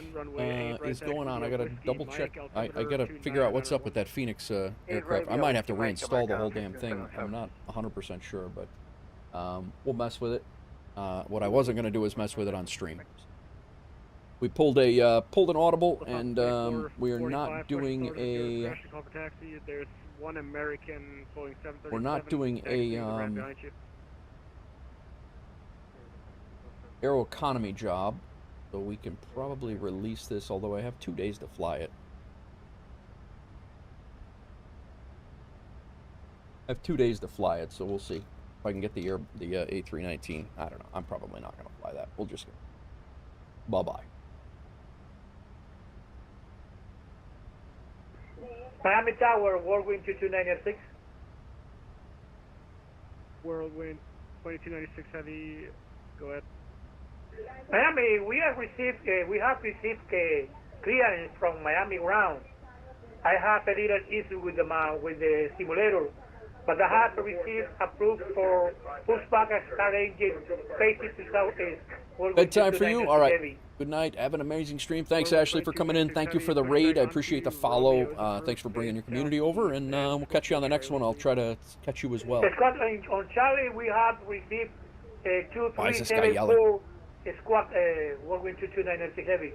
is going on. I gotta double check. I gotta figure out what's up with that Fenix aircraft. I might have to reinstall the whole damn thing. I'm not 100% sure, but we'll mess with it. What I wasn't gonna do is mess with it on stream. We pulled an audible, and we are not doing a.
There's one American Boeing 737.
We're not doing a Aeroconomy job, so we can probably release this, although I have 2 days to fly it. I have 2 days to fly it, so we'll see if I can get the A319. I don't know. I'm probably not going to fly that. We'll just bye-bye.
Miami Tower, Whirlwind 2296.
Whirlwind 2296 Heavy, go ahead.
Miami, we have received clearance from Miami ground. I have a little issue with the simulator. But I have received approved for pushback and start engine facing to southeast.
Bedtime for you? All right. Good night. Have an amazing stream. Thanks, Ashley, for coming in. Thank you for the raid. I appreciate the follow. Thanks for bringing your community over, and we'll catch you on the next one. I'll try to catch you as well.
Scott, on Charlie, we have received
Why is this guy yelling?
2374 squad Whirlwind 22996 heavy.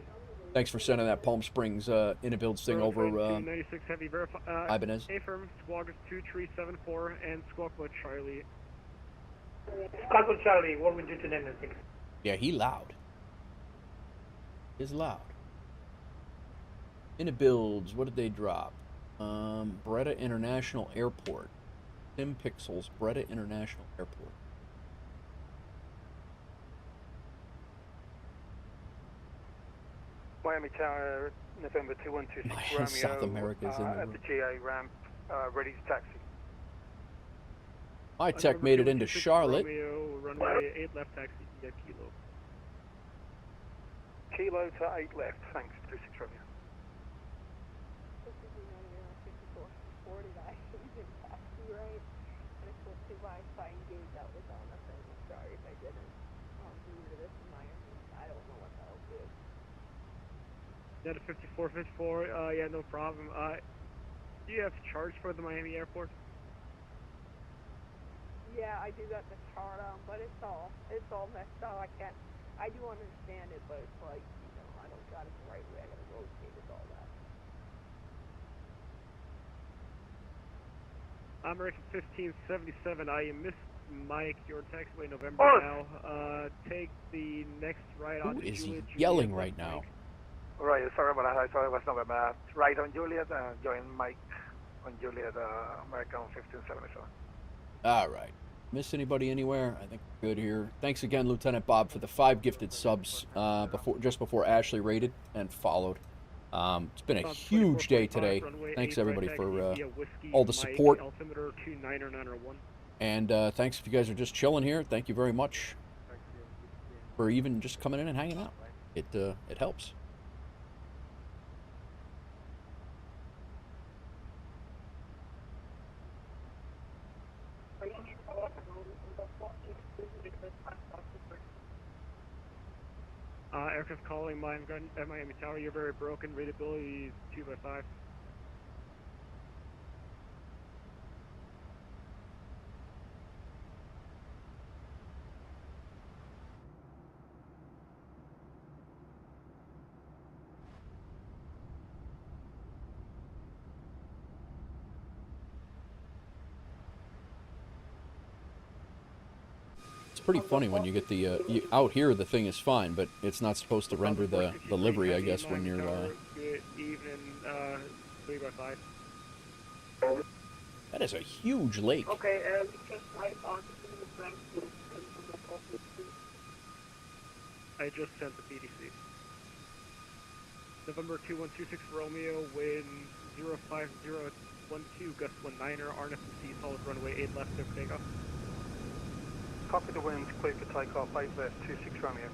Thanks for sending that Palm Springs in-a-build thing over,
296 heavy verify.
Ibanez.
Affirm, squawk 2374 and squawk with Charlie.
Squawk with Charlie, Whirlwind 22996.
Yeah, he loud. He's loud. In-a-builds, what did they drop? Beretta International Airport. Sim Pixels, Beretta International Airport.
Miami Tower, November 2126
My
Romeo,
South America's in the
at
room.
the GA ramp, ready to taxi.
My tech made it into Charlotte.
Romeo, runway 8 left taxi via Kilo.
Kilo to 8 left, thanks, 26 Romeo.
Net 5454, yeah, no problem. Do you have to charge for the Miami airport?
Yeah, I do got the chart on, but it's all messed up. I do understand it, but it's like, you know, I don't got it the right way. I gotta rotate it, all that.
American 1577, I missed Mike, your taxiway November now. Take the next right on
Who is he
Juliet.
yelling right now?
Right, sorry about that. I thought it was November. Right on Juliet, join Mike on Juliet, American 1577.
All right. Miss anybody anywhere? I think we're good here. Thanks again, Lieutenant Bob, for the 5 gifted subs just before Ashley raided and followed. It's been a huge day today. Thanks everybody for all the support. And thanks if you guys are just chilling here. Thank you very much for even just coming in and hanging out. It helps.
Aircraft calling Miami Tower, you're very broken. Readability is 2x5.
It's pretty funny when you get the out here the thing is fine, but it's not supposed to render the livery, I guess, when you're
Good evening, 3x5.
that is a huge lake.
Okay, just right on
I just sent the PDC. November 2126 Romeo, wind 05012, gust 19er, RNFC, solid runway 8 left, clear for takeoff.
Copy the winds, clear for takeoff, 8 left, 26 Romeo.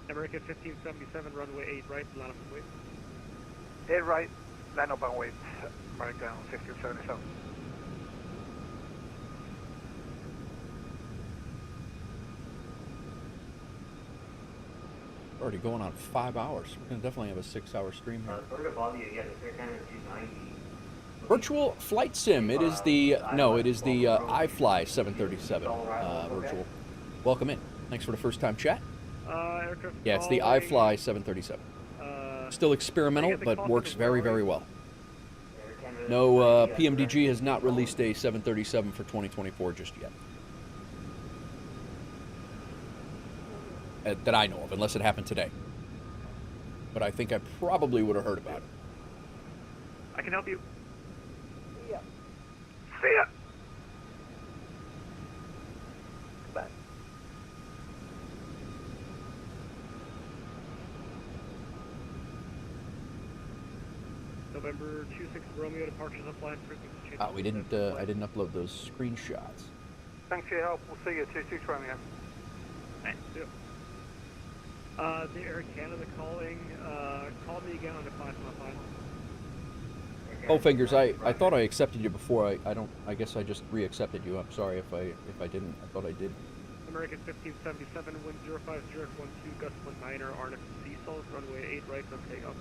American 1577, runway 8 right, line up and wait.
8 right, line up and wait, American 1577.
Already going on 5 hours. We're gonna definitely have a 6-hour stream here. Virtual flight sim. It is the iFly 737 virtual. Welcome in. Thanks for the first time chat. Yeah, it's the iFly 737. Still experimental, but works very, very well. No, PMDG has not released a 737 for 2024 just yet. That I know of, unless it happened today. But I think I probably would have heard about it.
I can help you.
Yeah.
See ya!
Bye.
November 26 Romeo, departures of flight frequency change.
We didn't. I didn't upload those screenshots.
Thanks for your help. We'll see you, 26 Romeo.
Thanks. Yeah. The Air Canada calling. Call me again on the 5 on 5.
Oh, Fingers, I thought I accepted you before. I guess I just re-accepted you. I'm sorry if I didn't. I thought I did.
American 1577, wind 050 at 12, gust 19er, RNF to Seasalt, runway 8 right, let's take off.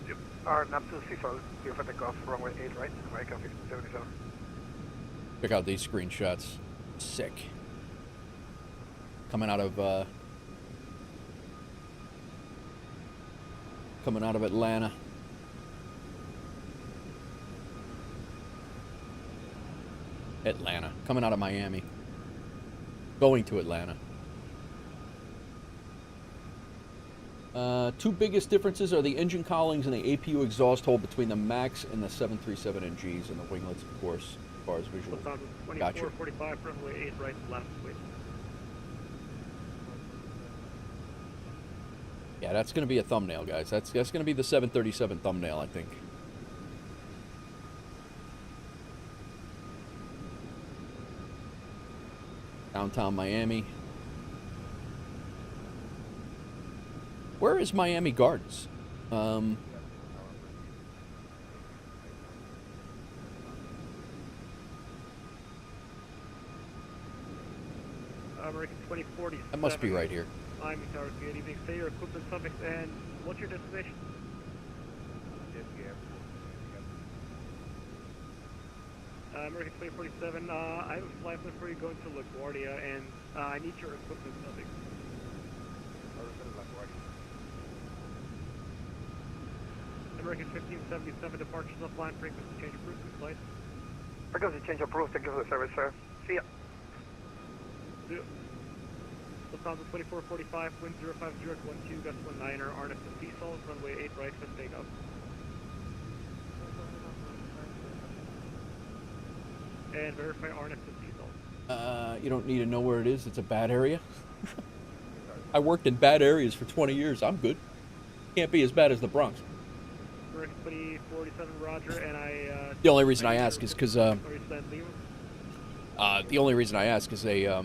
Yep. RNF to Seasalt, clear for takeoff, runway 8 right, American 1577.
Check out these screenshots. Sick. Coming out of Atlanta. Coming out of Miami. Going to Atlanta. Two biggest differences are the engine cowlings and the APU exhaust hole between the MAX and the 737NGs, and the winglets, of course, as far as visual. Gotcha.
2445, runway 8 right, left, wait.
Yeah, that's going to be a thumbnail, guys. That's going to be the 737 thumbnail, I think. Downtown Miami. Where is Miami Gardens?
American 2040.
That must be right here.
I'm Tower. Good evening. Say your equipment suffix and what's your destination? American 2047. I have a flight plan for you going to LaGuardia, and I need your equipment suffix. American 1577, departures offline, frequency change approved, good flight.
Frequency change approved, thank you for the service, sir. See ya.
Lufthansa 2445, wind 050 at 12, gust 19er, RNF to Seasalt, runway 8 right, for takeoff. And verify RNF to Seasalt.
You don't need to know where it is. It's a bad area. I worked in bad areas for 20 years. I'm good. Can't be as bad as the Bronx.
American 2047, roger, and
the only reason I ask is because the only reason I ask is I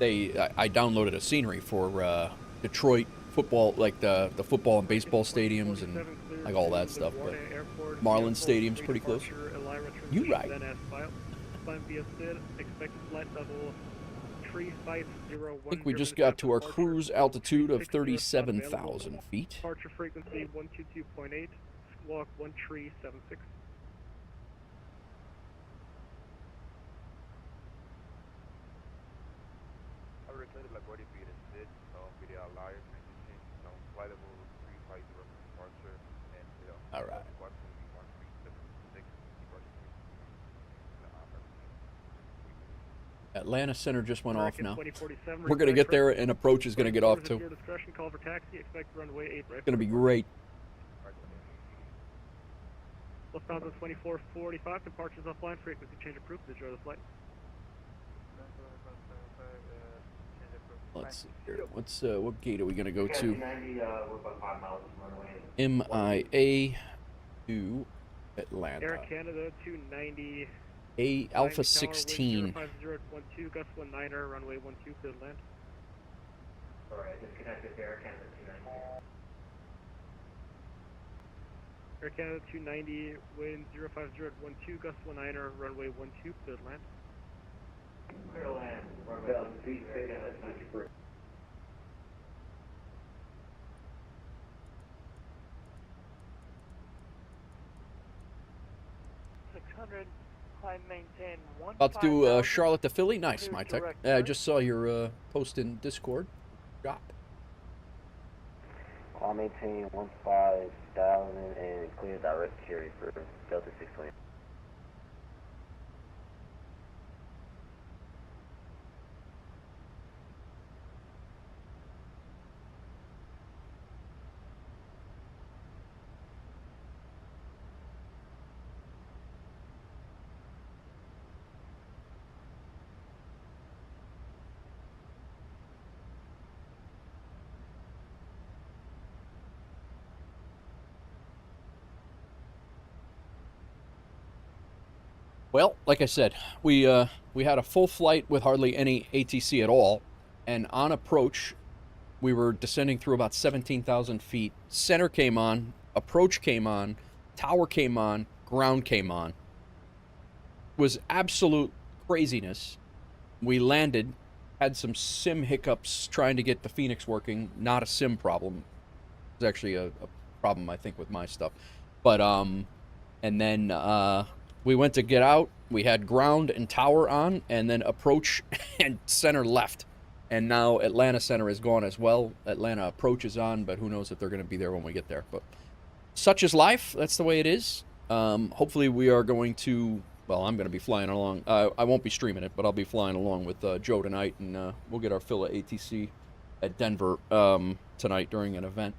downloaded a scenery for Detroit football, like the football and baseball stadiums and like all that stuff. But Marlins Stadium's pretty close. You right. I think we just got to our cruise altitude of 37,000 feet.
Departure frequency 122.8, squawk 1376.
All right. Atlanta Center just went off now. We're going to get there, and approach is going to get off too. It's going to be great.
Lufthansa 2445, departures offline, frequency change approved. Enjoy the flight.
Let's see here. What gate are we going to go to?
We're about 5 miles from runway.
MIA to Atlanta.
Air Canada 290.
Alpha 16.
050 gust 19er, runway 12, clear land.
Alright, disconnected to Air Canada 290.
Air Canada 290, wind 050 at 12, gust 19er, runway 12, clear land.
Clear land, runway 12, Air Canada 290.
600. Maintain
About to do Charlotte to Philly. Nice, my tech. I just saw your post in Discord. Drop.
I'll maintain 15,000 and clear direct carry for Delta 620.
Well, like I said, we had a full flight with hardly any ATC at all, and on approach, we were descending through about 17,000 feet. Center came on, approach came on, tower came on, ground came on. It was absolute craziness. We landed, had some sim hiccups trying to get the Fenix working. Not a sim problem. It's actually a problem, I think, with my stuff. But, and then we went to get out. We had ground and tower on, and then approach and center left. And now Atlanta center is gone as well. Atlanta approach is on, but who knows if they're going to be there when we get there. But such is life. That's the way it is. Hopefully we are going to, well, I'm going to be flying along. I won't be streaming it, but I'll be flying along with Joe tonight, and we'll get our fill of ATC at Denver tonight during an event.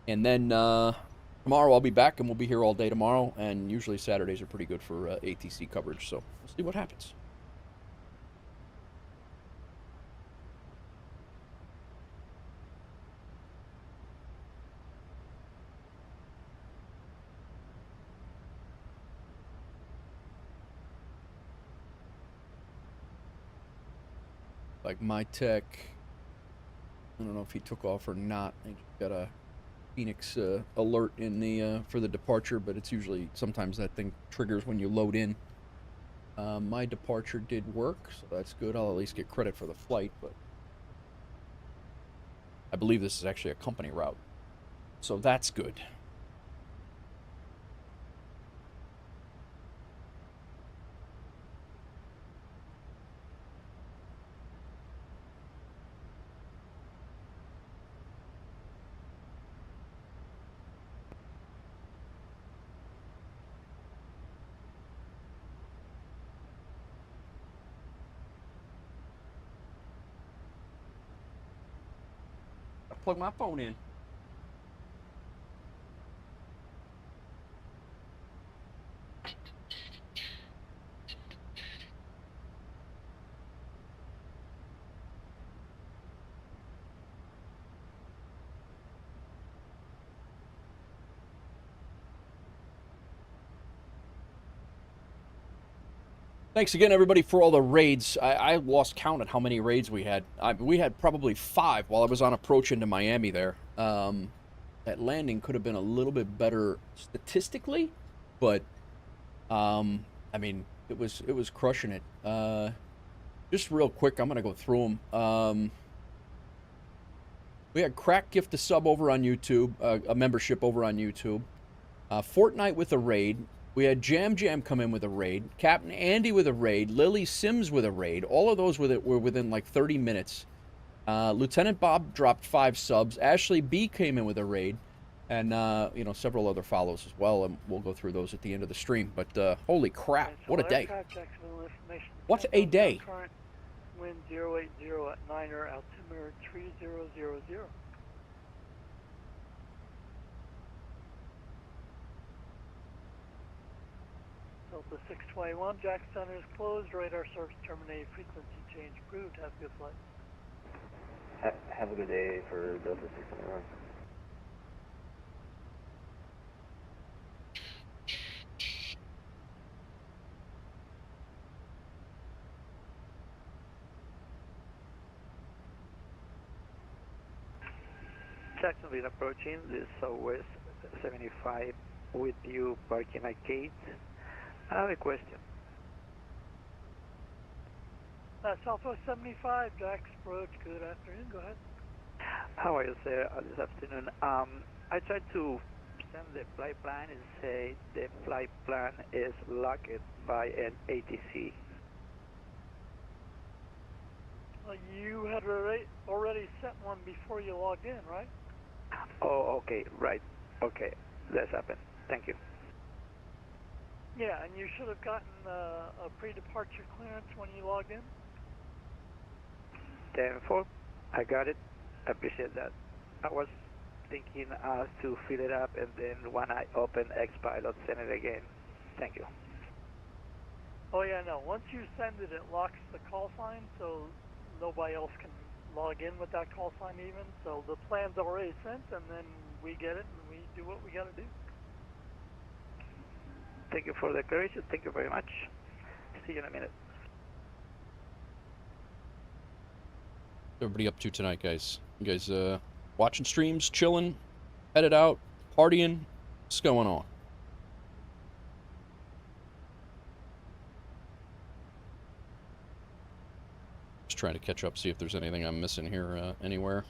And then tomorrow I'll be back, and we'll be here all day tomorrow, and usually Saturdays are pretty good for ATC coverage, so we'll see what happens. Like my tech, I don't know if he took off or not. I just got a Fenix alert in the for the departure, but it's usually sometimes that thing triggers when you load in. My departure did work, so that's good. I'll at least get credit for the flight, but I believe this is actually a company route, so that's good. Plug my phone in. Thanks again, everybody, for all the raids. I lost count at how many raids we had. We had probably 5 while I was on approach into Miami there. That landing could have been a little bit better statistically, but, I mean, it was crushing it. Just real quick, I'm going to go through them. We had Crack gift a sub over on YouTube, a membership over on YouTube. Fortnite with a raid. We had Jam come in with a raid. Captain Andy with a raid. Lily Sims with a raid. All of those were within like 30 minutes. Lieutenant Bob dropped 5 subs. Ashley B came in with a raid. And, you know, several other follows as well. And we'll go through those at the end of the stream. But, holy crap, what a day. What a day.
Current wind 080 at 9er, altimeter 3000. Delta 621, Jack Center is closed, radar service terminated, frequency change approved, have a good flight.
Have a good day for Delta 621.
Jacksonville approaching, this is Southwest 75 with you parking at gate. I have a question.
Southwest 75, Jack's approach, good afternoon, go ahead.
How are you, sir, this afternoon? I tried to send the flight plan and say the flight plan is locked by an ATC.
Well, you had already sent one before you logged in, right?
Oh, okay, right. Okay, that's happened. Thank you.
Yeah, and you should have gotten a pre-departure clearance when you logged in.
10-4, I got it. I appreciate that. I was thinking to fill it up, and then when I open X-Pilot, send it again. Thank you.
Oh yeah, no. Once you send it, it locks the call sign, so nobody else can log in with that call sign even. So the plan's already sent, and then we get it, and we do what we got to do.
Thank you for the declaration. Thank you very much. See you in a minute.
Everybody up to tonight, guys? You guys watching streams, chilling, headed out, partying? What's going on? Just trying to catch up, see if there's anything I'm missing here anywhere.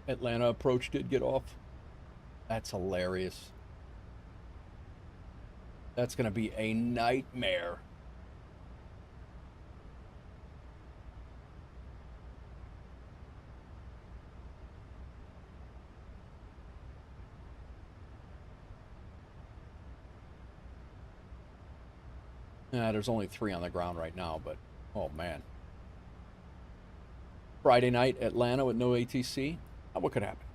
Atlanta approach did get off. That's hilarious. That's going to be a nightmare. There's only 3 on the ground right now, but oh man. Friday night, Atlanta with no ATC. What could happen?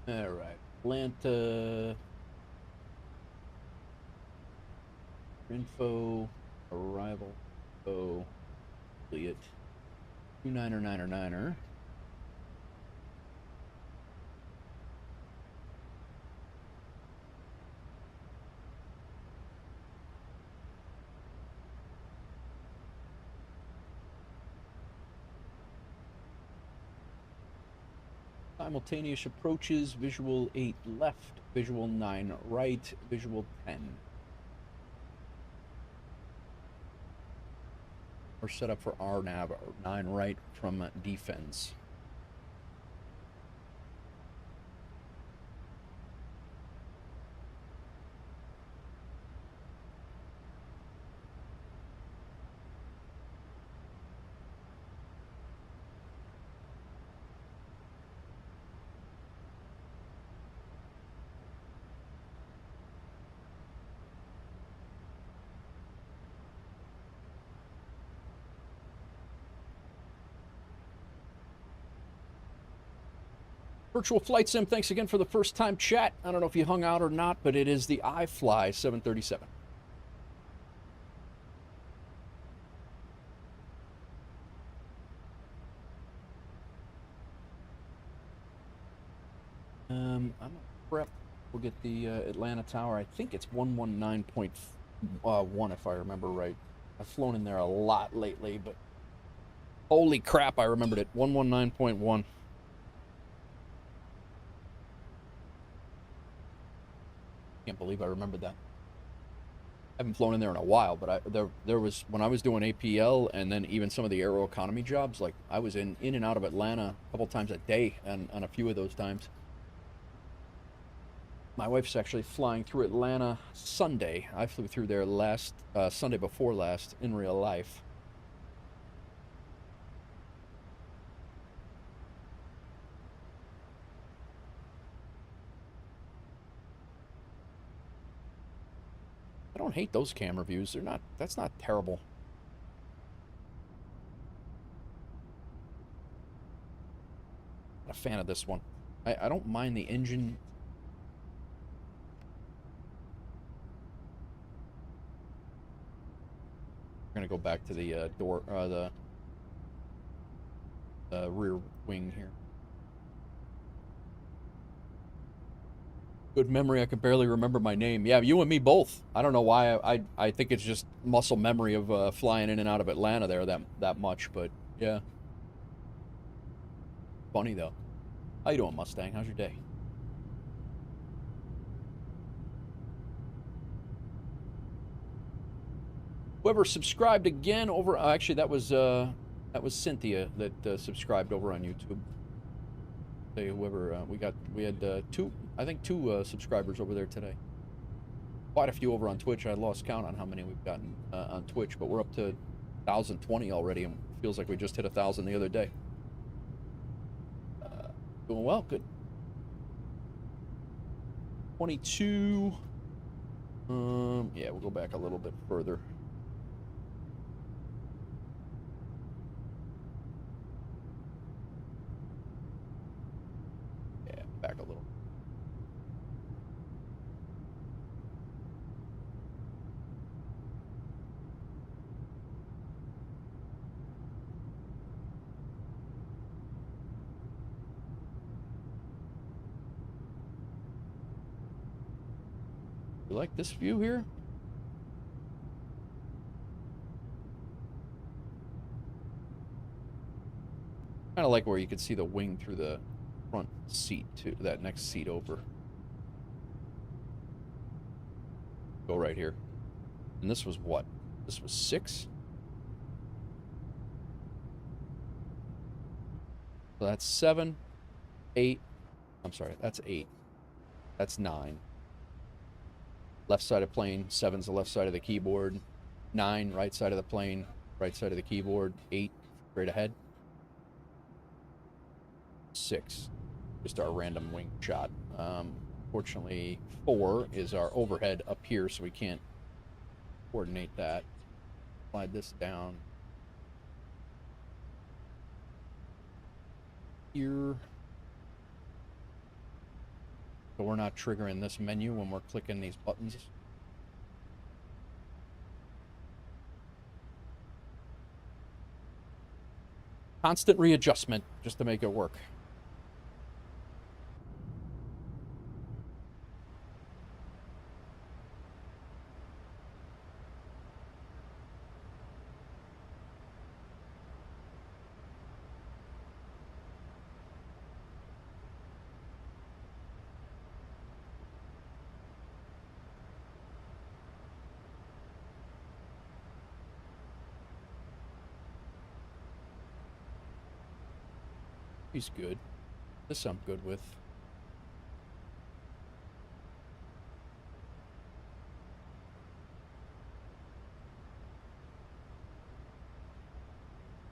All right, Atlanta info arrival. Oh, Elliot 29er. Simultaneous approaches, visual 8 left, visual 9 right, visual 10. We're set up for RNAV, 9 right from defense. Virtual Flight Sim, thanks again for the first time chat. I don't know if you hung out or not, but it is the iFly 737. I'm gonna prep We'll get the Atlanta Tower. I think it's 119.1 if I remember right. I've flown in there a lot lately, but holy crap, I remembered it. 119.1. Can't believe I remembered that. I haven't flown in there in a while, but there was, when I was doing APL and then even some of the Aeroconomy jobs, like I was in and out of Atlanta a couple times a day on a few of those times. My wife's actually flying through Atlanta Sunday. I flew through there last Sunday before last in real life. I don't hate those camera views. They're not, that's not terrible. Not a fan of this one. I don't mind the engine. We're gonna go back to the door, the rear wing here. Good memory. I can barely remember my name. Yeah, you and me both. I don't know why. I think it's just muscle memory of flying in and out of Atlanta there that much. But yeah, funny though. How you doing, Mustang? How's your day? Whoever subscribed again over, actually that was Cynthia that subscribed over on YouTube. Say whoever we had two subscribers over there today. Quite a few over on Twitch. I lost count on how many we've gotten on Twitch, but we're up to 1,020 already, and it feels like we just hit 1,000 the other day. Doing well, good. 22. Yeah, we'll go back a little bit further. Yeah, back a little. You like this view here? Kind of like where you could see the wing through the front seat too, that next seat over. Go right here. And this was what? This was 6? So that's 7, 8. I'm sorry, that's 8. That's 9. Left side of plane, 7's the left side of the keyboard. 9, right side of the plane, right side of the keyboard. 8, straight ahead. 6, just our random wing shot. Fortunately, 4 is our overhead up here, so we can't coordinate that. Slide this down here. So we're not triggering this menu when we're clicking these buttons. Constant readjustment just to make it work. He's good. This I'm good with.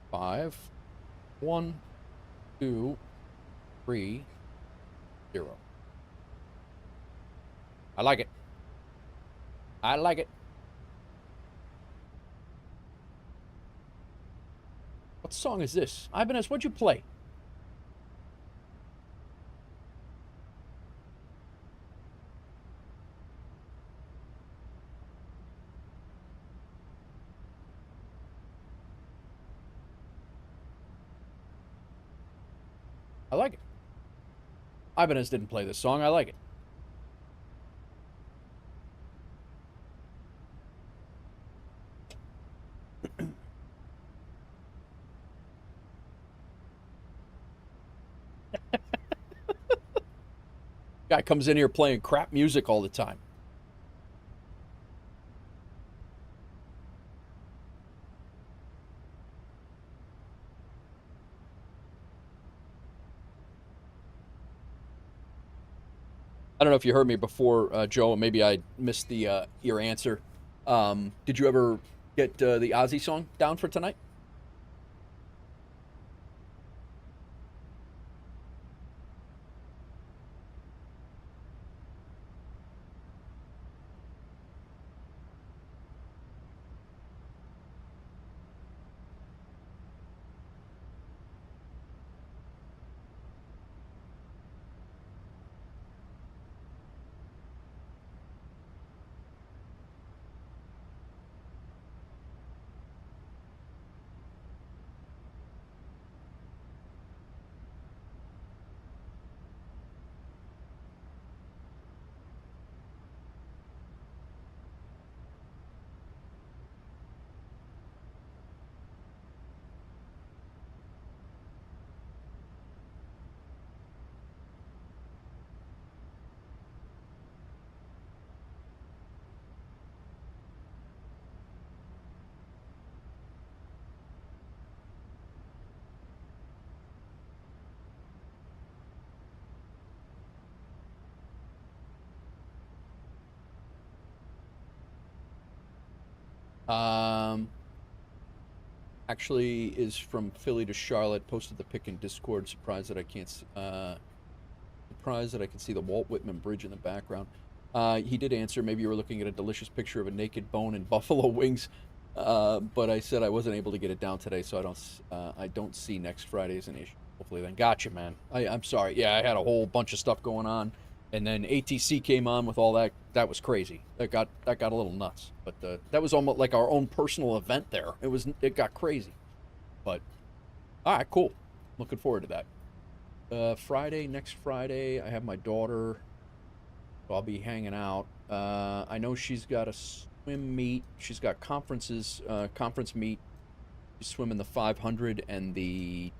Five, 1, 2, 3, 0. I like it. I like it. What song is this? Ibanez, what'd you play? I like it. Ibanez didn't play this song. I like it. Guy comes in here playing crap music all the time. I don't know if you heard me before, Joe. Maybe I missed the your answer. Did you ever get the Ozzy song down for tonight? Actually is from Philly to Charlotte. Posted the pic in Discord. Surprised that I can't. Surprised that I can see the Walt Whitman Bridge in the background. He did answer. Maybe you were looking at a delicious picture of a naked bone and buffalo wings. But I said I wasn't able to get it down today, so I don't see next Friday as an issue. Hopefully then. Gotcha, man. I'm sorry. Yeah, I had a whole bunch of stuff going on. And then ATC came on with all that. That was crazy. That got a little nuts. But that was almost like our own personal event there. It got crazy. But all right, cool. Looking forward to that. Next Friday, I have my daughter. So I'll be hanging out. I know she's got a swim meet. She's got conference meet. She's swimming the 500 and the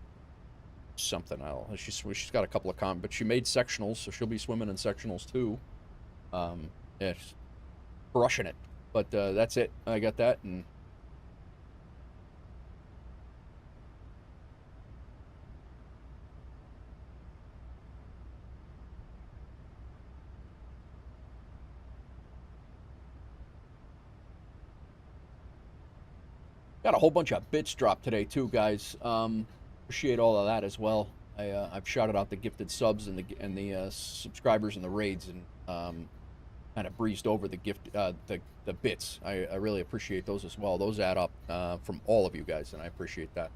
something else. She's got a couple of but she made sectionals, so she'll be swimming in sectionals too. Yeah, she's crushing it. But that's it. I got that, and got a whole bunch of bits dropped today too, guys. Appreciate all of that as well. I've shouted out the gifted subs and the subscribers and the raids, and kind of breezed over the the bits. I really appreciate those as well. Those add up from all of you guys, and I appreciate that.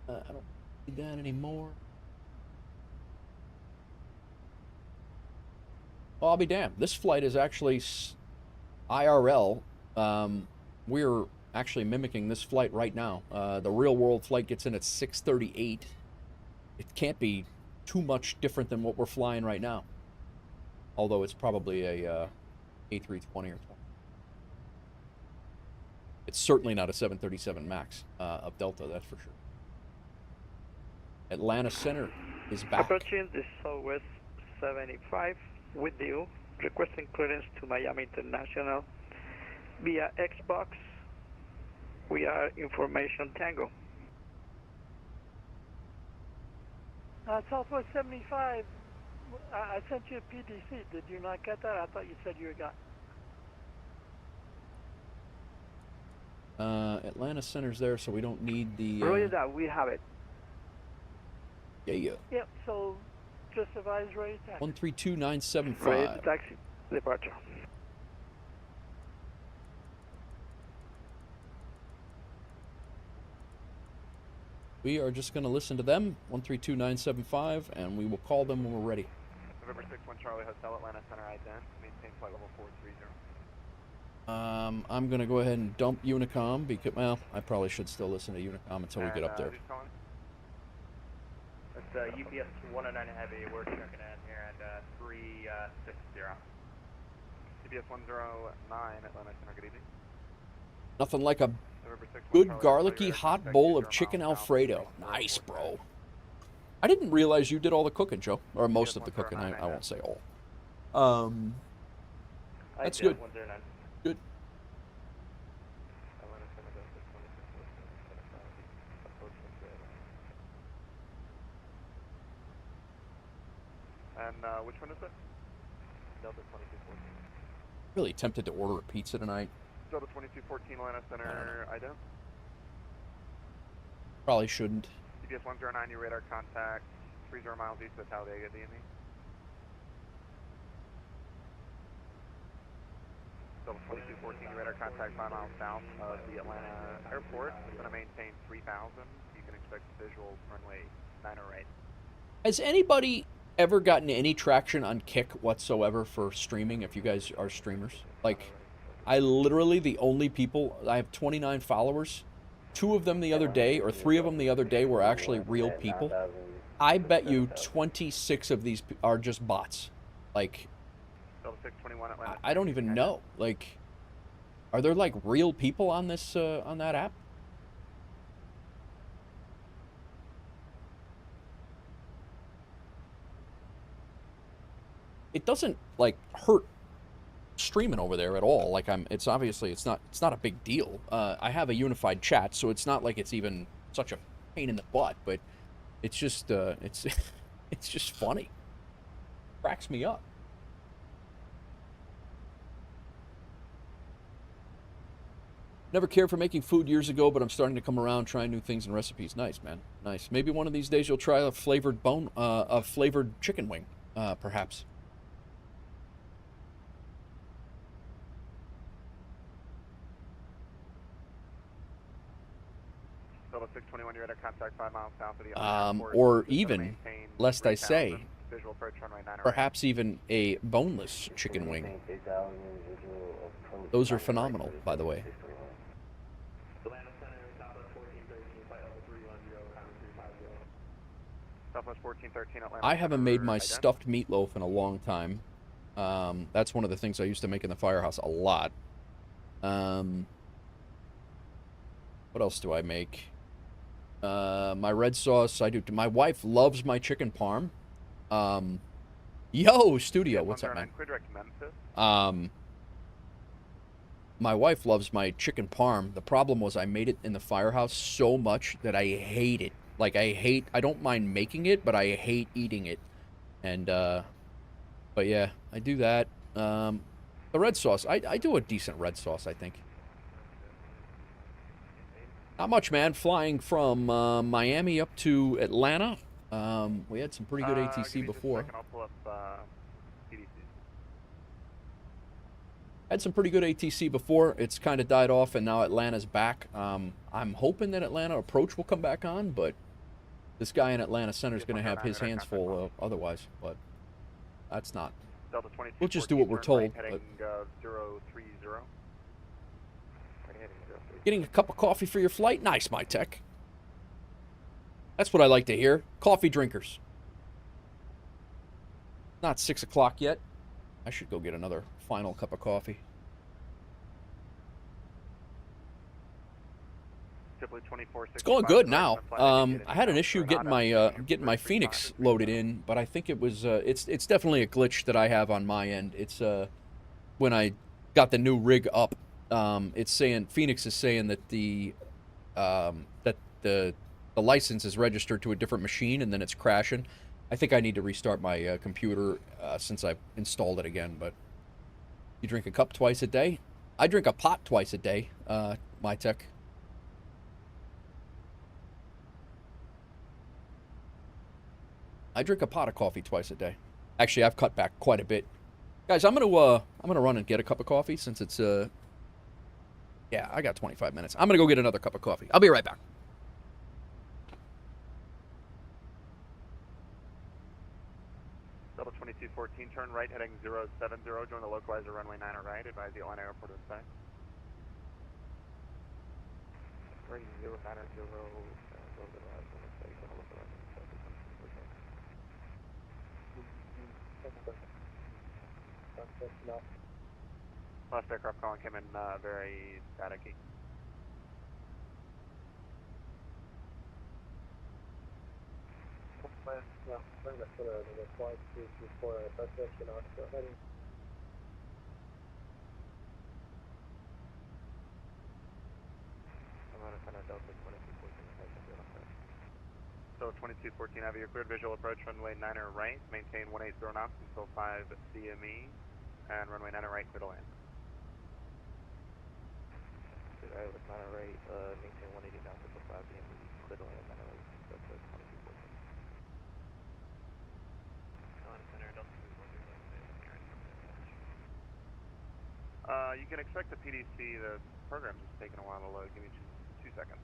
I don't need that anymore. Well, I'll be damned. This flight is actually IRL. We're actually mimicking this flight right now. The real world flight gets in at 6:38. It can't be too much different than what we're flying right now. Although it's probably a A320 or 20. It's certainly not a 737 MAX of Delta, that's for sure. Atlanta Center is back.
Approaching the Southwest 75 with you, requesting clearance to Miami International via Xbox. We are Information Tango.
Southwest 75, I sent you a PDC. Did you not get that? I thought you said you got.
Atlanta Center's there, so we don't need the...
Roger that, we have it.
Yeah.
Yep, so just advise ready taxi.
132975.
Ready taxi, departure.
We are just going to listen to them, 132975, and we will call them when we're ready.
November 61 Charlie Hotel, Atlanta Center, ident. Maintain flight level 430.
I'm going to go ahead and dump Unicom, because, well, I probably should still listen to Unicom until we get up there.
It's UPS 109 Heavy, we're checking in here at 360.
UPS 109, Atlanta Center, good evening.
Nothing like a Good garlicky hot bowl of chicken Alfredo. Nice, bro. I didn't realize you did all the cooking, Joe. Or most of the cooking. I won't say all. That's good. Good.
And which one is it? Delta 2214.
Really tempted to order a pizza tonight.
Delta 2214 Atlanta Center, IDO.
Probably shouldn't.
CBS 109, your radar contact 30 miles east of Talladega, DME. Delta 2214, your radar contact 5 miles south of the Atlanta airport. It's going to maintain 3,000. You can expect visual runway 908.
Has anybody ever gotten any traction on Kick whatsoever for streaming, if you guys are streamers? Like, I literally, the only people, I have 29 followers. 2 of them the other day, or 3 of them the other day were actually real people. I bet you 26 of these are just bots. Like, I don't even know. Like, are there like real people on this, on that app? It doesn't like hurt streaming over there at all. Like it's obviously it's not a big deal. I have a unified chat, so it's not like it's even such a pain in the butt. But it's just it's it's just funny. Cracks me up. Never cared for making food years ago, but I'm starting to come around, trying new things and recipes. Nice, man. Nice. Maybe one of these days you'll try a flavored flavored chicken wing, perhaps.
Delta 621, you're at a contact 5 miles south of the airport.
Or even, lest I say,
visual approach runway 908.
perhaps even a boneless chicken wing. Those are phenomenal, by the way.
Southwest 1413 Atlanta.
I haven't made my stuffed meatloaf in a long time. That's one of the things I used to make in the firehouse a lot. What else do I make? My red sauce, I do. My wife loves my chicken parm. Yo, studio, what's up, man? My wife loves my chicken parm. The problem was I made it in the firehouse so much that I hate it. Like, I don't mind making it, but I hate eating it. And, but yeah, I do that. The red sauce, I do a decent red sauce, I think. Not much, man. Flying from Miami up to Atlanta. We had some pretty good ATC before.
I'll pull up CDC.
Had some pretty good ATC before. It's kind of died off, and now Atlanta's back. I'm hoping that Atlanta Approach will come back on, but this guy in Atlanta Center is going to have his hands full otherwise. But that's not. We'll just do what we're told. But getting a cup of coffee for your flight? Nice, my tech. That's what I like to hear. Coffee drinkers. Not 6 o'clock yet. I should go get another final cup of coffee. It's going good now. I had an issue getting my Fenix loaded in, but I think it was it's definitely a glitch that I have on my end. It's when I got the new rig up, it's saying Fenix is saying that the license is registered to a different machine, and then it's crashing. I think I need to restart my computer since I've installed it again. But you drink a cup twice a day? I drink a pot twice a day. My tech. I drink a pot of coffee twice a day. Actually, I've cut back quite a bit. Guys, I'm gonna run and get a cup of coffee since it's yeah, I got 25 minutes. I'm gonna go get another cup of coffee. I'll be right back.
Delta 2214, turn right heading 070, join the localizer runway 9 right, advise the Atlanta airport is back. Right 090, Last aircraft calling came in very staticky. Atlanta Center, Delta 2214, so 2214, have your cleared visual approach runway 9er right, maintain 180 knots until 5 CME, and runway 9er right, clear to land.
Clear Islet 9er right, maintain 180 knots until 5 CME, clear to land 9er right, Delta 2214.
Atlanta Center, Delta 2214, you can expect the PDC, the program's just taking a while to load, give me two seconds.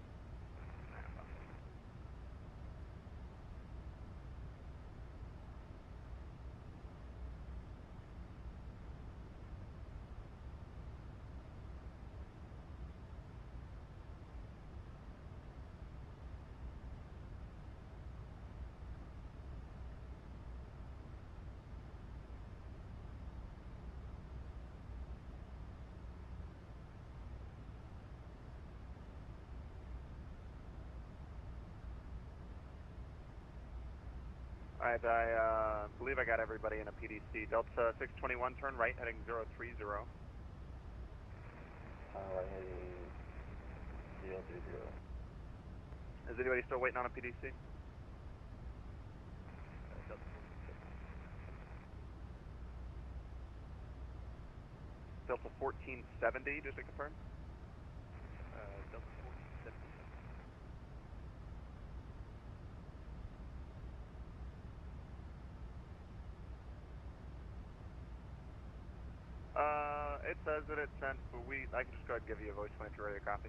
Alright, I believe I got everybody in a PDC. Delta 621, turn right, heading 030.
Right heading 030.
Is anybody still waiting on a PDC? Delta 1470, just to confirm? Delta 1470. It says that it's sent, but I can just go ahead and give you a voice when you're ready to copy.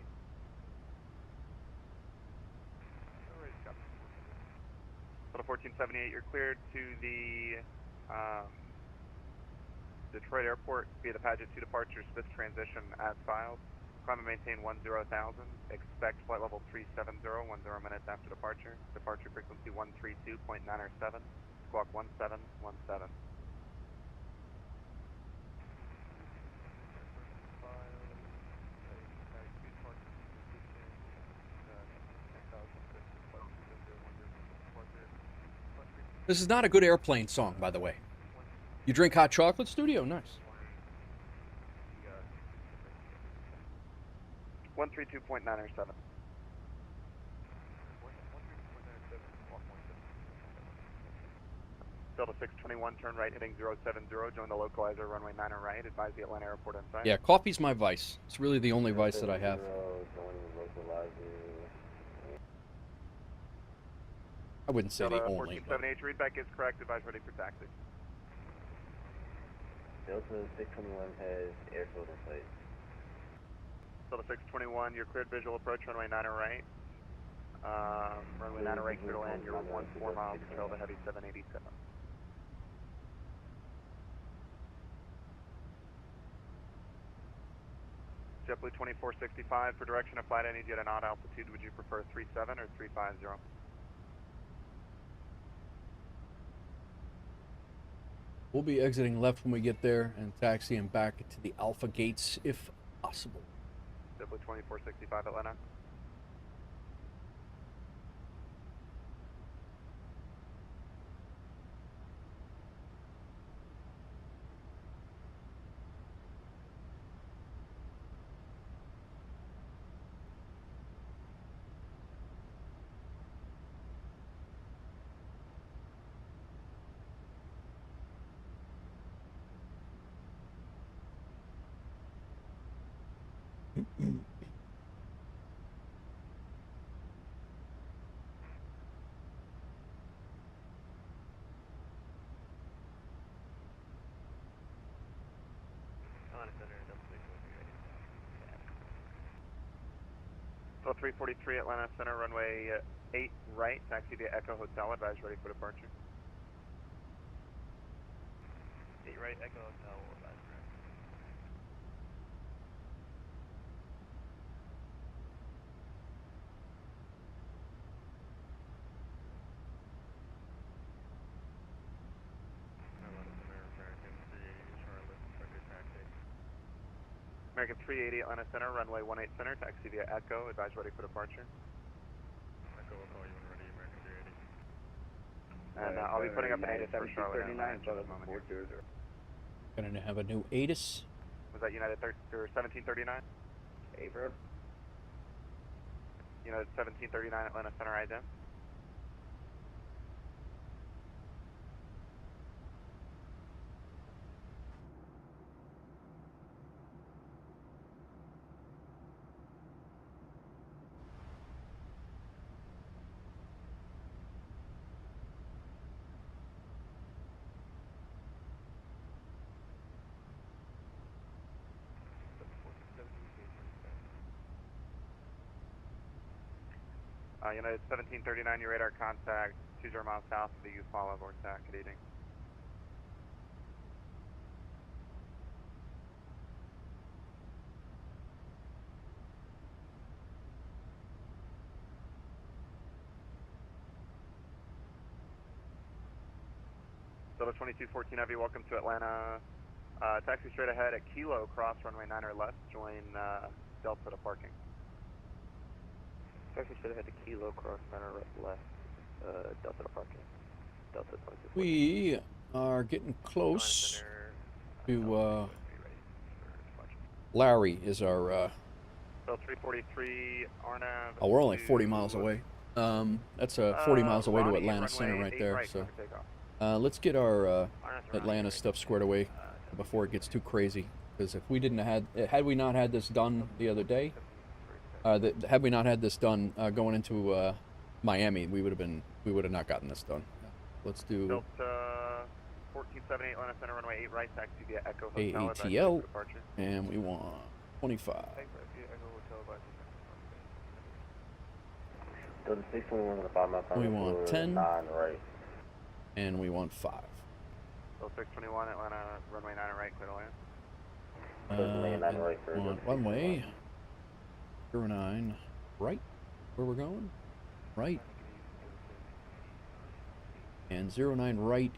Delta 1478, you're cleared to the Detroit Airport via the Paget 2 departure, Smith transition as filed. Climb and maintain 10,000. Expect flight level 370, 10 minutes after departure. Departure frequency 132.907, squawk 1717.
This is not a good airplane song, by the way. You drink hot chocolate, studio? Nice.
132.907. Delta 621, turn right, heading 070, join the localizer, runway 9er right, advise the Atlanta airport in sight.
Yeah, coffee's my vice. It's really the only vice that I have. I wouldn't say the only, but...
1478, readback is correct, advise ready for taxi.
Delta 621 has air filter sight.
Delta 621, you're cleared visual approach, runway 9er right. Runway 9er right, clear to land, you're 14 miles, control the heavy 787. JetBlue 2465, for direction of flight, I need you at an odd altitude. Would you prefer 37 or 350?
We'll be exiting left when we get there and taxiing back to the Alpha gates if possible.
JetBlue 2465, Atlanta. So 343 Atlanta Center, runway 8 right, taxi via Echo Hotel, advise ready for departure. 8 right, Echo Hotel, advise ready. American 380 Atlanta Center, runway 18 center, taxi via Echo, advise ready for departure. Echo will call you when ready, American 380. And I'll be putting up an ATIS for Charlotte Airlines in just a moment here.
Gonna have a new ATIS.
Was that United 1739?
Affirm.
United 1739 Atlanta Center ident. United 1739, your radar contact 20 miles south of the Eufaula Vortex. Good evening. Delta 2214 Heavy, welcome to Atlanta. Taxi straight ahead at Kilo, cross runway 9 or left, join Delta to parking.
Taxi straight ahead to Kilo, cross 9 or left, Delta to parking. Delta 2214.
We are getting close to Larry is our
Bill 343 Arnav.
oh, we're only 40 miles away. That's 40 miles away to Atlanta Center right there. So let's get our Atlanta stuff squared away before it gets too crazy. Because if we didn't had we not had this done the other day, had we not had this done going into Miami, we would have not gotten this done. Let's do
Delta 1478 Atlanta Center runway 8 right, taxi via Echo Hotel.
KATL, and we want 25.
Delta 621 on the bottom of
We want 10.
9 right.
And we want 5.
Delta 621 Atlanta runway 9 right, clear to land.
We want one way. 09 right, where we're going, right, and 09 right.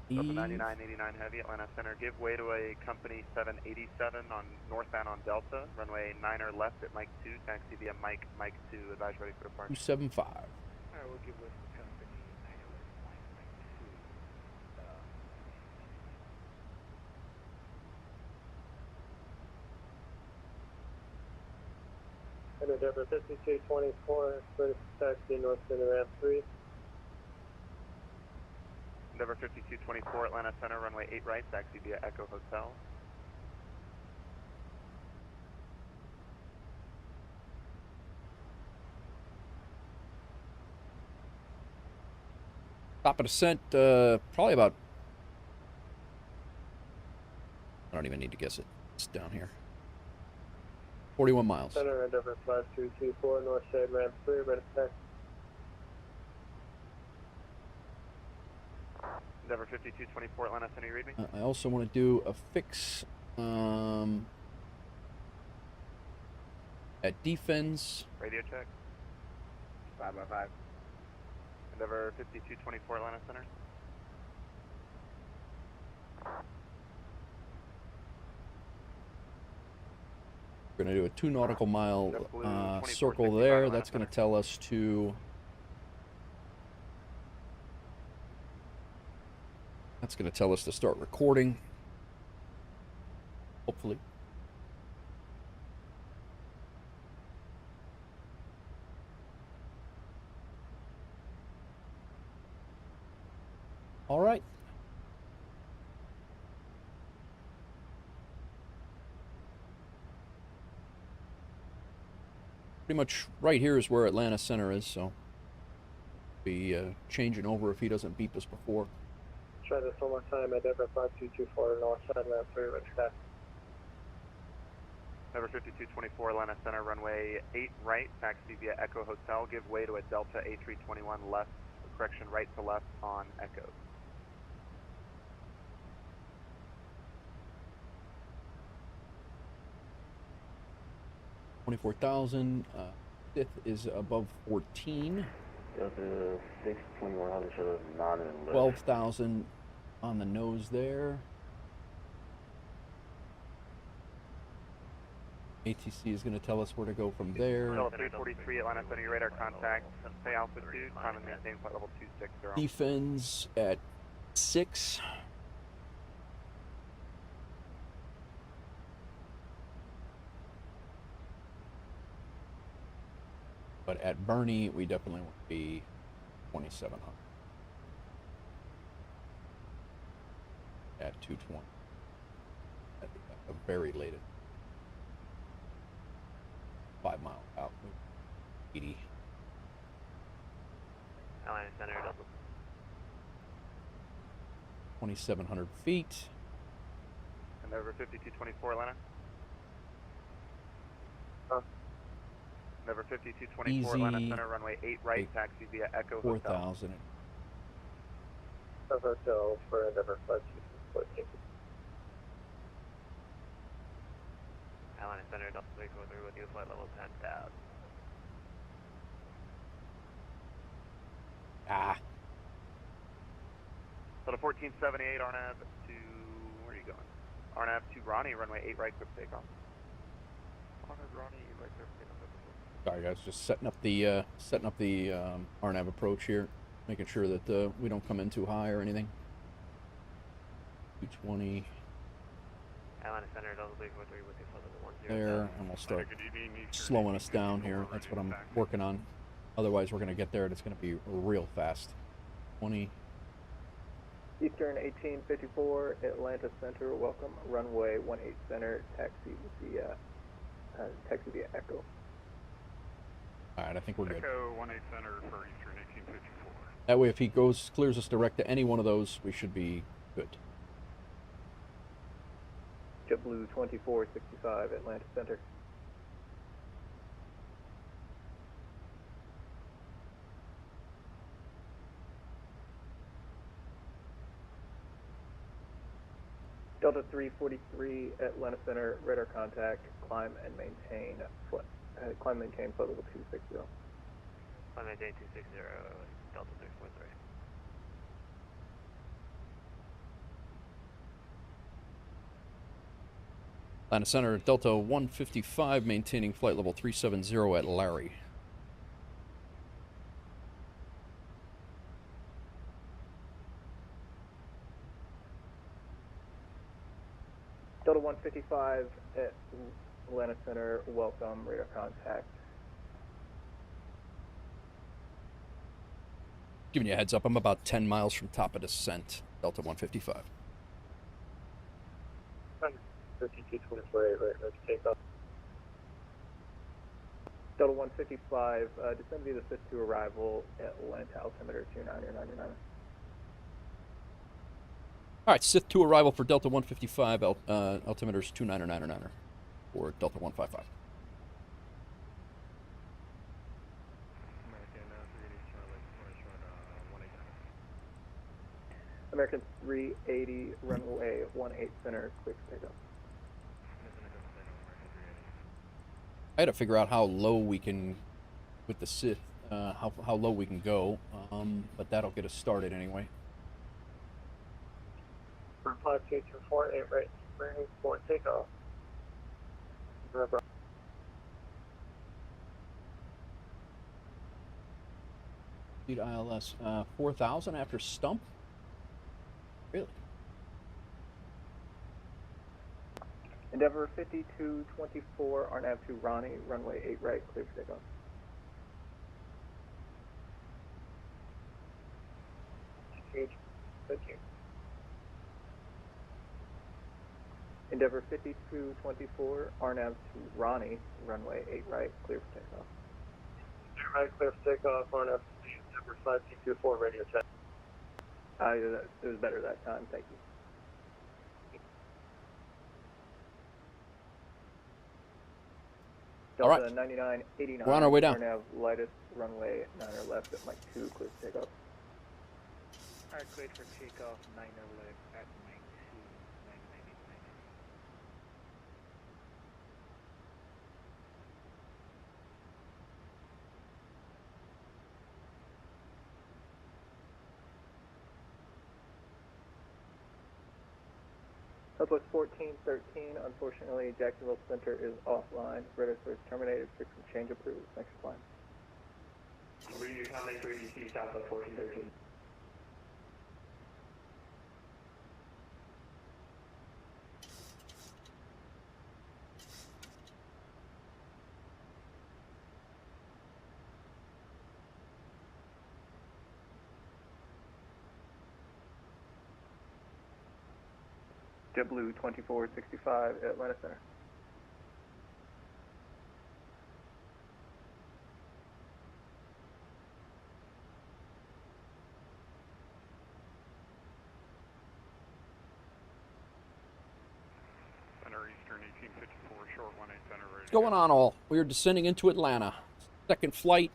Delta 9989 Heavy Atlanta Center, give way to a company 787 on northbound on Delta, runway 9 or left at Mike 2, taxi via Mike 2, advise ready for departure.
275.
Alright, we'll give way to company 9 or left, Mike 2.
Endeavor 5224, clear to taxi north center ramp 3.
Endeavor 5224 Atlanta Center, runway 8 right, taxi via Echo Hotel.
Top of descent, probably about, I don't even need to guess it, it's down here. 41 miles.
Center Endeavor 5224, north side ramp 3, ready to taxi.
Endeavor 5224 Atlanta Center, you read me?
I also want to do a fix at defense.
Radio check. 5x5. Endeavor 5224 Atlanta Center.
We're going to do a 2 nautical mile circle there. That's going to tell us to... That's going to tell us to start recording. Hopefully. All right. Pretty much right here is where Atlanta Center is, so be changing over if he doesn't beep us before.
Try this one more time, Endeavor 5224, north side ramp 3, ready to taxi.
Endeavor 5224 Atlanta Center, runway 8 right, taxi via Echo Hotel, give way to a Delta A321 left, correction, right to left on Echo. $24,000. Fifth is above 14.
Delta 621 shows 9 and left.
12,000 on the nose there. ATC is going to tell us where to go from there.
Delta 343, Atlanta Center, your radar contact. Stay altitude, climb and maintain flight level 260.
Defense at 6. But at Bernie, we definitely want to be 2700. At 220. At the very latest. 5 miles out. 80.
Atlanta Center, Delta.
2,700 feet.
And over 5224, Atlanta. Number 5224, Atlanta Center, runway 8 right, taxi via Echo Hotel.
4,000.
Hotel for Endeavor 524.
Atlanta Center, Delta 343 with you, flight level 10,000.
Ah.
So the 1478, RNAV to, where are you going? RNAV to Ronnie, runway 8 right, clear for takeoff. RNAV Ronnie, 8 right, clear for takeoff.
Sorry guys, just setting up the RNAV approach here, making sure that we don't come in too high or anything. 220.
Atlanta Center, Delta 343 with you, flight level 10.
There, and we'll start slowing us down here. That's what I'm working on. Otherwise, we're going to get there, and it's going to be real fast. 20.
Eastern 1854, Atlanta Center, welcome. Runway 18 Center, taxi via Echo.
All right, I think we're good.
Echo 18 Center for Eastern 1854.
That way, if he clears us direct to any one of those, we should be good.
JetBlue 2465, Atlanta Center. Delta 343, Atlanta Center, radar contact, climb and maintain flight level 260.
Climb and maintain 260, Delta 343.
Atlanta Center, Delta 155, maintaining flight level 370 at Larry.
Delta 155 at Atlanta Center, welcome, radar contact.
Giving you a heads up, I'm about 10 miles from top of descent, Delta 155.
5224, right, let's take off. Delta 155, descend via the 5th to arrival at Atlanta, altimeter 2999.
All right, Sith to arrival for Delta 155, altimeters 2999 for Delta 155.
American 380, runway 18 Center, quick takeoff.
I had to figure out how low we can, with the Sith, how low we can go, but that'll get us started anyway.
5224, 8 right, ready for takeoff.
Speed ILS 4,000 after stump? Really?
Endeavor 5224, RNAV to Ronnie, runway 8 right, clear for takeoff. Thank you. Endeavor 5224, RNAV to Ronnie, runway 8 right, clear for takeoff. 8 right, clear for takeoff, RNAV Endeavor 5224, radio check. It was better that time, thank you.
All
Delta
right.
9989,
We're on our way down.
RNAV lightest, runway 9 left at Mike 2, clear for takeoff.
Alright, cleared for takeoff, 9 left at Mike 2, 999.
Southwest 1413, unfortunately, Jacksonville Center is offline. Radar source terminated. Frequency change approved. Thanks for flying.
Recoming 3DC Southwest 1413.
JetBlue 2465, Atlanta Center.
Center Eastern 1854, short 18 center radio.
What's going on, all? We are descending into Atlanta. Second flight.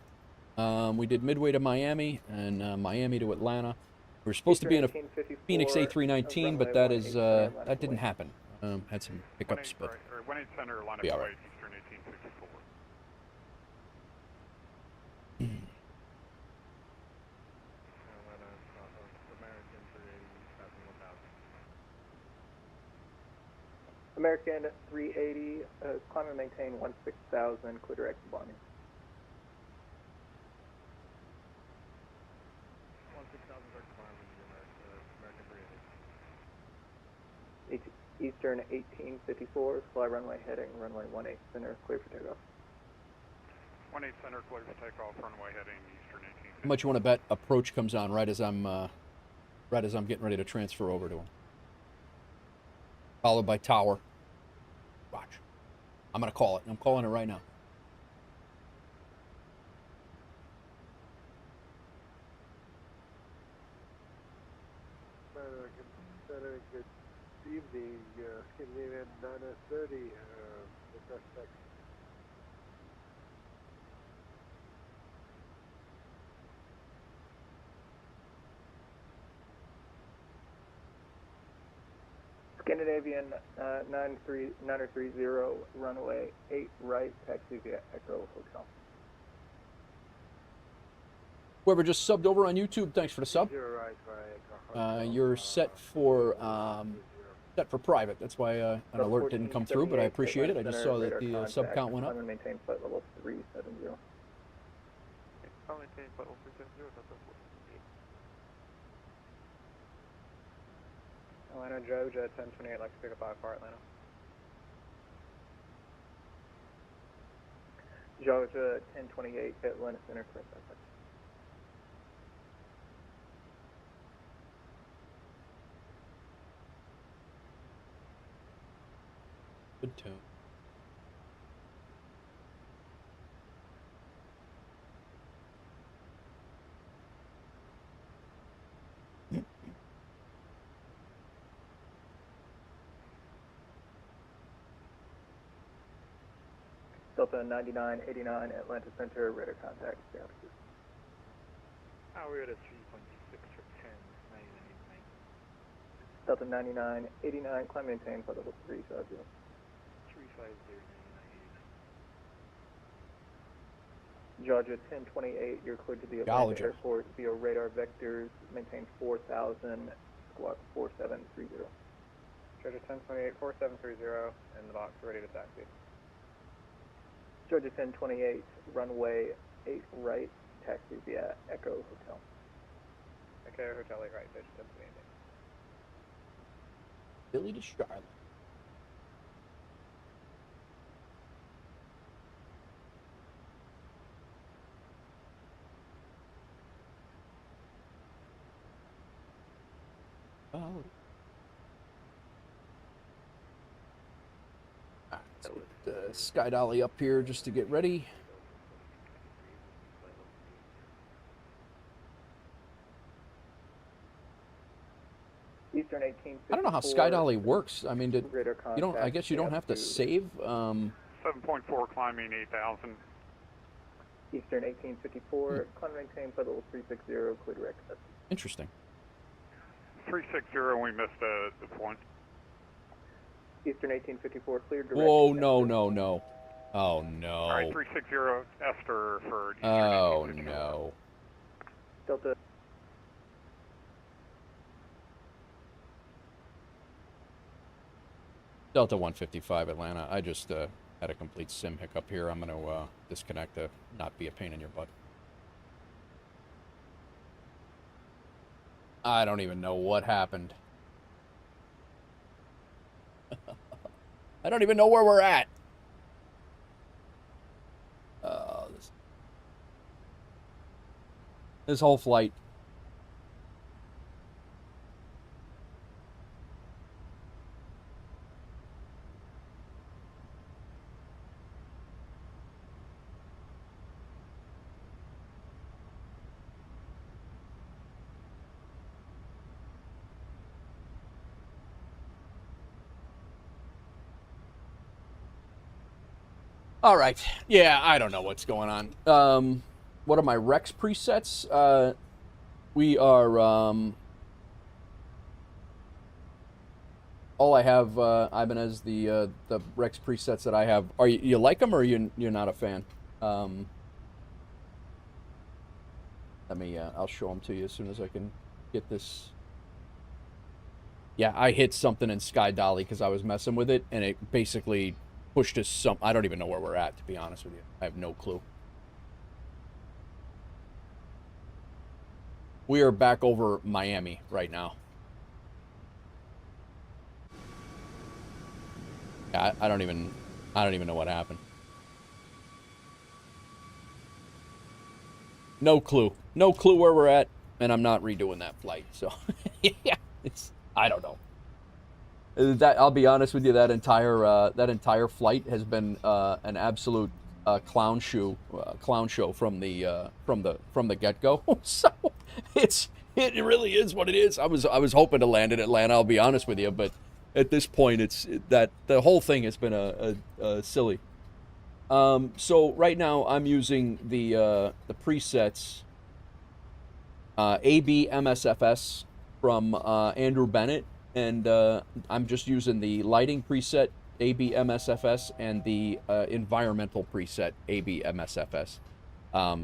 We did Midway to Miami and Miami to Atlanta. We were supposed to be in a Fenix A319, but that is that didn't happen. Had some hiccups, but
18 center, line
be
up
all right.
Eastern 1854.
American 380, climb and maintain 16,000, clear direct to Bonnie.
16,000 direct to Bonnie, American 380.
Eastern 1854, fly runway heading, runway 18 center, clear for takeoff.
18 center, clear for takeoff, runway heading Eastern 1854.
how much you want to bet approach comes on right as I'm getting ready to transfer over to him. Followed by tower. Watch. I'm gonna call it. I'm calling it right now.
Good evening, Scandinavian 930, request taxi.
Scandinavian 930, runway 8 right, taxi via Echo Hotel.
Whoever just subbed over on YouTube, thanks for the sub. You're set for private. That's why an alert didn't come through, but I appreciate it. I just saw that the sub count went up.
Climb and maintain flight level 370.
Climb and maintain flight level 370, Delta 14.
Atlanta Joe, Jet 1028, like to pick up 5 for Atlanta. Georgia 1028, Atlanta Center, clear perfect.
Good tone.
Delta 9989, Atlanta Center, radar contact, stay altitude.
We're at a 3.6 for 10, 9989.
Delta 9989, climb maintain flight level 350.
350,
Georgia 1028, you're cleared to the
Gallagher.
Atlanta airport via radar vectors, maintain 4000, squawk 4730. Georgia 1028, 4730, in the box, ready to taxi. Georgia 1028, runway 8 right, taxi via Echo Hotel. Echo Hotel 8 right, Georgia 1028.
Philly to Charlotte. Oh. Let's get Sky Dolly up here just to get ready.
Eastern 1854.
I don't know how Sky Dolly works. I mean, you don't. I guess you don't have to save.
7.4, climbing 8,000.
Eastern 1854, climb and maintain flight level 360, clear direct.
Interesting.
360, we missed the point.
Eastern 1854, clear direct.
Whoa, no, no, no. Oh, no.
All right, 360, Esther for Eastern
Oh,
1854.
no.
Delta.
Delta 155 Atlanta. I just had a complete sim hiccup here. I'm going to disconnect to not be a pain in your butt. I don't even know what happened. I don't even know where we're at. This whole flight. All right. Yeah, I don't know what's going on. What are my Rex presets? We are, all I have, Ibanez, the Rex presets that I have. Are you like them, or you're not a fan? Let me, I'll show them to you as soon as I can get this. Yeah, I hit something in Sky Dolly because I was messing with it, and it basically pushed us some. I don't even know where we're at, to be honest with you. I have no clue. We are back over Miami right now. Yeah, I don't even know what happened. No clue. No clue where we're at, and I'm not redoing that flight. So, yeah, I don't know. That, I'll be honest with you, that entire flight has been an absolute clown show from the get-go. So it really is what it is. I was hoping to land in Atlanta, I'll be honest with you, but at this point that the whole thing has been a silly. So right now I'm using the presets AB MSFS from Andrew Bennett, and I'm just using the lighting preset AB MSFS and the environmental preset AB MSFS.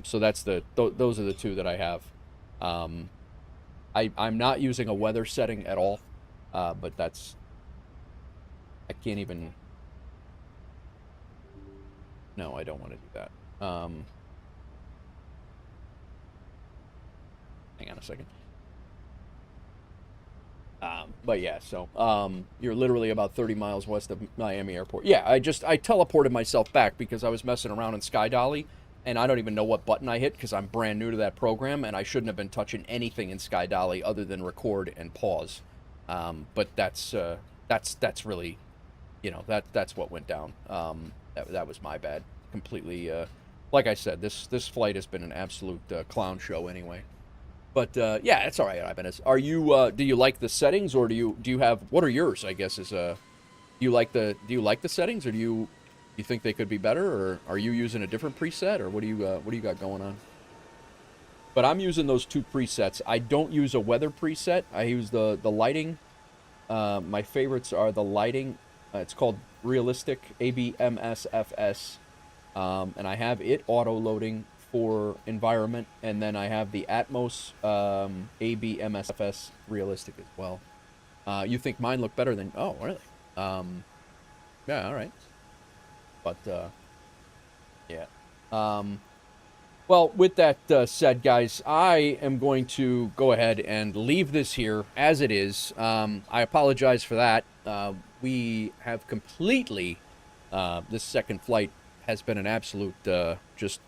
So that's those are the two that I have. I'm not using a weather setting at all, but that's, I can't even. No, I don't want to do that. Hang on a second. But yeah, so you're literally about 30 miles west of Miami Airport. Yeah, I teleported myself back because I was messing around in Sky Dolly, and I don't even know what button I hit because I'm brand new to that program, and I shouldn't have been touching anything in Sky Dolly other than record and pause. But that's really, you know, that's what went down. That was my bad. Completely. Like I said, this flight has been an absolute clown show anyway. But yeah, it's all right, Ibanez. Are you? Do you like the settings, or do you have? What are yours? I guess is do you like the settings, or do you think they could be better, or are you using a different preset, or what do you got going on? But I'm using those two presets. I don't use a weather preset. I use the lighting. My favorites are the lighting. It's called Realistic ABMSFS, and I have it auto loading for environment, and then I have the Atmos ABMSFS Realistic as well. You think mine look better than? Oh, really? Yeah, all right. But yeah. Well, with that said, guys, I am going to go ahead and leave this here as it is. I apologize for that. We have completely, this second flight has been an absolute, just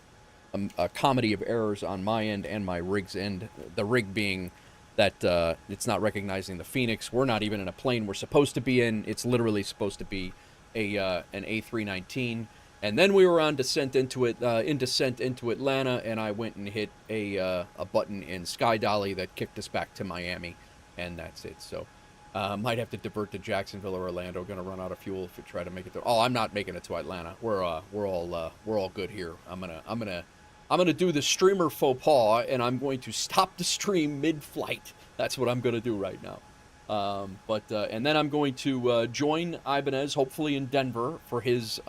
a comedy of errors on my end and my rig's end. The rig being that it's not recognizing the Fenix. We're not even in a plane we're supposed to be in. It's literally supposed to be an A319. And then we were on descent into it, into Atlanta, and I went and hit a button in Sky Dolly that kicked us back to Miami, and that's it. So might have to divert to Jacksonville or Orlando. Going to run out of fuel if we try to make it to. Oh, I'm not making it to Atlanta. We're all good here. I'm gonna do the streamer faux pas, and I'm going to stop the stream mid-flight. That's what I'm gonna do right now. And then I'm going to join Ibanez, hopefully in Denver, for his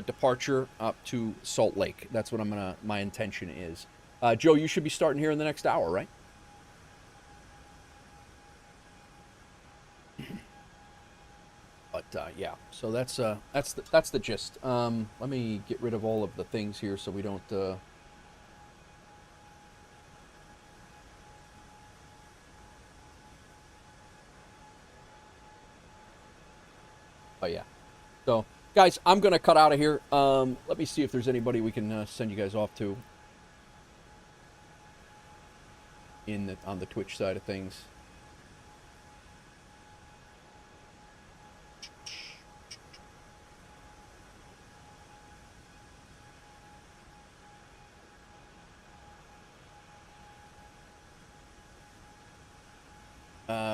departure up to Salt Lake. That's what my intention is. Joe, you should be starting here in the next hour, right? So that's the gist. Let me get rid of all of the things here so we don't. Oh yeah. So guys, I'm gonna cut out of here. Let me see if there's anybody we can send you guys off to on the Twitch side of things.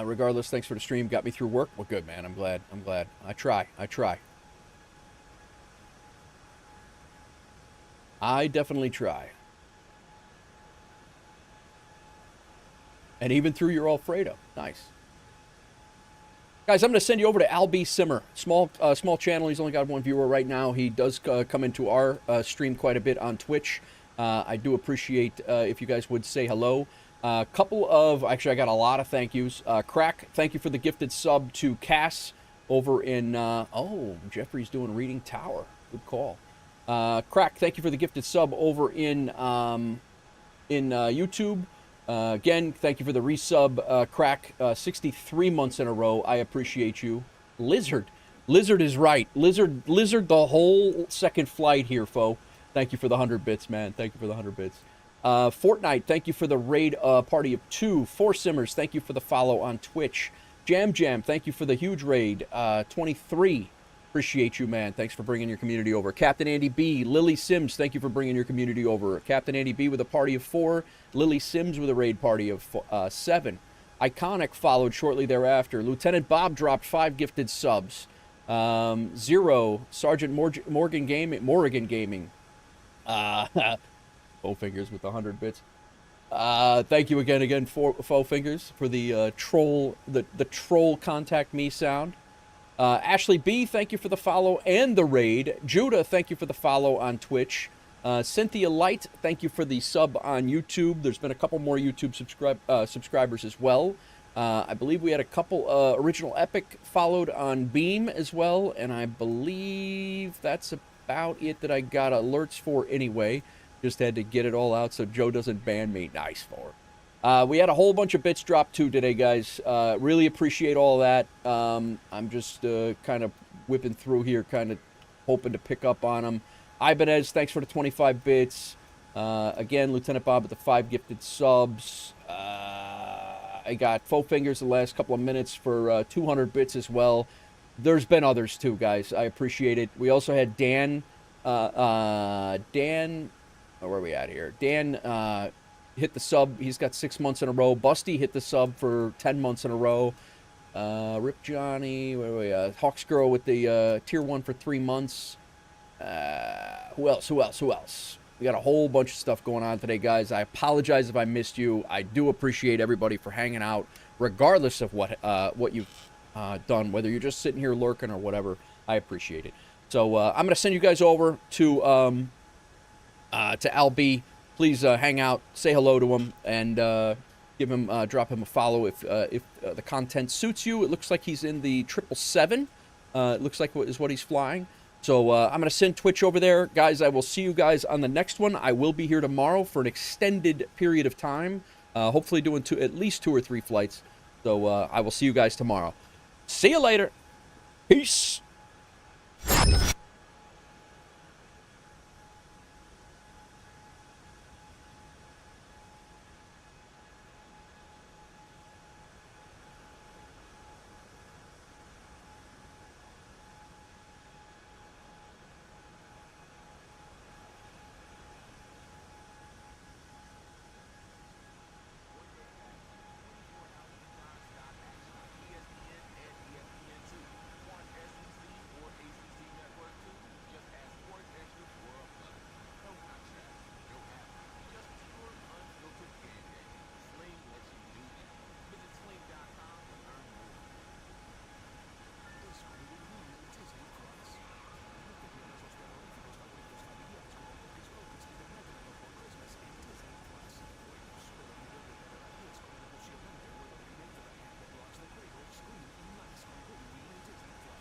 Regardless, thanks for the stream. Got me through work. Well, good, man. I'm glad. I try. I definitely try. And even through your Alfredo. Nice. Guys, I'm going to send you over to Al B. Simmer. Small channel. He's only got one viewer right now. He does come into our stream quite a bit on Twitch. I do appreciate if you guys would say hello. Actually, I got a lot of thank yous. Crack, thank you for the gifted sub to Cass over in, Jeffrey's doing Reading Tower. Good call. Crack, thank you for the gifted sub over in YouTube. Again, thank you for the resub, Crack, 63 months in a row. I appreciate you. Lizard is right. Lizard, the whole second flight here, foe. Thank you for the 100 bits, man. Thank you for the 100 bits. Fortnite, thank you for the raid party of 2. 4 Simmers, thank you for the follow on Twitch. Jam, thank you for the huge raid. 23, appreciate you, man. Thanks for bringing your community over. Captain Andy B, Lily Sims, thank you for bringing your community over. Captain Andy B with a party of 4. Lily Sims with a raid party of 7. Iconic followed shortly thereafter. Lieutenant Bob dropped 5 gifted subs. 0, Sergeant Morgan Gaming. Faux Fingers with 100 bits. Thank you again for Faux Fingers for the troll contact me sound. Ashley B, thank you for the follow and the raid. Judah, thank you for the follow on Twitch. Cynthia Light, thank you for the sub on YouTube. There's been a couple more YouTube subscribers as well. I believe we had a couple Original Epic followed on Beam as well, and I believe that's about it that I got alerts for anyway. Just had to get it all out so Joe doesn't ban me. Nice for. We had a whole bunch of bits dropped too today, guys. Really appreciate all that. I'm just kind of whipping through here, kind of hoping to pick up on them. Ibanez, thanks for the 25 bits. Again, Lieutenant Bob with the 5 gifted subs. I got Faux Fingers the last couple of minutes for 200 bits as well. There's been others too, guys. I appreciate it. We also had Dan. Where are we at here? Dan hit the sub. He's got 6 months in a row. Busty hit the sub for 10 months in a row. Rip Johnny. Where are we at? Hawks Girl with the tier 1 for 3 months. Who else? We got a whole bunch of stuff going on today, guys. I apologize if I missed you. I do appreciate everybody for hanging out, regardless of what you've done, whether you're just sitting here lurking or whatever. I appreciate it. So I'm going to send you guys over to Al B. Please hang out, say hello to him, and drop him a follow if the content suits you. It looks like he's in the 777. It looks like is what he's flying. So I'm going to send Twitch over there. Guys, I will see you guys on the next one. I will be here tomorrow for an extended period of time, hopefully doing at least 2 or 3 flights. So I will see you guys tomorrow. See you later. Peace.